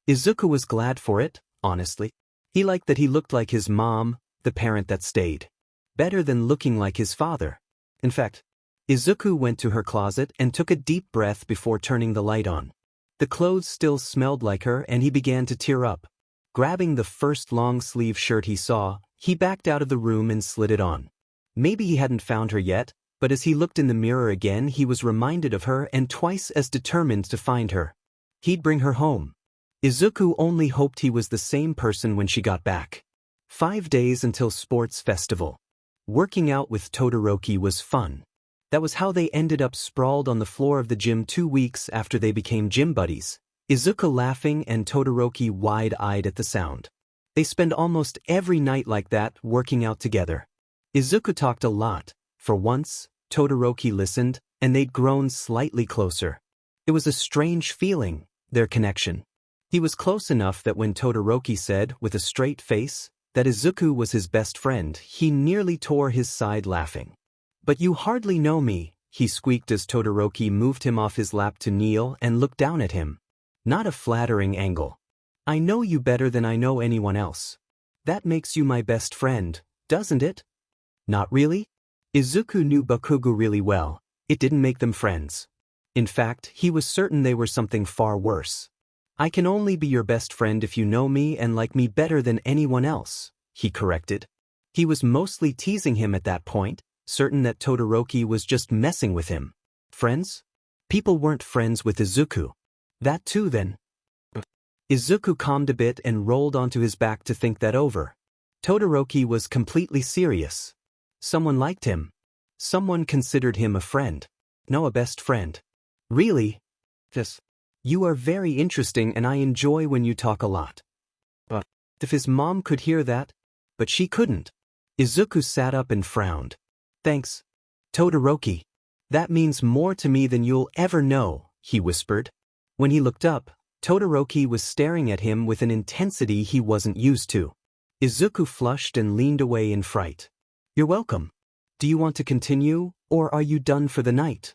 Izuku was glad for it, honestly. He liked that he looked like his mom, the parent that stayed. Better than looking like his father. In fact, Izuku went to her closet and took a deep breath before turning the light on. The clothes still smelled like her and he began to tear up. Grabbing the first long-sleeve shirt he saw, he backed out of the room and slid it on. Maybe he hadn't found her yet, but as he looked in the mirror again he was reminded of her and twice as determined to find her. He'd bring her home. Izuku only hoped he was the same person when she got back. 5 days until sports festival. Working out with Todoroki was fun. That was how they ended up sprawled on the floor of the gym 2 weeks after they became gym buddies, Izuku laughing and Todoroki wide-eyed at the sound. They spend almost every night like that working out together. Izuku talked a lot. For once, Todoroki listened, and they'd grown slightly closer. It was a strange feeling, their connection. He was close enough that when Todoroki said, with a straight face, that Izuku was his best friend, he nearly tore his side laughing. But you hardly know me, he squeaked as Todoroki moved him off his lap to kneel and look down at him. Not a flattering angle. I know you better than I know anyone else. That makes you my best friend, doesn't it? Not really? Izuku knew Bakugo really well. It didn't make them friends. In fact, he was certain they were something far worse. I can only be your best friend if you know me and like me better than anyone else, he corrected. He was mostly teasing him at that point, certain that Todoroki was just messing with him. Friends? People weren't friends with Izuku. That too then. Izuku calmed a bit and rolled onto his back to think that over. Todoroki was completely serious. Someone liked him. Someone considered him a friend. No, a best friend. Really? Yes. You are very interesting and I enjoy when you talk a lot. But if his mom could hear that, but she couldn't. Izuku sat up and frowned. Thanks, Todoroki. That means more to me than you'll ever know, he whispered. When he looked up, Todoroki was staring at him with an intensity he wasn't used to. Izuku flushed and leaned away in fright. You're welcome. Do you want to continue, or are you done for the night?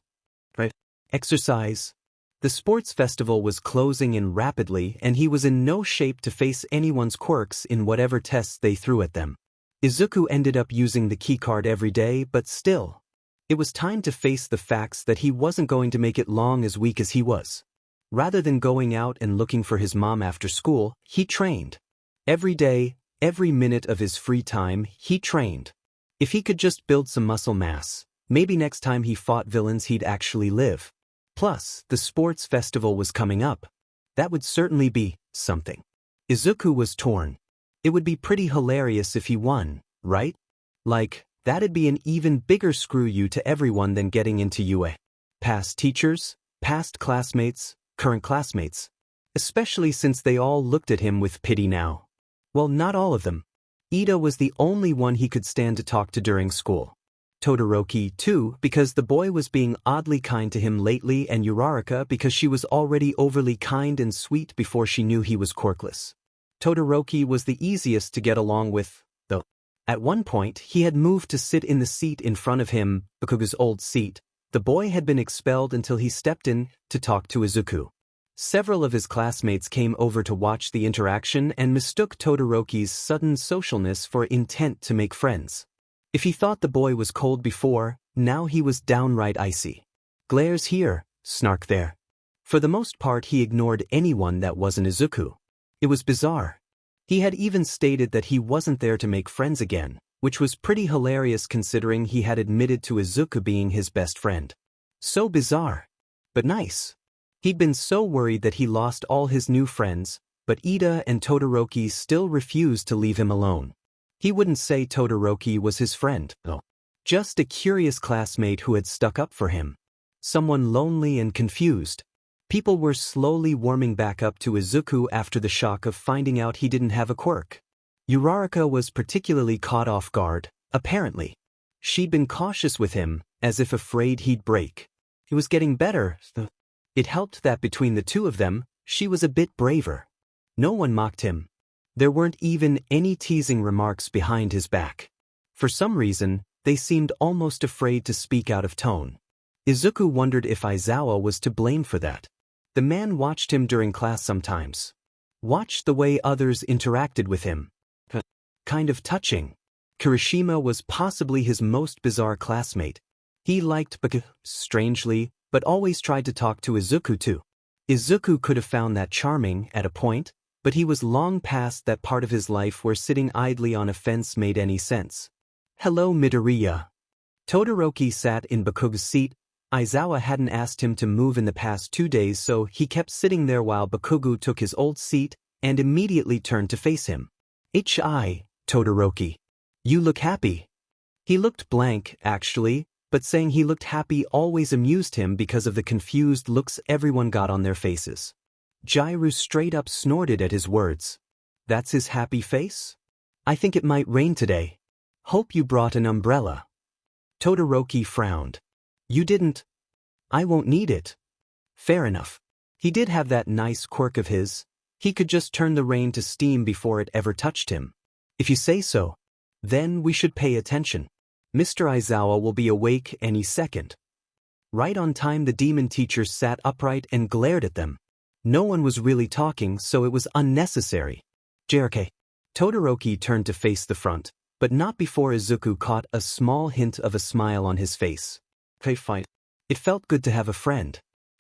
Right. Exercise. The sports festival was closing in rapidly and he was in no shape to face anyone's quirks in whatever tests they threw at them. Izuku ended up using the keycard every day, but still. It was time to face the facts that he wasn't going to make it long as weak as he was. Rather than going out and looking for his mom after school, he trained. Every day, every minute of his free time, he trained. If he could just build some muscle mass, maybe next time he fought villains he'd actually live. Plus, the sports festival was coming up. That would certainly be something. Izuku was torn. It would be pretty hilarious if he won, right? Like, that'd be an even bigger screw you to everyone than getting into UA. Past teachers, past classmates, current classmates. Especially since they all looked at him with pity now. Well, not all of them. Ida was the only one he could stand to talk to during school. Todoroki, too, because the boy was being oddly kind to him lately, and Uraraka because she was already overly kind and sweet before she knew he was quirkless. Todoroki was the easiest to get along with, though. At one point, he had moved to sit in the seat in front of him, Bakugo's old seat. The boy had been expelled until he stepped in to talk to Izuku. Several of his classmates came over to watch the interaction and mistook Todoroki's sudden socialness for intent to make friends. If he thought the boy was cold before, now he was downright icy. Glares here, snark there. For the most part he ignored anyone that wasn't Izuku. It was bizarre. He had even stated that he wasn't there to make friends again, which was pretty hilarious considering he had admitted to Izuku being his best friend. So bizarre. But nice. He'd been so worried that he lost all his new friends, but Ida and Todoroki still refused to leave him alone. He wouldn't say Todoroki was his friend, though. Just a curious classmate who had stuck up for him. Someone lonely and confused. People were slowly warming back up to Izuku after the shock of finding out he didn't have a quirk. Uraraka was particularly caught off guard, apparently. She'd been cautious with him, as if afraid he'd break. He was getting better, though. It helped that between the two of them, she was a bit braver. No one mocked him. There weren't even any teasing remarks behind his back. For some reason, they seemed almost afraid to speak out of tone. Izuku wondered if Aizawa was to blame for that. The man watched him during class sometimes. Watched the way others interacted with him. Kind of touching. Kirishima was possibly his most bizarre classmate. He liked Baku, strangely, but always tried to talk to Izuku too. Izuku could have found that charming at a point, but he was long past that part of his life where sitting idly on a fence made any sense. Hello, Midoriya. Todoroki sat in Bakugo's seat. Aizawa hadn't asked him to move in the past 2 days, so he kept sitting there while Bakugo took his old seat and immediately turned to face him. Hi, Todoroki. You look happy. He looked blank, actually, but saying he looked happy always amused him because of the confused looks everyone got on their faces. Jairu straight up snorted at his words. That's his happy face? I think it might rain today. Hope you brought an umbrella. Todoroki frowned. You didn't. I won't need it. Fair enough. He did have that nice quirk of his. He could just turn the rain to steam before it ever touched him. If you say so. Then we should pay attention. Mr. Aizawa will be awake any second. Right on time, the demon teacher sat upright and glared at them. No one was really talking, so it was unnecessary. JRK. Todoroki turned to face the front, but not before Izuku caught a small hint of a smile on his face. Okay, fine. It felt good to have a friend.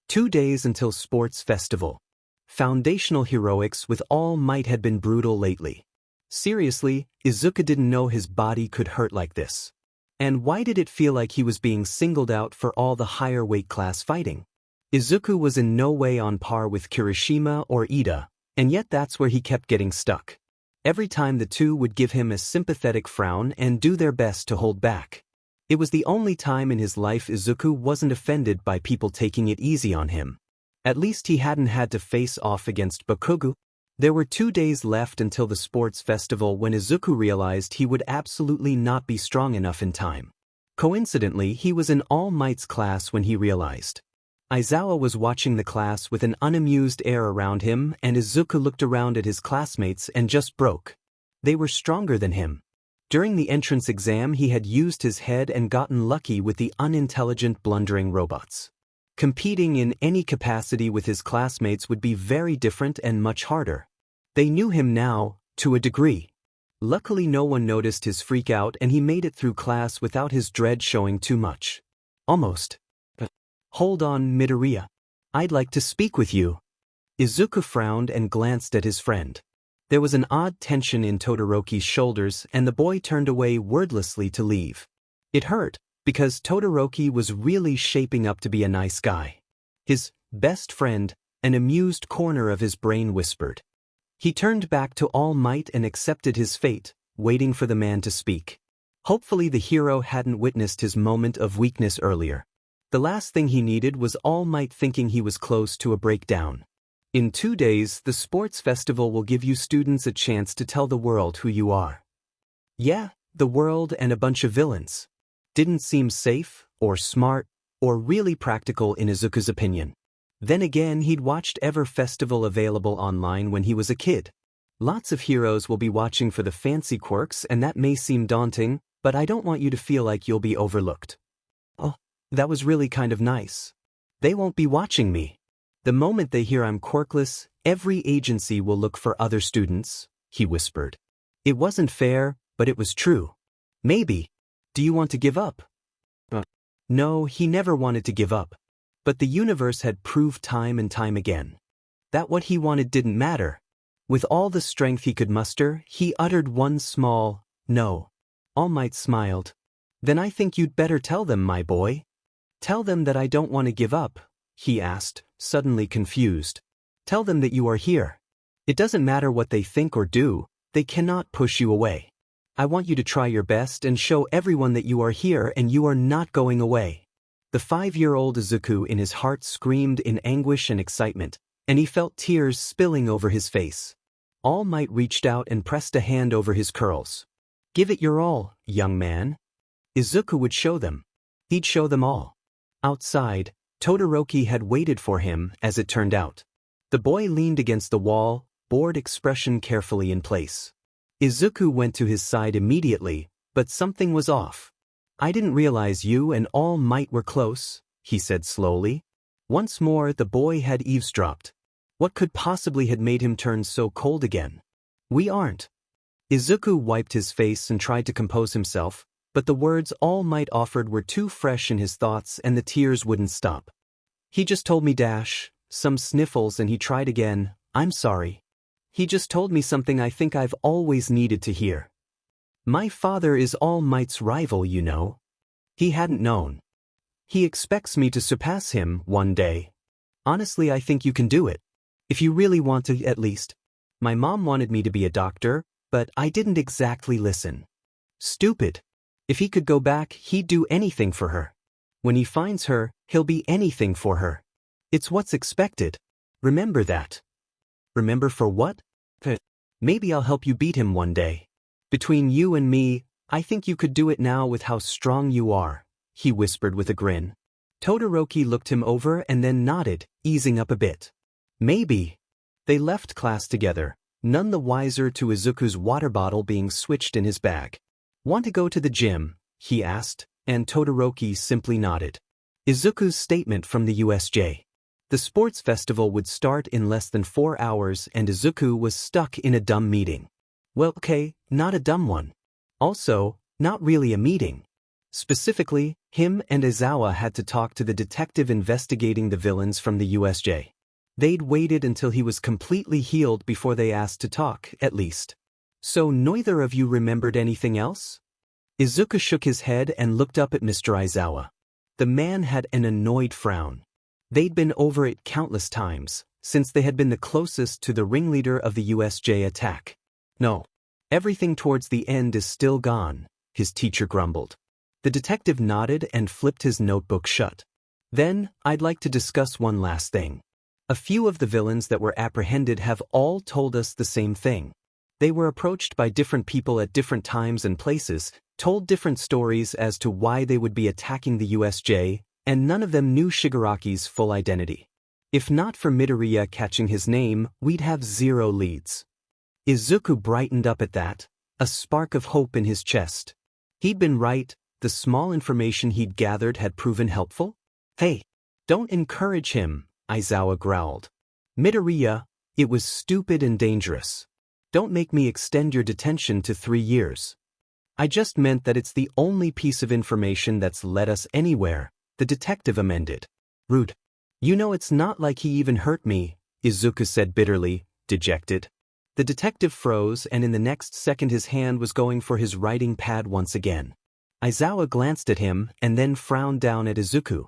2 days until sports festival. Foundational heroics with all might had been brutal lately. Seriously, Izuku didn't know his body could hurt like this. And why did it feel like he was being singled out for all the higher weight class fighting? Izuku was in no way on par with Kirishima or Ida, and yet that's where he kept getting stuck. Every time the two would give him a sympathetic frown and do their best to hold back. It was the only time in his life Izuku wasn't offended by people taking it easy on him. At least he hadn't had to face off against Bakugo. There were 2 days left until the sports festival when Izuku realized he would absolutely not be strong enough in time. Coincidentally, he was in All Might's class when he realized. Aizawa was watching the class with an unamused air around him, and Izuku looked around at his classmates and just broke. They were stronger than him. During the entrance exam, he had used his head and gotten lucky with the unintelligent, blundering robots. Competing in any capacity with his classmates would be very different and much harder. They knew him now, to a degree. Luckily, no one noticed his freak out and he made it through class without his dread showing too much. Almost. Hold on, Midoriya. I'd like to speak with you. Izuku frowned and glanced at his friend. There was an odd tension in Todoroki's shoulders and the boy turned away wordlessly to leave. It hurt, because Todoroki was really shaping up to be a nice guy. His best friend, an amused corner of his brain whispered. He turned back to All Might and accepted his fate, waiting for the man to speak. Hopefully the hero hadn't witnessed his moment of weakness earlier. The last thing he needed was All Might thinking he was close to a breakdown. In 2 days, the sports festival will give you students a chance to tell the world who you are. Yeah, the world and a bunch of villains. Didn't seem safe, or smart, or really practical in Izuku's opinion. Then again, he'd watched every festival available online when he was a kid. Lots of heroes will be watching for the fancy quirks and that may seem daunting, but I don't want you to feel like you'll be overlooked. Oh, that was really kind of nice. They won't be watching me. The moment they hear I'm quirkless, every agency will look for other students, he whispered. It wasn't fair, but it was true. Maybe. Do you want to give up? No, he never wanted to give up. But the universe had proved time and time again that what he wanted didn't matter. With all the strength he could muster, he uttered one small, no. All Might smiled. Then I think you'd better tell them, my boy. Tell them that I don't want to give up, he asked, suddenly confused. Tell them that you are here. It doesn't matter what they think or do, they cannot push you away. I want you to try your best and show everyone that you are here and you are not going away. The 5-year-old Izuku in his heart screamed in anguish and excitement, and he felt tears spilling over his face. All Might reached out and pressed a hand over his curls. Give it your all, young man. Izuku would show them. He'd show them all. Outside, Todoroki had waited for him, as it turned out. The boy leaned against the wall, bored expression carefully in place. Izuku went to his side immediately, but something was off. I didn't realize you and All Might were close, he said slowly. Once more the boy had eavesdropped. What could possibly have made him turn so cold again? We aren't. Izuku wiped his face and tried to compose himself, but the words All Might offered were too fresh in his thoughts and the tears wouldn't stop. He just told me some sniffles and he tried again, I'm sorry. He just told me something I think I've always needed to hear. My father is All Might's rival, you know. He hadn't known. He expects me to surpass him one day. Honestly, I think you can do it. If you really want to, at least. My mom wanted me to be a doctor, but I didn't exactly listen. Stupid. If he could go back, he'd do anything for her. When he finds her, he'll be anything for her. It's what's expected. Remember that. Remember for what? Maybe I'll help you beat him one day. Between you and me, I think you could do it now with how strong you are, he whispered with a grin. Todoroki looked him over and then nodded, easing up a bit. Maybe. They left class together, none the wiser to Izuku's water bottle being switched in his bag. Want to go to the gym? He asked, and Todoroki simply nodded. Izuku's statement from the USJ. The sports festival would start in less than 4 hours and Izuku was stuck in a dumb meeting. Well, okay, not a dumb one. Also, not really a meeting. Specifically, him and Aizawa had to talk to the detective investigating the villains from the USJ. They'd waited until he was completely healed before they asked to talk, at least. So neither of you remembered anything else? Izuku shook his head and looked up at Mr. Aizawa. The man had an annoyed frown. They'd been over it countless times, since they had been the closest to the ringleader of the USJ attack. No. Everything towards the end is still gone, his teacher grumbled. The detective nodded and flipped his notebook shut. Then, I'd like to discuss one last thing. A few of the villains that were apprehended have all told us the same thing. They were approached by different people at different times and places, told different stories as to why they would be attacking the USJ, and none of them knew Shigaraki's full identity. If not for Midoriya catching his name, we'd have 0 leads. Izuku brightened up at that, a spark of hope in his chest. He'd been right, the small information he'd gathered had proven helpful. Hey, don't encourage him, Aizawa growled. Midoriya, it was stupid and dangerous. Don't make me extend your detention to 3 years. I just meant that it's the only piece of information that's led us anywhere, the detective amended. Rude. You know it's not like he even hurt me, Izuku said bitterly, dejected. The detective froze and in the next second his hand was going for his writing pad once again. Aizawa glanced at him and then frowned down at Izuku.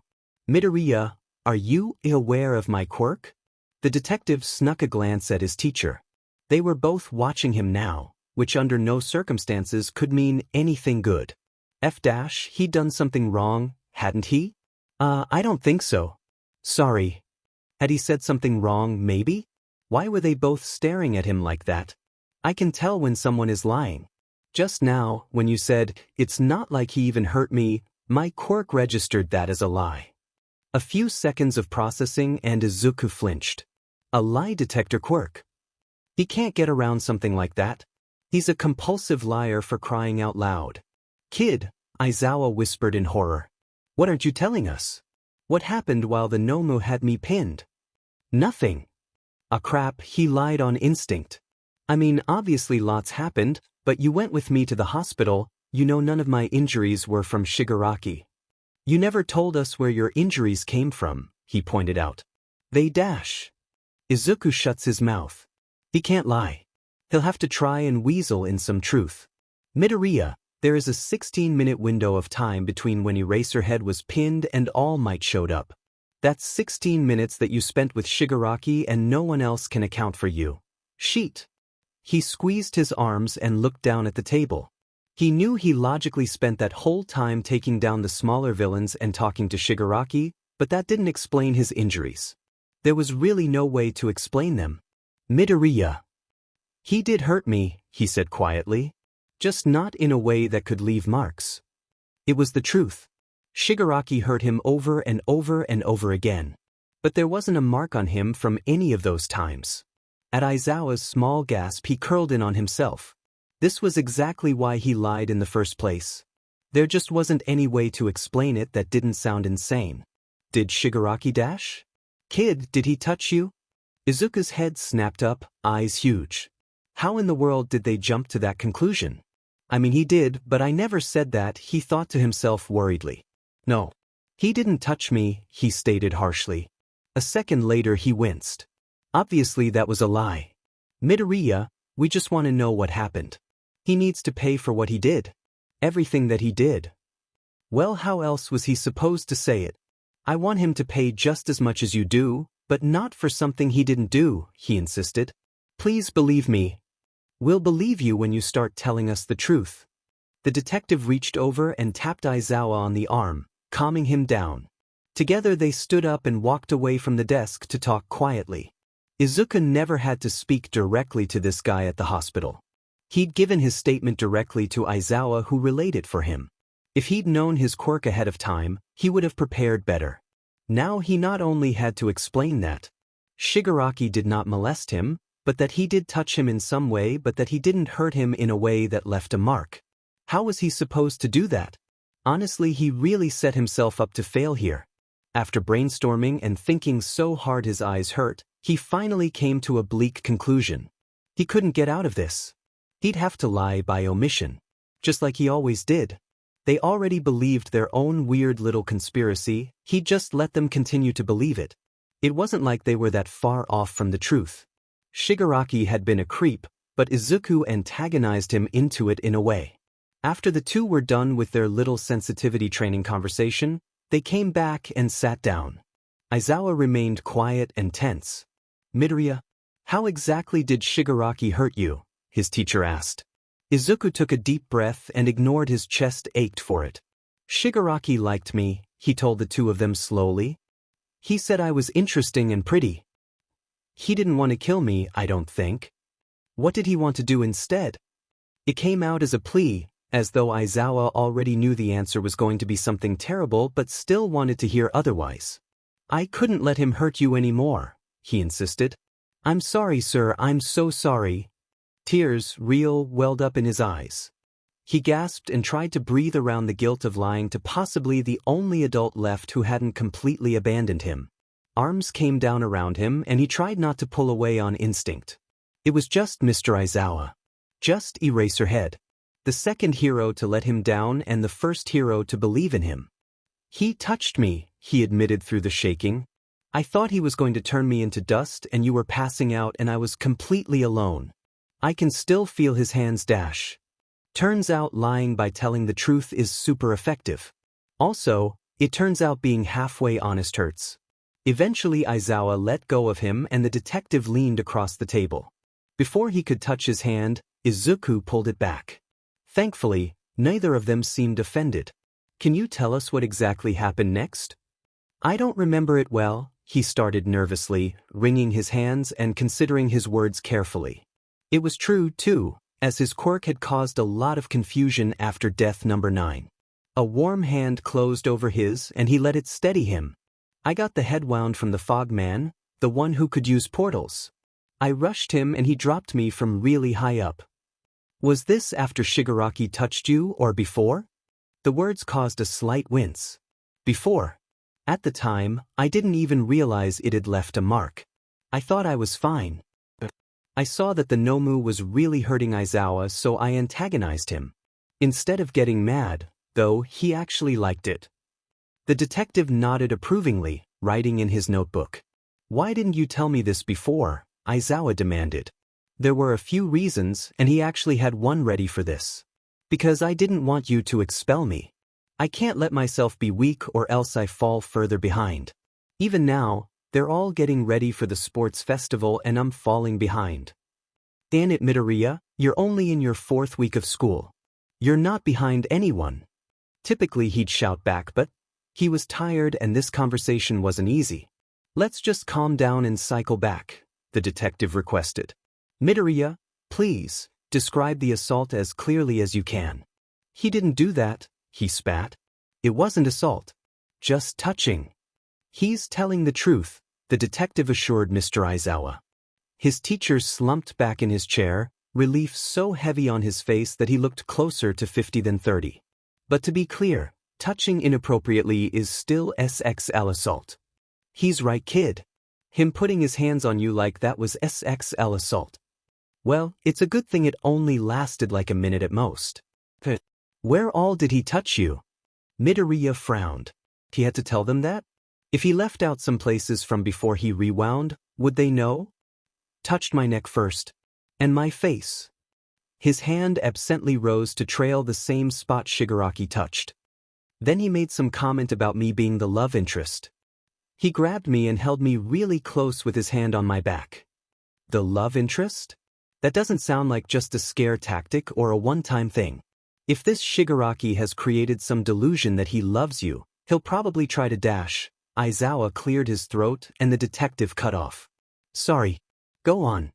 Midoriya, are you aware of my quirk? The detective snuck a glance at his teacher. They were both watching him now, which under no circumstances could mean anything good. He'd done something wrong, hadn't he? I don't think so. Sorry. Had he said something wrong, maybe? Why were they both staring at him like that? I can tell when someone is lying. Just now, when you said, it's not like he even hurt me, my quirk registered that as a lie. A few seconds of processing and Izuku flinched. A lie detector quirk. He can't get around something like that. He's a compulsive liar for crying out loud. Kid, Aizawa whispered in horror. What aren't you telling us? What happened while the Nomu had me pinned? Nothing. Crap, he lied on instinct. I mean, obviously lots happened, but you went with me to the hospital, you know none of my injuries were from Shigaraki. You never told us where your injuries came from, he pointed out. They dash. Izuku shuts his mouth. He can't lie. He'll have to try and weasel in some truth. Midoriya, there is a 16-minute window of time between when Eraserhead was pinned and All Might showed up. That's 16 minutes that you spent with Shigaraki and no one else can account for you. Sheet. He squeezed his arms and looked down at the table. He knew he logically spent that whole time taking down the smaller villains and talking to Shigaraki, but that didn't explain his injuries. There was really no way to explain them. Midoriya. He did hurt me, he said quietly. Just not in a way that could leave marks. It was the truth. Shigaraki hurt him over and over and over again. But there wasn't a mark on him from any of those times. At Aizawa's small gasp he curled in on himself. This was exactly why he lied in the first place. There just wasn't any way to explain it that didn't sound insane. Did Shigaraki dash? Kid, did he touch you? Izuku's head snapped up, eyes huge. How in the world did they jump to that conclusion? I mean he did, but I never said that, he thought to himself worriedly. No. He didn't touch me, he stated harshly. A second later he winced. Obviously that was a lie. Midoriya, we just want to know what happened. He needs to pay for what he did. Everything that he did. Well, how else was he supposed to say it? I want him to pay just as much as you do, but not for something he didn't do, he insisted. Please believe me. We'll believe you when you start telling us the truth. The detective reached over and tapped Aizawa on the arm, calming him down. Together they stood up and walked away from the desk to talk quietly. Izuku never had to speak directly to this guy at the hospital. He'd given his statement directly to Aizawa who relayed it for him. If he'd known his quirk ahead of time, he would have prepared better. Now he not only had to explain that Shigaraki did not molest him, but that he did touch him in some way but that he didn't hurt him in a way that left a mark. How was he supposed to do that? Honestly, he really set himself up to fail here. After brainstorming and thinking so hard his eyes hurt, he finally came to a bleak conclusion. He couldn't get out of this. He'd have to lie by omission. Just like he always did. They already believed their own weird little conspiracy, he'd just let them continue to believe it. It wasn't like they were that far off from the truth. Shigaraki had been a creep, but Izuku antagonized him into it in a way. After the two were done with their little sensitivity training conversation, they came back and sat down. Aizawa remained quiet and tense. "Midoriya, how exactly did Shigaraki hurt you?" his teacher asked. Izuku took a deep breath and ignored his chest ached for it. "Shigaraki liked me," he told the two of them slowly. "He said I was interesting and pretty. He didn't want to kill me, I don't think." What did he want to do instead? It came out as a plea, as though Aizawa already knew the answer was going to be something terrible but still wanted to hear otherwise. "I couldn't let him hurt you anymore," he insisted. "I'm sorry, sir, I'm so sorry." Tears, real, welled up in his eyes. He gasped and tried to breathe around the guilt of lying to possibly the only adult left who hadn't completely abandoned him. Arms came down around him and he tried not to pull away on instinct. It was just Mr. Aizawa. Just Eraserhead. The second hero to let him down and the first hero to believe in him. "He touched me," he admitted through the shaking. "I thought he was going to turn me into dust and you were passing out and I was completely alone. I can still feel his hands dash." Turns out lying by telling the truth is super effective. Also, it turns out being halfway honest hurts. Eventually Aizawa let go of him and the detective leaned across the table. Before he could touch his hand, Izuku pulled it back. Thankfully, neither of them seemed offended. "Can you tell us what exactly happened next?" "I don't remember it well," he started nervously, wringing his hands and considering his words carefully. It was true, too, as his quirk had caused a lot of confusion after death number 9. A warm hand closed over his and he let it steady him. "I got the head wound from the fog man, the one who could use portals. I rushed him and he dropped me from really high up." "Was this after Shigaraki touched you or before?" The words caused a slight wince. "Before. At the time, I didn't even realize it had left a mark. I thought I was fine. I saw that the Nomu was really hurting Aizawa, so I antagonized him. Instead of getting mad, though, he actually liked it." The detective nodded approvingly, writing in his notebook. "Why didn't you tell me this before?" Aizawa demanded. "There were a few reasons, and he actually had one ready for this. Because I didn't want you to expel me. I can't let myself be weak or else I fall further behind. Even now, they're all getting ready for the sports festival and I'm falling behind." "Damn it, Midoriya, you're only in your 4th week of school. You're not behind anyone." Typically he'd shout back, but he was tired and this conversation wasn't easy. "Let's just calm down and cycle back," the detective requested. "Midoriya, please, describe the assault as clearly as you can." "He didn't do that," he spat. "It wasn't assault. Just touching." "He's telling the truth," the detective assured Mr. Aizawa. His teacher slumped back in his chair, relief so heavy on his face that he looked closer to 50 than 30. "But to be clear, touching inappropriately is still SXL assault." "He's right, kid. Him putting his hands on you like that was SXL assault." "Well, it's a good thing it only lasted like a minute at most." "Where all did he touch you?" Midoriya frowned. He had to tell them that? If he left out some places from before he rewound, would they know? "Touched my neck first. And my face." His hand absently rose to trail the same spot Shigaraki touched. "Then he made some comment about me being the love interest. He grabbed me and held me really close with his hand on my back." The love interest? That doesn't sound like just a scare tactic or a one-time thing. If this Shigaraki has created some delusion that he loves you, he'll probably try to dash. Aizawa cleared his throat and the detective cut off. "Sorry. Go on."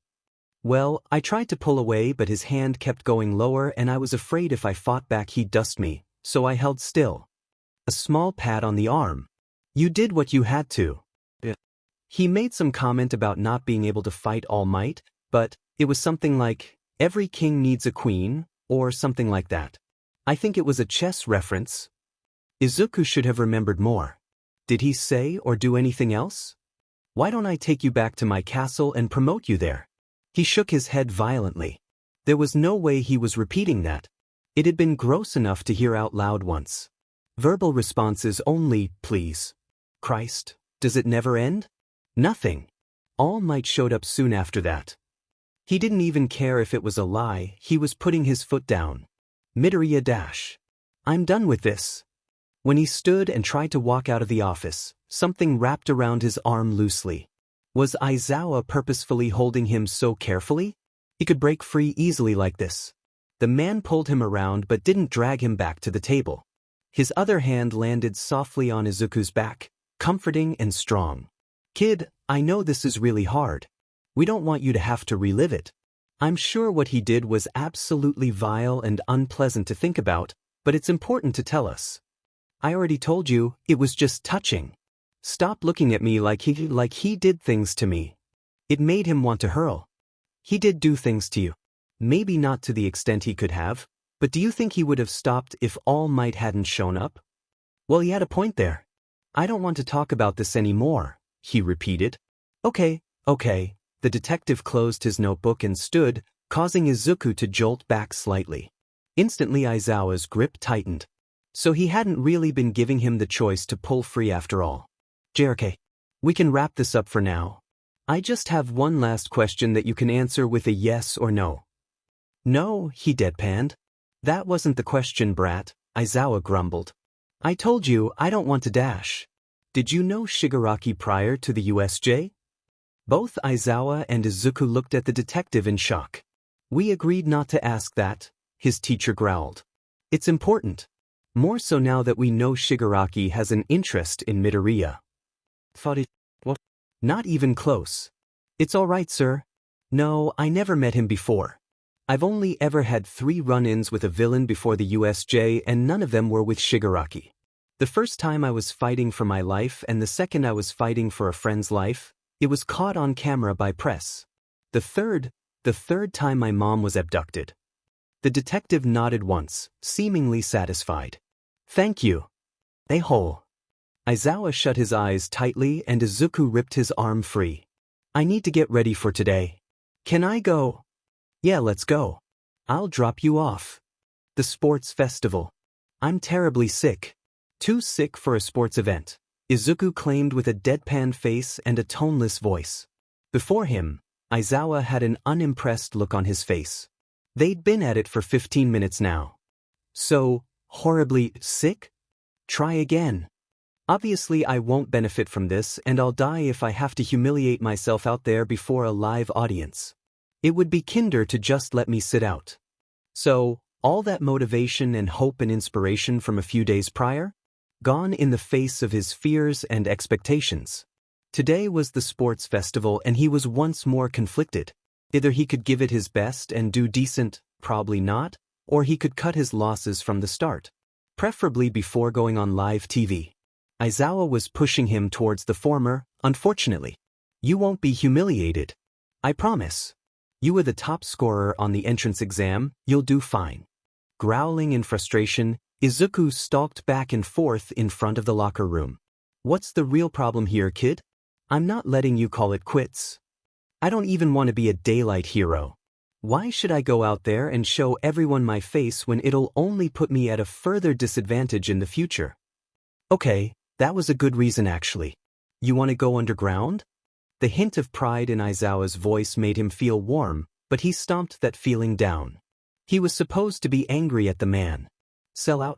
"Well, I tried to pull away but his hand kept going lower and I was afraid if I fought back he'd dust me, so I held still." A small pat on the arm. "You did what you had to." He made some comment about not being able to fight All Might, but it was something like, "Every king needs a queen," or something like that. I think it was a chess reference. Izuku should have remembered more. Did he say or do anything else? Why don't I take you back to my castle and promote you there? He shook his head violently. There was no way he was repeating that. It had been gross enough to hear out loud once. Verbal responses only, please. Christ, does it never end? Nothing. All Might showed up soon after that. He didn't even care if it was a lie, he was putting his foot down. Midoriya dash. I'm done with this. When he stood and tried to walk out of the office, something wrapped around his arm loosely. Was Aizawa purposefully holding him so carefully? He could break free easily like this. The man pulled him around but didn't drag him back to the table. His other hand landed softly on Izuku's back, comforting and strong. Kid, I know this is really hard. We don't want you to have to relive it. I'm sure what he did was absolutely vile and unpleasant to think about, but it's important to tell us. I already told you, it was just touching. Stop looking at me like he did things to me. It made him want to hurl. He did do things to you. Maybe not to the extent he could have, but do you think he would have stopped if All Might hadn't shown up? Well, he had a point there. I don't want to talk about this anymore, he repeated. Okay. The detective closed his notebook and stood, causing Izuku to jolt back slightly. Instantly Aizawa's grip tightened. So he hadn't really been giving him the choice to pull free after all. JRK, we can wrap this up for now. I just have one last question that you can answer with a yes or no. No, he deadpanned. That wasn't the question, brat, Aizawa grumbled. I told you I don't want to dash. Did you know Shigaraki prior to the USJ? Both Aizawa and Izuku looked at the detective in shock. We agreed not to ask that, his teacher growled. It's important. More so now that we know Shigaraki has an interest in Midoriya. Thought it... What? Not even close. It's all right, sir. No, I never met him before. I've only ever had 3 run-ins with a villain before the USJ and none of them were with Shigaraki. The first time I was fighting for my life and the second I was fighting for a friend's life, it was caught on camera by press. The third time my mom was abducted. The detective nodded once, seemingly satisfied. Thank you. A-hole. Aizawa shut his eyes tightly and Izuku ripped his arm free. I need to get ready for today. Can I go? Yeah, let's go. I'll drop you off. The sports festival. I'm terribly sick. Too sick for a sports event, Izuku claimed with a deadpan face and a toneless voice. Before him, Aizawa had an unimpressed look on his face. They'd been at it for 15 minutes now. So, horribly sick? Try again. Obviously I won't benefit from this and I'll die if I have to humiliate myself out there before a live audience. It would be kinder to just let me sit out. So, all that motivation and hope and inspiration from a few days prior? Gone in the face of his fears and expectations. Today was the sports festival and he was once more conflicted. Either he could give it his best and do decent, probably not, or he could cut his losses from the start. Preferably before going on live TV. Aizawa was pushing him towards the former, unfortunately. You won't be humiliated. I promise. You were the top scorer on the entrance exam, you'll do fine. Growling in frustration, Izuku stalked back and forth in front of the locker room. What's the real problem here, kid? I'm not letting you call it quits. I don't even want to be a daylight hero. Why should I go out there and show everyone my face when it'll only put me at a further disadvantage in the future? Okay, that was a good reason actually. You want to go underground? The hint of pride in Aizawa's voice made him feel warm, but he stomped that feeling down. He was supposed to be angry at the man. Sellout?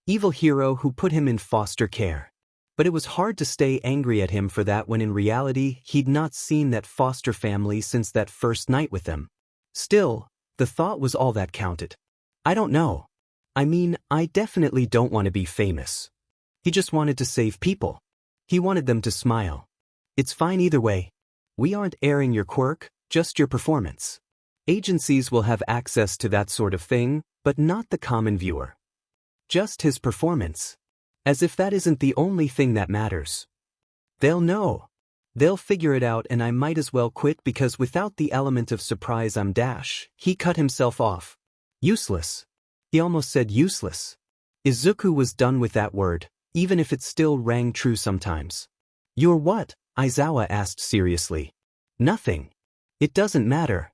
Evil hero who put him in foster care. But it was hard to stay angry at him for that when in reality he'd not seen that foster family since that first night with them. Still, the thought was all that counted. I don't know. I mean, I definitely don't want to be famous. He just wanted to save people. He wanted them to smile. It's fine either way. We aren't airing your quirk, just your performance. Agencies will have access to that sort of thing, but not the common viewer. Just his performance. As if that isn't the only thing that matters. They'll know. They'll figure it out and I might as well quit because without the element of surprise I'm dash. He cut himself off. Useless. He almost said useless. Izuku was done with that word. even if it still rang true sometimes. You're what? Aizawa asked seriously. Nothing. It doesn't matter.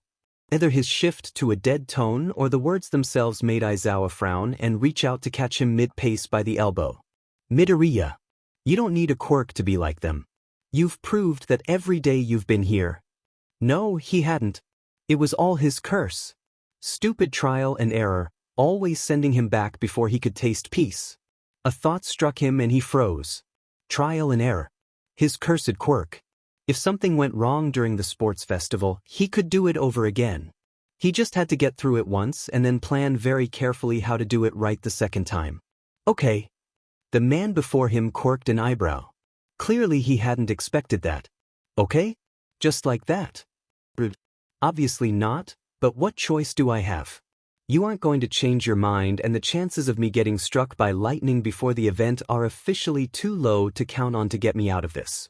Either his shift to a dead tone or the words themselves made Aizawa frown and reach out to catch him mid-pace by the elbow. Midoriya. You don't need a quirk to be like them. You've proved that every day you've been here. No, he hadn't. It was all his curse. Stupid trial and error, always sending him back before he could taste peace. A thought struck him and he froze. Trial and error. His cursed quirk. If something went wrong during the sports festival, he could do it over again. He just had to get through it once and then plan very carefully how to do it right the second time. Okay. The man before him quirked an eyebrow. Clearly he hadn't expected that. Okay? Just like that. Obviously not, but what choice do I have? You aren't going to change your mind, and the chances of me getting struck by lightning before the event are officially too low to count on to get me out of this.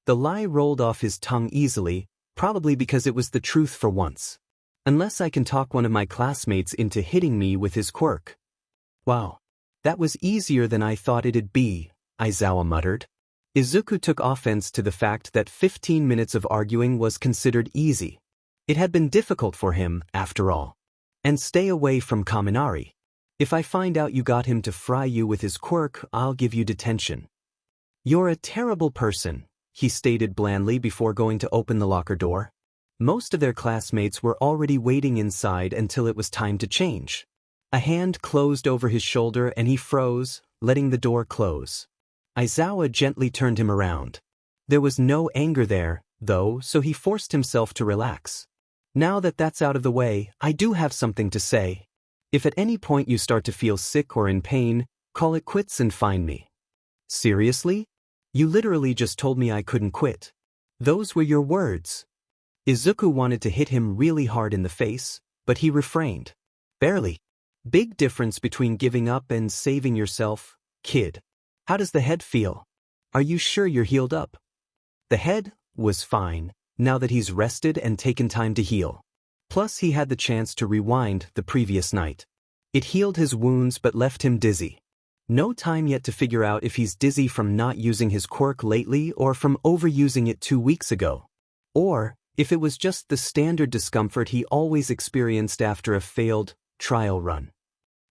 The lie rolled off his tongue easily, probably because it was the truth for once. Unless I can talk one of my classmates into hitting me with his quirk. Wow. That was easier than I thought it'd be, Aizawa muttered. Izuku took offense to the fact that 15 minutes of arguing was considered easy. It had been difficult for him, after all. And stay away from Kaminari. If I find out you got him to fry you with his quirk, I'll give you detention. You're a terrible person, he stated blandly before going to open the locker door. Most of their classmates were already waiting inside until it was time to change. A hand closed over his shoulder and he froze, letting the door close. Aizawa gently turned him around. There was no anger there, though, so he forced himself to relax. Now that that's out of the way, I do have something to say. If at any point you start to feel sick or in pain, call it quits and find me. Seriously? You literally just told me I couldn't quit. Those were your words. Izuku wanted to hit him really hard in the face, but he refrained. Barely. Big difference between giving up and saving yourself, kid. How does the head feel? Are you sure you're healed up? The head was fine, now that he's rested and taken time to heal. Plus he had the chance to rewind the previous night. It healed his wounds but left him dizzy. No time yet to figure out if he's dizzy from not using his quirk lately or from overusing it 2 weeks ago. Or if it was just the standard discomfort he always experienced after a failed trial run.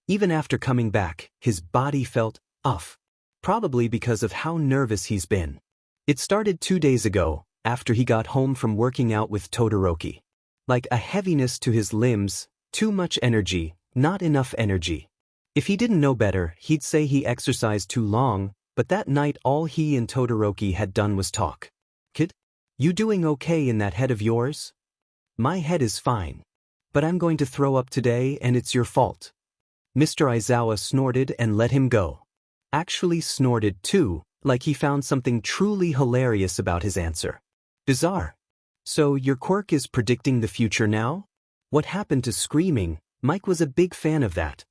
Even after coming back, his body felt off. Probably because of how nervous he's been. It started 2 days ago, after he got home from working out with Todoroki. Like a heaviness to his limbs, too much energy, not enough energy. If he didn't know better, he'd say he exercised too long, but that night all he and Todoroki had done was talk. Kid? You doing okay in that head of yours? My head is fine. But I'm going to throw up today and it's your fault. Mr. Aizawa snorted and let him go. Actually snorted too, like he found something truly hilarious about his answer. Bizarre. So your quirk is predicting the future now? What happened to screaming? Mike was a big fan of that.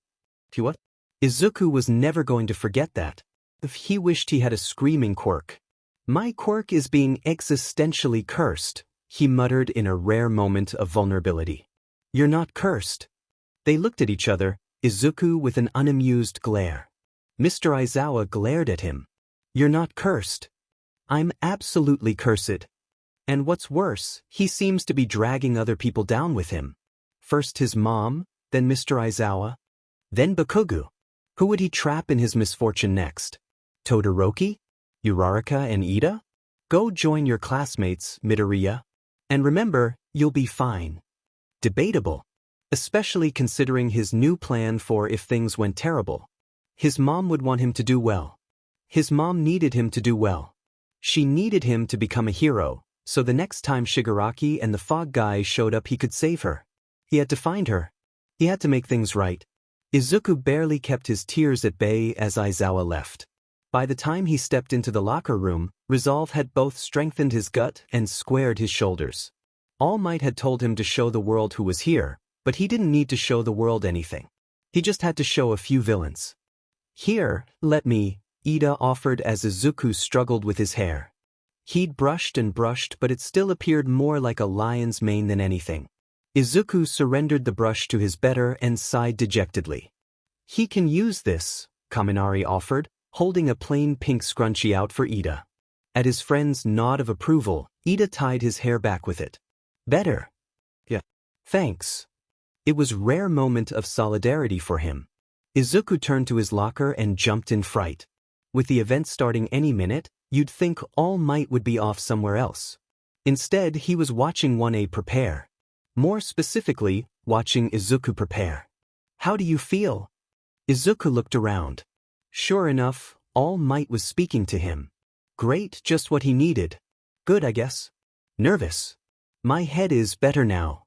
What? Izuku was never going to forget that. If he wished he had a screaming quirk. My quirk is being existentially cursed, he muttered in a rare moment of vulnerability. You're not cursed. They looked at each other, Izuku with an unamused glare. Mr. Aizawa glared at him. You're not cursed. I'm absolutely cursed. And what's worse, he seems to be dragging other people down with him. First his mom, then Mr. Aizawa, then Bakugo. Who would he trap in his misfortune next? Todoroki? Uraraka and Ida? Go join your classmates, Midoriya. And remember, you'll be fine. Debatable. Especially considering his new plan for if things went terrible. His mom would want him to do well. His mom needed him to do well. She needed him to become a hero, so the next time Shigaraki and the fog guy showed up he could save her. He had to find her. He had to make things right. Izuku barely kept his tears at bay as Aizawa left. By the time he stepped into the locker room, resolve had both strengthened his gut and squared his shoulders. All Might had told him to show the world who was here, but he didn't need to show the world anything. He just had to show a few villains. Here, let me, Ida offered as Izuku struggled with his hair. He'd brushed and brushed, but it still appeared more like a lion's mane than anything. Izuku surrendered the brush to his better and sighed dejectedly. He can use this, Kaminari offered, holding a plain pink scrunchie out for Ida. At his friend's nod of approval, Ida tied his hair back with it. Better. Yeah. Thanks. It was a rare moment of solidarity for him. Izuku turned to his locker and jumped in fright. With the event starting any minute, you'd think All Might would be off somewhere else. Instead, he was watching 1A prepare. More specifically, watching Izuku prepare. How do you feel? Izuku looked around. Sure enough, All Might was speaking to him. Great, just what he needed. Good, I guess. Nervous. My head is better now.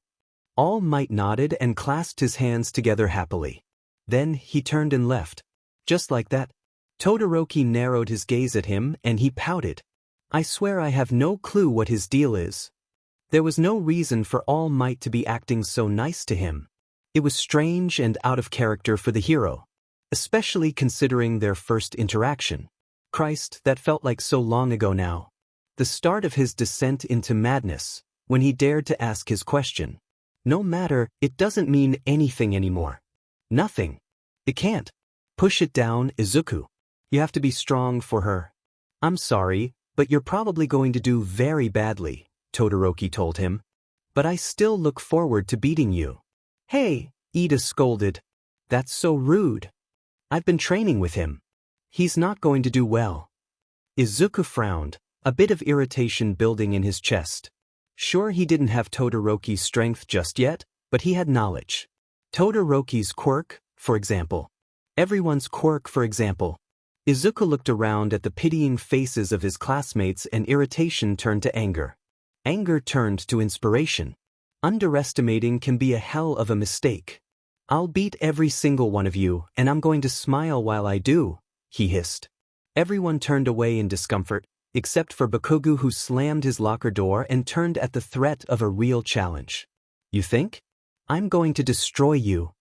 All Might nodded and clasped his hands together happily. Then he turned and left. Just like that. Todoroki narrowed his gaze at him and he pouted. I swear I have no clue what his deal is. There was no reason for All Might to be acting so nice to him. It was strange and out of character for the hero, especially considering their first interaction. Christ, that felt like so long ago now. The start of his descent into madness, when he dared to ask his question. No matter, it doesn't mean anything anymore. Nothing. It can't. Push it down, Izuku. You have to be strong for her. I'm sorry, but you're probably going to do very badly, Todoroki told him. But I still look forward to beating you. Hey, Ida scolded. That's so rude. I've been training with him. He's not going to do well. Izuku frowned, a bit of irritation building in his chest. Sure, he didn't have Todoroki's strength just yet, but he had knowledge. Todoroki's quirk, for example. Everyone's quirk, for example. Izuku looked around at the pitying faces of his classmates and irritation turned to anger. Anger turned to inspiration. Underestimating can be a hell of a mistake. I'll beat every single one of you, and I'm going to smile while I do, he hissed. Everyone turned away in discomfort, except for Bakugo, who slammed his locker door and turned at the threat of a real challenge. You think? I'm going to destroy you.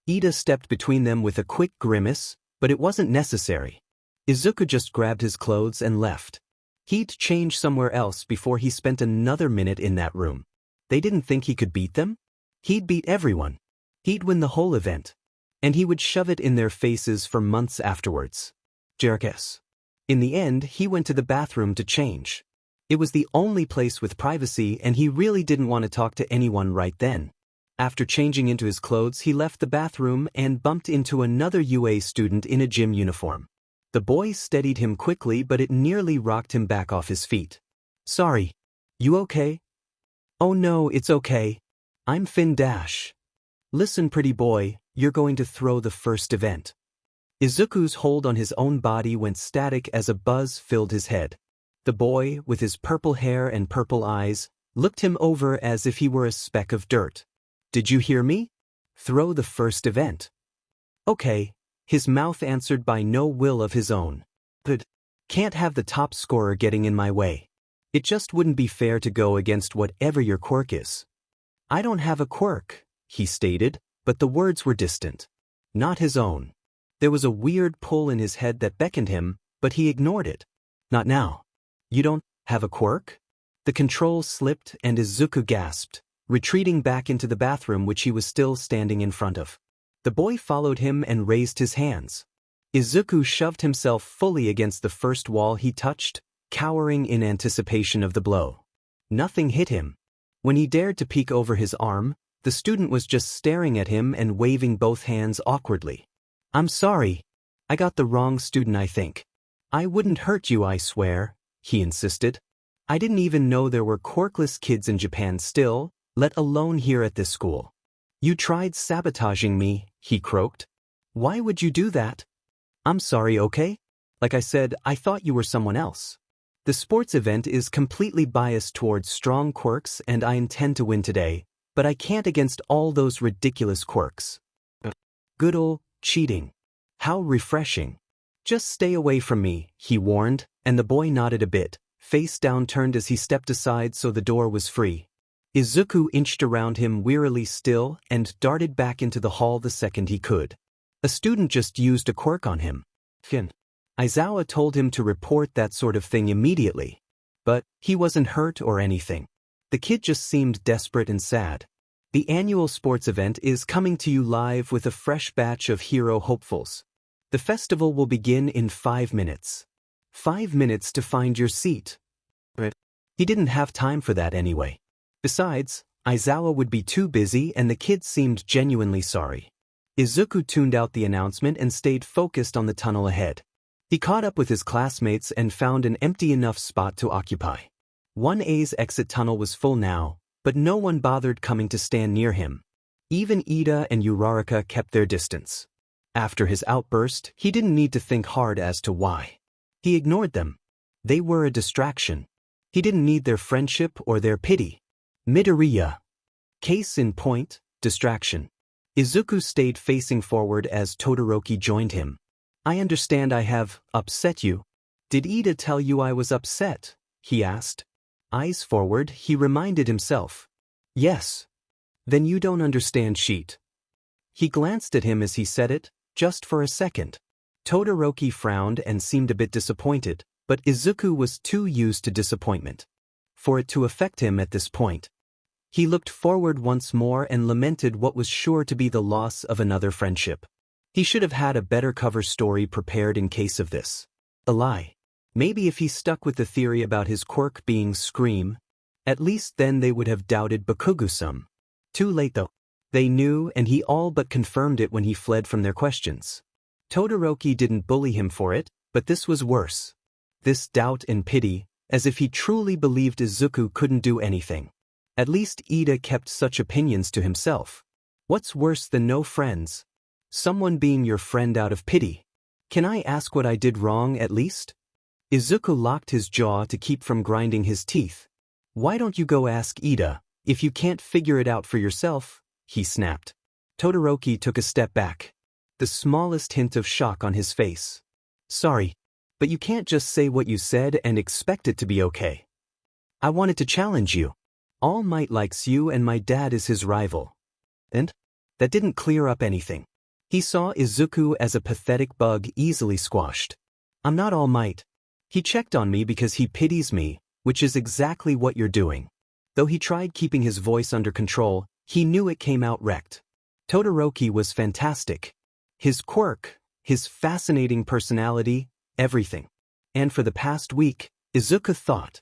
Ida stepped between them with a quick grimace, but it wasn't necessary. Izuku just grabbed his clothes and left. He'd change somewhere else before he spent another minute in that room. They didn't think he could beat them? He'd beat everyone. He'd win the whole event. And he would shove it in their faces for months afterwards. Jerkes. In the end, he went to the bathroom to change. It was the only place with privacy and he really didn't want to talk to anyone right then. After changing into his clothes, he left the bathroom and bumped into another UA student in a gym uniform. The boy steadied him quickly, but it nearly rocked him back off his feet. Sorry. You okay? Oh no, it's okay. I'm Finn Dash. Listen, pretty boy, you're going to throw the first event. Izuku's hold on his own body went static as a buzz filled his head. The boy, with his purple hair and purple eyes, looked him over as if he were a speck of dirt. Did you hear me? Throw the first event. Okay. His mouth answered by no will of his own. But can't have the top scorer getting in my way. It just wouldn't be fair to go against whatever your quirk is. I don't have a quirk, he stated, but the words were distant. Not his own. There was a weird pull in his head that beckoned him, but he ignored it. Not now. You don't have a quirk? The controls slipped and Izuku gasped, retreating back into the bathroom which he was still standing in front of. The boy followed him and raised his hands. Izuku shoved himself fully against the first wall he touched, cowering in anticipation of the blow. Nothing hit him. When he dared to peek over his arm, the student was just staring at him and waving both hands awkwardly. I'm sorry. I got the wrong student, I think. I wouldn't hurt you, I swear, he insisted. I didn't even know there were quirkless kids in Japan still, let alone here at this school. You tried sabotaging me, he croaked. Why would you do that? I'm sorry, okay? Like I said, I thought you were someone else. The sports event is completely biased towards strong quirks and I intend to win today, but I can't against all those ridiculous quirks. Good ol' cheating. How refreshing. Just stay away from me, he warned, and the boy nodded a bit, face down turned as he stepped aside so the door was free. Izuku inched around him wearily still and darted back into the hall the second he could. A student just used a quirk on him. Finn. Aizawa told him to report that sort of thing immediately. But he wasn't hurt or anything. The kid just seemed desperate and sad. The annual sports event is coming to you live with a fresh batch of hero hopefuls. The festival will begin in 5 minutes. 5 minutes to find your seat. But he didn't have time for that anyway. Besides, Aizawa would be too busy and the kids seemed genuinely sorry. Izuku tuned out the announcement and stayed focused on the tunnel ahead. He caught up with his classmates and found an empty enough spot to occupy. 1A's exit tunnel was full now, but no one bothered coming to stand near him. Even Ida and Uraraka kept their distance. After his outburst, he didn't need to think hard as to why. He ignored them. They were a distraction. He didn't need their friendship or their pity. Midoriya. Case in point, distraction. Izuku stayed facing forward as Todoroki joined him. I understand I have upset you. Did Ida tell you I was upset? He asked. Eyes forward, he reminded himself. Yes. Then you don't understand sheet. He glanced at him as he said it, just for a second. Todoroki frowned and seemed a bit disappointed, but Izuku was too used to disappointment for it to affect him at this point. He looked forward once more and lamented what was sure to be the loss of another friendship. He should have had a better cover story prepared in case of this. A lie. Maybe if he stuck with the theory about his quirk being Scream, at least then they would have doubted Bakugo-sama. Too late though. They knew and he all but confirmed it when he fled from their questions. Todoroki didn't bully him for it, but this was worse. This doubt and pity, as if he truly believed Izuku couldn't do anything. At least Ida kept such opinions to himself. What's worse than no friends? Someone being your friend out of pity. Can I ask what I did wrong at least? Izuku locked his jaw to keep from grinding his teeth. Why don't you go ask Ida, if you can't figure it out for yourself? He snapped. Todoroki took a step back. The smallest hint of shock on his face. Sorry, but you can't just say what you said and expect it to be okay. I wanted to challenge you. All Might likes you and my dad is his rival. And? That didn't clear up anything. He saw Izuku as a pathetic bug easily squashed. I'm not All Might. He checked on me because he pities me, which is exactly what you're doing. Though he tried keeping his voice under control, he knew it came out wrecked. Todoroki was fantastic. His quirk, his fascinating personality, everything. And for the past week, Izuku thought.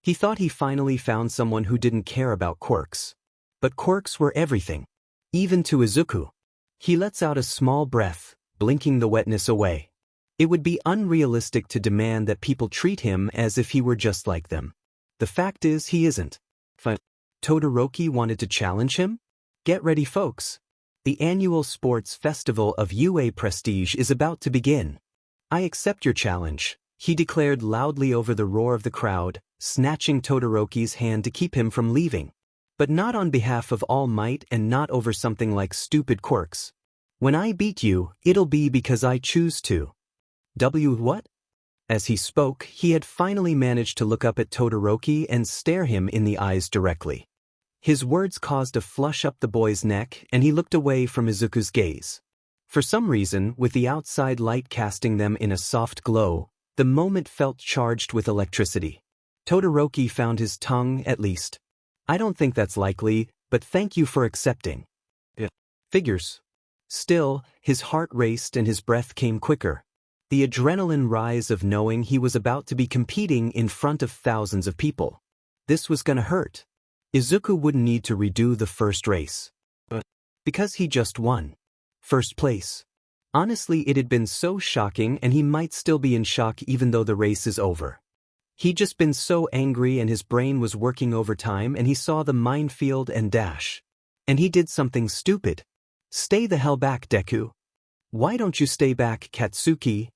He thought he finally found someone who didn't care about quirks. But quirks were everything. Even to Izuku. He lets out a small breath, blinking the wetness away. It would be unrealistic to demand that people treat him as if he were just like them. The fact is he isn't. Todoroki wanted to challenge him? Get ready folks. The annual sports festival of UA Prestige is about to begin. I accept your challenge, he declared loudly over the roar of the crowd, snatching Todoroki's hand to keep him from leaving. But not on behalf of All Might and not over something like stupid quirks. When I beat you, it'll be because I choose to. What? As he spoke, he had finally managed to look up at Todoroki and stare him in the eyes directly. His words caused a flush up the boy's neck and he looked away from Izuku's gaze. For some reason, with the outside light casting them in a soft glow, the moment felt charged with electricity. Todoroki found his tongue at least. I don't think that's likely, but thank you for accepting. Figures. Still, his heart raced and his breath came quicker. The adrenaline rise of knowing he was about to be competing in front of thousands of people. This was gonna hurt. Izuku wouldn't need to redo the first race. Because he just won. First place. Honestly, it had been so shocking and he might still be in shock even though the race is over. He'd just been so angry and his brain was working overtime and he saw the minefield and dash. And he did something stupid. Stay the hell back, Deku. Why don't you stay back, Katsuki?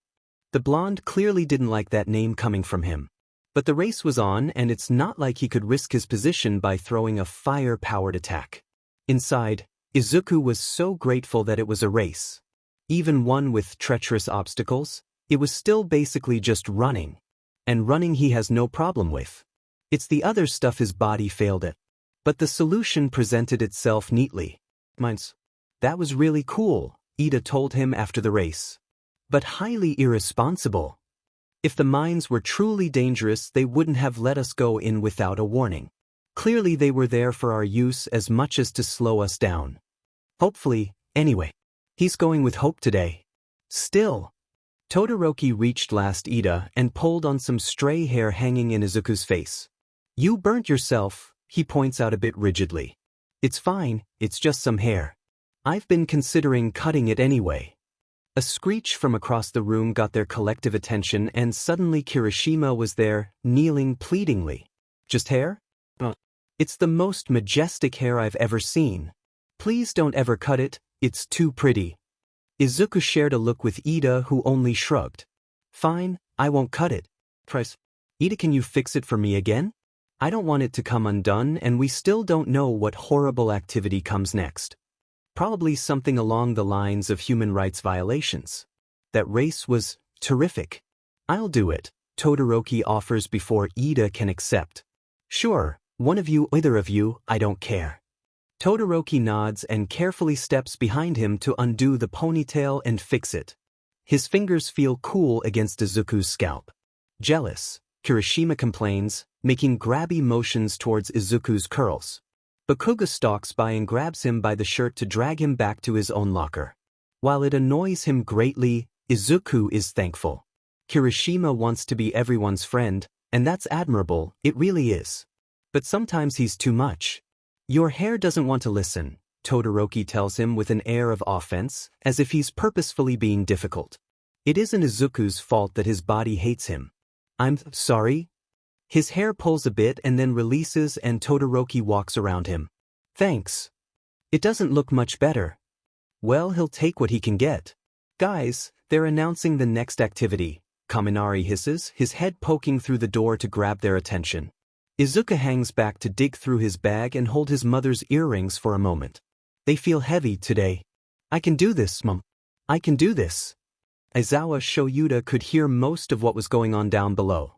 The blonde clearly didn't like that name coming from him. But the race was on and it's not like he could risk his position by throwing a fire-powered attack. Inside, Izuku was so grateful that it was a race. Even one with treacherous obstacles, it was still basically just running. And running he has no problem with. It's the other stuff his body failed at. But the solution presented itself neatly. That was really cool, Ida told him after the race. But highly irresponsible. If the mines were truly dangerous, they wouldn't have let us go in without a warning. Clearly they were there for our use as much as to slow us down. Hopefully, anyway. He's going with hope today. Still. Todoroki reached last Ida and pulled on some stray hair hanging in Izuku's face. You burnt yourself, he points out a bit rigidly. It's fine, it's just some hair. I've been considering cutting it anyway. A screech from across the room got their collective attention and suddenly Kirishima was there, kneeling pleadingly. Just hair? It's the most majestic hair I've ever seen. Please don't ever cut it, it's too pretty. Izuku shared a look with Ida, who only shrugged. Fine, I won't cut it. Price. Ida, can you fix it for me again? I don't want it to come undone, and we still don't know what horrible activity comes next. Probably something along the lines of human rights violations. That race was terrific. I'll do it, Todoroki offers before Ida can accept. Sure, one of you, either of you, I don't care. Todoroki nods and carefully steps behind him to undo the ponytail and fix it. His fingers feel cool against Izuku's scalp. Jealous, Kirishima complains, making grabby motions towards Izuku's curls. Bakuga stalks by and grabs him by the shirt to drag him back to his own locker. While it annoys him greatly, Izuku is thankful. Kirishima wants to be everyone's friend, and that's admirable, it really is. But sometimes he's too much. Your hair doesn't want to listen, Todoroki tells him with an air of offense, as if he's purposefully being difficult. It isn't Izuku's fault that his body hates him. I'm sorry? His hair pulls a bit and then releases and Todoroki walks around him. Thanks. It doesn't look much better. Well, he'll take what he can get. Guys, they're announcing the next activity, Kaminari hisses, his head poking through the door to grab their attention. Izuku hangs back to dig through his bag and hold his mother's earrings for a moment. They feel heavy today. I can do this, Mom. I can do this. Aizawa Shoyuta could hear most of what was going on down below.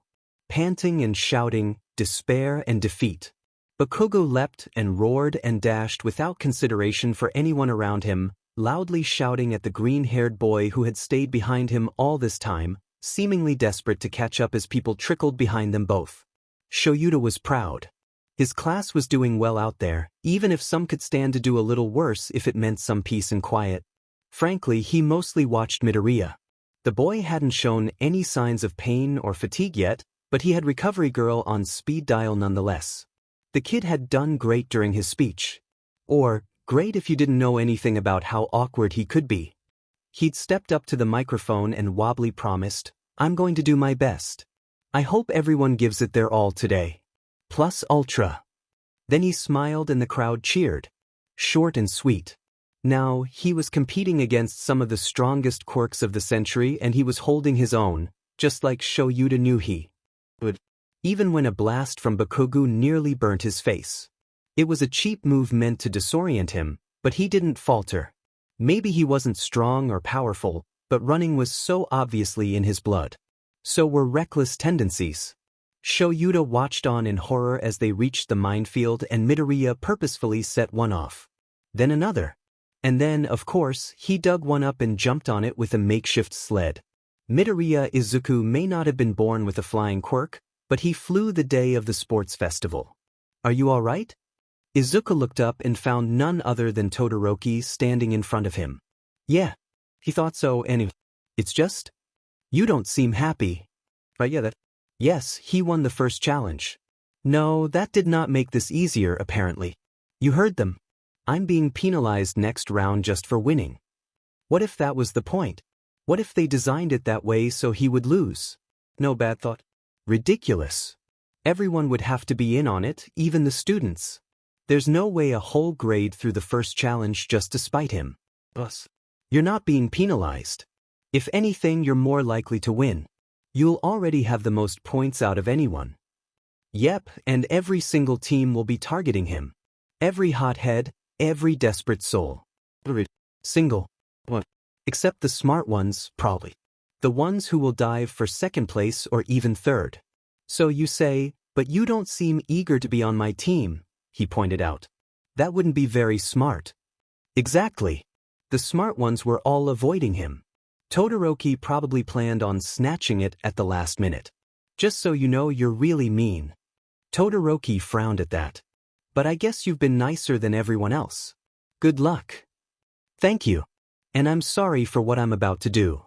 Panting and shouting, despair and defeat. Bakugo leapt and roared and dashed without consideration for anyone around him, loudly shouting at the green-haired boy who had stayed behind him all this time, seemingly desperate to catch up as people trickled behind them both. Shoyuta was proud. His class was doing well out there, even if some could stand to do a little worse if it meant some peace and quiet. Frankly, he mostly watched Midoriya. The boy hadn't shown any signs of pain or fatigue yet, but he had Recovery Girl on speed dial nonetheless. The kid had done great during his speech. Or, great if you didn't know anything about how awkward he could be. He'd stepped up to the microphone and wobbly promised, I'm going to do my best. I hope everyone gives it their all today. Plus ultra. Then he smiled and the crowd cheered. Short and sweet. Now, he was competing against some of the strongest quirks of the century and he was holding his own, just like Shoyuta knew he would. Even when a blast from Bakugo nearly burnt his face. It was a cheap move meant to disorient him, but he didn't falter. Maybe he wasn't strong or powerful, but running was so obviously in his blood. So were reckless tendencies. Shoyuta watched on in horror as they reached the minefield and Midoriya purposefully set one off. Then another. And then, of course, he dug one up and jumped on it with a makeshift sled. Midoriya Izuku may not have been born with a flying quirk, but he flew the day of the sports festival. Are you all right? Izuku looked up and found none other than Todoroki standing in front of him. Yeah. He thought so anyway. It's just... You don't seem happy. But yeah, Yes, he won the first challenge. No, that did not make this easier, apparently. You heard them. I'm being penalized next round just for winning. What if that was the point? What if they designed it that way so he would lose? No bad thought. Ridiculous. Everyone would have to be in on it, even the students. There's no way a whole grade through the first challenge just to spite him. Plus, you're not being penalized. If anything, you're more likely to win. You'll already have the most points out of anyone. Yep, and every single team will be targeting him. Every hothead, every desperate soul. Single. What? Except the smart ones, probably. The ones who will dive for second place or even third. So you say, but you don't seem eager to be on my team, he pointed out. That wouldn't be very smart. Exactly. The smart ones were all avoiding him. Todoroki probably planned on snatching it at the last minute. Just so you know, you're really mean. Todoroki frowned at that. But I guess you've been nicer than everyone else. Good luck. Thank you. And I'm sorry for what I'm about to do.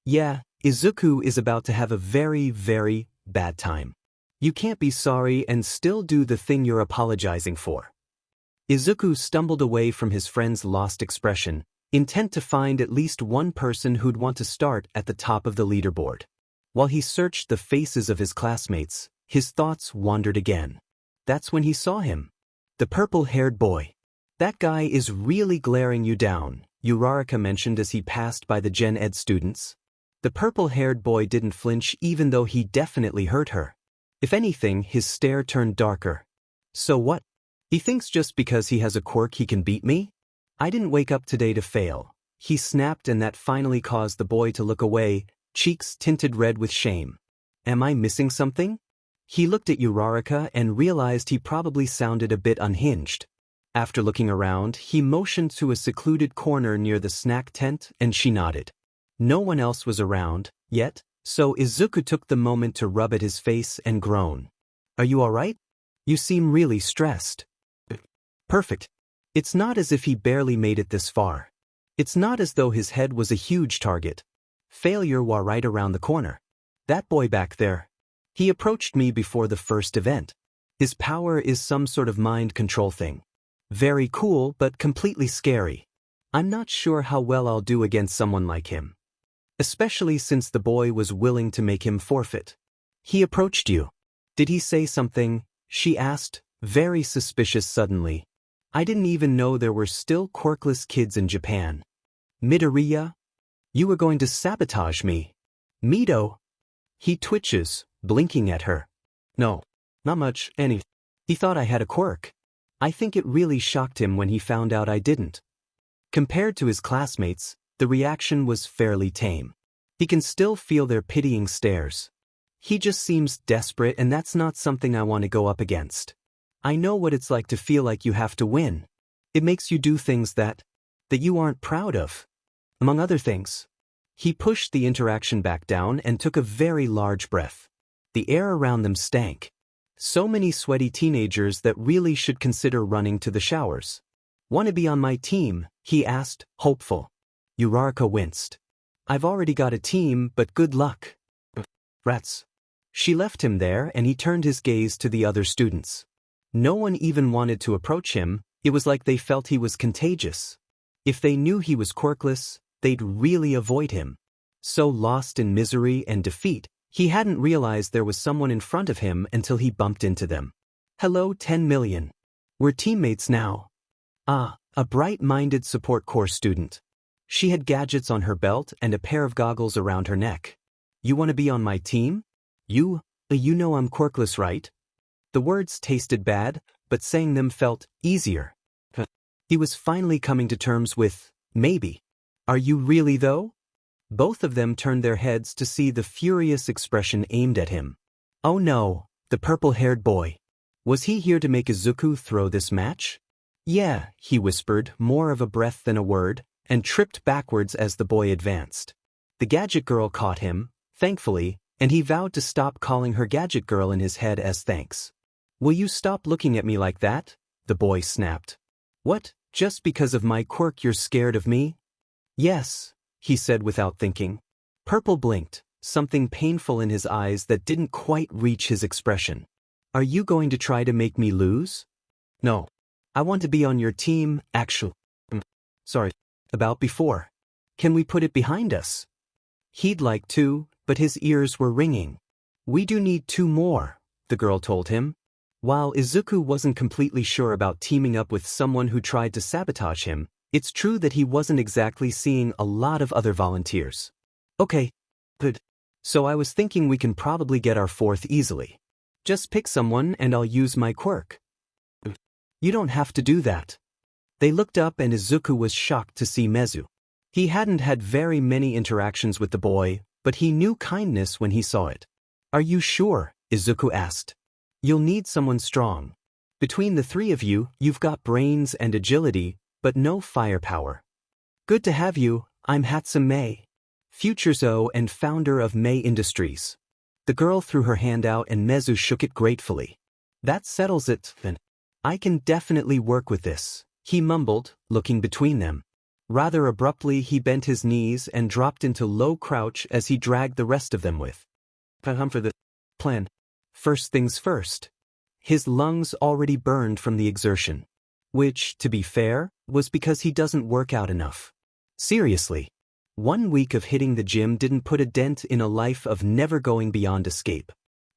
Yeah, Izuku is about to have a very, very bad time. You can't be sorry and still do the thing you're apologizing for. Izuku stumbled away from his friend's lost expression, intent to find at least one person who'd want to start at the top of the leaderboard. While he searched the faces of his classmates, his thoughts wandered again. That's when he saw him. The purple-haired boy. That guy is really glaring you down, Uraraka mentioned as he passed by the Gen Ed students. The purple-haired boy didn't flinch even though he definitely hurt her. If anything, his stare turned darker. So what? He thinks just because he has a quirk he can beat me? I didn't wake up today to fail. He snapped, and that finally caused the boy to look away, cheeks tinted red with shame. Am I missing something? He looked at Uraraka and realized he probably sounded a bit unhinged. After looking around, he motioned to a secluded corner near the snack tent and she nodded. No one else was around, yet, so Izuku took the moment to rub at his face and groan. Are you alright? You seem really stressed. Perfect. It's not as if he barely made it this far. It's not as though his head was a huge target. Failure was right around the corner. That boy back there. He approached me before the first event. His power is some sort of mind control thing. Very cool, but completely scary. I'm not sure how well I'll do against someone like him. Especially since the boy was willing to make him forfeit. He approached you. Did he say something? She asked, very suspicious suddenly. I didn't even know there were still quirkless kids in Japan. Midoriya? You were going to sabotage me. Mido? He twitches, blinking at her. No, not much, any. He thought I had a quirk. I think it really shocked him when he found out I didn't. Compared to his classmates, the reaction was fairly tame. He can still feel their pitying stares. He just seems desperate, and that's not something I want to go up against. I know what it's like to feel like you have to win. It makes you do things that you aren't proud of. Among other things. He pushed the interaction back down and took a very large breath. The air around them stank. So many sweaty teenagers that really should consider running to the showers. Want to be on my team? He asked, hopeful. Uraraka winced. I've already got a team, but good luck. Rats. She left him there and he turned his gaze to the other students. No one even wanted to approach him. It was like they felt he was contagious. If they knew he was quirkless, they'd really avoid him. So lost in misery and defeat, he hadn't realized there was someone in front of him until he bumped into them. Hello, 10 million. We're teammates now. Ah, a bright-minded support corps student. She had gadgets on her belt and a pair of goggles around her neck. You want to be on my team? You know I'm quirkless, right? The words tasted bad, but saying them felt easier. He was finally coming to terms with, maybe. Are you really though? Both of them turned their heads to see the furious expression aimed at him. Oh no, the purple-haired boy. Was he here to make Izuku throw this match? Yeah, he whispered, more of a breath than a word, and tripped backwards as the boy advanced. The gadget girl caught him, thankfully, and he vowed to stop calling her gadget girl in his head as thanks. Will you stop looking at me like that? The boy snapped. What, just because of my quirk you're scared of me? Yes, he said without thinking. Purple blinked, something painful in his eyes that didn't quite reach his expression. Are you going to try to make me lose? No. I want to be on your team, actually. Sorry. About before. Can we put it behind us? He'd like to, but his ears were ringing. We do need 2 more, the girl told him. While Izuku wasn't completely sure about teaming up with someone who tried to sabotage him, it's true that he wasn't exactly seeing a lot of other volunteers. Okay. Good. So I was thinking we can probably get our 4th easily. Just pick someone and I'll use my quirk. You don't have to do that. They looked up and Izuku was shocked to see Mezu. He hadn't had very many interactions with the boy, but he knew kindness when he saw it. Are you sure? Izuku asked. You'll need someone strong. Between the 3 of you, you've got brains and agility, but no firepower. Good to have you. I'm Hatsune Mei, future Zo and founder of Mei Industries. The girl threw her hand out and Mezu shook it gratefully. That settles it, then. I can definitely work with this, he mumbled, looking between them. Rather abruptly he bent his knees and dropped into low crouch as he dragged the rest of them with him for the plan. First things first. His lungs already burned from the exertion. Which, to be fair, was because he doesn't work out enough. Seriously. 1 week of hitting the gym didn't put a dent in a life of never going beyond escape.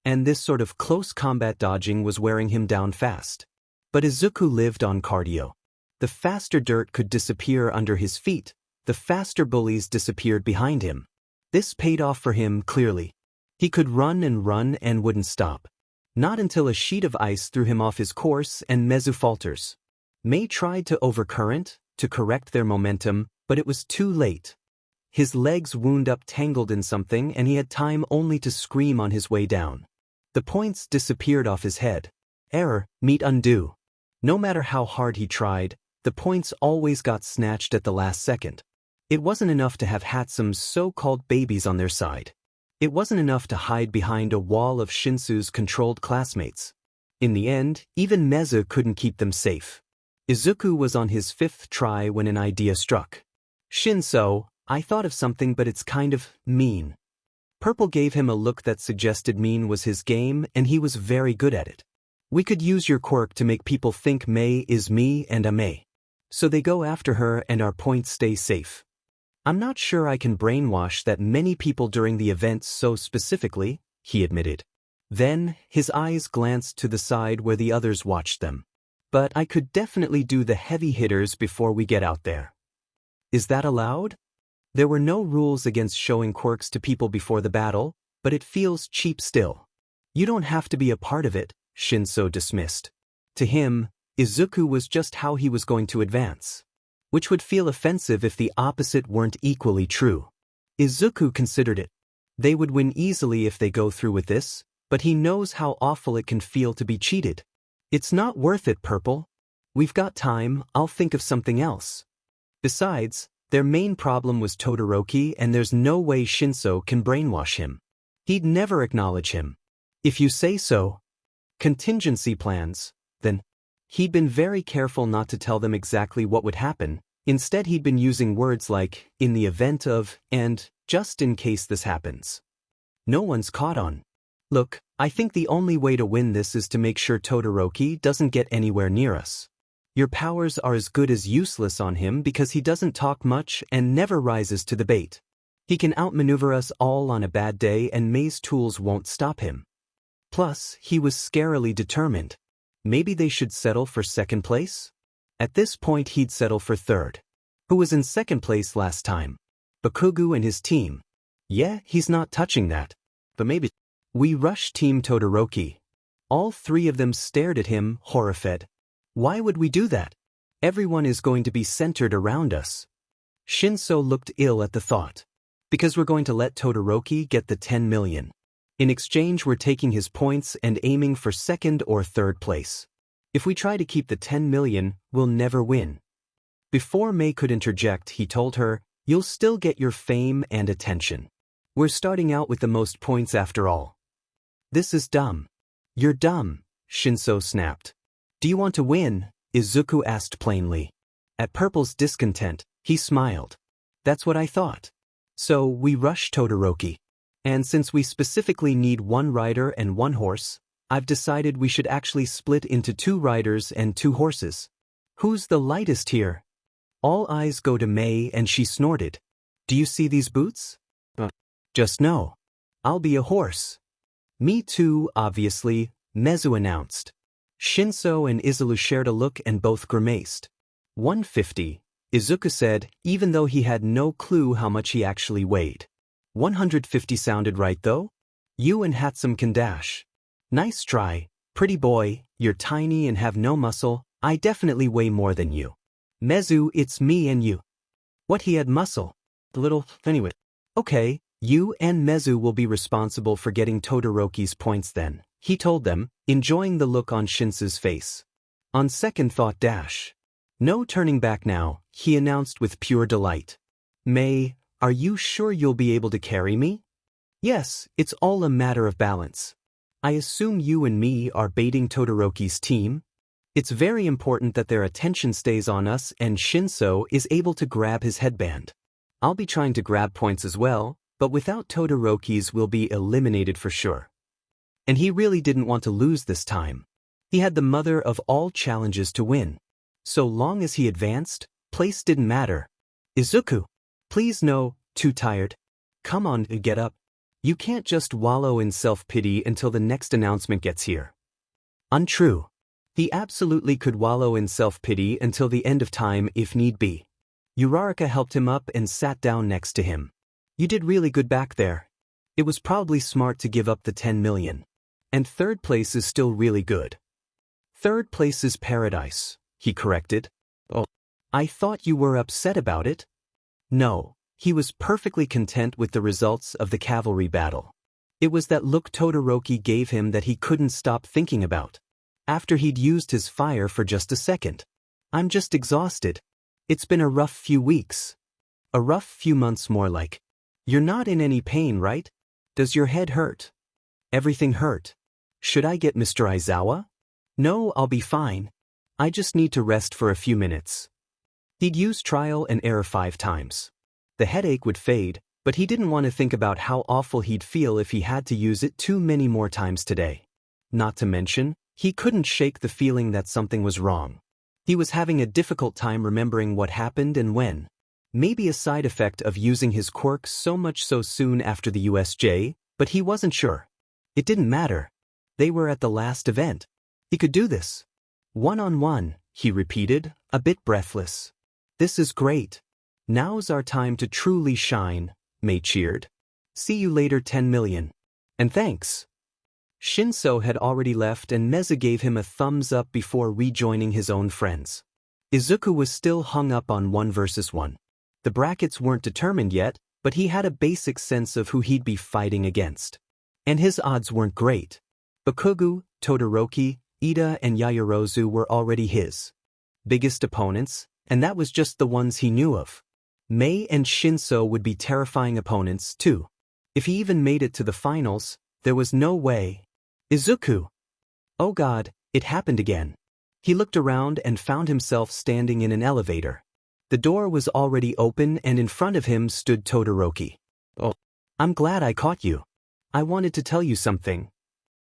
And this sort of close combat dodging was wearing him down fast. But Izuku lived on cardio. The faster dirt could disappear under his feet, the faster bullies disappeared behind him. This paid off for him clearly. He could run and wouldn't stop. Not until a sheet of ice threw him off his course and Mezu falters. Mei tried to overcurrent, to correct their momentum, but it was too late. His legs wound up tangled in something and he had time only to scream on his way down. The points disappeared off his head. Error, meet undo. No matter how hard he tried, the points always got snatched at the last second. It wasn't enough to have Hatsume's so-called babies on their side. It wasn't enough to hide behind a wall of Shinsu's controlled classmates. In the end, even Mezu couldn't keep them safe. Izuku was on his 5th try when an idea struck. Shinso, I thought of something but it's kind of mean. Purple gave him a look that suggested mean was his game and he was very good at it. We could use your quirk to make people think Mei is me and I'm Mei. So they go after her and our points stay safe. I'm not sure I can brainwash that many people during the event so specifically, he admitted. Then, his eyes glanced to the side where the others watched them. But I could definitely do the heavy hitters before we get out there. Is that allowed? There were no rules against showing quirks to people before the battle, but it feels cheap still. You don't have to be a part of it, Shinso dismissed. To him, Izuku was just how he was going to advance. Which would feel offensive if the opposite weren't equally true. Izuku considered it. They would win easily if they go through with this, but he knows how awful it can feel to be cheated. It's not worth it, Purple. We've got time, I'll think of something else. Besides, their main problem was Todoroki and there's no way Shinso can brainwash him. He'd never acknowledge him. If you say so. Contingency plans, then. He'd been very careful not to tell them exactly what would happen. Instead he'd been using words like, in the event of, and, just in case this happens. No one's caught on. Look, I think the only way to win this is to make sure Todoroki doesn't get anywhere near us. Your powers are as good as useless on him because he doesn't talk much and never rises to the bait. He can outmaneuver us all on a bad day and Mei's tools won't stop him. Plus, he was scarily determined. Maybe they should settle for 2nd place? At this point he'd settle for 3rd. Who was in 2nd place last time? Bakugo and his team. Yeah, he's not touching that. But maybe. We rushed Team Todoroki. All 3 of them stared at him, horrified. Why would we do that? Everyone is going to be centered around us. Shinso looked ill at the thought. Because we're going to let Todoroki get the 10 million. In exchange we're taking his points and aiming for 2nd or 3rd place. If we try to keep the 10 million, we'll never win. Before Mei could interject, he told her, you'll still get your fame and attention. We're starting out with the most points after all. This is dumb. You're dumb, Shinso snapped. Do you want to win? Izuku asked plainly. At Purple's discontent, he smiled. That's what I thought. So we rush Todoroki. And since we specifically need 1 rider and 1 horse, I've decided we should actually split into 2 riders and 2 horses. Who's the lightest here? All eyes go to Mei and she snorted. Do you see these boots? Just no. I'll be a horse. Me too, obviously, Mezu announced. Shinso and Izulu shared a look and both grimaced. 150, Izuku said, even though he had no clue how much he actually weighed. 150 sounded right though? You and Hatsume can dash. Nice try, pretty boy, you're tiny and have no muscle, I definitely weigh more than you. Mezu, it's me and you. What, he had muscle? Little, anyway. Okay, you and Mezu will be responsible for getting Todoroki's points then, he told them, enjoying the look on Shinsu's face. On second thought dash. No turning back now, he announced with pure delight. Mei, are you sure you'll be able to carry me? Yes, it's all a matter of balance. I assume you and me are baiting Todoroki's team? It's very important that their attention stays on us and Shinso is able to grab his headband. I'll be trying to grab points as well, but without Todoroki's we'll be eliminated for sure. And he really didn't want to lose this time. He had the mother of all challenges to win. So long as he advanced, place didn't matter. Izuku, please no, too tired. Come on, get up. You can't just wallow in self-pity until the next announcement gets here. Untrue. He absolutely could wallow in self-pity until the end of time if need be. Uraraka helped him up and sat down next to him. You did really good back there. It was probably smart to give up the 10 million. And third place is still really good. Third place is paradise, he corrected. Oh, I thought you were upset about it? No, he was perfectly content with the results of the cavalry battle. It was that look Todoroki gave him that he couldn't stop thinking about. After he'd used his fire for just a second. I'm just exhausted. It's been a rough few weeks. A rough few months more like. You're not in any pain, right? Does your head hurt? Everything hurt. Should I get Mr. Aizawa? No, I'll be fine. I just need to rest for a few minutes. He'd used trial and error 5 times. The headache would fade, but he didn't want to think about how awful he'd feel if he had to use it too many more times today. Not to mention, he couldn't shake the feeling that something was wrong. He was having a difficult time remembering what happened and when. Maybe a side effect of using his quirk so much so soon after the USJ, but he wasn't sure. It didn't matter. They were at the last event. He could do this. One-on-one, he repeated, a bit breathless. This is great. Now's our time to truly shine, Mei cheered. See you later 10 million. And thanks. Shinso had already left and Meza gave him a thumbs up before rejoining his own friends. Izuku was still hung up on 1 versus 1. The brackets weren't determined yet, but he had a basic sense of who he'd be fighting against. And his odds weren't great. Bakugo, Todoroki, Ida and Yaoyorozu were already his biggest opponents, and that was just the ones he knew of. Mei and Shinso would be terrifying opponents too. If he even made it to the finals, there was no way. Izuku! Oh God, it happened again. He looked around and found himself standing in an elevator. The door was already open and in front of him stood Todoroki. Oh, I'm glad I caught you. I wanted to tell you something.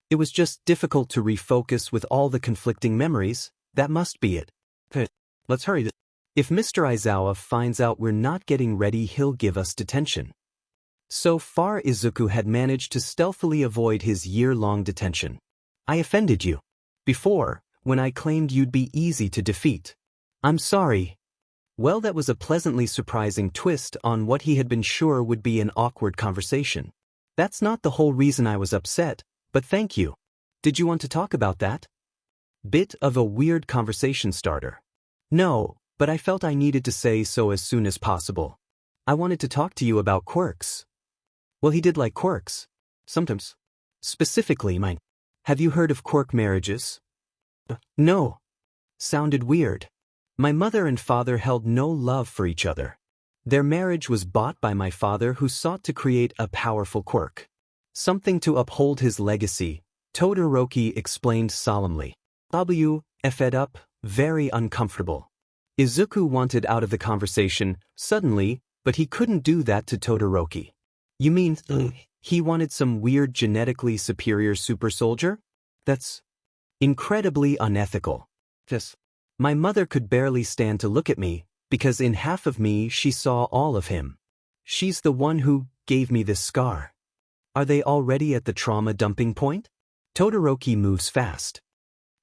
It was just difficult to refocus with all the conflicting memories, that must be it. Let's hurry. If Mr. Aizawa finds out we're not getting ready, he'll give us detention. So far Izuku had managed to stealthily avoid his year-long detention. I offended you. Before, when I claimed you'd be easy to defeat. I'm sorry. Well, that was a pleasantly surprising twist on what he had been sure would be an awkward conversation. That's not the whole reason I was upset, but thank you. Did you want to talk about that? Bit of a weird conversation starter. No, but I felt I needed to say so as soon as possible. I wanted to talk to you about quirks. Well, he did like quirks. Sometimes. Specifically mine. Have you heard of quirk marriages? No. Sounded weird. My mother and father held no love for each other. Their marriage was bought by my father, who sought to create a powerful quirk. Something to uphold his legacy, Todoroki explained solemnly. Fed up, very uncomfortable. Izuku wanted out of the conversation, suddenly, but he couldn't do that to Todoroki. You mean, he wanted some weird genetically superior super soldier? That's incredibly unethical. Yes. My mother could barely stand to look at me, because in half of me she saw all of him. She's the one who gave me this scar. Are they already at the trauma dumping point? Todoroki moves fast.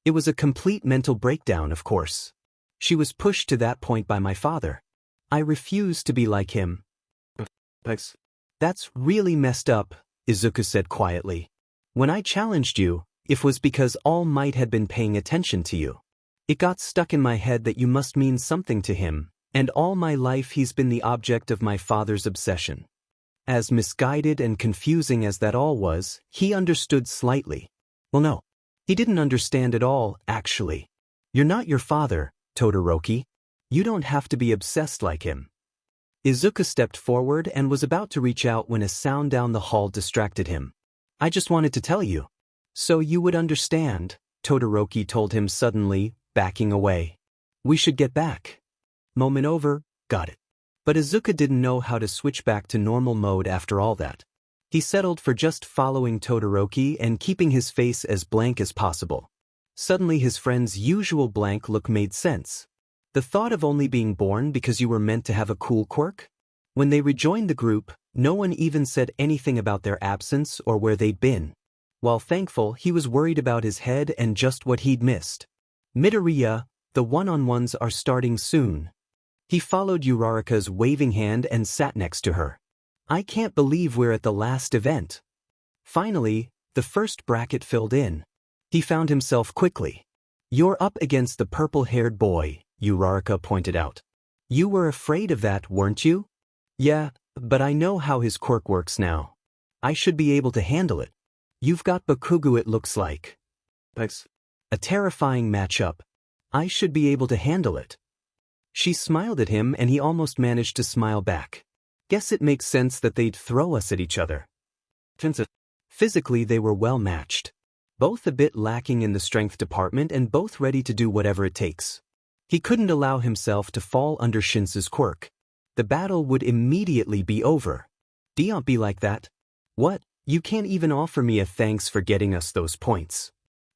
It was a complete mental breakdown, of course. She was pushed to that point by my father. I refuse to be like him. Thanks. That's really messed up, Izuku said quietly. When I challenged you, it was because All Might had been paying attention to you. It got stuck in my head that you must mean something to him, and all my life he's been the object of my father's obsession. As misguided and confusing as that all was, he understood slightly. Well, no. He didn't understand at all, actually. You're not your father, Todoroki. You don't have to be obsessed like him. Izuku stepped forward and was about to reach out when a sound down the hall distracted him. I just wanted to tell you. So you would understand, Todoroki told him suddenly, backing away. We should get back. Moment over, got it. But Izuku didn't know how to switch back to normal mode after all that. He settled for just following Todoroki and keeping his face as blank as possible. Suddenly his friend's usual blank look made sense. The thought of only being born because you were meant to have a cool quirk? When they rejoined the group, no one even said anything about their absence or where they'd been. While thankful, he was worried about his head and just what he'd missed. Midoriya, the one-on-ones are starting soon. He followed Uraraka's waving hand and sat next to her. I can't believe we're at the last event. Finally, the first bracket filled in. He found himself quickly. You're up against the purple-haired boy, Uraraka pointed out. You were afraid of that, weren't you? Yeah, but I know how his quirk works now. I should be able to handle it. You've got Bakugo, it looks like. Thanks. A terrifying matchup. I should be able to handle it. She smiled at him and he almost managed to smile back. Guess it makes sense that they'd throw us at each other. Physically they were well matched. Both a bit lacking in the strength department and both ready to do whatever it takes. He couldn't allow himself to fall under Shinsu's quirk. The battle would immediately be over. Don't be like that. What? You can't even offer me a thanks for getting us those points.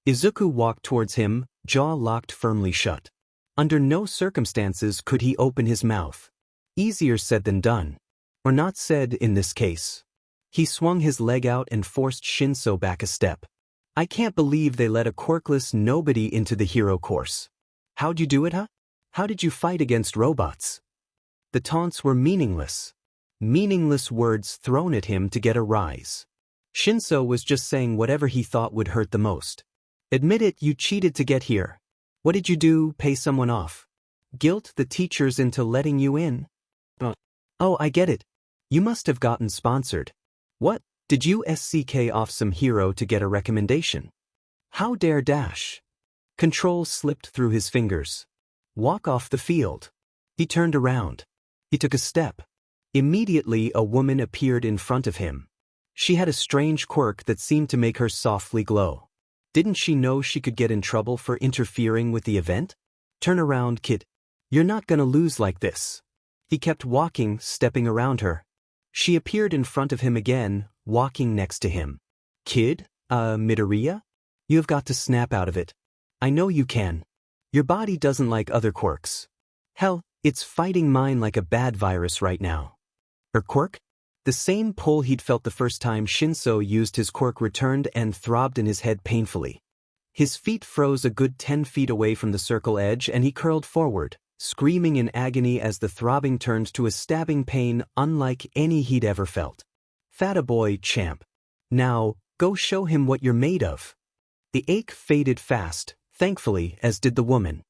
Izuku walked towards him, jaw locked firmly shut. Under no circumstances could he open his mouth. Easier said than done. Or not said in this case. He swung his leg out and forced Shinso back a step. I can't believe they let a quirkless nobody into the hero course. How'd you do it, huh? How did you fight against robots? The taunts were meaningless. Meaningless words thrown at him to get a rise. Shinso was just saying whatever he thought would hurt the most. Admit it, you cheated to get here. What did you do, pay someone off? Guilt the teachers into letting you in? Oh, I get it. You must have gotten sponsored. What? Did you SCK off some hero to get a recommendation? How dare dash? Control slipped through his fingers. Walk off the field. He turned around. He took a step. Immediately a woman appeared in front of him. She had a strange quirk that seemed to make her softly glow. Didn't she know she could get in trouble for interfering with the event? Turn around, kid. You're not gonna lose like this. He kept walking, stepping around her. She appeared in front of him again, walking next to him. Kid? Midoriya? You have got to snap out of it. I know you can. Your body doesn't like other quirks. Hell, it's fighting mine like a bad virus right now. Her quirk? The same pull he'd felt the first time Shinso used his quirk returned and throbbed in his head painfully. His feet froze a good 10 feet away from the circle edge and he curled forward, screaming in agony as the throbbing turned to a stabbing pain unlike any he'd ever felt. Fatta boy, champ. Now, go show him what you're made of. The ache faded fast, thankfully, as did the woman.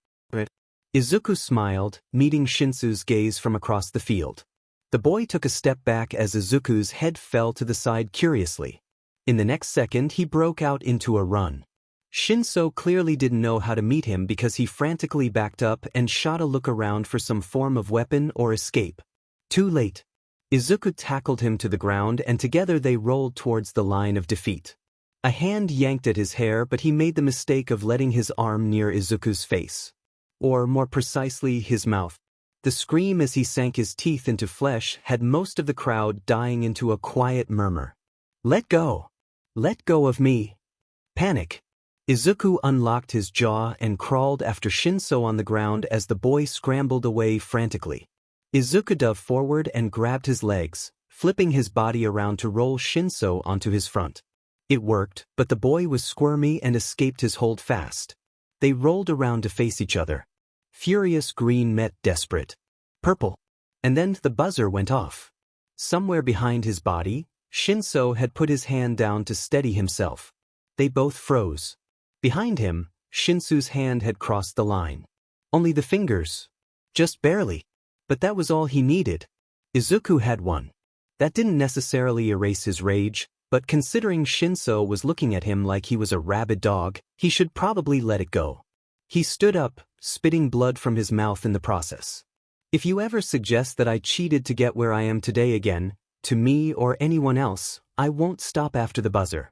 Izuku smiled, meeting Shinsu's gaze from across the field. The boy took a step back as Izuku's head fell to the side curiously. In the next second he broke out into a run. Shinso clearly didn't know how to meet him because he frantically backed up and shot a look around for some form of weapon or escape. Too late. Izuku tackled him to the ground and together they rolled towards the line of defeat. A hand yanked at his hair but he made the mistake of letting his arm near Izuku's face. Or more precisely, his mouth. The scream as he sank his teeth into flesh had most of the crowd dying into a quiet murmur. Let go. Let go of me. Panic. Izuku unlocked his jaw and crawled after Shinso on the ground as the boy scrambled away frantically. Izuku dove forward and grabbed his legs, flipping his body around to roll Shinso onto his front. It worked, but the boy was squirmy and escaped his hold fast. They rolled around to face each other. Furious green met desperate purple. And then the buzzer went off. Somewhere behind his body, Shinso had put his hand down to steady himself. They both froze. Behind him, Shinsu's hand had crossed the line. Only the fingers. Just barely. But that was all he needed. Izuku had won. That didn't necessarily erase his rage, but considering Shinso was looking at him like he was a rabid dog, he should probably let it go. He stood up, spitting blood from his mouth in the process. If you ever suggest that I cheated to get where I am today again, to me or anyone else, I won't stop after the buzzer.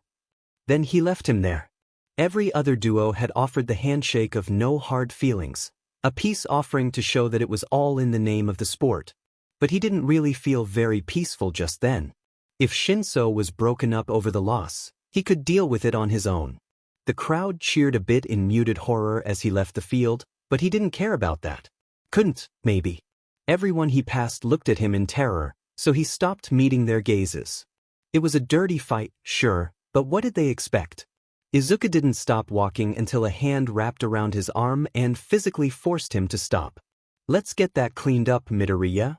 Then he left him there. Every other duo had offered the handshake of no hard feelings, a peace offering to show that it was all in the name of the sport. But he didn't really feel very peaceful just then. If Shinso was broken up over the loss, he could deal with it on his own. The crowd cheered a bit in muted horror as he left the field, but he didn't care about that. Couldn't, maybe. Everyone he passed looked at him in terror, so he stopped meeting their gazes. It was a dirty fight, sure, but what did they expect? Izuku didn't stop walking until a hand wrapped around his arm and physically forced him to stop. Let's get that cleaned up, Midoriya.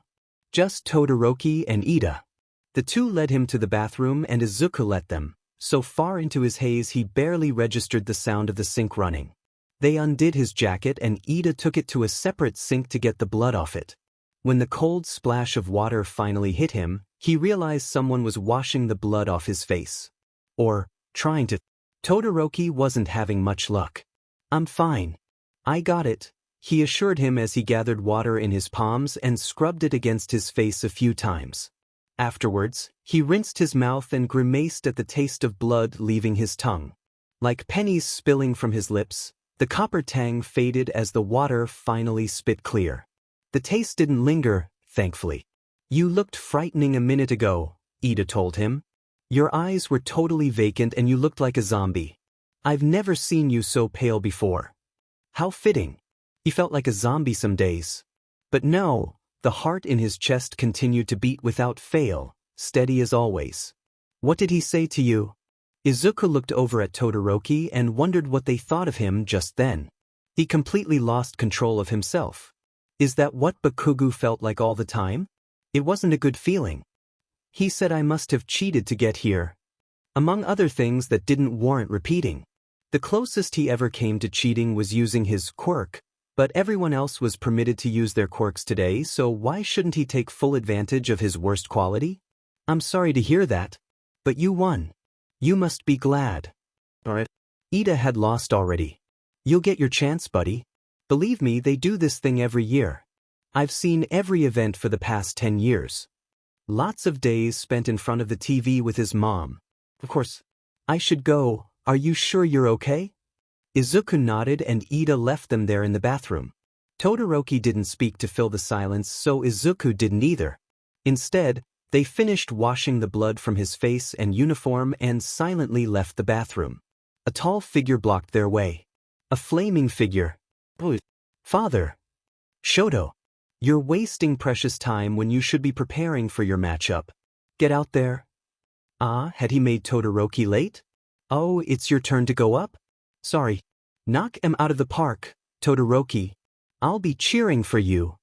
Just Todoroki and Ida. The two led him to the bathroom and Izuku let them. So far into his haze he barely registered the sound of the sink running. They undid his jacket and Ida took it to a separate sink to get the blood off it. When the cold splash of water finally hit him, he realized someone was washing the blood off his face. Or, trying to. Todoroki wasn't having much luck. I'm fine. I got it, he assured him as he gathered water in his palms and scrubbed it against his face a few times. Afterwards, he rinsed his mouth and grimaced at the taste of blood leaving his tongue. Like pennies spilling from his lips, the copper tang faded as the water finally spit clear. The taste didn't linger, thankfully. You looked frightening a minute ago, Ida told him. Your eyes were totally vacant and you looked like a zombie. I've never seen you so pale before. How fitting. He felt like a zombie some days. But no, the heart in his chest continued to beat without fail, steady as always. What did he say to you? Izuku looked over at Todoroki and wondered what they thought of him just then. He completely lost control of himself. Is that what Bakugo felt like all the time? It wasn't a good feeling. He said I must have cheated to get here. Among other things that didn't warrant repeating. The closest he ever came to cheating was using his quirk, but everyone else was permitted to use their quirks today, so why shouldn't he take full advantage of his worst quality? I'm sorry to hear that. But you won. You must be glad. Alright. Ida had lost already. You'll get your chance, buddy. Believe me, they do this thing every year. I've seen every event for the past 10 years. Lots of days spent in front of the TV with his mom. Of course. I should go. Are you sure you're okay? Izuku nodded and Ida left them there in the bathroom. Todoroki didn't speak to fill the silence, so Izuku didn't either. Instead, they finished washing the blood from his face and uniform and silently left the bathroom. A tall figure blocked their way. A flaming figure. Father. Shoto. You're wasting precious time when you should be preparing for your matchup. Get out there. Ah, had he made Todoroki late? Oh, it's your turn to go up? Sorry. Knock him out of the park, Todoroki. I'll be cheering for you.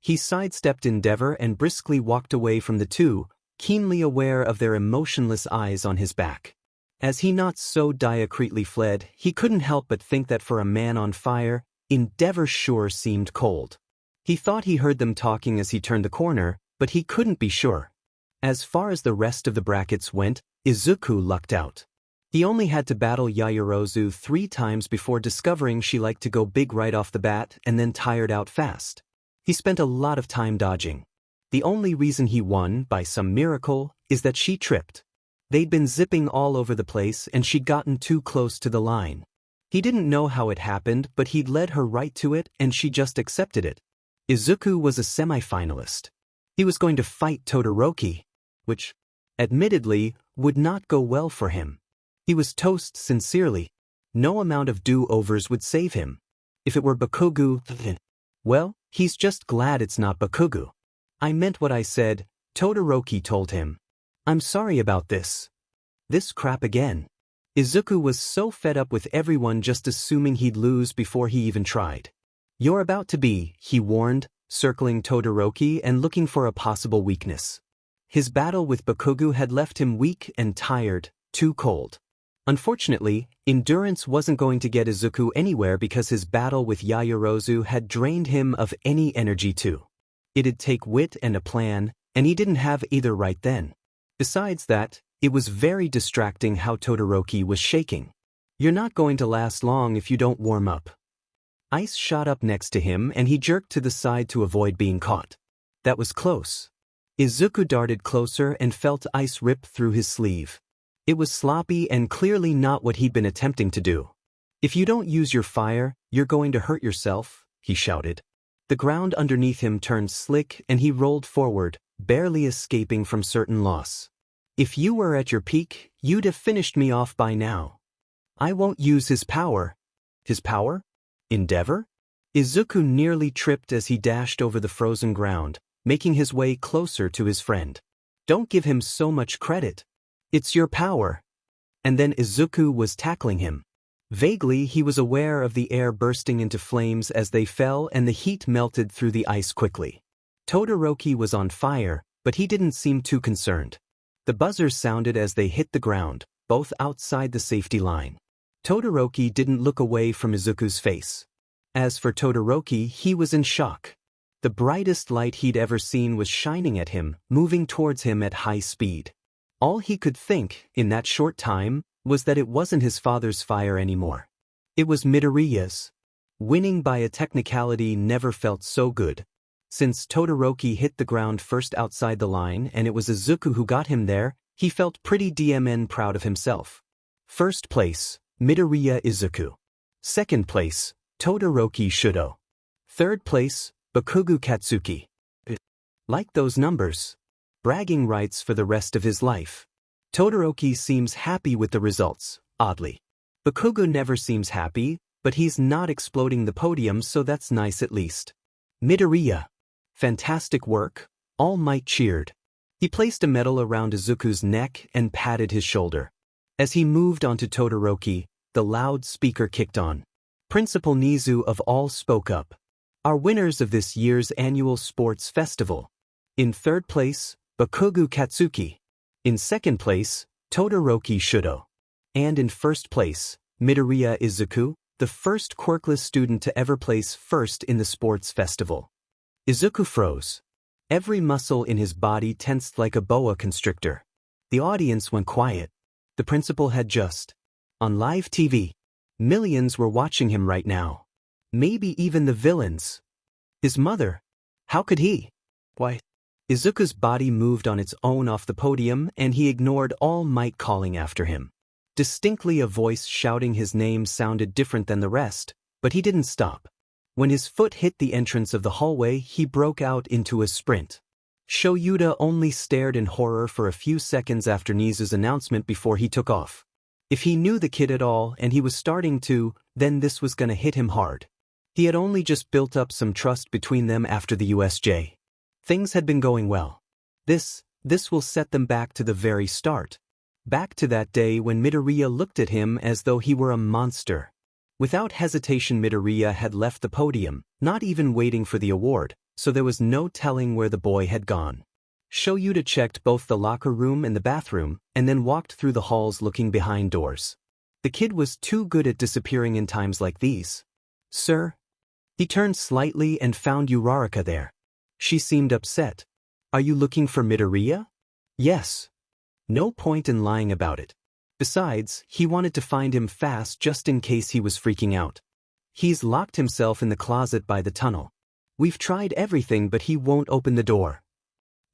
He sidestepped Endeavor and briskly walked away from the two, keenly aware of their emotionless eyes on his back. As he not so diacritely fled, he couldn't help but think that for a man on fire, Endeavor sure seemed cold. He thought he heard them talking as he turned the corner, but he couldn't be sure. As far as the rest of the brackets went, Izuku lucked out. He only had to battle Yaoyorozu 3 times before discovering she liked to go big right off the bat and then tired out fast. He spent a lot of time dodging. The only reason he won, by some miracle, is that she tripped. They'd been zipping all over the place and she'd gotten too close to the line. He didn't know how it happened, but he'd led her right to it and she just accepted it. Izuku was a semi-finalist. He was going to fight Todoroki, which, admittedly, would not go well for him. He was toast sincerely. No amount of do-overs would save him. If it were Bakugo, well, he's just glad it's not Bakugo. I meant what I said, Todoroki told him. I'm sorry about this. This crap again. Izuku was so fed up with everyone just assuming he'd lose before he even tried. You're about to be, he warned, circling Todoroki and looking for a possible weakness. His battle with Bakugo had left him weak and tired, too cold. Unfortunately, endurance wasn't going to get Izuku anywhere because his battle with Yaoyorozu had drained him of any energy too. It'd take wit and a plan, and he didn't have either right then. Besides that, it was very distracting how Todoroki was shaking. You're not going to last long if you don't warm up. Ice shot up next to him and he jerked to the side to avoid being caught. That was close. Izuku darted closer and felt ice rip through his sleeve. It was sloppy and clearly not what he'd been attempting to do. "If you don't use your fire, you're going to hurt yourself," he shouted. The ground underneath him turned slick and he rolled forward, barely escaping from certain loss. "If you were at your peak, you'd have finished me off by now." "I won't use his power." "His power? Endeavor?" Izuku nearly tripped as he dashed over the frozen ground, making his way closer to his friend. "Don't give him so much credit. It's your power." And then Izuku was tackling him. Vaguely, he was aware of the air bursting into flames as they fell and the heat melted through the ice quickly. Todoroki was on fire, but he didn't seem too concerned. The buzzers sounded as they hit the ground, both outside the safety line. Todoroki didn't look away from Izuku's face. As for Todoroki, he was in shock. The brightest light he'd ever seen was shining at him, moving towards him at high speed. All he could think, in that short time, was that it wasn't his father's fire anymore. It was Midoriya's. Winning by a technicality never felt so good. Since Todoroki hit the ground first outside the line and it was Izuku who got him there, he felt pretty proud of himself. First place, Midoriya Izuku. Second place, Todoroki Shudo. Third place, Bakugo Katsuki. Like those numbers. Bragging rights for the rest of his life. Todoroki seems happy with the results, oddly. Bakugo never seems happy, but he's not exploding the podium, so that's nice at least. Midoriya. Fantastic work, All Might cheered. He placed a medal around Izuku's neck and patted his shoulder. As he moved onto Todoroki, the loudspeaker kicked on. Principal Nizu of All spoke up. "Our winners of this year's annual sports festival. In third place, Bakugo Katsuki. In second place, Todoroki Shudo. And in first place, Midoriya Izuku, the first quirkless student to ever place first in the sports festival." Izuku froze. Every muscle in his body tensed like a boa constrictor. The audience went quiet. The principal had just. On live TV. Millions were watching him right now. Maybe even the villains. His mother. How could he? Why? Izuku's body moved on its own off the podium and he ignored All Might calling after him. Distinctly a voice shouting his name sounded different than the rest, but he didn't stop. When his foot hit the entrance of the hallway, he broke out into a sprint. Shoyuda only stared in horror for a few seconds after Nizu's announcement before he took off. If he knew the kid at all and he was starting to, then this was gonna hit him hard. He had only just built up some trust between them after the USJ. Things had been going well. This will set them back to the very start. Back to that day when Midoriya looked at him as though he were a monster. Without hesitation, Midoriya had left the podium, not even waiting for the award, so there was no telling where the boy had gone. Shoyuda checked both the locker room and the bathroom, and then walked through the halls looking behind doors. The kid was too good at disappearing in times like these. "Sir?" He turned slightly and found Uraraka there. She seemed upset. "Are you looking for Midoriya?" "Yes." No point in lying about it. Besides, he wanted to find him fast just in case he was freaking out. "He's locked himself in the closet by the tunnel. We've tried everything but he won't open the door."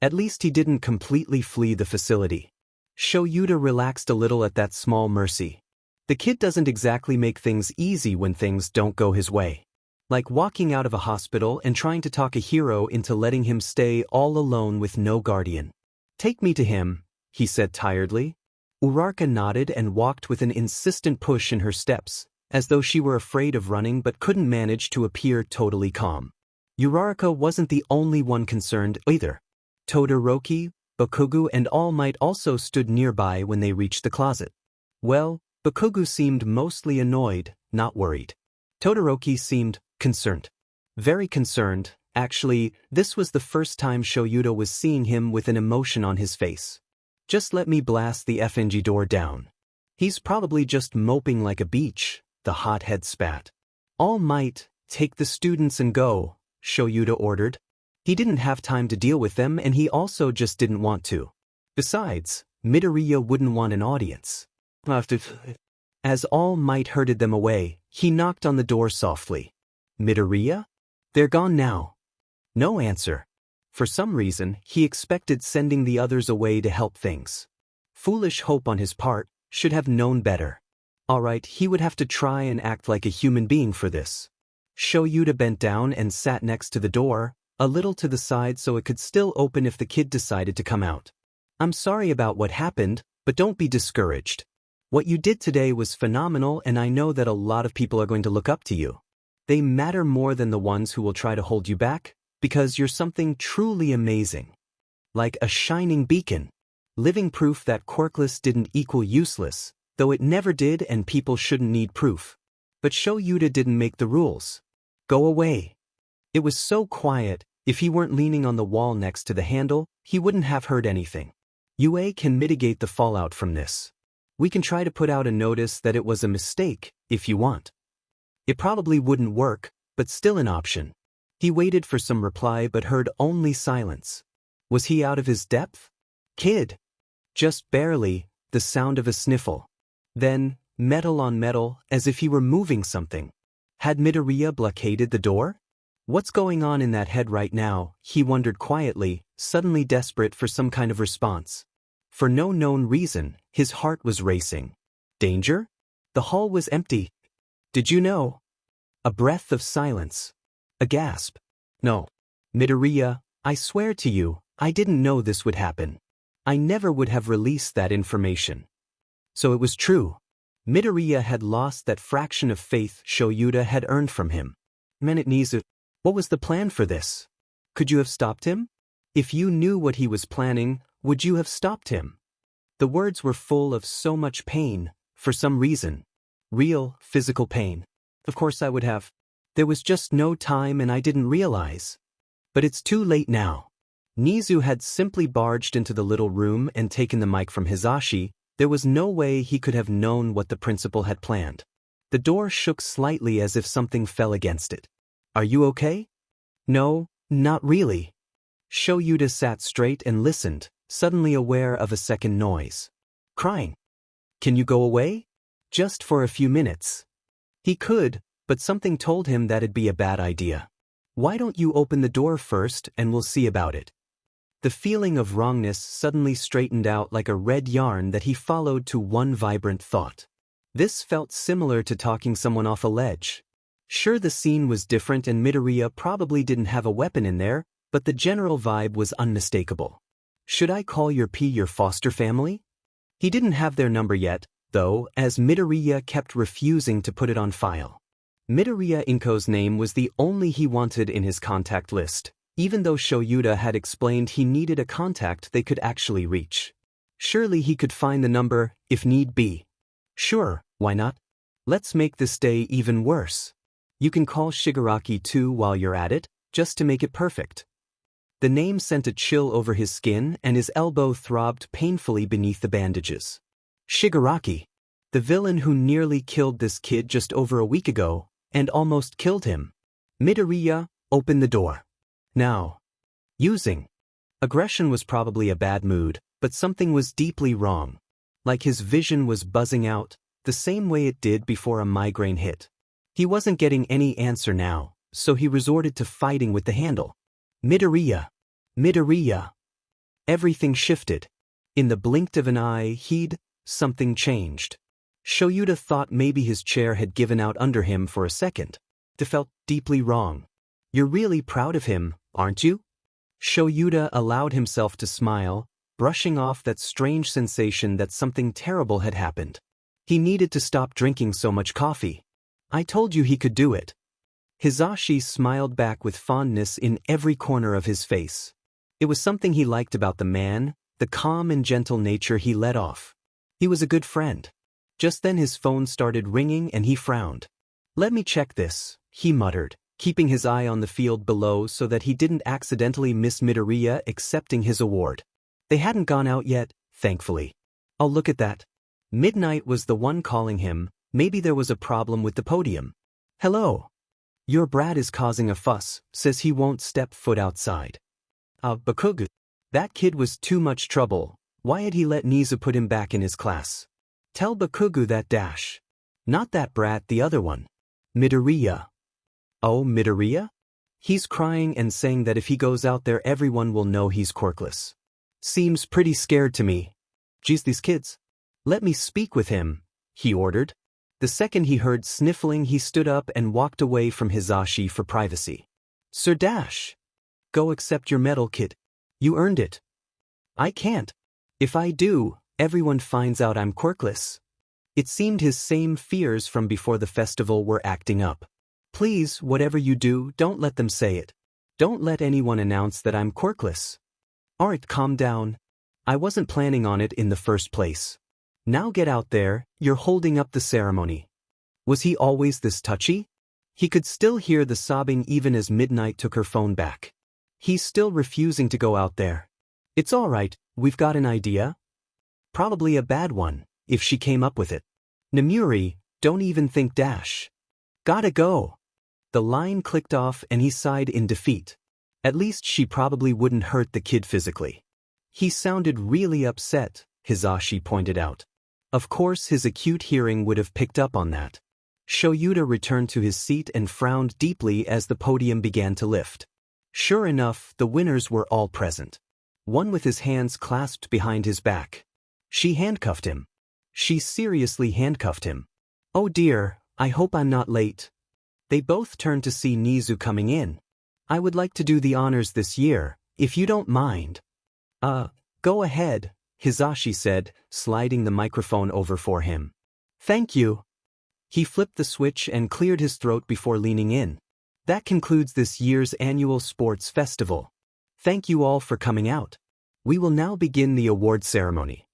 At least he didn't completely flee the facility. Shoyuda relaxed a little at that small mercy. The kid doesn't exactly make things easy when things don't go his way. Like walking out of a hospital and trying to talk a hero into letting him stay all alone with no guardian. "Take me to him," he said tiredly. Uraraka nodded and walked with an insistent push in her steps, as though she were afraid of running but couldn't manage to appear totally calm. Uraraka wasn't the only one concerned either. Todoroki, Bakugo and All Might also stood nearby when they reached the closet. Well, Bakugo seemed mostly annoyed, not worried. Todoroki seemed concerned. Very concerned. Actually, this was the first time Shoyuda was seeing him with an emotion on his face. "Just let me blast the FNG door down. He's probably just moping like a beach," the hothead spat. "All Might, take the students and go," Shoyuda ordered. He didn't have time to deal with them and he also just didn't want to. Besides, Midoriya wouldn't want an audience. As All Might herded them away, he knocked on the door softly. "Midoriya? They're gone now." No answer. For some reason, he expected sending the others away to help things. Foolish hope on his part, should have known better. Alright, he would have to try and act like a human being for this. Shoyuta bent down and sat next to the door, a little to the side so it could still open if the kid decided to come out. I'm sorry about what happened, but don't be discouraged. What you did today was phenomenal, and I know that a lot of people are going to look up to you. They matter more than the ones who will try to hold you back, because you're something truly amazing. Like a shining beacon. Living proof that quirkless didn't equal useless, though it never did, and people shouldn't need proof. But Shoyuta didn't make the rules. Go away. It was so quiet, if he weren't leaning on the wall next to the handle, he wouldn't have heard anything. UA can mitigate the fallout from this. We can try to put out a notice that it was a mistake, if you want. It probably wouldn't work, but still an option. He waited for some reply but heard only silence. Was he out of his depth? Kid. Just barely, the sound of a sniffle. Then, metal on metal, as if he were moving something. Had Midoriya blockaded the door? What's going on in that head right now, he wondered quietly, suddenly desperate for some kind of response. For no known reason, his heart was racing. Danger? The hall was empty. Did you know? A breath of silence. A gasp. No. Midoriya, I swear to you, I didn't know this would happen. I never would have released that information. So it was true. Midoriya had lost that fraction of faith Shoyuta had earned from him. Nizu, what was the plan for this? Could you have stopped him? If you knew what he was planning, would you have stopped him? The words were full of so much pain, for some reason. Real, physical pain. Of course I would have. There was just no time and I didn't realize. But it's too late now. Nizu had simply barged into the little room and taken the mic from Hisashi. There was no way he could have known what the principal had planned. The door shook slightly as if something fell against it. Are you okay? No, not really. Shoyuta sat straight and listened, suddenly aware of a second noise. Crying. Can you go away? Just for a few minutes. He could, but something told him that'd be a bad idea. Why don't you open the door first and we'll see about it? The feeling of wrongness suddenly straightened out like a red yarn that he followed to one vibrant thought. This felt similar to talking someone off a ledge. Sure, the scene was different and Midoriya probably didn't have a weapon in there, but the general vibe was unmistakable. Should I call your foster family? He didn't have their number yet, though, as Midoriya kept refusing to put it on file. Midoriya Inko's name was the only he wanted in his contact list, even though Shoyuta had explained he needed a contact they could actually reach. Surely he could find the number, if need be. Sure, why not? Let's make this day even worse. You can call Shigaraki too while you're at it, just to make it perfect. The name sent a chill over his skin and his elbow throbbed painfully beneath the bandages. Shigaraki. The villain who nearly killed this kid just over a week ago, and almost killed him. Midoriya, open the door. Now. Using. Aggression was probably a bad mood, but something was deeply wrong. Like his vision was buzzing out, the same way it did before a migraine hit. He wasn't getting any answer now, so he resorted to fighting with the handle. Midoriya. Midoriya. Everything shifted. In the blink of an eye, something changed. Shoyuta thought maybe his chair had given out under him for a second. It felt deeply wrong. You're really proud of him, aren't you? Shoyuta allowed himself to smile, brushing off that strange sensation that something terrible had happened. He needed to stop drinking so much coffee. I told you he could do it. Hisashi smiled back with fondness in every corner of his face. It was something he liked about the man, the calm and gentle nature he let off. He was a good friend. Just then his phone started ringing and he frowned. Let me check this, he muttered, keeping his eye on the field below so that he didn't accidentally miss Midoriya accepting his award. They hadn't gone out yet, thankfully. I'll look at that. Midnight was the one calling him. Maybe there was a problem with the podium. Hello. Your brat is causing a fuss, says he won't step foot outside. Bakugu. That kid was too much trouble. Why had he let Nizu put him back in his class? Tell Bakugu that dash. Not that brat, the other one. Midoriya. Oh, Midoriya? He's crying and saying that if he goes out there everyone will know he's quirkless. Seems pretty scared to me. "Geez, these kids. Let me speak with him," he ordered. The second he heard sniffling, he stood up and walked away from Hisashi for privacy. "Sir Dash. Go accept your medal, kid. You earned it." "I can't. If I do, everyone finds out I'm quirkless." It seemed his same fears from before the festival were acting up. "Please, whatever you do, don't let them say it. Don't let anyone announce that I'm quirkless." "Alright, calm down. I wasn't planning on it in the first place. Now get out there, you're holding up the ceremony." Was he always this touchy? He could still hear the sobbing even as Midnight took her phone back. He's still refusing to go out there. "It's alright, we've got an idea." Probably a bad one, if she came up with it. "Nemuri, don't even think Dash. Gotta go." The line clicked off and he sighed in defeat. At least she probably wouldn't hurt the kid physically. He sounded really upset, Hisashi pointed out. Of course his acute hearing would have picked up on that. Shoyuta returned to his seat and frowned deeply as the podium began to lift. Sure enough, the winners were all present. One with his hands clasped behind his back. She handcuffed him. She seriously handcuffed him. "Oh dear, I hope I'm not late." They both turned to see Nizu coming in. "I would like to do the honors this year, if you don't mind." Go ahead," Hisashi said, sliding the microphone over for him. "Thank you." He flipped the switch and cleared his throat before leaning in. "That concludes this year's annual sports festival. Thank you all for coming out. We will now begin the award ceremony."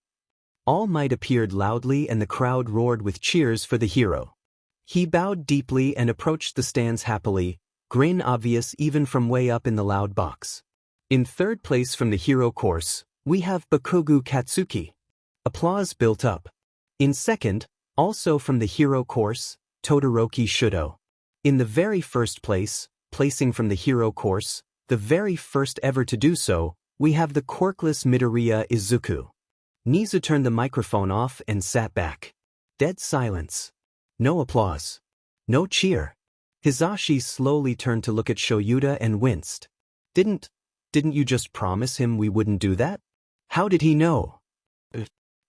All Might appeared loudly and the crowd roared with cheers for the hero. He bowed deeply and approached the stands happily, grin obvious even from way up in the loud box. In third place from the hero course, we have Bakugo Katsuki. Applause built up. In second, also from the hero course, Todoroki Shudo. In the very first place, placing from the hero course, the very first ever to do so, we have the quirkless Midoriya Izuku. Nizu turned the microphone off and sat back. Dead silence. No applause. No cheer. Hisashi slowly turned to look at Shoyuta and winced. Didn't you just promise him we wouldn't do that? How did he know?"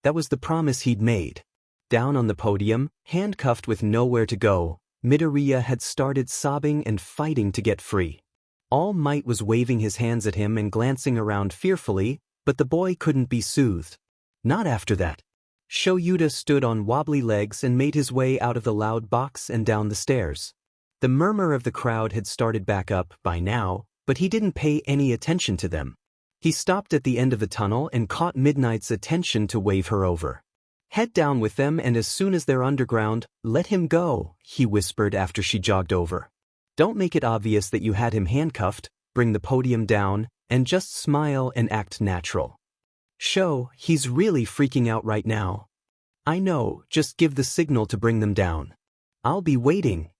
That was the promise he'd made. Down on the podium, handcuffed with nowhere to go, Midoriya had started sobbing and fighting to get free. All Might was waving his hands at him and glancing around fearfully, but the boy couldn't be soothed. Not after that. Shoyuta stood on wobbly legs and made his way out of the loud box and down the stairs. The murmur of the crowd had started back up by now, but he didn't pay any attention to them. He stopped at the end of the tunnel and caught Midnight's attention to wave her over. "Head down with them, and as soon as they're underground, let him go," he whispered after she jogged over. "Don't make it obvious that you had him handcuffed, bring the podium down, and just smile and act natural. He's really freaking out right now. I know, just give the signal to bring them down. I'll be waiting."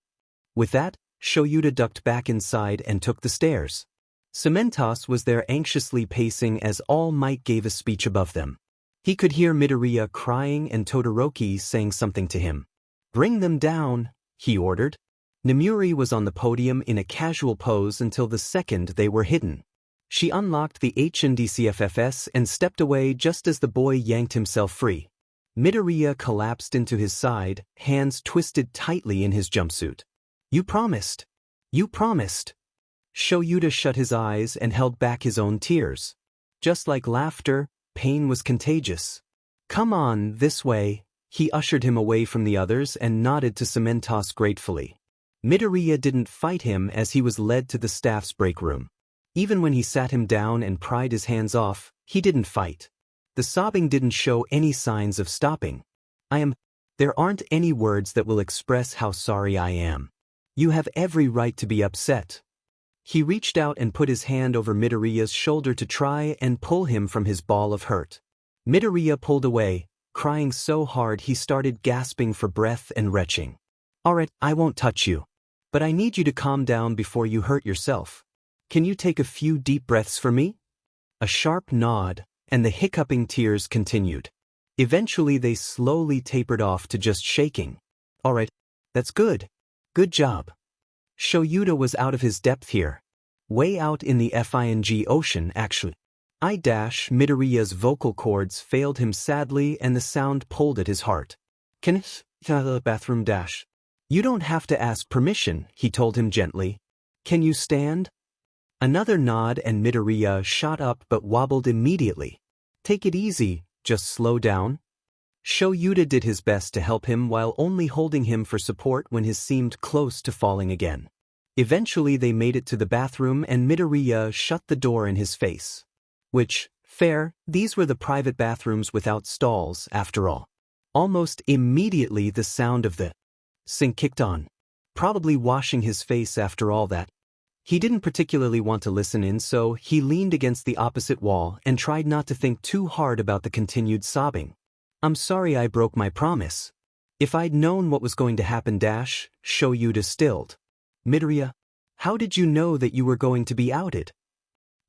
With that, Shoyuta ducked back inside and took the stairs. Cementos was there anxiously pacing as All Might gave a speech above them. He could hear Midoriya crying and Todoroki saying something to him. "Bring them down," he ordered. Nemuri was on the podium in a casual pose until the second they were hidden. She unlocked the HNDCFFS and stepped away just as the boy yanked himself free. Midoriya collapsed into his side, hands twisted tightly in his jumpsuit. "You promised. You promised." Shoyuta shut his eyes and held back his own tears. Just like laughter, pain was contagious. "Come on, this way." He ushered him away from the others and nodded to Cementos gratefully. Midoriya didn't fight him as he was led to the staff's break room. Even when he sat him down and pried his hands off, he didn't fight. The sobbing didn't show any signs of stopping. There aren't any words that will express how sorry I am. You have every right to be upset." He reached out and put his hand over Midoriya's shoulder to try and pull him from his ball of hurt. Midoriya pulled away, crying so hard he started gasping for breath and retching. "Alright, I won't touch you. But I need you to calm down before you hurt yourself. Can you take a few deep breaths for me?" A sharp nod, and the hiccuping tears continued. Eventually they slowly tapered off to just shaking. "Alright, that's good. Good job." Shoyuta was out of his depth here. Way out in the FING Ocean, actually. Midoriya's vocal cords failed him sadly and the sound pulled at his heart. Can the bathroom dash? You don't have to ask permission, he told him gently. Can you stand? Another nod and Midoriya shot up but wobbled immediately. Take it easy, just slow down. Shoyuta did his best to help him while only holding him for support when he seemed close to falling again. Eventually they made it to the bathroom and Midoriya shut the door in his face. Fair, these were the private bathrooms without stalls, after all. Almost immediately the sound of the sink kicked on. Probably washing his face after all that. He didn't particularly want to listen in, so he leaned against the opposite wall and tried not to think too hard about the continued sobbing. I'm sorry I broke my promise. If I'd known what was going to happen, Shoyuta stilled. Midoriya, how did you know that you were going to be outed?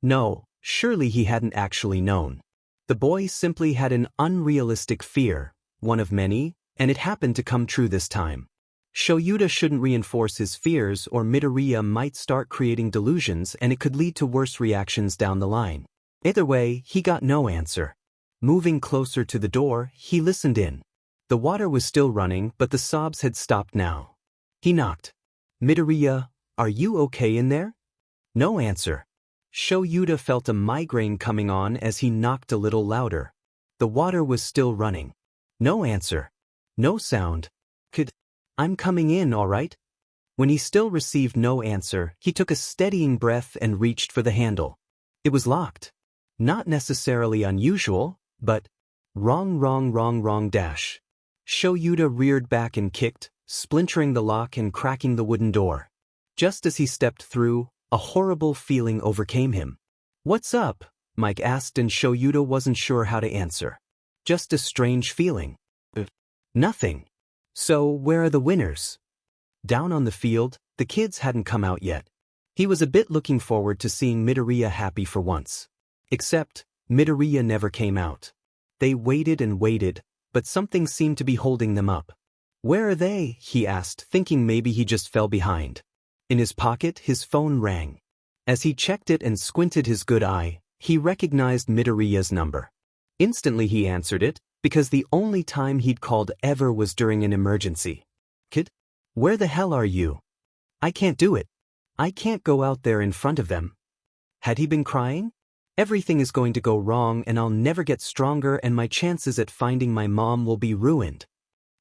No, surely he hadn't actually known. The boy simply had an unrealistic fear, one of many, and it happened to come true this time. Shoyuta shouldn't reinforce his fears or Midoriya might start creating delusions and it could lead to worse reactions down the line. Either way, he got no answer. Moving closer to the door, he listened in. The water was still running, but the sobs had stopped now. He knocked. Midoriya, are you okay in there? No answer. Shoyuta felt a migraine coming on as he knocked a little louder. The water was still running. No answer. No sound. I'm coming in, all right? When he still received no answer, he took a steadying breath and reached for the handle. It was locked. Not necessarily unusual, but wrong. Shoyuta reared back and kicked, splintering the lock and cracking the wooden door. Just as he stepped through, a horrible feeling overcame him. What's up? Mike asked and Shoyuta wasn't sure how to answer. Just a strange feeling. Nothing. So, where are the winners? Down on the field, the kids hadn't come out yet. He was a bit looking forward to seeing Midoriya happy for once. Except, Midoriya never came out. They waited and waited, but something seemed to be holding them up. Where are they? He asked, thinking maybe he just fell behind. In his pocket, his phone rang. As he checked it and squinted his good eye, he recognized Midoriya's number. Instantly he answered it, because the only time he'd called ever was during an emergency. Kid? Where the hell are you? I can't do it. I can't go out there in front of them. Had he been crying? Everything is going to go wrong and I'll never get stronger and my chances at finding my mom will be ruined.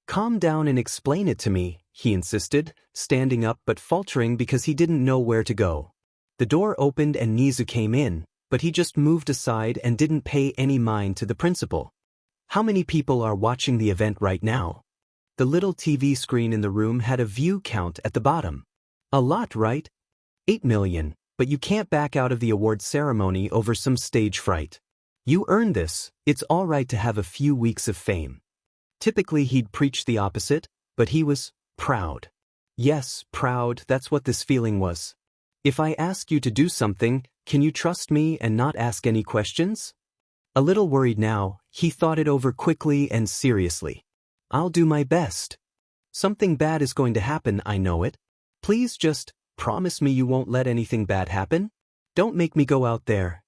Calm down and explain it to me, he insisted, standing up but faltering because he didn't know where to go. The door opened and Nizu came in, but he just moved aside and didn't pay any mind to the principal. How many people are watching the event right now? The little TV screen in the room had a view count at the bottom. A lot, right? 8 million, but you can't back out of the award ceremony over some stage fright. You earned this, it's all right to have a few weeks of fame. Typically he'd preach the opposite, but he was proud. Yes, proud, that's what this feeling was. If I ask you to do something, can you trust me and not ask any questions? A little worried now, he thought it over quickly and seriously. I'll do my best. Something bad is going to happen, I know it. Please just promise me you won't let anything bad happen? Don't make me go out there.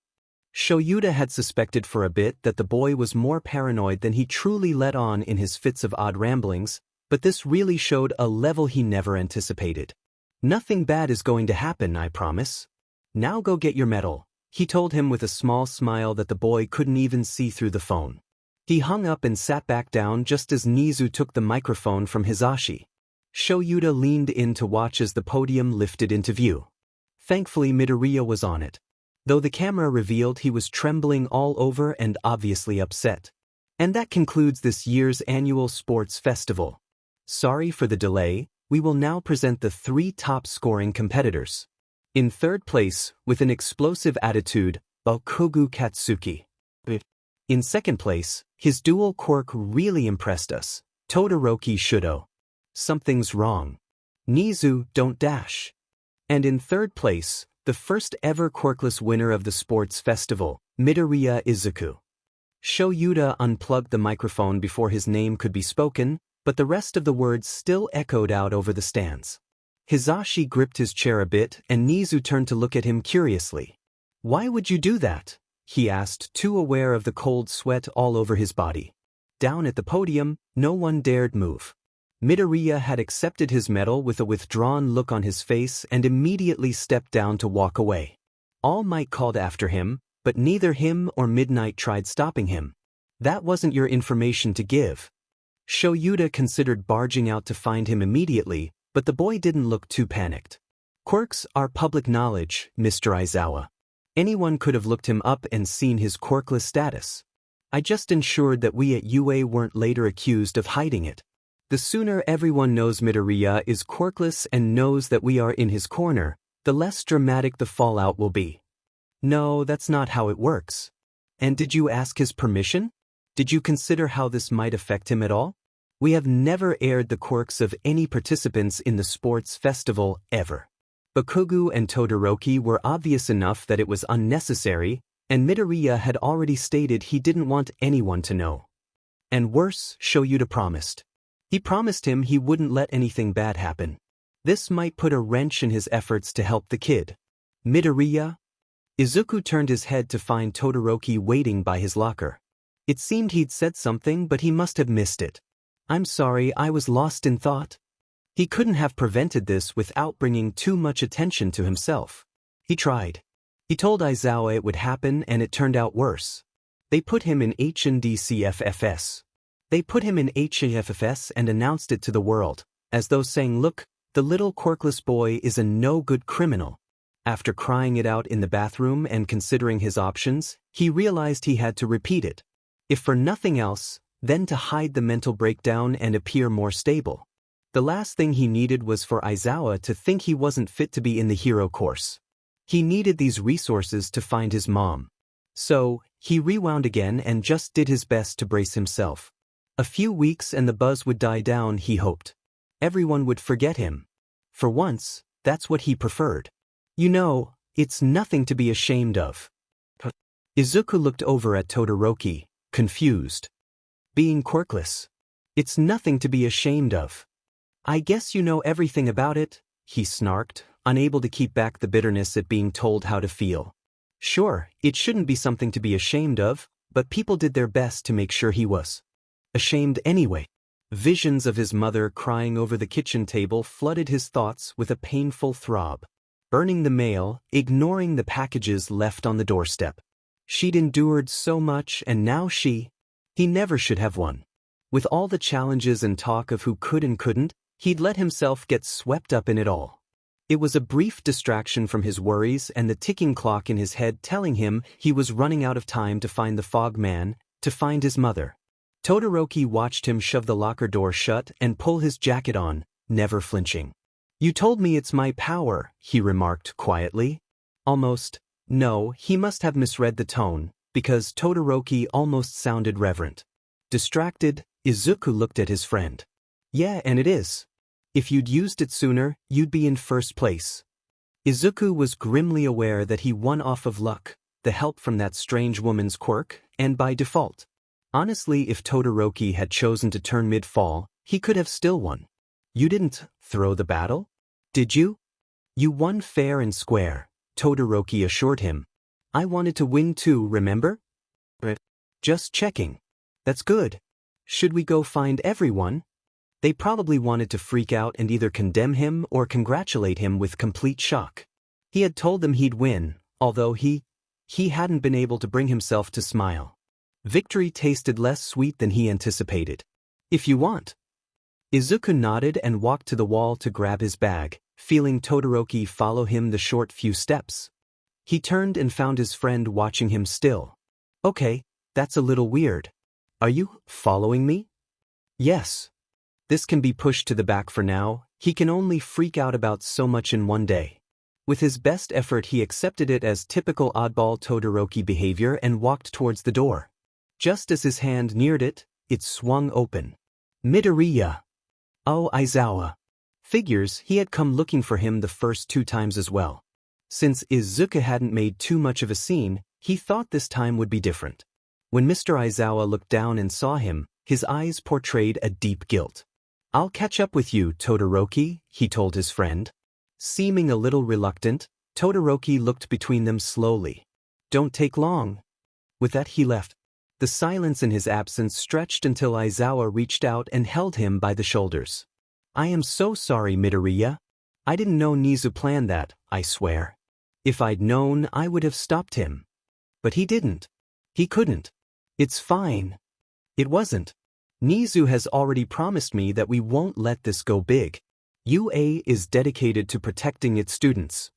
Shoyuta had suspected for a bit that the boy was more paranoid than he truly let on in his fits of odd ramblings, but this really showed a level he never anticipated. Nothing bad is going to happen, I promise. Now go get your medal, he told him with a small smile that the boy couldn't even see through the phone. He hung up and sat back down just as Nizu took the microphone from Hisashi. Shoyuta leaned in to watch as the podium lifted into view. Thankfully Midoriya was on it. Though the camera revealed he was trembling all over and obviously upset. And that concludes this year's annual sports festival. Sorry for the delay, we will now present the 3 top scoring competitors. In third place, with an explosive attitude, Kogu Katsuki. In second place, his dual Quirk really impressed us, Todoroki Shudo. Something's wrong. Nizu, don't dash. And in third place, the first ever Quirkless winner of the sports festival, Midoriya Izuku. Shoyuta unplugged the microphone before his name could be spoken, but the rest of the words still echoed out over the stands. Hisashi gripped his chair a bit and Nizu turned to look at him curiously. Why would you do that? he asked, too aware of the cold sweat all over his body. Down at the podium, no one dared move. Midoriya had accepted his medal with a withdrawn look on his face and immediately stepped down to walk away. All Might called after him, but neither him or Midnight tried stopping him. That wasn't your information to give. Shoyuta considered barging out to find him immediately, but the boy didn't look too panicked. Quirks are public knowledge, Mr. Aizawa. Anyone could have looked him up and seen his quirkless status. I just ensured that we at UA weren't later accused of hiding it. The sooner everyone knows Midoriya is quirkless and knows that we are in his corner, the less dramatic the fallout will be. No, that's not how it works. And did you ask his permission? Did you consider how this might affect him at all? We have never aired the quirks of any participants in the sports festival, ever. Bakugo and Todoroki were obvious enough that it was unnecessary, and Midoriya had already stated he didn't want anyone to know. And worse, Shoyuta promised. He promised him he wouldn't let anything bad happen. This might put a wrench in his efforts to help the kid. Midoriya? Izuku turned his head to find Todoroki waiting by his locker. It seemed he'd said something, but he must have missed it. I'm sorry, I was lost in thought. He couldn't have prevented this without bringing too much attention to himself. He tried. He told Aizawa it would happen, and it turned out worse. They put him in HNDCFFS. They put him in HFFS and announced it to the world, as though saying, look, the little quirkless boy is a no-good criminal. After crying it out in the bathroom and considering his options, he realized he had to repeat it. If for nothing else, then to hide the mental breakdown and appear more stable. The last thing he needed was for Aizawa to think he wasn't fit to be in the hero course. He needed these resources to find his mom. So, he rewound again and just did his best to brace himself. A few weeks and the buzz would die down, he hoped. Everyone would forget him. For once, that's what he preferred. You know, it's nothing to be ashamed of. Izuku looked over at Todoroki, confused. Being quirkless. It's nothing to be ashamed of. I guess you know everything about it, he snarked, unable to keep back the bitterness at being told how to feel. Sure, it shouldn't be something to be ashamed of, but people did their best to make sure he was. Ashamed anyway. Visions of his mother crying over the kitchen table flooded his thoughts with a painful throb. Burning the mail, ignoring the packages left on the doorstep. She'd endured so much and now he never should have won. With all the challenges and talk of who could and couldn't, he'd let himself get swept up in it all. It was a brief distraction from his worries and the ticking clock in his head telling him he was running out of time to find the fog man, to find his mother. Todoroki watched him shove the locker door shut and pull his jacket on, never flinching. You told me it's my power, he remarked quietly. Almost. No, he must have misread the tone, because Todoroki almost sounded reverent. Distracted, Izuku looked at his friend. Yeah, and it is. If you'd used it sooner, you'd be in first place. Izuku was grimly aware that he won off of luck, the help from that strange woman's quirk, and by default. Honestly, if Todoroki had chosen to turn mid-fall, he could have still won. You didn't throw the battle? Did you? You won fair and square, Todoroki assured him. I wanted to win too, remember? Just checking. That's good. Should we go find everyone? They probably wanted to freak out and either condemn him or congratulate him with complete shock. He had told them he'd win, although he hadn't been able to bring himself to smile. Victory tasted less sweet than he anticipated. If you want. Izuku nodded and walked to the wall to grab his bag, feeling Todoroki follow him the short few steps. He turned and found his friend watching him still. Okay, that's a little weird. Are you following me? Yes. This can be pushed to the back for now, he can only freak out about so much in one day. With his best effort he accepted it as typical oddball Todoroki behavior and walked towards the door. Just as his hand neared it, it swung open. Midoriya. Oh, Aizawa. Figures he had come looking for him the first 2 times as well. Since Izuku hadn't made too much of a scene, he thought this time would be different. When Mr. Aizawa looked down and saw him, his eyes portrayed a deep guilt. I'll catch up with you, Todoroki, he told his friend. Seeming a little reluctant, Todoroki looked between them slowly. Don't take long, With that he left. The silence in his absence stretched until Aizawa reached out and held him by the shoulders. I am so sorry, Midoriya. I didn't know Nizu planned that, I swear. If I'd known, I would have stopped him. But he didn't. He couldn't. It's fine. It wasn't. Nizu has already promised me that we won't let this go big. UA is dedicated to protecting its students.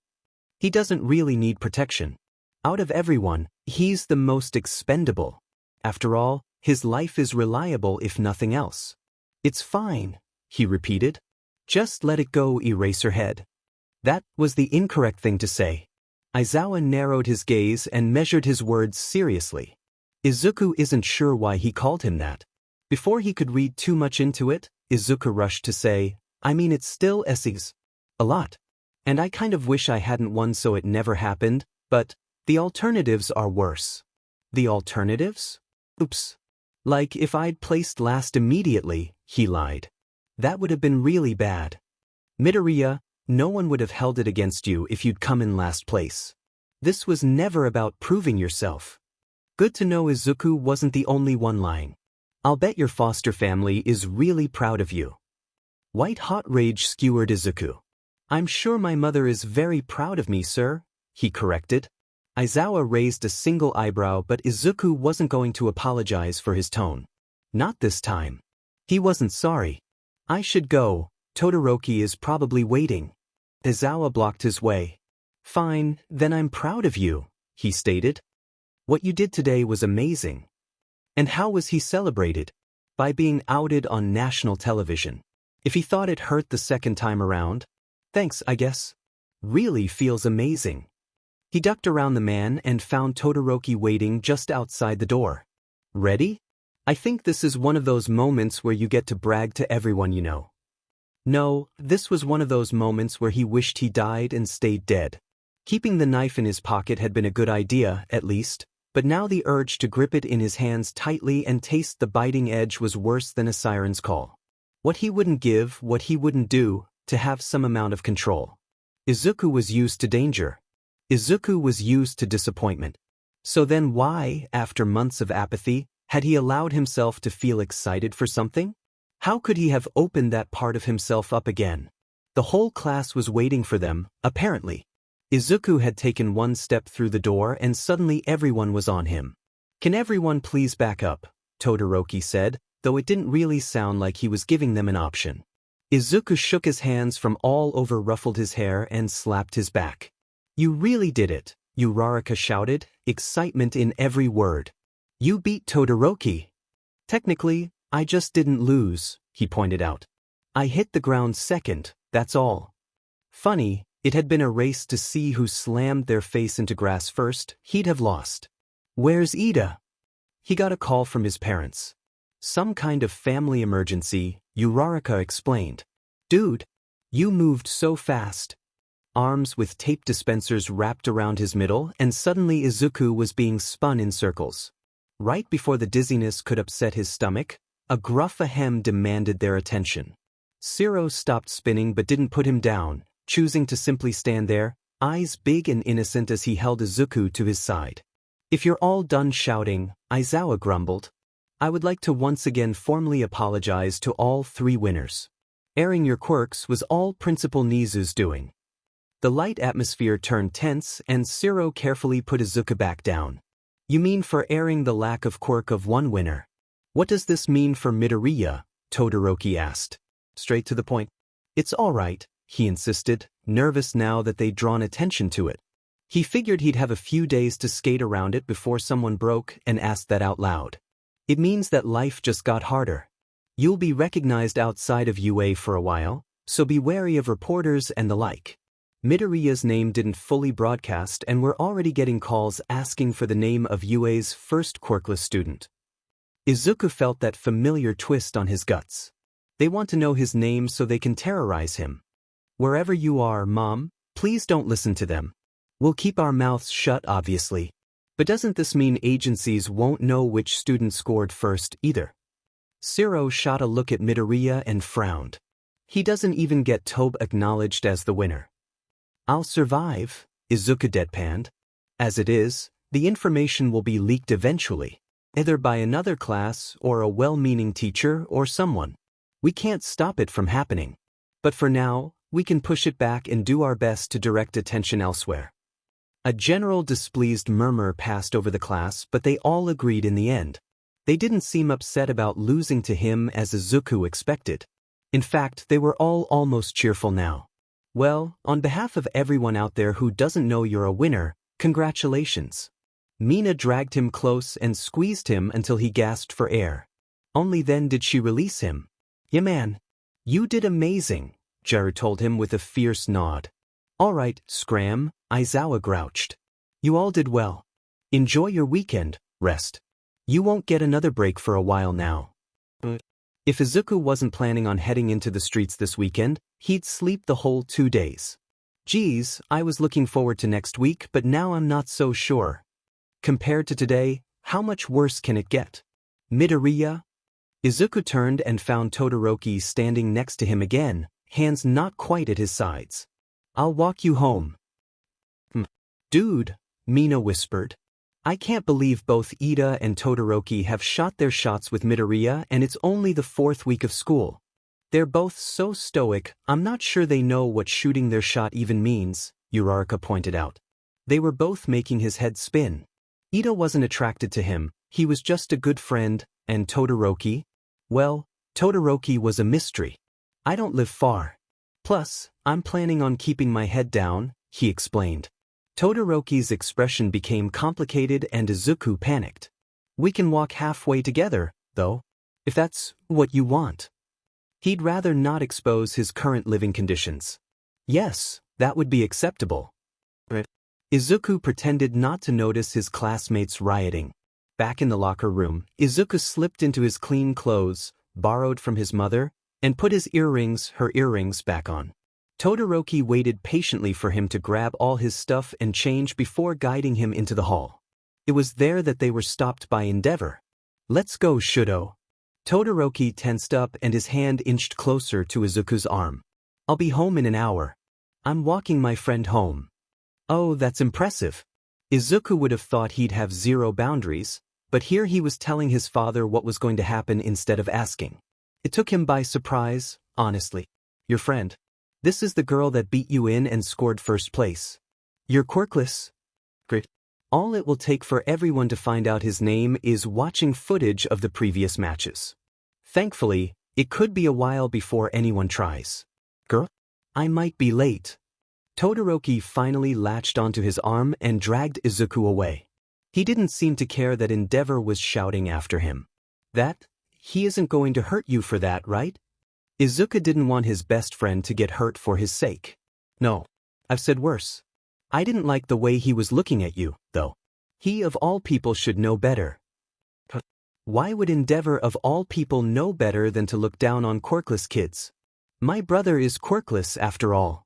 He doesn't really need protection. Out of everyone, he's the most expendable. After all, his life is reliable if nothing else. It's fine, he repeated. Just let it go, Eraserhead. That was the incorrect thing to say. Aizawa narrowed his gaze and measured his words seriously. Izuku isn't sure why he called him that. Before he could read too much into it, Izuku rushed to say, I mean it's still S's. A lot. And I kind of wish I hadn't won so it never happened, but the alternatives are worse. The alternatives? Oops. Like if I'd placed last immediately, he lied. That would have been really bad. Midoriya, no one would have held it against you if you'd come in last place. This was never about proving yourself. Good to know Izuku wasn't the only one lying. I'll bet your foster family is really proud of you. White-hot rage skewered Izuku. I'm sure my mother is very proud of me, sir, he corrected. Aizawa raised a single eyebrow, but Izuku wasn't going to apologize for his tone. Not this time. He wasn't sorry. I should go, Todoroki is probably waiting. Aizawa blocked his way. Fine, then I'm proud of you, he stated. What you did today was amazing. And how was he celebrated? By being outed on national television. If he thought it hurt the second time around, thanks, I guess. Really feels amazing. He ducked around the man and found Todoroki waiting just outside the door. Ready? I think this is one of those moments where you get to brag to everyone you know. No, this was one of those moments where he wished he died and stayed dead. Keeping the knife in his pocket had been a good idea, at least, but now the urge to grip it in his hands tightly and taste the biting edge was worse than a siren's call. What he wouldn't give, what he wouldn't do, to have some amount of control. Izuku was used to danger. Izuku was used to disappointment. So then why, after months of apathy, had he allowed himself to feel excited for something? How could he have opened that part of himself up again? The whole class was waiting for them, apparently. Izuku had taken one step through the door and suddenly everyone was on him. Can everyone please back up? Todoroki said, though it didn't really sound like he was giving them an option. Izuku shook his hands from all over, ruffled his hair and slapped his back. You really did it, Uraraka shouted, excitement in every word. You beat Todoroki. Technically, I just didn't lose, he pointed out. I hit the ground second, that's all. Funny, it had been a race to see who slammed their face into grass first. He'd have lost. Where's Ida? He got a call from his parents. Some kind of family emergency, Uraraka explained. Dude, you moved so fast. Arms with tape dispensers wrapped around his middle, and suddenly Izuku was being spun in circles. Right before the dizziness could upset his stomach, a gruff ahem demanded their attention. Zero stopped spinning but didn't put him down, choosing to simply stand there, eyes big and innocent as he held Izuku to his side. If you're all done shouting, Aizawa grumbled, I would like to once again formally apologize to all three winners. Airing your quirks was all Principal Nizu's doing. The light atmosphere turned tense and Zero carefully put Izuku back down. You mean for airing the lack of quirk of one winner? What does this mean for Midoriya? Todoroki asked. Straight to the point. It's all right, he insisted, nervous now that they'd drawn attention to it. He figured he'd have a few days to skate around it before someone broke and asked that out loud. It means that life just got harder. You'll be recognized outside of UA for a while, so be wary of reporters and the like. Midoriya's name didn't fully broadcast and we're already getting calls asking for the name of UA's first quirkless student. Izuku felt that familiar twist on his guts. They want to know his name so they can terrorize him. Wherever you are, Mom, please don't listen to them. We'll keep our mouths shut, obviously. But doesn't this mean agencies won't know which student scored first either? Zero shot a look at Midoriya and frowned. He doesn't even get Tobe acknowledged as the winner. I'll survive, Izuku deadpanned. As it is, the information will be leaked eventually, either by another class or a well-meaning teacher or someone. We can't stop it from happening. But for now, we can push it back and do our best to direct attention elsewhere. A general displeased murmur passed over the class, but they all agreed in the end. They didn't seem upset about losing to him as Izuku expected. In fact, they were all almost cheerful now. Well, on behalf of everyone out there who doesn't know you're a winner, congratulations. Mina dragged him close and squeezed him until he gasped for air. Only then did she release him. Yeah man. You did amazing, Jaru told him with a fierce nod. Alright, Scram, Aizawa grouched. You all did well. Enjoy your weekend, rest. You won't get another break for a while now. If Izuku wasn't planning on heading into the streets this weekend, he'd sleep the whole 2 days. Geez, I was looking forward to next week, but now I'm not so sure. Compared to today, how much worse can it get? Midoriya? Izuku turned and found Todoroki standing next to him again, hands not quite at his sides. I'll walk you home. Dude, Mina whispered. I can't believe both Ida and Todoroki have shot their shots with Midoriya and it's only the 4th week of school. They're both so stoic, I'm not sure they know what shooting their shot even means, Uraraka pointed out. They were both making his head spin. Ida wasn't attracted to him, he was just a good friend, and Todoroki? Well, Todoroki was a mystery. I don't live far. Plus, I'm planning on keeping my head down, he explained. Todoroki's expression became complicated and Izuku panicked. We can walk halfway together, though, if that's what you want. He'd rather not expose his current living conditions. Yes, that would be acceptable. Izuku pretended not to notice his classmates rioting. Back in the locker room, Izuku slipped into his clean clothes, borrowed from his mother, and put her earrings back on. Todoroki waited patiently for him to grab all his stuff and change before guiding him into the hall. It was there that they were stopped by Endeavor. Let's go, Shudo. Todoroki tensed up and his hand inched closer to Izuku's arm. I'll be home in an hour. I'm walking my friend home. Oh, that's impressive. Izuku would have thought he'd have zero boundaries, but here he was telling his father what was going to happen instead of asking. It took him by surprise, honestly. Your friend. This is the girl that beat you in and scored first place. You're quirkless. Great. All it will take for everyone to find out his name is watching footage of the previous matches. Thankfully, it could be a while before anyone tries. Girl? I might be late. Todoroki finally latched onto his arm and dragged Izuku away. He didn't seem to care that Endeavor was shouting after him. He isn't going to hurt you for that, right? Izuku didn't want his best friend to get hurt for his sake. No. I've said worse. I didn't like the way he was looking at you, though. He of all people should know better. Why would Endeavor of all people know better than to look down on quirkless kids? My brother is quirkless after all.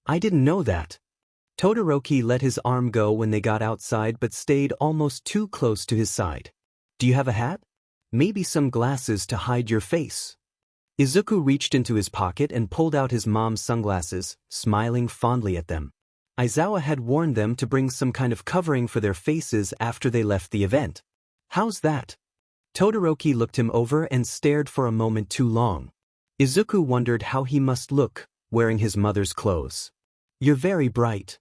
I didn't know that. Todoroki let his arm go when they got outside but stayed almost too close to his side. Do you have a hat? Maybe some glasses to hide your face. Izuku reached into his pocket and pulled out his mom's sunglasses, smiling fondly at them. Aizawa had warned them to bring some kind of covering for their faces after they left the event. How's that? Todoroki looked him over and stared for a moment too long. Izuku wondered how he must look, wearing his mother's clothes. You're very bright.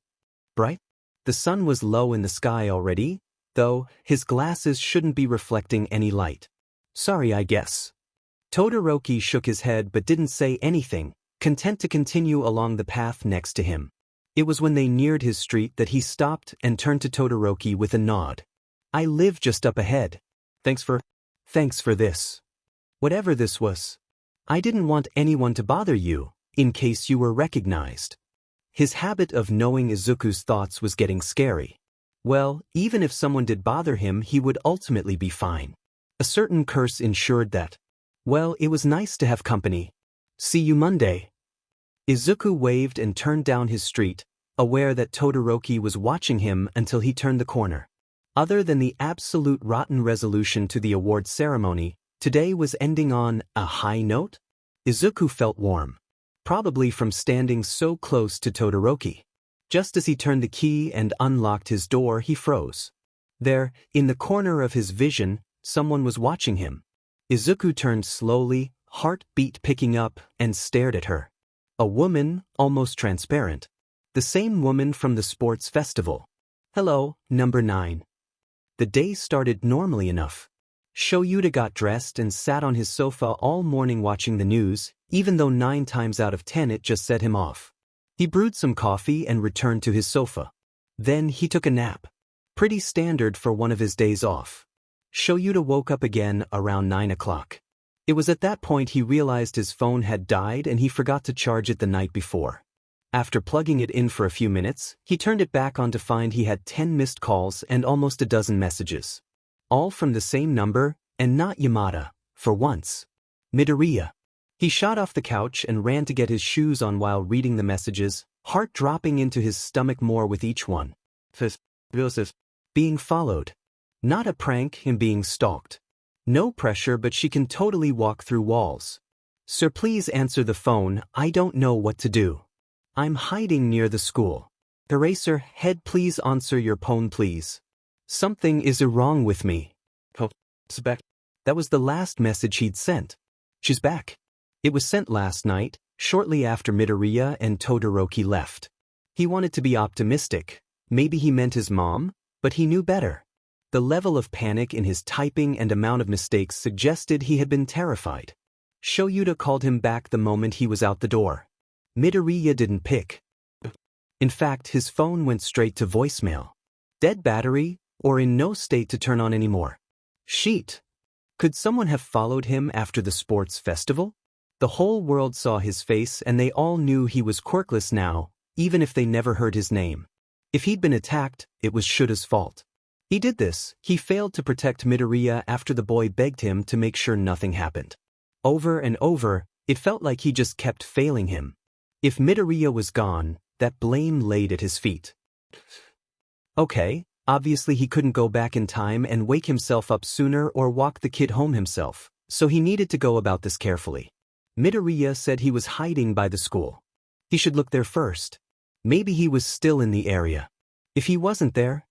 Bright? The sun was low in the sky already, though his glasses shouldn't be reflecting any light. Sorry, I guess. Todoroki shook his head but didn't say anything, content to continue along the path next to him. It was when they neared his street that he stopped and turned to Todoroki with a nod. I live just up ahead. Thanks for this. Whatever this was. I didn't want anyone to bother you, in case you were recognized. His habit of knowing Izuku's thoughts was getting scary. Well, even if someone did bother him, he would ultimately be fine. A certain curse ensured that. Well, it was nice to have company. See you Monday. Izuku waved and turned down his street, aware that Todoroki was watching him until he turned the corner. Other than the absolute rotten resolution to the award ceremony, today was ending on a high note? Izuku felt warm. Probably from standing so close to Todoroki. Just as he turned the key and unlocked his door, he froze. There, in the corner of his vision, someone was watching him. Izuku turned slowly, heartbeat picking up, and stared at her. A woman, almost transparent. The same woman from the sports festival. Hello, number 9. The day started normally enough. Shoyuta got dressed and sat on his sofa all morning watching the news, even though 9 times out of 10 it just set him off. He brewed some coffee and returned to his sofa. Then he took a nap. Pretty standard for one of his days off. Shoyuta woke up again around 9 o'clock. It was at that point he realized his phone had died and he forgot to charge it the night before. After plugging it in for a few minutes, he turned it back on to find he had 10 missed calls and almost a dozen messages. All from the same number, and not Yamada, for once. Midoriya. He shot off the couch and ran to get his shoes on while reading the messages, heart dropping into his stomach more with each one. Being followed. Not a prank, him being stalked. No pressure, but she can totally walk through walls. Sir, please answer the phone, I don't know what to do. I'm hiding near the school. Eraser, head, please answer your phone, please. Something is wrong with me. That was the last message he'd sent. She's back. It was sent last night, shortly after Midoriya and Todoroki left. He wanted to be optimistic. Maybe he meant his mom, but he knew better. The level of panic in his typing and amount of mistakes suggested he had been terrified. Shoyuta called him back the moment he was out the door. Midoriya didn't pick. In fact, his phone went straight to voicemail. Dead battery, or in no state to turn on anymore. Sheet. Could someone have followed him after the sports festival? The whole world saw his face and they all knew he was quirkless now, even if they never heard his name. If he'd been attacked, it was Shuta's fault. He did this, he failed to protect Midoriya after the boy begged him to make sure nothing happened. Over and over, it felt like he just kept failing him. If Midoriya was gone, that blame laid at his feet. Okay, obviously he couldn't go back in time and wake himself up sooner or walk the kid home himself, so he needed to go about this carefully. Midoriya said he was hiding by the school. He should look there first. Maybe he was still in the area. If he wasn't there,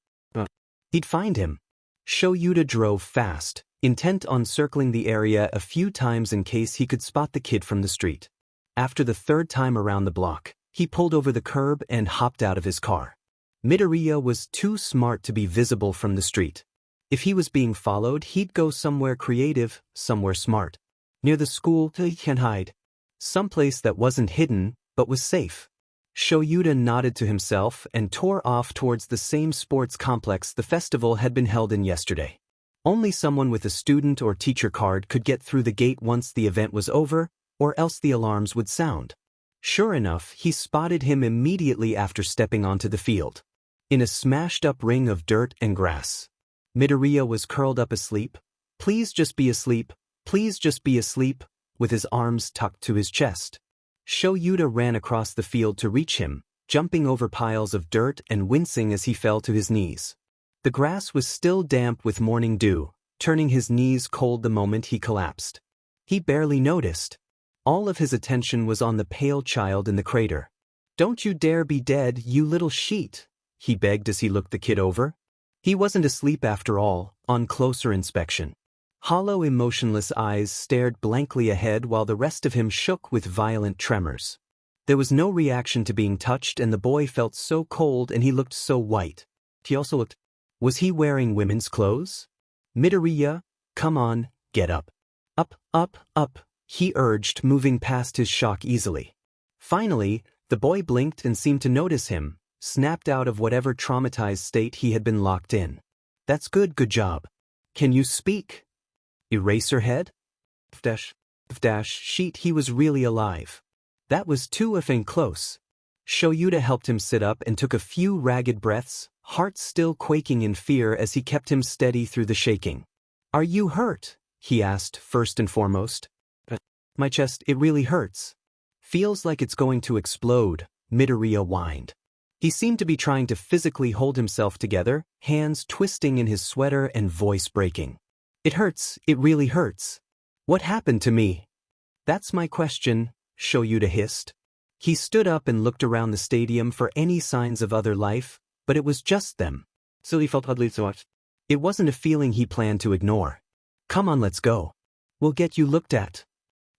he'd find him. Shoyuta drove fast, intent on circling the area a few times in case he could spot the kid from the street. After the 3rd time around the block, he pulled over the curb and hopped out of his car. Midoriya was too smart to be visible from the street. If he was being followed, he'd go somewhere creative, somewhere smart. Near the school, he can hide. Someplace that wasn't hidden, but was safe. Shoyuta nodded to himself and tore off towards the same sports complex the festival had been held in yesterday. Only someone with a student or teacher card could get through the gate once the event was over, or else the alarms would sound. Sure enough, he spotted him immediately after stepping onto the field. In a smashed-up ring of dirt and grass. Midoriya was curled up asleep. Please just be asleep, please just be asleep, with his arms tucked to his chest. Shoyuta ran across the field to reach him, jumping over piles of dirt and wincing as he fell to his knees. The grass was still damp with morning dew, turning his knees cold the moment he collapsed. He barely noticed. All of his attention was on the pale child in the crater. Don't you dare be dead, you little sheet, he begged as he looked the kid over. He wasn't asleep after all, on closer inspection. Hollow, emotionless eyes stared blankly ahead while the rest of him shook with violent tremors. There was no reaction to being touched and the boy felt so cold and he looked so white. He also looked... Was he wearing women's clothes? Midoriya, come on, get up. Up, up, up, he urged, moving past his shock easily. Finally, the boy blinked and seemed to notice him, snapped out of whatever traumatized state he had been locked in. That's good job. Can you speak? Eraserhead? Sheet, he was really alive. That was too effing close. Shoyuta helped him sit up and took a few ragged breaths, heart still quaking in fear as he kept him steady through the shaking. Are you hurt? He asked first and foremost. My chest, it really hurts. Feels like it's going to explode, Midoriya whined. He seemed to be trying to physically hold himself together, hands twisting in his sweater and voice breaking. It hurts, it really hurts. What happened to me? That's my question, Shoyuta hissed. He stood up and looked around the stadium for any signs of other life, but it was just them. So he felt oddly so much. It wasn't a feeling he planned to ignore. Come on, let's go. We'll get you looked at.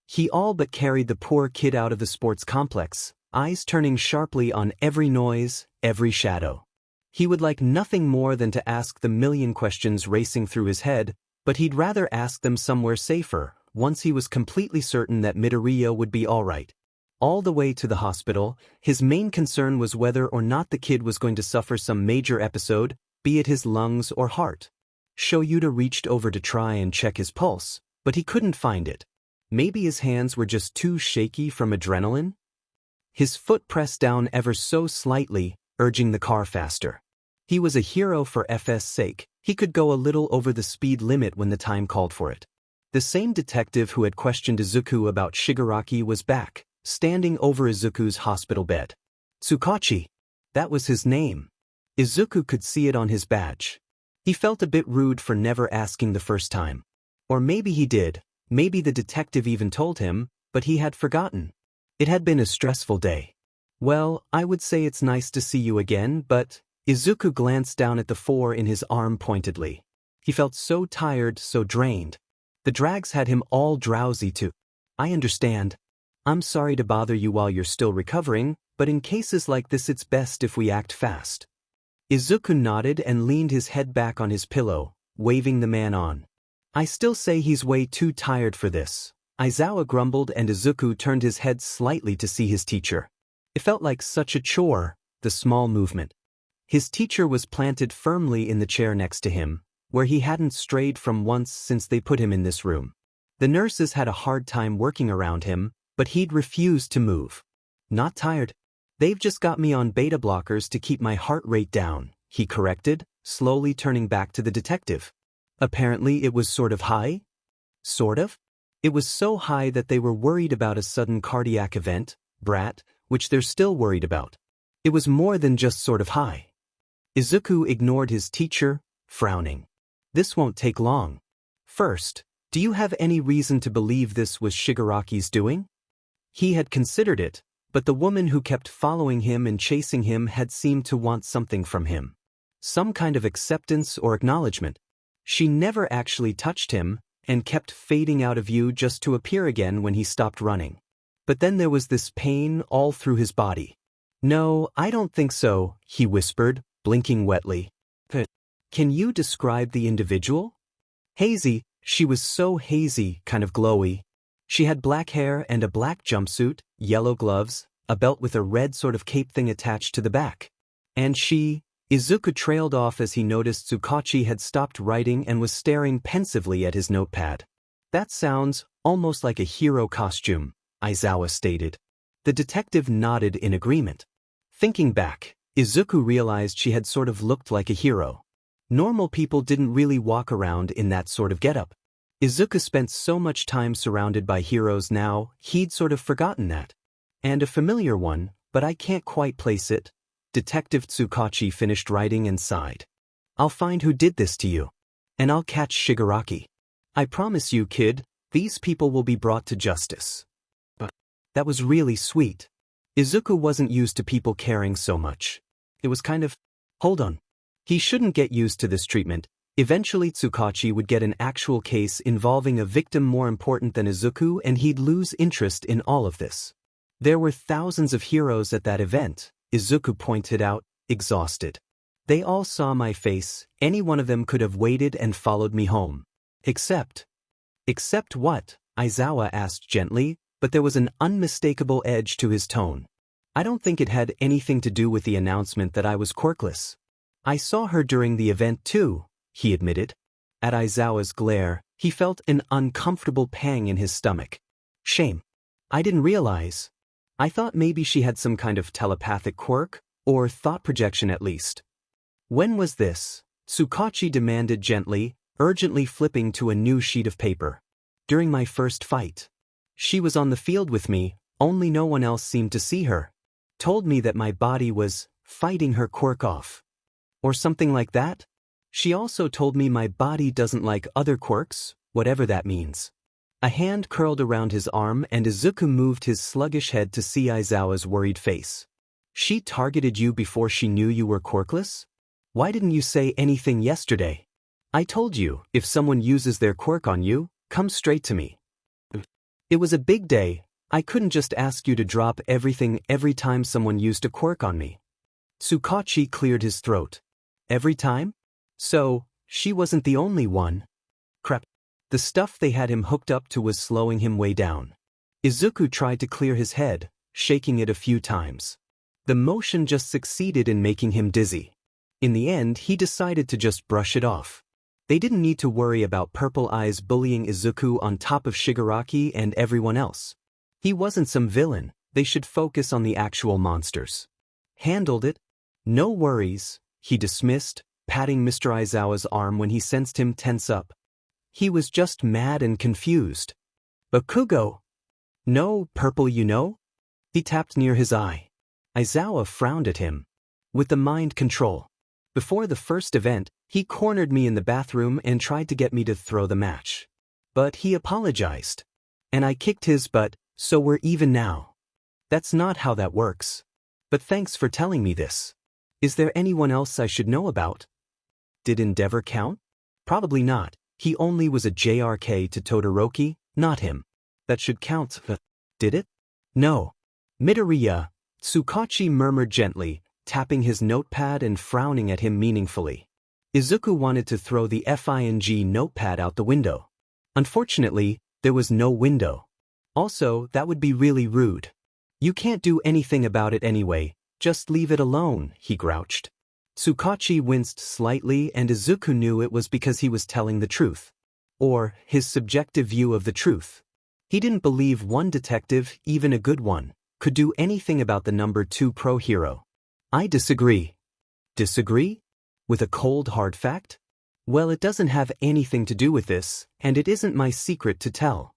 He all but carried the poor kid out of the sports complex, eyes turning sharply on every noise, every shadow. He would like nothing more than to ask the million questions racing through his head, but he'd rather ask them somewhere safer, once he was completely certain that Midoriya would be all right. All the way to the hospital, his main concern was whether or not the kid was going to suffer some major episode, be it his lungs or heart. Shoyuta reached over to try and check his pulse, but he couldn't find it. Maybe his hands were just too shaky from adrenaline? His foot pressed down ever so slightly, urging the car faster. He was a hero for FS sake. He could go a little over the speed limit when the time called for it. The same detective who had questioned Izuku about Shigaraki was back, standing over Izuku's hospital bed. Tsukachi. That was his name. Izuku could see it on his badge. He felt a bit rude for never asking the first time. Or maybe he did, maybe the detective even told him, but he had forgotten. It had been a stressful day. Well, I would say it's nice to see you again, but... Izuku glanced down at the 4 in his arm pointedly. He felt so tired, so drained. The drags had him all drowsy too. I understand. I'm sorry to bother you while you're still recovering, but in cases like this it's best if we act fast. Izuku nodded and leaned his head back on his pillow, waving the man on. I still say he's way too tired for this. Aizawa grumbled and Izuku turned his head slightly to see his teacher. It felt like such a chore, the small movement. His teacher was planted firmly in the chair next to him, where he hadn't strayed from once since they put him in this room. The nurses had a hard time working around him, but he'd refused to move. Not tired. They've just got me on beta blockers to keep my heart rate down, he corrected, slowly turning back to the detective. Apparently it was sort of high? Sort of? It was so high that they were worried about a sudden cardiac event, brat, which they're still worried about. It was more than just sort of high. Izuku ignored his teacher, frowning. This won't take long. First, do you have any reason to believe this was Shigaraki's doing? He had considered it, but the woman who kept following him and chasing him had seemed to want something from him. Some kind of acceptance or acknowledgement. She never actually touched him, and kept fading out of view just to appear again when he stopped running. But then there was this pain all through his body. No, I don't think so, he whispered, blinking wetly. Can you describe the individual? Hazy, she was so hazy, kind of glowy. She had black hair and a black jumpsuit, yellow gloves, a belt with a red sort of cape thing attached to the back. And Izuku trailed off as he noticed Tsukachi had stopped writing and was staring pensively at his notepad. That sounds almost like a hero costume, Aizawa stated. The detective nodded in agreement. Thinking back, Izuku realized she had sort of looked like a hero. Normal people didn't really walk around in that sort of getup. Izuku spent so much time surrounded by heroes now, he'd sort of forgotten that. And a familiar one, but I can't quite place it. Detective Tsukachi finished writing and sighed. I'll find who did this to you. And I'll catch Shigaraki. I promise you, kid, these people will be brought to justice. But that was really sweet. Izuku wasn't used to people caring so much. It was kind of, hold on. He shouldn't get used to this treatment. Eventually Tsukachi would get an actual case involving a victim more important than Izuku and he'd lose interest in all of this. There were thousands of heroes at that event, Izuku pointed out, exhausted. They all saw my face, any one of them could have waited and followed me home. Except what? Aizawa asked gently, but there was an unmistakable edge to his tone. I don't think it had anything to do with the announcement that I was quirkless. I saw her during the event too, he admitted. At Aizawa's glare, he felt an uncomfortable pang in his stomach. Shame. I didn't realize. I thought maybe she had some kind of telepathic quirk, or thought projection at least. When was this? Tsukachi demanded gently, urgently flipping to a new sheet of paper. During my first fight. She was on the field with me, only no one else seemed to see her. Told me that my body was fighting her quirk off. Or something like that? She also told me my body doesn't like other quirks, whatever that means. A hand curled around his arm and Izuku moved his sluggish head to see Aizawa's worried face. She targeted you before she knew you were quirkless? Why didn't you say anything yesterday? I told you, if someone uses their quirk on you, come straight to me. It was a big day. I couldn't just ask you to drop everything every time someone used a quirk on me. Tsukachi cleared his throat. Every time? So, she wasn't the only one. Crap. The stuff they had him hooked up to was slowing him way down. Izuku tried to clear his head, shaking it a few times. The motion just succeeded in making him dizzy. In the end, he decided to just brush it off. They didn't need to worry about Purple Eyes bullying Izuku on top of Shigaraki and everyone else. He wasn't some villain, they should focus on the actual monsters. Handled it? No worries, he dismissed, patting Mr. Aizawa's arm when he sensed him tense up. He was just mad and confused. Bakugo? No, Purple you know? He tapped near his eye. Aizawa frowned at him. With the mind control. Before the first event, he cornered me in the bathroom and tried to get me to throw the match. But he apologized. And I kicked his butt, so we're even now. That's not how that works. But thanks for telling me this. Is there anyone else I should know about? Did Endeavor count? Probably not. He only was a JRK to Todoroki, not him. That should count. Did it? No. Midoriya, Tsukachi murmured gently, tapping his notepad and frowning at him meaningfully. Izuku wanted to throw the FING notepad out the window. Unfortunately, there was no window. Also, that would be really rude. You can't do anything about it anyway, just leave it alone, he grouched. Tsukachi winced slightly and Izuku knew it was because he was telling the truth. Or, his subjective view of the truth. He didn't believe one detective, even a good one, could do anything about the number 2 pro hero. I disagree. Disagree? With a cold hard fact? Well, it doesn't have anything to do with this, and it isn't my secret to tell.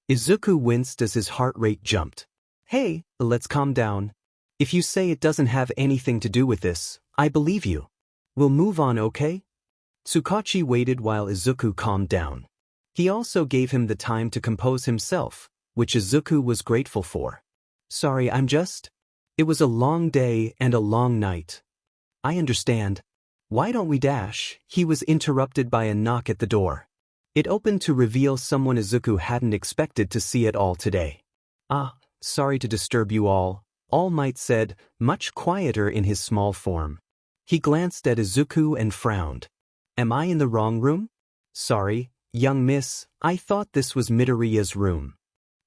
Izuku winced as his heart rate jumped. Hey, let's calm down. If you say it doesn't have anything to do with this, I believe you. We'll move on, okay? Tsukachi waited while Izuku calmed down. He also gave him the time to compose himself, which Izuku was grateful for. Sorry, It was a long day and a long night. I understand. Why don't we dash? He was interrupted by a knock at the door. It opened to reveal someone Izuku hadn't expected to see at all today. Sorry to disturb you all, All Might said, much quieter in his small form. He glanced at Izuku and frowned. Am I in the wrong room? Sorry, young miss, I thought this was Midoriya's room.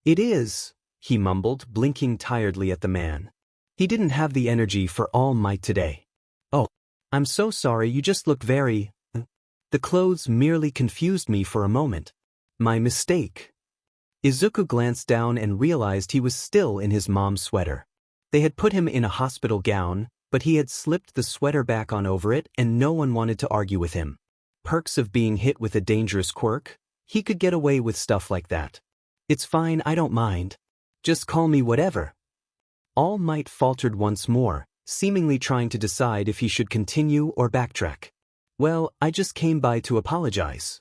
It is, he mumbled, blinking tiredly at the man. He didn't have the energy for All Might today. Oh, I'm so sorry, you just look very... The clothes merely confused me for a moment. My mistake. Izuku glanced down and realized he was still in his mom's sweater. They had put him in a hospital gown, but he had slipped the sweater back on over it and no one wanted to argue with him. Perks of being hit with a dangerous quirk? He could get away with stuff like that. It's fine, I don't mind. Just call me whatever. All Might faltered once more, seemingly trying to decide if he should continue or backtrack. Well, I just came by to apologize.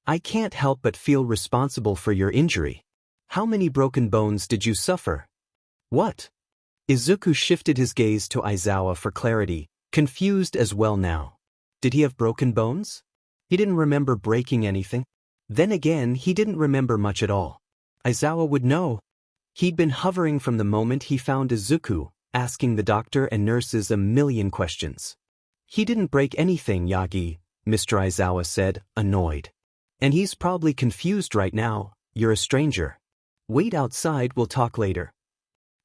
I can't help but feel responsible for your injury. How many broken bones did you suffer? What? Izuku shifted his gaze to Aizawa for clarity, confused as well now. Did he have broken bones? He didn't remember breaking anything. Then again, he didn't remember much at all. Aizawa would know. He'd been hovering from the moment he found Izuku, asking the doctor and nurses a million questions. He didn't break anything, Yagi, Mr. Aizawa said, annoyed. And he's probably confused right now. You're a stranger. Wait outside, we'll talk later.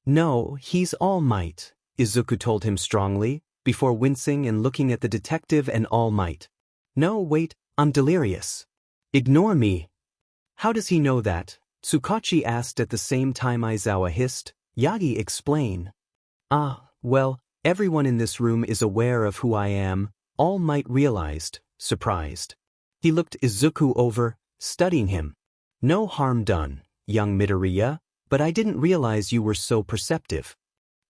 No, he's All Might, Izuku told him strongly, before wincing and looking at the detective and All Might. No, wait, I'm delirious. Ignore me. How does he know that? Tsukachi asked at the same time. Aizawa hissed. Yagi, explain. Well, everyone in this room is aware of who I am, All Might realized, surprised. He looked Izuku over, studying him. No harm done, young Midoriya, but I didn't realize you were so perceptive.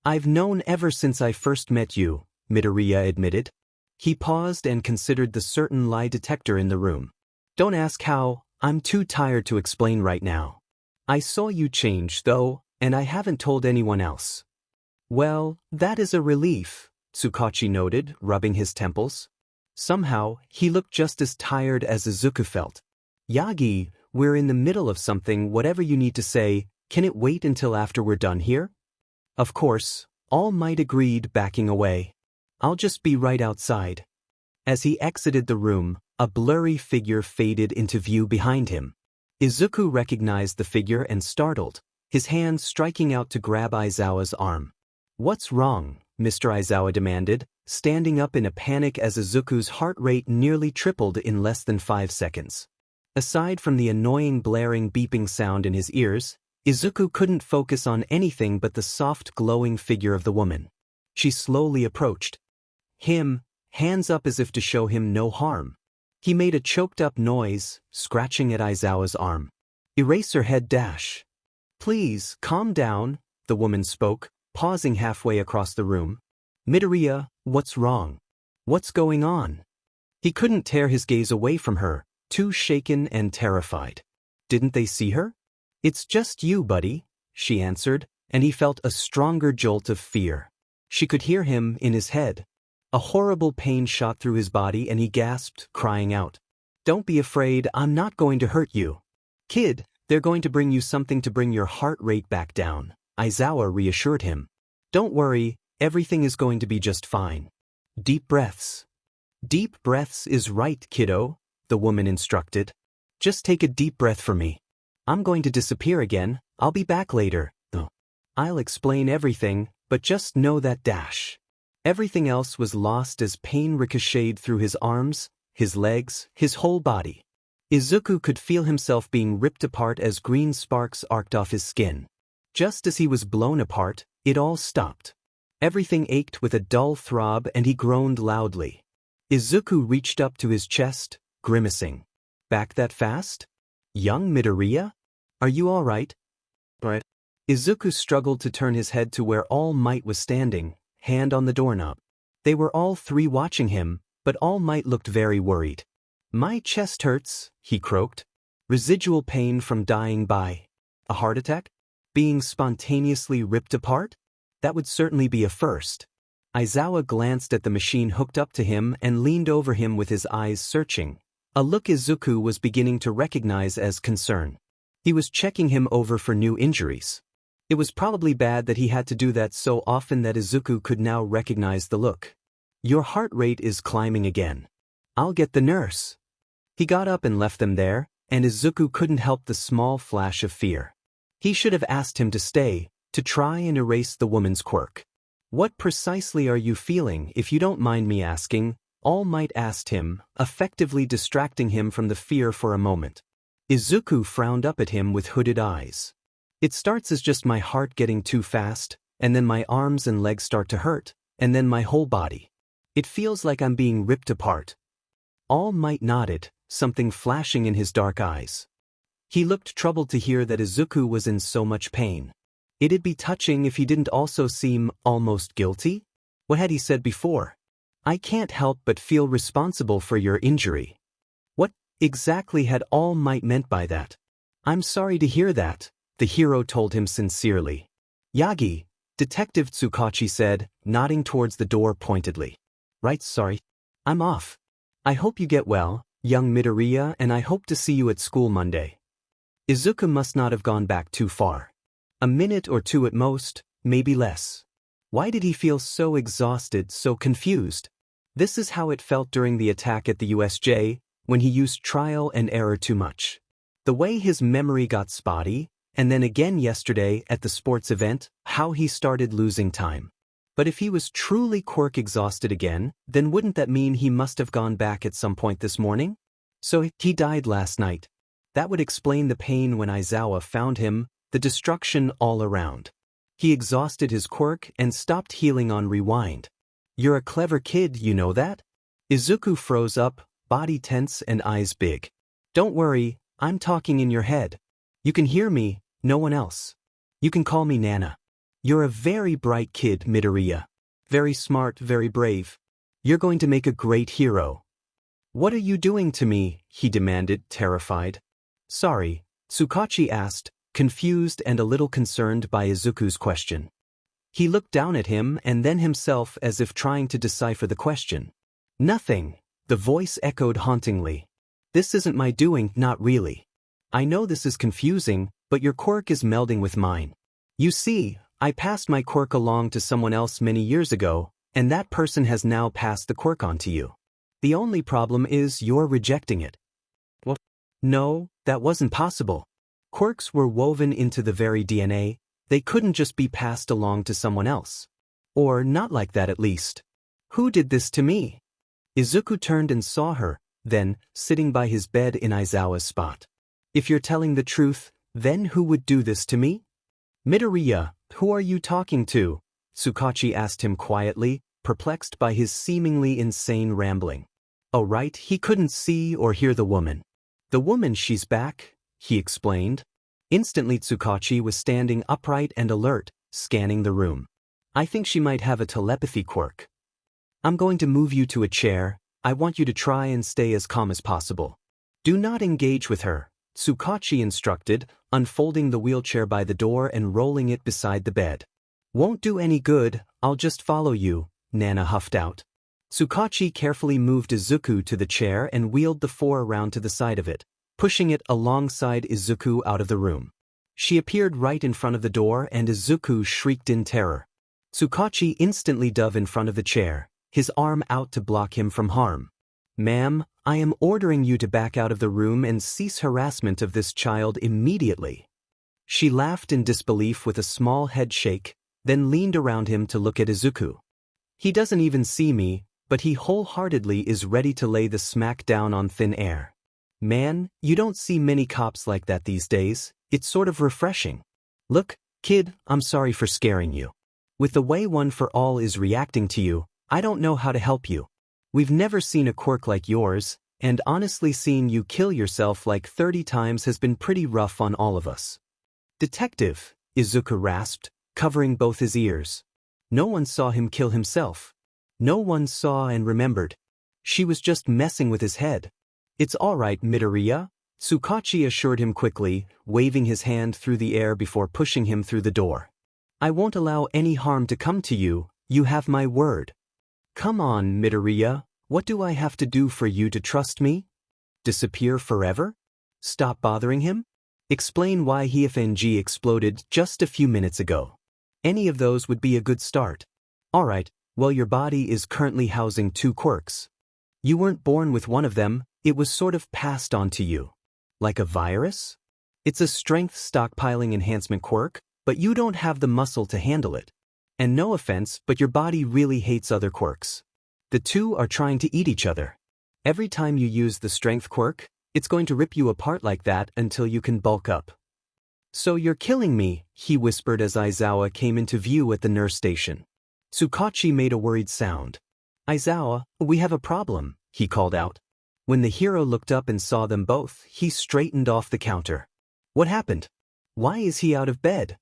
I've known ever since I first met you, Midoriya admitted. He paused and considered the certain lie detector in the room. Don't ask how, I'm too tired to explain right now. I saw you change, though, and I haven't told anyone else. Well, that is a relief, Tsukachi noted, rubbing his temples. Somehow, he looked just as tired as Izuku felt. Yagi, we're in the middle of something. Whatever you need to say, can it wait until after we're done here? Of course, All Might agreed, backing away. I'll just be right outside. As he exited the room, a blurry figure faded into view behind him. Izuku recognized the figure and startled, his hand striking out to grab Aizawa's arm. What's wrong? Mr. Aizawa demanded, standing up in a panic as Izuku's heart rate nearly tripled in less than 5 seconds. Aside from the annoying blaring beeping sound in his ears, Izuku couldn't focus on anything but the soft glowing figure of the woman. She slowly approached him, hands up as if to show him no harm. He made a choked-up noise, scratching at Aizawa's arm. Eraserhead dash. Please, calm down, the woman spoke, pausing halfway across the room. Midoriya, what's wrong? What's going on? He couldn't tear his gaze away from her, too shaken and terrified. Didn't they see her? It's just you, buddy, she answered, and he felt a stronger jolt of fear. She could hear him in his head. A horrible pain shot through his body and he gasped, crying out. Don't be afraid, I'm not going to hurt you. Kid, they're going to bring you something to bring your heart rate back down, Aizawa reassured him. Don't worry, everything is going to be just fine. Deep breaths. Deep breaths is right, kiddo, the woman instructed. Just take a deep breath for me. I'm going to disappear again, I'll be back later. I'll explain everything, but just know that dash. Everything else was lost as pain ricocheted through his arms, his legs, his whole body. Izuku could feel himself being ripped apart as green sparks arced off his skin. Just as he was blown apart, it all stopped. Everything ached with a dull throb and he groaned loudly. Izuku reached up to his chest, grimacing. Back that fast? Young Midoriya? Are you all right? Right. Izuku struggled to turn his head to where All Might was standing, hand on the doorknob. They were all three watching him, but All Might looked very worried. My chest hurts, he croaked. Residual pain from dying by a heart attack? Being spontaneously ripped apart? That would certainly be a first. Aizawa glanced at the machine hooked up to him and leaned over him with his eyes searching, a look Izuku was beginning to recognize as concern. He was checking him over for new injuries. It was probably bad that he had to do that so often that Izuku could now recognize the look. Your heart rate is climbing again. I'll get the nurse. He got up and left them there, and Izuku couldn't help the small flash of fear. He should have asked him to stay, to try and erase the woman's quirk. What precisely are you feeling, if you don't mind me asking? All Might asked him, effectively distracting him from the fear for a moment. Izuku frowned up at him with hooded eyes. It starts as just my heart getting too fast, and then my arms and legs start to hurt, and then my whole body. It feels like I'm being ripped apart. All Might nodded, something flashing in his dark eyes. He looked troubled to hear that Izuku was in so much pain. It'd be touching if he didn't also seem almost guilty? What had he said before? I can't help but feel responsible for your injury. What exactly had All Might meant by that? I'm sorry to hear that, the hero told him sincerely. Yagi, Detective Tsukachi said, nodding towards the door pointedly. Right, sorry. I'm off. I hope you get well, young Midoriya, and I hope to see you at school Monday. Izuku must not have gone back too far. A minute or two at most, maybe less. Why did he feel so exhausted, so confused? This is how it felt during the attack at the USJ, when he used trial and error too much. The way his memory got spotty, and then again yesterday at the sports event, how he started losing time. But if he was truly quirk exhausted again, then wouldn't that mean he must have gone back at some point this morning? So he died last night. That would explain the pain when Aizawa found him, the destruction all around. He exhausted his quirk and stopped healing on rewind. You're a clever kid, you know that? Izuku froze up, body tense and eyes big. Don't worry, I'm talking in your head. You can hear me, no one else. You can call me Nana. You're a very bright kid, Midoriya. Very smart, very brave. You're going to make a great hero. What are you doing to me? He demanded, terrified. Sorry, Tsukachi asked, confused and a little concerned by Izuku's question. He looked down at him and then himself as if trying to decipher the question. Nothing, the voice echoed hauntingly. This isn't my doing, not really. I know this is confusing, but your quirk is melding with mine. You see, I passed my quirk along to someone else many years ago, and that person has now passed the quirk on to you. The only problem is you're rejecting it. What? No, that wasn't possible. Quirks were woven into the very DNA, they couldn't just be passed along to someone else. Or not like that at least. Who did this to me? Izuku turned and saw her, then, sitting by his bed in Aizawa's spot. If you're telling the truth, then who would do this to me? Midoriya, who are you talking to? Tsukachi asked him quietly, perplexed by his seemingly insane rambling. Oh right, he couldn't see or hear the woman. The woman, she's back, he explained. Instantly Tsukachi was standing upright and alert, scanning the room. I think she might have a telepathy quirk. I'm going to move you to a chair. I want you to try and stay as calm as possible. Do not engage with her, Tsukachi instructed, unfolding the wheelchair by the door and rolling it beside the bed. Won't do any good, I'll just follow you, Nana huffed out. Tsukachi carefully moved Izuku to the chair and wheeled the four around to the side of it, pushing it alongside Izuku out of the room. She appeared right in front of the door and Izuku shrieked in terror. Tsukachi instantly dove in front of the chair, his arm out to block him from harm. Ma'am, I am ordering you to back out of the room and cease harassment of this child immediately. She laughed in disbelief with a small head shake, then leaned around him to look at Izuku. He doesn't even see me, but he wholeheartedly is ready to lay the smack down on thin air. Man, you don't see many cops like that these days, it's sort of refreshing. Look, kid, I'm sorry for scaring you. With the way One for All is reacting to you, I don't know how to help you. We've never seen a quirk like yours, and honestly seeing you kill yourself like 30 times has been pretty rough on all of us. Detective, Izuku rasped, covering both his ears. No one saw him kill himself. No one saw and remembered. She was just messing with his head. It's all right, Midoriya, Tsukachi assured him quickly, waving his hand through the air before pushing him through the door. I won't allow any harm to come to you, you have my word. Come on, Midoriya, what do I have to do for you to trust me? Disappear forever? Stop bothering him? Explain why he FNG exploded just a few minutes ago. Any of those would be a good start. Alright, well your body is currently housing 2 quirks. You weren't born with one of them, it was sort of passed on to you. Like a virus? It's a strength stockpiling enhancement quirk, but you don't have the muscle to handle it. And no offense, but your body really hates other quirks. The two are trying to eat each other. Every time you use the strength quirk, it's going to rip you apart like that until you can bulk up. So you're killing me, he whispered as Aizawa came into view at the nurse station. Tsukachi made a worried sound. Aizawa, we have a problem, he called out. When the hero looked up and saw them both, he straightened off the counter. What happened? Why is he out of bed?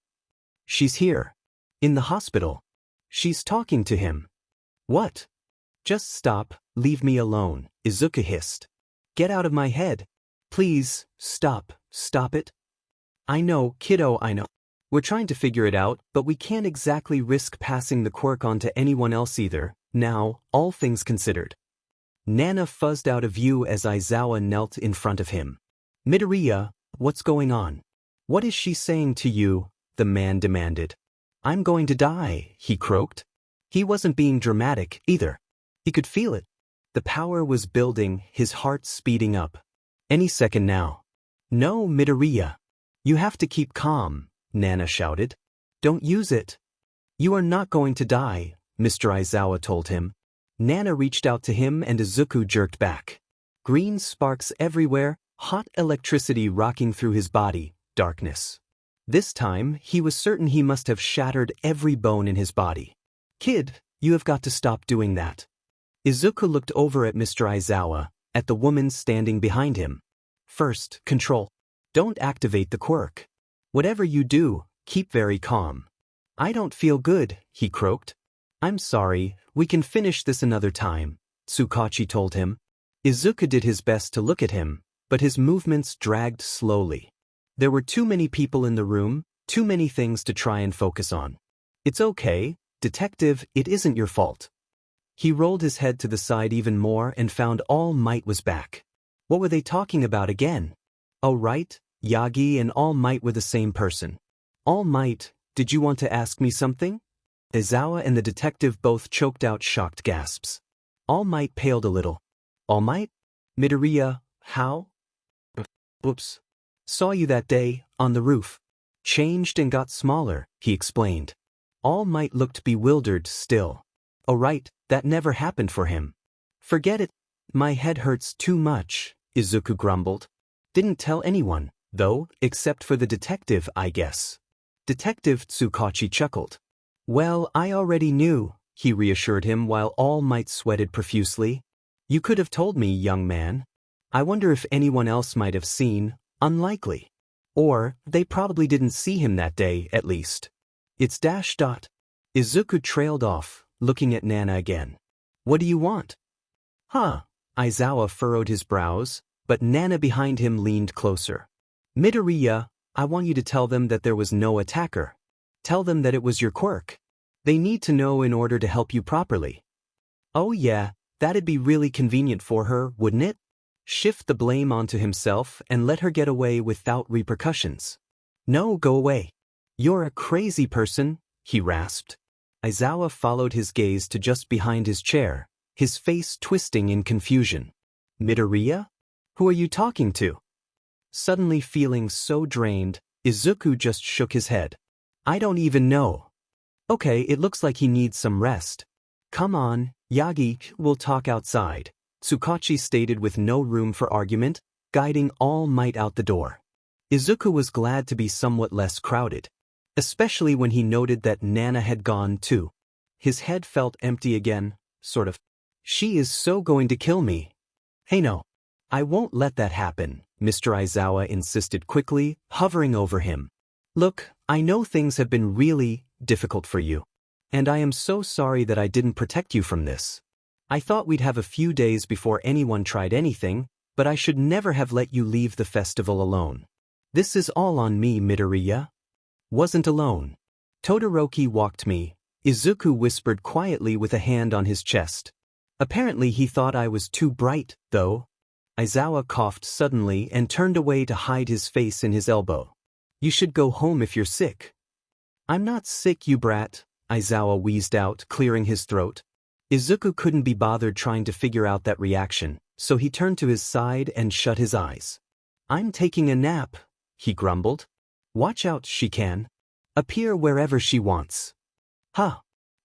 She's here. In the hospital. She's talking to him. What? Just stop, leave me alone, Izuku hissed. Get out of my head. Please, stop it. I know, kiddo, I know. We're trying to figure it out, but we can't exactly risk passing the quirk on to anyone else either, now, all things considered. Nana fuzzed out of view as Aizawa knelt in front of him. Midoriya, what's going on? What is she saying to you? The man demanded. I'm going to die, he croaked. He wasn't being dramatic, either. He could feel it. The power was building, his heart speeding up. Any second now. No, Midoriya. You have to keep calm, Nana shouted. Don't use it. You are not going to die, Mr. Aizawa told him. Nana reached out to him and Izuku jerked back. Green sparks everywhere, hot electricity rocking through his body, darkness. This time, he was certain he must have shattered every bone in his body. Kid, you have got to stop doing that. Izuku looked over at Mr. Aizawa, at the woman standing behind him. First, control. Don't activate the quirk. Whatever you do, keep very calm. I don't feel good, he croaked. I'm sorry, we can finish this another time, Tsukachi told him. Izuku did his best to look at him, but his movements dragged slowly. There were too many people in the room, too many things to try and focus on. It's okay, detective, it isn't your fault. He rolled his head to the side even more and found All Might was back. What were they talking about again? Oh right, Yagi and All Might were the same person. All Might, did you want to ask me something? Izawa and the detective both choked out shocked gasps. All Might paled a little. All Might? Midoriya, how? Oops. Saw you that day, on the roof. Changed and got smaller, he explained. All Might looked bewildered still. Oh right, that never happened for him. Forget it. My head hurts too much, Izuku grumbled. Didn't tell anyone, though, except for the detective, I guess. Detective Tsukachi chuckled. Well, I already knew, he reassured him while All Might sweated profusely. You could have told me, young man. I wonder if anyone else might have seen. Unlikely. Or, they probably didn't see him that day, at least. It's dash dot. Izuku trailed off, looking at Nana again. What do you want? Huh. Aizawa furrowed his brows, but Nana behind him leaned closer. Midoriya, I want you to tell them that there was no attacker. Tell them that it was your quirk. They need to know in order to help you properly. Oh yeah, that'd be really convenient for her, wouldn't it? Shift the blame onto himself and let her get away without repercussions. No, go away. You're a crazy person, he rasped. Aizawa followed his gaze to just behind his chair, his face twisting in confusion. Midoriya? Who are you talking to? Suddenly feeling so drained, Izuku just shook his head. I don't even know. Okay, it looks like he needs some rest. Come on, Yagi, we'll talk outside, Tsukachi stated with no room for argument, guiding All Might out the door. Izuku was glad to be somewhat less crowded, especially when he noted that Nana had gone too. His head felt empty again, sort of. She is so going to kill me. Hey no. I won't let that happen, Mr. Aizawa insisted quickly, hovering over him. Look, I know things have been really difficult for you. And I am so sorry that I didn't protect you from this. I thought we'd have a few days before anyone tried anything, but I should never have let you leave the festival alone. This is all on me, Midoriya. Wasn't alone. Todoroki walked me, Izuku whispered quietly with a hand on his chest. Apparently he thought I was too bright, though. Aizawa coughed suddenly and turned away to hide his face in his elbow. You should go home if you're sick. I'm not sick, you brat, Aizawa wheezed out, clearing his throat. Izuku couldn't be bothered trying to figure out that reaction, so he turned to his side and shut his eyes. I'm taking a nap, he grumbled. Watch out, she can. Appear wherever she wants. Huh.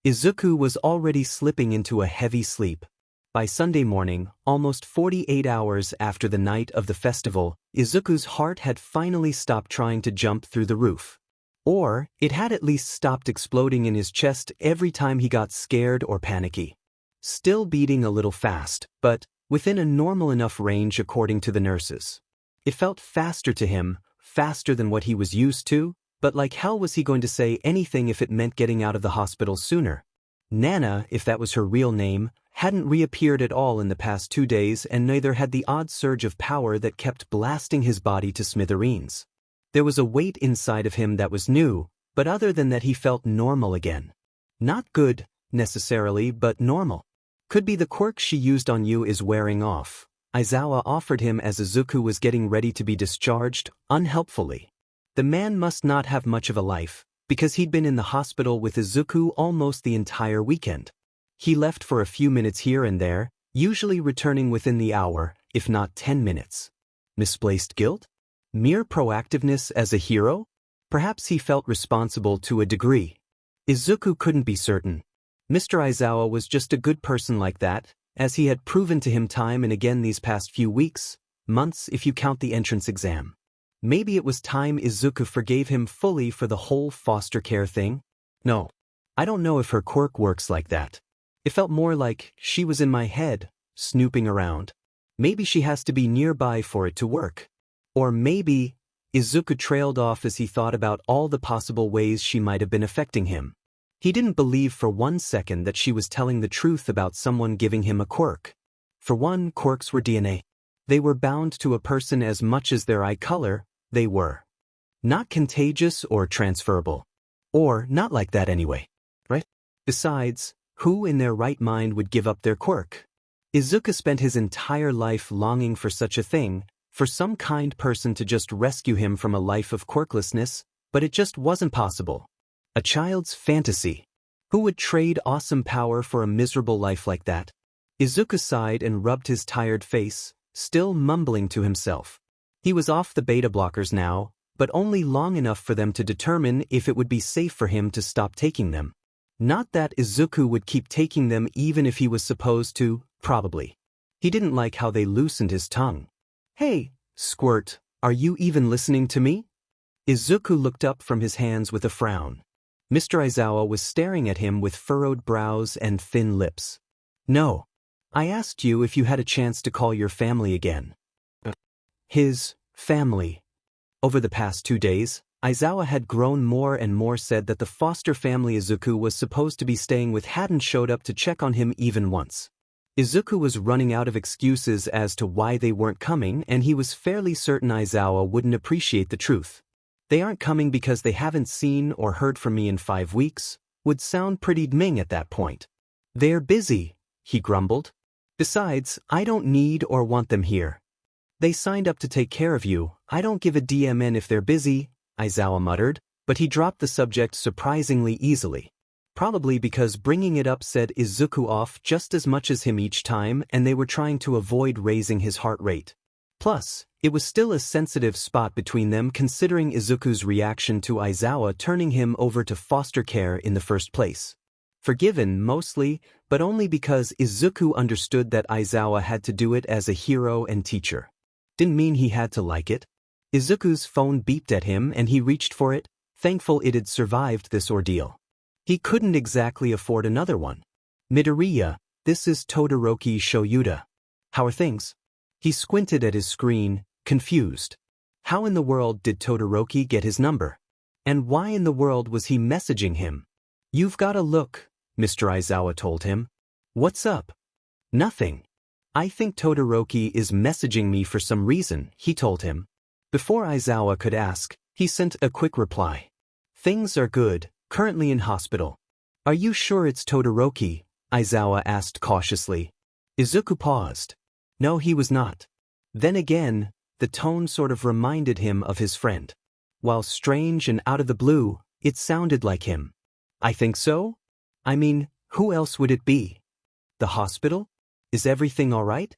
Izuku was already slipping into a heavy sleep. By Sunday morning, almost 48 hours after the night of the festival, Izuku's heart had finally stopped trying to jump through the roof. Or, it had at least stopped exploding in his chest every time he got scared or panicky. Still beating a little fast, but within a normal enough range according to the nurses. It felt faster to him, faster than what he was used to, but like how was he going to say anything if it meant getting out of the hospital sooner? Nana, if that was her real name, hadn't reappeared at all in the past 2 days, and neither had the odd surge of power that kept blasting his body to smithereens. There was a weight inside of him that was new, but other than that he felt normal again. Not good, necessarily, but normal. Could be the quirk she used on you is wearing off, Aizawa offered him as Izuku was getting ready to be discharged, unhelpfully. The man must not have much of a life, because he'd been in the hospital with Izuku almost the entire weekend. He left for a few minutes here and there, usually returning within the hour, if not 10 minutes. Misplaced guilt? Mere proactiveness as a hero? Perhaps he felt responsible to a degree. Izuku couldn't be certain. Mr. Aizawa was just a good person like that, as he had proven to him time and again these past few weeks, months if you count the entrance exam. Maybe it was time Izuku forgave him fully for the whole foster care thing? No. I don't know if her quirk works like that. It felt more like she was in my head, snooping around. Maybe she has to be nearby for it to work. Or maybe, Izuku trailed off as he thought about all the possible ways she might have been affecting him. He didn't believe for 1 second that she was telling the truth about someone giving him a quirk. For one, quirks were DNA. They were bound to a person as much as their eye color, they were. Not contagious or transferable. Or not like that anyway. Right? Besides, who in their right mind would give up their quirk? Izuku spent his entire life longing for such a thing, for some kind person to just rescue him from a life of quirklessness, but it just wasn't possible. A child's fantasy. Who would trade awesome power for a miserable life like that? Izuku sighed and rubbed his tired face, still mumbling to himself. He was off the beta blockers now, but only long enough for them to determine if it would be safe for him to stop taking them. Not that Izuku would keep taking them even if he was supposed to, probably. He didn't like how they loosened his tongue. Hey, Squirt, are you even listening to me? Izuku looked up from his hands with a frown. Mr. Aizawa was staring at him with furrowed brows and thin lips. No. I asked you if you had a chance to call your family again. His family. Over the past 2 days, Aizawa had grown more and more said that the foster family Izuku was supposed to be staying with hadn't showed up to check on him even once. Izuku was running out of excuses as to why they weren't coming, and he was fairly certain Aizawa wouldn't appreciate the truth. They aren't coming because they haven't seen or heard from me in 5 weeks, would sound pretty Ming at that point. They're busy, he grumbled. Besides, I don't need or want them here. They signed up to take care of you, I don't give a DMN if they're busy, Aizawa muttered, but he dropped the subject surprisingly easily. Probably because bringing it up set Izuku off just as much as him each time, and they were trying to avoid raising his heart rate. Plus, it was still a sensitive spot between them considering Izuku's reaction to Aizawa turning him over to foster care in the first place. Forgiven mostly, but only because Izuku understood that Aizawa had to do it as a hero and teacher. Didn't mean he had to like it. Izuku's phone beeped at him and he reached for it, thankful it had survived this ordeal. He couldn't exactly afford another one. Midoriya, this is Todoroki Shoyuda. How are things? He squinted at his screen, confused. How in the world did Todoroki get his number? And why in the world was he messaging him? You've got to look, Mr. Aizawa told him. What's up? Nothing. I think Todoroki is messaging me for some reason, he told him. Before Aizawa could ask, he sent a quick reply. Things are good, currently in hospital. Are you sure it's Todoroki? Aizawa asked cautiously. Izuku paused. No, he was not. Then again, the tone sort of reminded him of his friend. While strange and out of the blue, it sounded like him. I think so? I mean, who else would it be? The hospital? Is everything all right?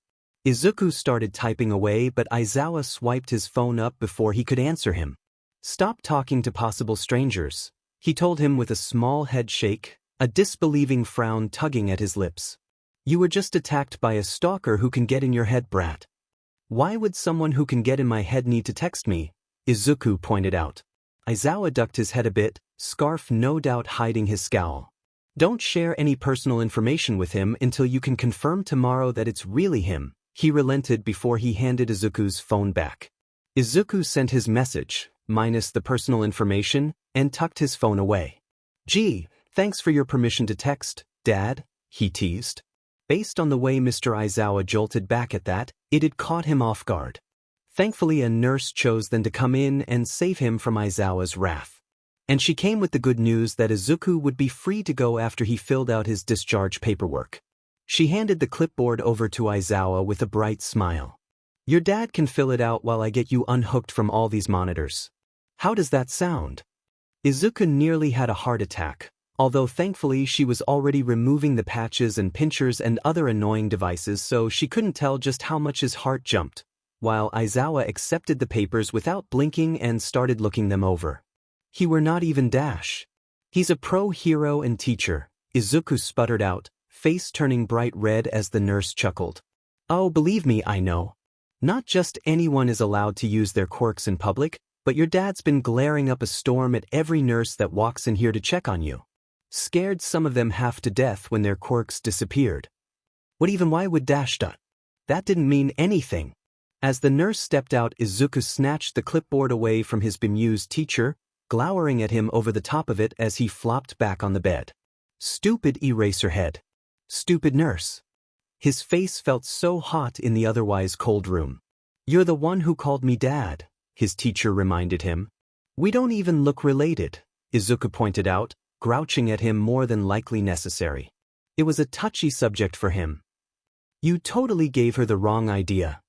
Izuku started typing away, but Aizawa swiped his phone up before he could answer him. Stop talking to possible strangers, he told him with a small head shake, a disbelieving frown tugging at his lips. You were just attacked by a stalker who can get in your head, brat. Why would someone who can get in my head need to text me? Izuku pointed out. Aizawa ducked his head a bit, scarf no doubt hiding his scowl. Don't share any personal information with him until you can confirm tomorrow that it's really him, he relented before he handed Izuku's phone back. Izuku sent his message, minus the personal information, and tucked his phone away. Gee, thanks for your permission to text, Dad, he teased. Based on the way Mr. Aizawa jolted back at that, it had caught him off guard. Thankfully a nurse chose then to come in and save him from Aizawa's wrath. And she came with the good news that Izuku would be free to go after he filled out his discharge paperwork. She handed the clipboard over to Aizawa with a bright smile. Your dad can fill it out while I get you unhooked from all these monitors. How does that sound? Izuku nearly had a heart attack, although thankfully she was already removing the patches and pinchers and other annoying devices so she couldn't tell just how much his heart jumped, while Aizawa accepted the papers without blinking and started looking them over. He were not even Dash. He's a pro hero and teacher, Izuku sputtered out, face turning bright red as the nurse chuckled. Oh, believe me, I know. Not just anyone is allowed to use their quirks in public, but your dad's been glaring up a storm at every nurse that walks in here to check on you. Scared some of them half to death when their quirks disappeared. Why would Dash done? That didn't mean anything. As the nurse stepped out, Izuku snatched the clipboard away from his bemused teacher, glowering at him over the top of it as he flopped back on the bed. Stupid eraserhead. Stupid nurse. His face felt so hot in the otherwise cold room. "You're the one who called me Dad," his teacher reminded him. "We don't even look related," Izuku pointed out, grouching at him more than likely necessary. It was a touchy subject for him. "You totally gave her the wrong idea.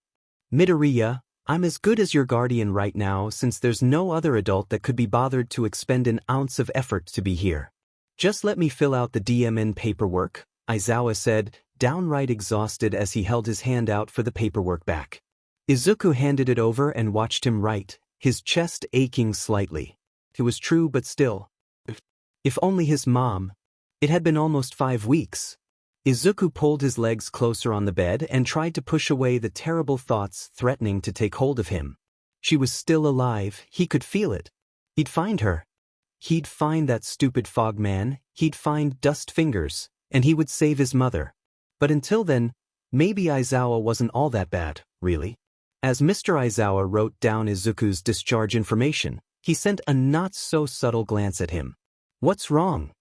Midoriya, I'm as good as your guardian right now since there's no other adult that could be bothered to expend an ounce of effort to be here. Just let me fill out the DMN paperwork," Aizawa said, downright exhausted as he held his hand out for the paperwork back. Izuku handed it over and watched him write, his chest aching slightly. It was true, but still. If only his mom. It had been almost 5 weeks. Izuku pulled his legs closer on the bed and tried to push away the terrible thoughts threatening to take hold of him. She was still alive, he could feel it. He'd find her. He'd find that stupid fog man, he'd find Dust Fingers, and he would save his mother. But until then, maybe Aizawa wasn't all that bad, really. As Mr. Aizawa wrote down Izuku's discharge information, he sent a not-so-subtle glance at him. "What's wrong?"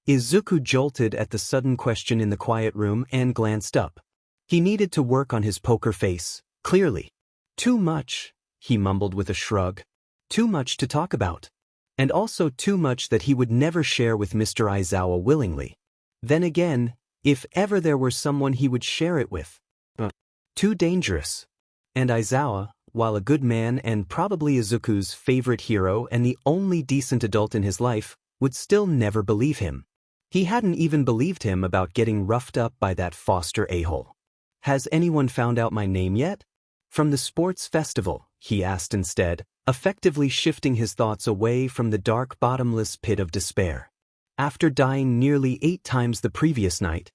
Izuku jolted at the sudden question in the quiet room and glanced up. He needed to work on his poker face, clearly. "Too much," he mumbled with a shrug. "Too much to talk about. And also too much that he would never share with Mr. Aizawa willingly. Then again, if ever there were someone he would share it with. Too dangerous." And Aizawa, while a good man and probably Izuku's favorite hero and the only decent adult in his life, would still never believe him. He hadn't even believed him about getting roughed up by that Foster a-hole. "Has anyone found out my name yet?" "From the sports festival," he asked instead, effectively shifting his thoughts away from the dark bottomless pit of despair. After dying nearly 8 times the previous night,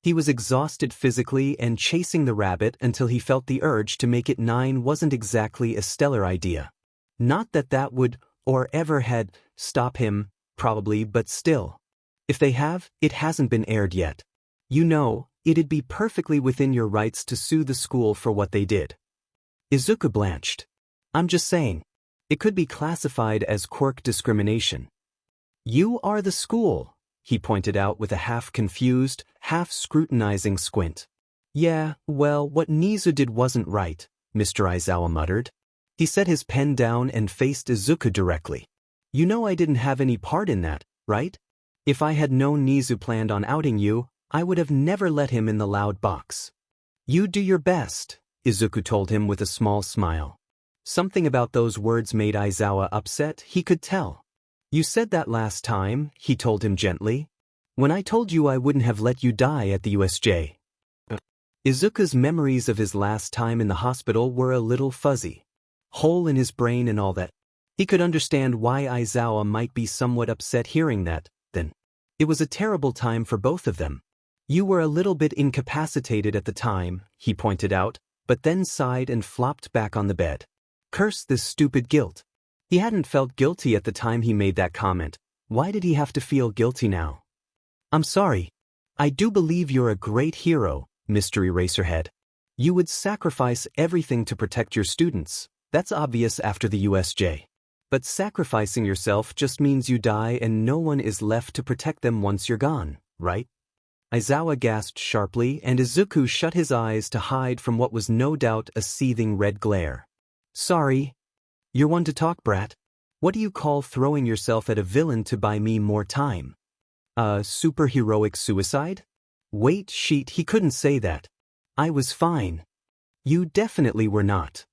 he was exhausted physically and chasing the rabbit until he felt the urge to make it 9 wasn't exactly a stellar idea. Not that that would, or ever had, stop him, probably, but still. If they have, it hasn't been aired yet. You know, it'd be perfectly within your rights to sue the school for what they did. Izuku blanched. "I'm just saying. It could be classified as Quirk discrimination." "You are the school," he pointed out with a half-confused, half-scrutinizing squint. "Yeah, well, what Nizu did wasn't right," Mr. Aizawa muttered. He set his pen down and faced Izuku directly. "You know I didn't have any part in that, right? If I had known Nizu planned on outing you, I would have never let him in the loud box." "You do your best," Izuku told him with a small smile. Something about those words made Aizawa upset, he could tell. "You said that last time," he told him gently. "When I told you I wouldn't have let you die at the USJ." Izuku's memories of his last time in the hospital were a little fuzzy. Hole in his brain and all that. He could understand why Aizawa might be somewhat upset hearing that, then. It was a terrible time for both of them. "You were a little bit incapacitated at the time," he pointed out, but then sighed and flopped back on the bed. Curse this stupid guilt. He hadn't felt guilty at the time he made that comment. Why did he have to feel guilty now? "I'm sorry. I do believe you're a great hero, Mr. Eraserhead. You would sacrifice everything to protect your students. That's obvious after the USJ. But sacrificing yourself just means you die and no one is left to protect them once you're gone, right?" Aizawa gasped sharply and Izuku shut his eyes to hide from what was no doubt a seething red glare. "Sorry. You're one to talk, brat. What do you call throwing yourself at a villain to buy me more time? Superheroic suicide?" "Wait, sheet, he couldn't say that. I was fine." "You definitely were not."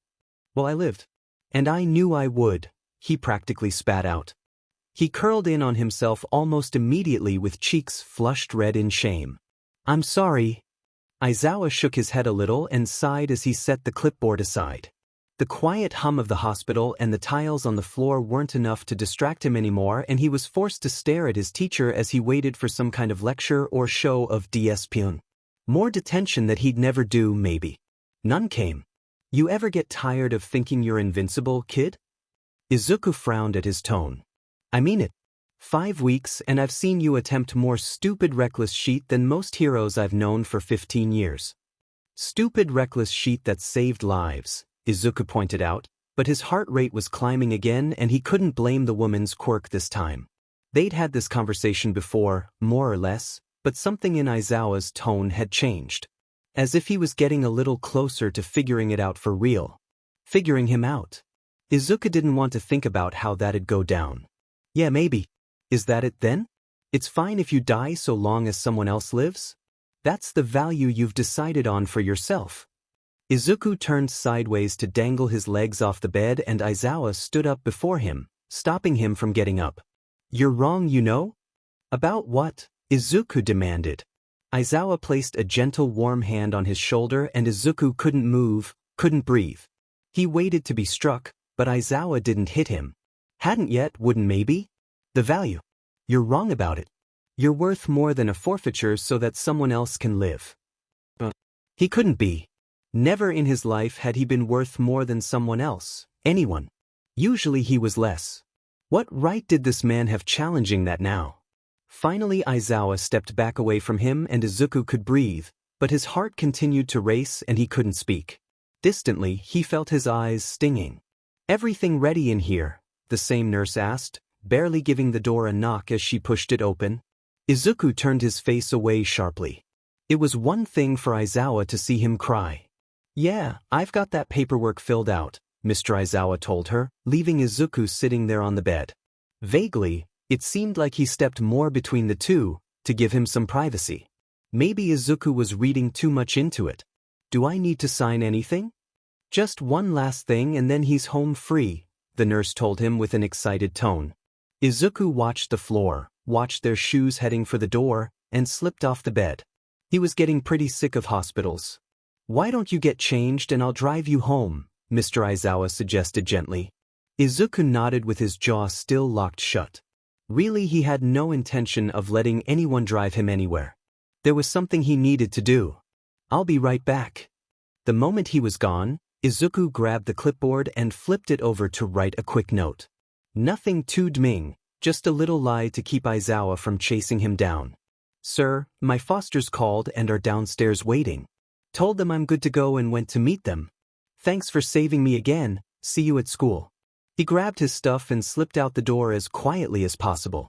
"Well, I lived. And I knew I would," he practically spat out. He curled in on himself almost immediately with cheeks flushed red in shame. "I'm sorry." Aizawa shook his head a little and sighed as he set the clipboard aside. The quiet hum of the hospital and the tiles on the floor weren't enough to distract him anymore, and he was forced to stare at his teacher as he waited for some kind of lecture or show of DSPN. More detention that he'd never do, maybe. None came. "You ever get tired of thinking you're invincible, kid?" Izuku frowned at his tone. "I mean it. 5 weeks and I've seen you attempt more stupid reckless shit than most heroes I've known for 15 years. Stupid reckless shit that saved lives," Izuku pointed out, but his heart rate was climbing again and he couldn't blame the woman's quirk this time. They'd had this conversation before, more or less, but something in Aizawa's tone had changed. as if he was getting a little closer to figuring it out for real. Figuring him out. Izuku didn't want to think about how that'd go down. Yeah, maybe. Is that it then? It's fine if you die so long as someone else lives? That's the value you've decided on for yourself. Izuku turned sideways to dangle his legs off the bed and Aizawa stood up before him, stopping him from getting up. You're wrong, you know? About what? Izuku demanded. Aizawa placed a gentle warm hand on his shoulder and Izuku couldn't move, couldn't breathe. He waited to be struck, but Aizawa didn't hit him. Hadn't yet, wouldn't maybe? The value. You're wrong about it. You're worth more than a forfeiture so that someone else can live. But he couldn't be. Never in his life had he been worth more than someone else, anyone. Usually he was less. What right did this man have challenging that now? Finally Aizawa stepped back away from him and Izuku could breathe, but his heart continued to race and he couldn't speak. Distantly, he felt his eyes stinging. Everything ready in here? The same nurse asked, barely giving the door a knock as she pushed it open. Izuku turned his face away sharply. It was one thing for Aizawa to see him cry. Yeah, I've got that paperwork filled out, Mr. Aizawa told her, leaving Izuku sitting there on the bed. Vaguely, it seemed like he stepped more between the two, to give him some privacy. Maybe Izuku was reading too much into it. Do I need to sign anything? Just one last thing and then he's home free, the nurse told him with an excited tone. Izuku watched the floor, watched their shoes heading for the door, and slipped off the bed. He was getting pretty sick of hospitals. Why don't you get changed and I'll drive you home, Mr. Aizawa suggested gently. Izuku nodded with his jaw still locked shut. Really, he had no intention of letting anyone drive him anywhere. There was something he needed to do. I'll be right back. The moment he was gone, Izuku grabbed the clipboard and flipped it over to write a quick note. Nothing too damning, just a little lie to keep Aizawa from chasing him down. Sir, my fosters called and are downstairs waiting. Told them I'm good to go and went to meet them. Thanks for saving me again, see you at school. He grabbed his stuff and slipped out the door as quietly as possible.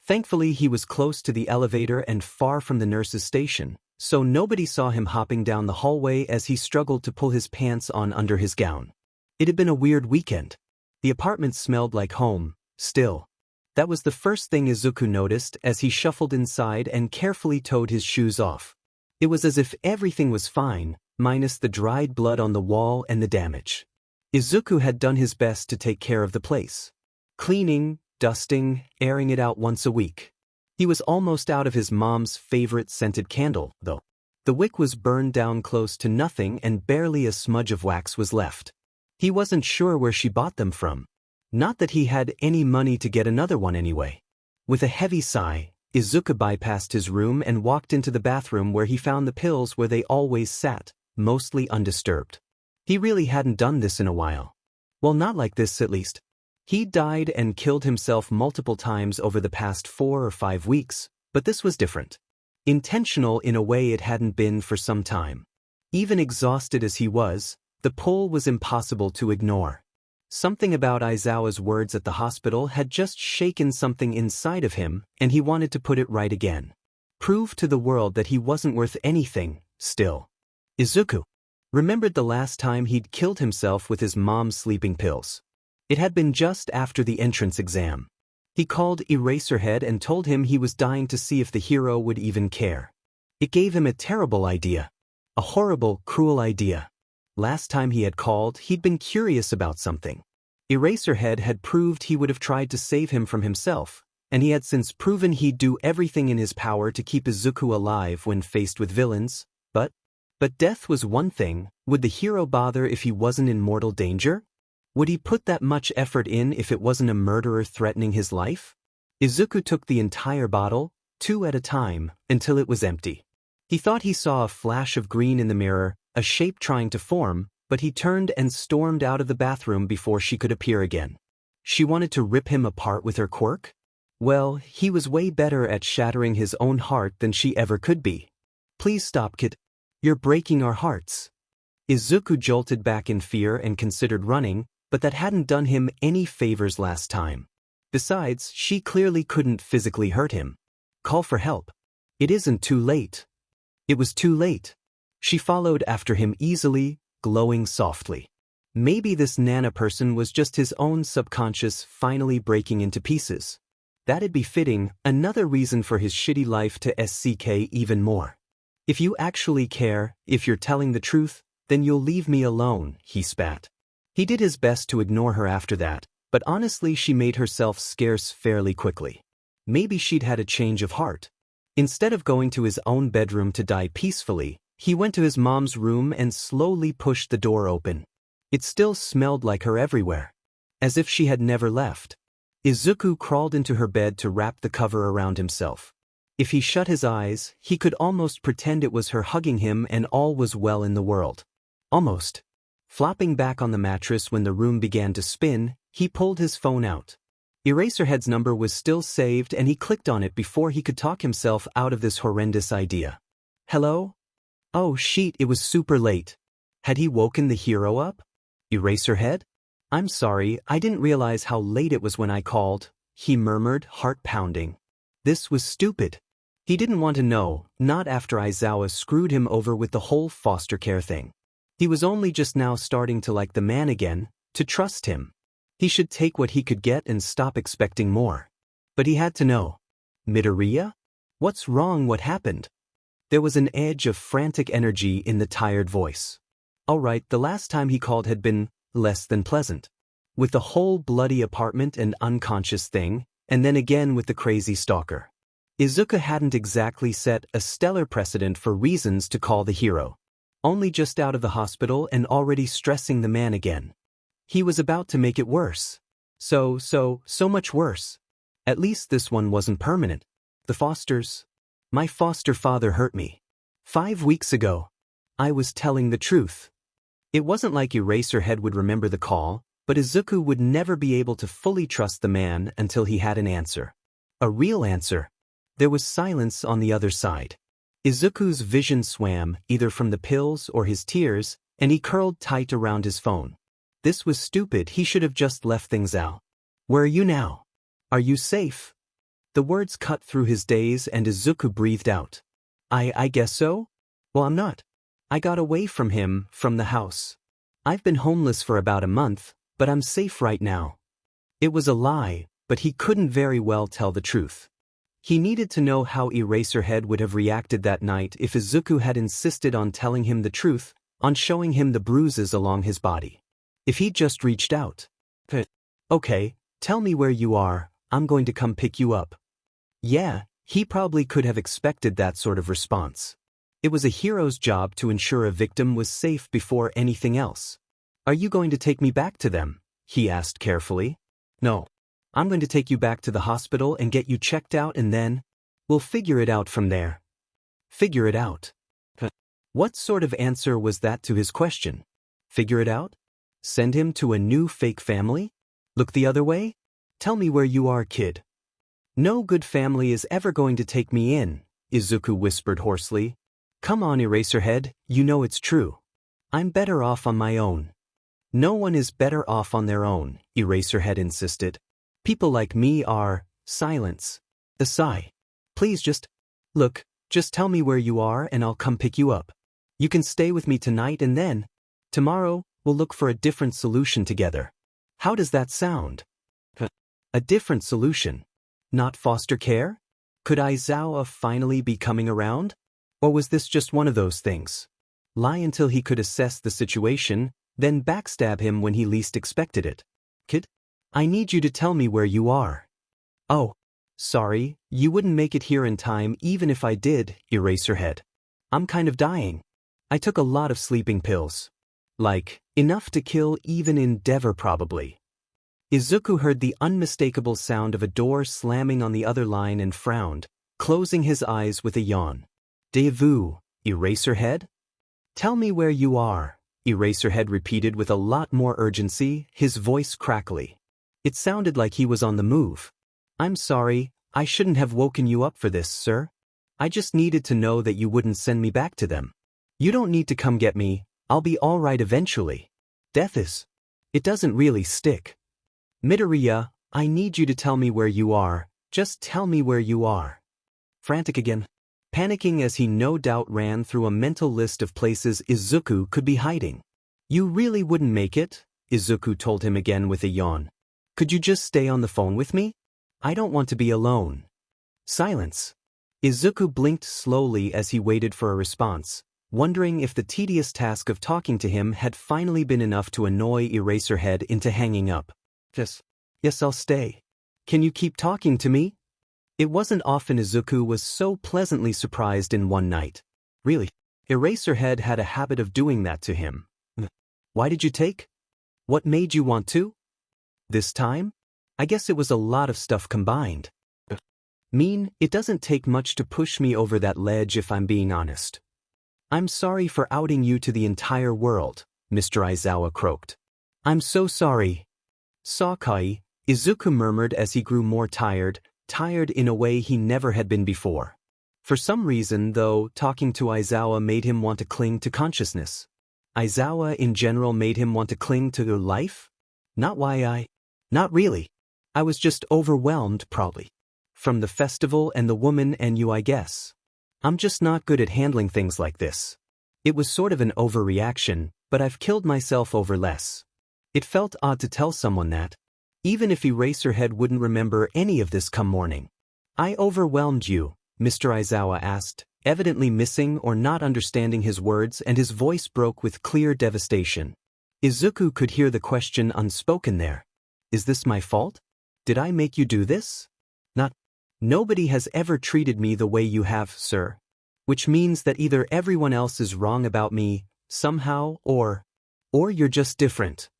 Thankfully he was close to the elevator and far from the nurse's station, so nobody saw him hopping down the hallway as he struggled to pull his pants on under his gown. It had been a weird weekend. The apartment smelled like home, still. That was the first thing Izuku noticed as he shuffled inside and carefully toed his shoes off. It was as if everything was fine, minus the dried blood on the wall and the damage. Izuku had done his best to take care of the place. Cleaning, dusting, airing it out once a week. He was almost out of his mom's favorite scented candle, though. The wick was burned down close to nothing and barely a smudge of wax was left. He wasn't sure where she bought them from. Not that he had any money to get another one anyway. With a heavy sigh, Izuku bypassed his room and walked into the bathroom where he found the pills where they always sat, mostly undisturbed. He really hadn't done this in a while. Well, not like this at least. He died and killed himself multiple times over the past 4 or 5 weeks, but this was different. Intentional in a way it hadn't been for some time. Even exhausted as he was, the pull was impossible to ignore. Something about Aizawa's words at the hospital had just shaken something inside of him, and he wanted to put it right again. Prove to the world that he wasn't worth anything, still. Izuku remembered the last time he'd killed himself with his mom's sleeping pills. It had been just after the entrance exam. He called Eraserhead and told him he was dying to see if the hero would even care. It gave him a terrible idea. A horrible, cruel idea. Last time he had called, he'd been curious about something. Eraserhead had proved he would have tried to save him from himself, and he had since proven he'd do everything in his power to keep Izuku alive when faced with villains, but death was one thing. Would the hero bother if he wasn't in mortal danger? Would he put that much effort in if it wasn't a murderer threatening his life? Izuku took the entire bottle, 2 at a time, until it was empty. He thought he saw a flash of green in the mirror, a shape trying to form, but he turned and stormed out of the bathroom before she could appear again. She wanted to rip him apart with her quirk? Well, he was way better at shattering his own heart than she ever could be. Please stop, kid. You're breaking our hearts. Izuku jolted back in fear and considered running, but that hadn't done him any favors last time. Besides, she clearly couldn't physically hurt him. Call for help. It isn't too late. It was too late. She followed after him easily, glowing softly. Maybe this Nana person was just his own subconscious finally breaking into pieces. That'd be fitting, another reason for his shitty life to SCK even more. If you actually care, if you're telling the truth, then you'll leave me alone, he spat. He did his best to ignore her after that, but honestly she made herself scarce fairly quickly. Maybe she'd had a change of heart. Instead of going to his own bedroom to die peacefully, he went to his mom's room and slowly pushed the door open. It still smelled like her everywhere. As if she had never left. Izuku crawled into her bed to wrap the cover around himself. If he shut his eyes, he could almost pretend it was her hugging him and all was well in the world. Almost. Flopping back on the mattress when the room began to spin, he pulled his phone out. Eraserhead's number was still saved and he clicked on it before he could talk himself out of this horrendous idea. Hello? Oh shit, it was super late. Had he woken the hero up? Eraserhead? I'm sorry, I didn't realize how late it was when I called, he murmured, heart pounding. This was stupid. He didn't want to know, not after Aizawa screwed him over with the whole foster care thing. He was only just now starting to like the man again, to trust him. He should take what he could get and stop expecting more. But he had to know. Midoriya? What's wrong? What happened? There was an edge of frantic energy in the tired voice. Alright, the last time he called had been less than pleasant. With the whole bloody apartment and unconscious thing, and then again with the crazy stalker. Izuku hadn't exactly set a stellar precedent for reasons to call the hero. Only just out of the hospital and already stressing the man again. He was about to make it worse. So much worse. At least this one wasn't permanent. The Fosters. My foster father hurt me. 5 weeks ago. I was telling the truth. It wasn't like Eraserhead would remember the call, but Izuku would never be able to fully trust the man until he had an answer. A real answer. There was silence on the other side. Izuku's vision swam, either from the pills or his tears, and he curled tight around his phone. This was stupid, he should have just left things out. Where are you now? Are you safe? The words cut through his daze and Izuku breathed out. I guess so? Well, I'm not. I got away from him, from the house. I've been homeless for about a month, but I'm safe right now. It was a lie, but he couldn't very well tell the truth. He needed to know how Eraserhead would have reacted that night if Izuku had insisted on telling him the truth, on showing him the bruises along his body. If he'd just reached out. Okay, tell me where you are, I'm going to come pick you up. Yeah, he probably could have expected that sort of response. It was a hero's job to ensure a victim was safe before anything else. Are you going to take me back to them? He asked carefully. No. I'm going to take you back to the hospital and get you checked out and then we'll figure it out from there. Figure it out. What sort of answer was that to his question? Figure it out? Send him to a new fake family? Look the other way? Tell me where you are, kid. No good family is ever going to take me in, Izuku whispered hoarsely. Come on, Eraserhead, you know it's true. I'm better off on my own. No one is better off on their own, Eraserhead insisted. People like me are, silence. A sigh. Please just tell me where you are and I'll come pick you up. You can stay with me tonight and then, tomorrow, we'll look for a different solution together. How does that sound? A different solution? Not foster care? Could Aizawa finally be coming around? Or was this just one of those things? Lie until he could assess the situation, then backstab him when he least expected it. Kid? I need you to tell me where you are. Oh, sorry, you wouldn't make it here in time even if I did, Eraserhead. I'm kind of dying. I took a lot of sleeping pills. Like, enough to kill even Endeavor probably. Izuku heard the unmistakable sound of a door slamming on the other line and frowned, closing his eyes with a yawn. Devu, Eraserhead? Tell me where you are, Eraserhead repeated with a lot more urgency, his voice crackly. It sounded like he was on the move. I'm sorry, I shouldn't have woken you up for this, sir. I just needed to know that you wouldn't send me back to them. You don't need to come get me, I'll be alright eventually. Death is. It doesn't really stick. Midoriya, I need you to tell me where you are, just tell me where you are. Frantic again. panicking as he no doubt ran through a mental list of places Izuku could be hiding. You really wouldn't make it, Izuku told him again with a yawn. Could you just stay on the phone with me? I don't want to be alone. Silence. Izuku blinked slowly as he waited for a response, wondering if the tedious task of talking to him had finally been enough to annoy Eraserhead into hanging up. Yes, I'll stay. Can you keep talking to me? It wasn't often Izuku was so pleasantly surprised in one night. Really, Eraserhead had a habit of doing that to him. Why did you take? What made you want to? This time? I guess it was a lot of stuff combined. It doesn't take much to push me over that ledge if I'm being honest. I'm sorry for outing you to the entire world, Mr. Aizawa croaked. I'm so sorry. Sakai, Izuku murmured as he grew more tired in a way he never had been before. For some reason, though, talking to Aizawa made him want to cling to consciousness. Aizawa in general made him want to cling to life? Not really. I was just overwhelmed, probably. From the festival and the woman and you, I guess. I'm just not good at handling things like this. It was sort of an overreaction, but I've killed myself over less. It felt odd to tell someone that, even if Eraserhead wouldn't remember any of this come morning. I overwhelmed you, Mr. Aizawa asked, evidently missing or not understanding his words, and his voice broke with clear devastation. Izuku could hear the question unspoken there. Is this my fault? Did I make you do this? Nobody has ever treated me the way you have, sir. Which means that either everyone else is wrong about me, somehow, or you're just different.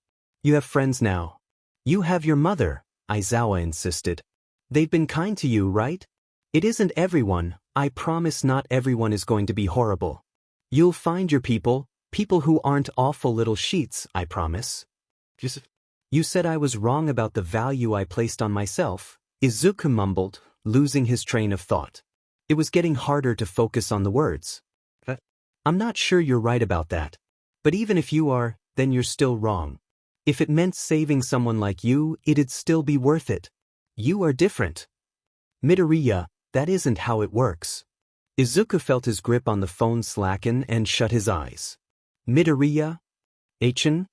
You have friends now. You have your mother, Aizawa insisted. They've been kind to you, right? It isn't everyone. I promise not everyone is going to be horrible. You'll find your people who aren't awful little sheets, I promise. You said I was wrong about the value I placed on myself, Izuku mumbled, losing his train of thought. It was getting harder to focus on the words. I'm not sure you're right about that. But even if you are, then you're still wrong. If it meant saving someone like you, it'd still be worth it. You are different. Midoriya, that isn't how it works. Izuku felt his grip on the phone slacken and shut his eyes. Midoriya? Achin?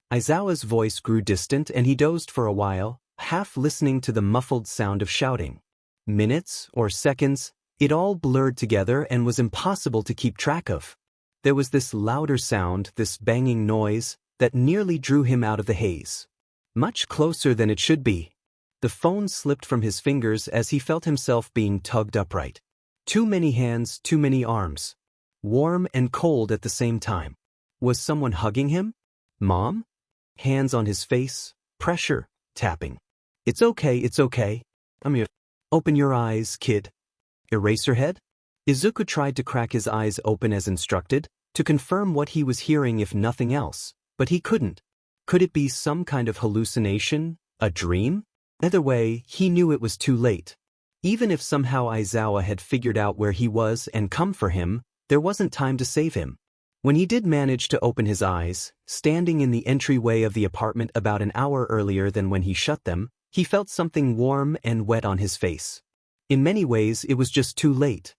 Aizawa's voice grew distant and he dozed for a while, half listening to the muffled sound of shouting. Minutes or seconds, it all blurred together and was impossible to keep track of. There was this louder sound, this banging noise, that nearly drew him out of the haze. Much closer than it should be. The phone slipped from his fingers as he felt himself being tugged upright. Too many hands, too many arms. Warm and cold at the same time. Was someone hugging him? Mom? Hands on his face, pressure, tapping. It's okay. I'm here. Open your eyes, kid. Eraserhead? Izuku tried to crack his eyes open as instructed, to confirm what he was hearing if nothing else, but he couldn't. Could it be some kind of hallucination? A dream? Either way, he knew it was too late. Even if somehow Aizawa had figured out where he was and come for him, there wasn't time to save him. When he did manage to open his eyes, standing in the entryway of the apartment about an hour earlier than when he shut them, he felt something warm and wet on his face. In many ways, it was just too late.